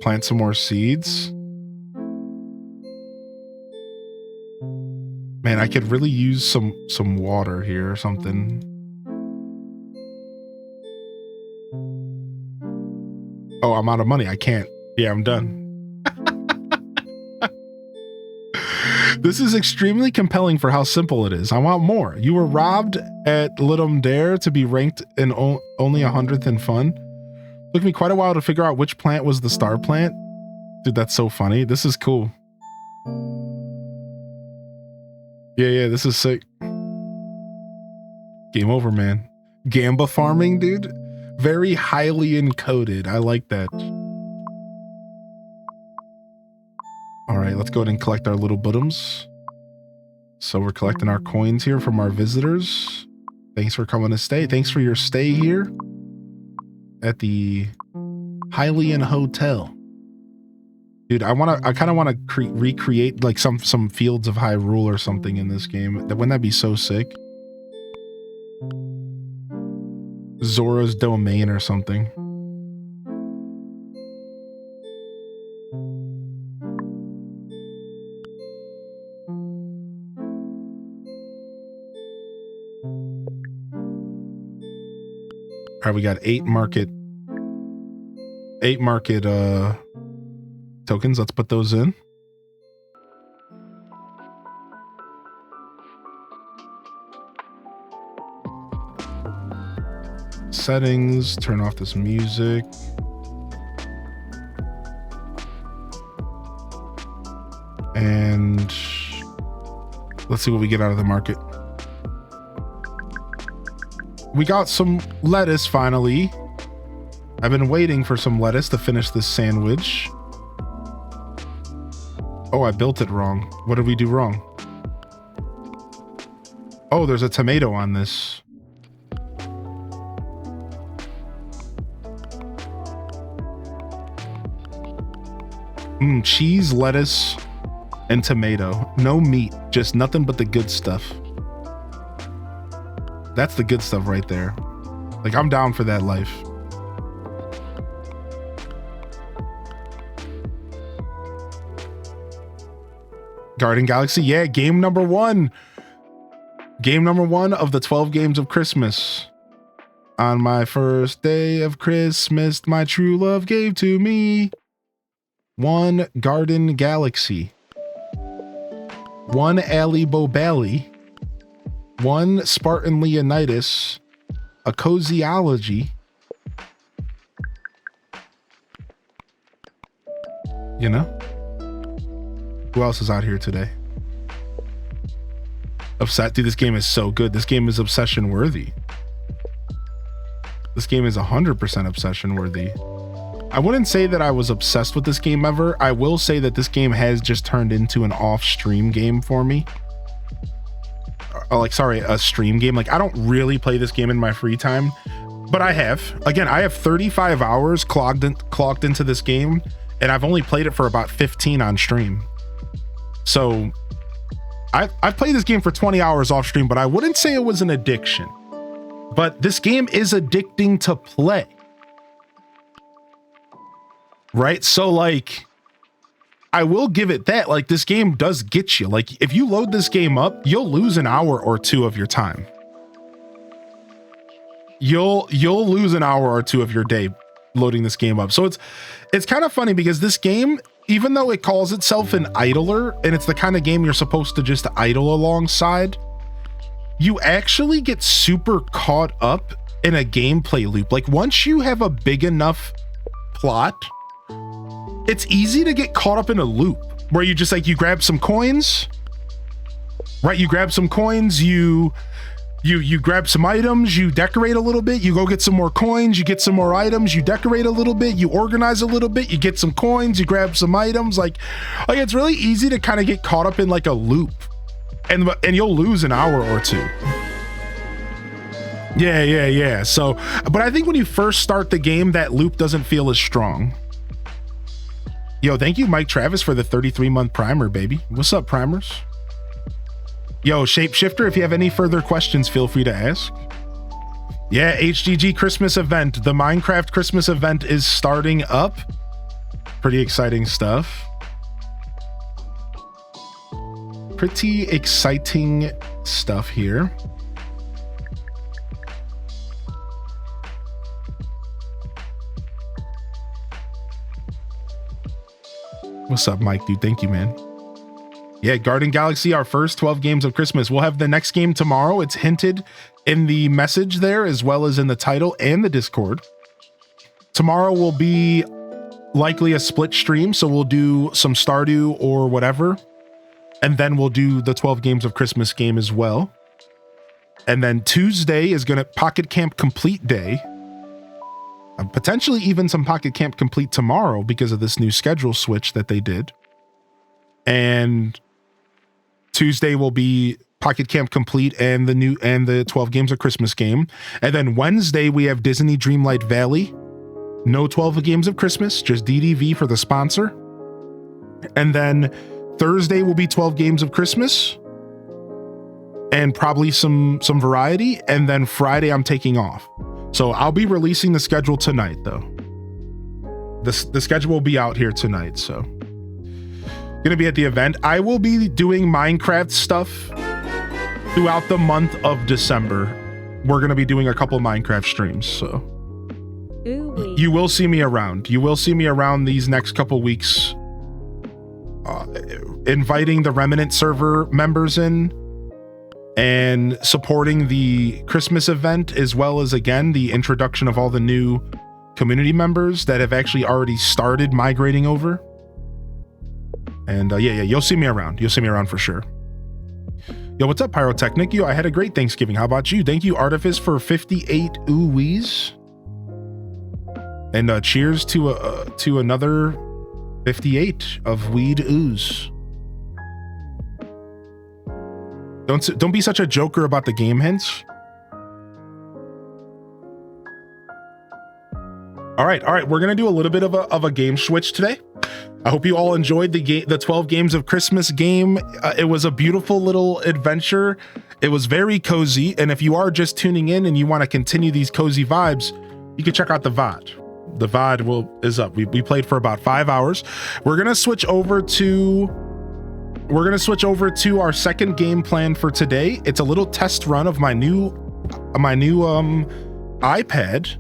Plant some more seeds. Man, I could really use some water here or something. Oh, I'm out of money. I can't. Yeah, I'm done. This is extremely compelling for how simple it is. I want more. You were robbed at Lidum Dare to be ranked in only 100th in fun. Took me quite a while to figure out which plant was the star plant. Dude, that's so funny. This is cool. Yeah, this is sick. Game over, man. Gamba farming, dude. Very highly encoded. I like that. All right, let's go ahead and collect our little buttons. So we're collecting our coins here from our visitors. Thanks for coming to stay. Thanks for your stay here at the Hylian Hotel. Dude, I kind of want to recreate like some Fields of Hyrule or something in this game. Wouldn't that be so sick? Zora's Domain or something. All right, we got 8 market tokens. Let's put those in. Settings, turn off this music. And let's see what we get out of the market. We got some lettuce finally. I've been waiting for some lettuce to finish this sandwich. Oh, I built it wrong. What did we do wrong? Oh, there's a tomato on this. Cheese, lettuce, and tomato. No meat, just nothing but the good stuff. That's the good stuff right there. Like, I'm down for that life. Garden Galaxy, yeah, game number 1. Game number 1 of the 12 games of Christmas. On my first day of Christmas, my true love gave to me 1 Garden Galaxy, 1 Ali Bobali, 1 Spartan Leonidas, a Cozyology. You know? Who else is out here today? Upset. Dude, this game is so good. This game is obsession worthy. This game is 100% obsession worthy. I wouldn't say that I was obsessed with this game ever. I will say that this game has just turned into an off-stream game for me. A stream game. Like, I don't really play this game in my free time, but I have. Again, I have 35 hours clogged into this game, and I've only played it for about 15 on stream. So I've played this game for 20 hours off stream, but I wouldn't say it was an addiction. But this game is addicting to play. Right? So like, I will give it that. Like, this game does get you. Like, if you load this game up, you'll lose an hour or two of your time. You'll lose an hour or two of your day loading this game up. So it's kind of funny because this game, even though it calls itself an idler and it's the kind of game you're supposed to just idle alongside, you actually get super caught up in a gameplay loop. Like, once you have a big enough plot, it's easy to get caught up in a loop where you just like, you grab some coins, right? You grab some coins, you grab some items, you decorate a little bit, you go get some more coins, you get some more items, you decorate a little bit, you organize a little bit, you get some coins, you grab some items. Like it's really easy to kind of get caught up in like a loop, and you'll lose an hour or two. Yeah. So, but I think when you first start the game, that loop doesn't feel as strong. Yo, thank you, Mike Travis, for the 33-month primer, baby. What's up, primers? Yo, Shapeshifter, if you have any further questions, feel free to ask. Yeah, HGG Christmas event. The Minecraft Christmas event is starting up. Pretty exciting stuff. Pretty exciting stuff here. What's up, Mike, dude? Thank you, man. Yeah, Garden Galaxy, our first 12 games of Christmas. We'll have the next game tomorrow. It's hinted in the message there, as well as in the title and the Discord. Tomorrow will be likely a split stream, so we'll do some Stardew or whatever, and then we'll do the 12 games of Christmas game as well. And then Tuesday is going to Pocket Camp Complete Day. Potentially even some Pocket Camp Complete tomorrow because of this new schedule switch that they did. And Tuesday will be Pocket Camp Complete and the 12 games of Christmas game. And then Wednesday we have Disney Dreamlight Valley. No 12 games of Christmas, just DDV for the sponsor. And then Thursday will be 12 games of Christmas and probably some variety. And then Friday I'm taking off. So I'll be releasing the schedule tonight, though. The schedule will be out here tonight, so. Gonna be at the event. I will be doing Minecraft stuff throughout the month of December. We're gonna be doing a couple Minecraft streams, so. Ooh-wee. You will see me around. You will see me around these next couple weeks. Inviting the Remnant server members in, and supporting the Christmas event, as well as, again, the introduction of all the new community members that have actually already started migrating over. And yeah, you'll see me around. You'll see me around for sure. Yo, what's up, Pyrotechnic? Yo, I had a great Thanksgiving. How about you? Thank you, Artifice, for 58 ooh-wees. And cheers to another 58 of weed ooze. Don't be such a joker about the game hints. All right. We're gonna do a little bit of a game switch today. I hope you all enjoyed the 12 games of Christmas game. It was a beautiful little adventure. It was very cozy. And if you are just tuning in and you want to continue these cozy vibes, you can check out the VOD. The VOD is up. We played for about 5 hours. We're gonna switch over to our second game plan for today. It's a little test run of my new iPad.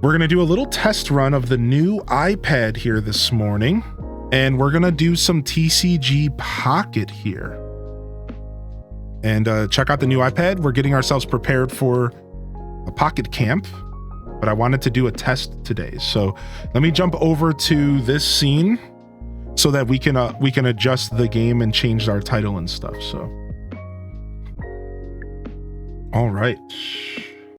We're going to do a little test run of the new iPad here this morning, and we're going to do some TCG Pocket here. And check out the new iPad. We're getting ourselves prepared for a Pocket Camp, but I wanted to do a test today. So let me jump over to this scene so that we can adjust the game and change our title and stuff. So, all right.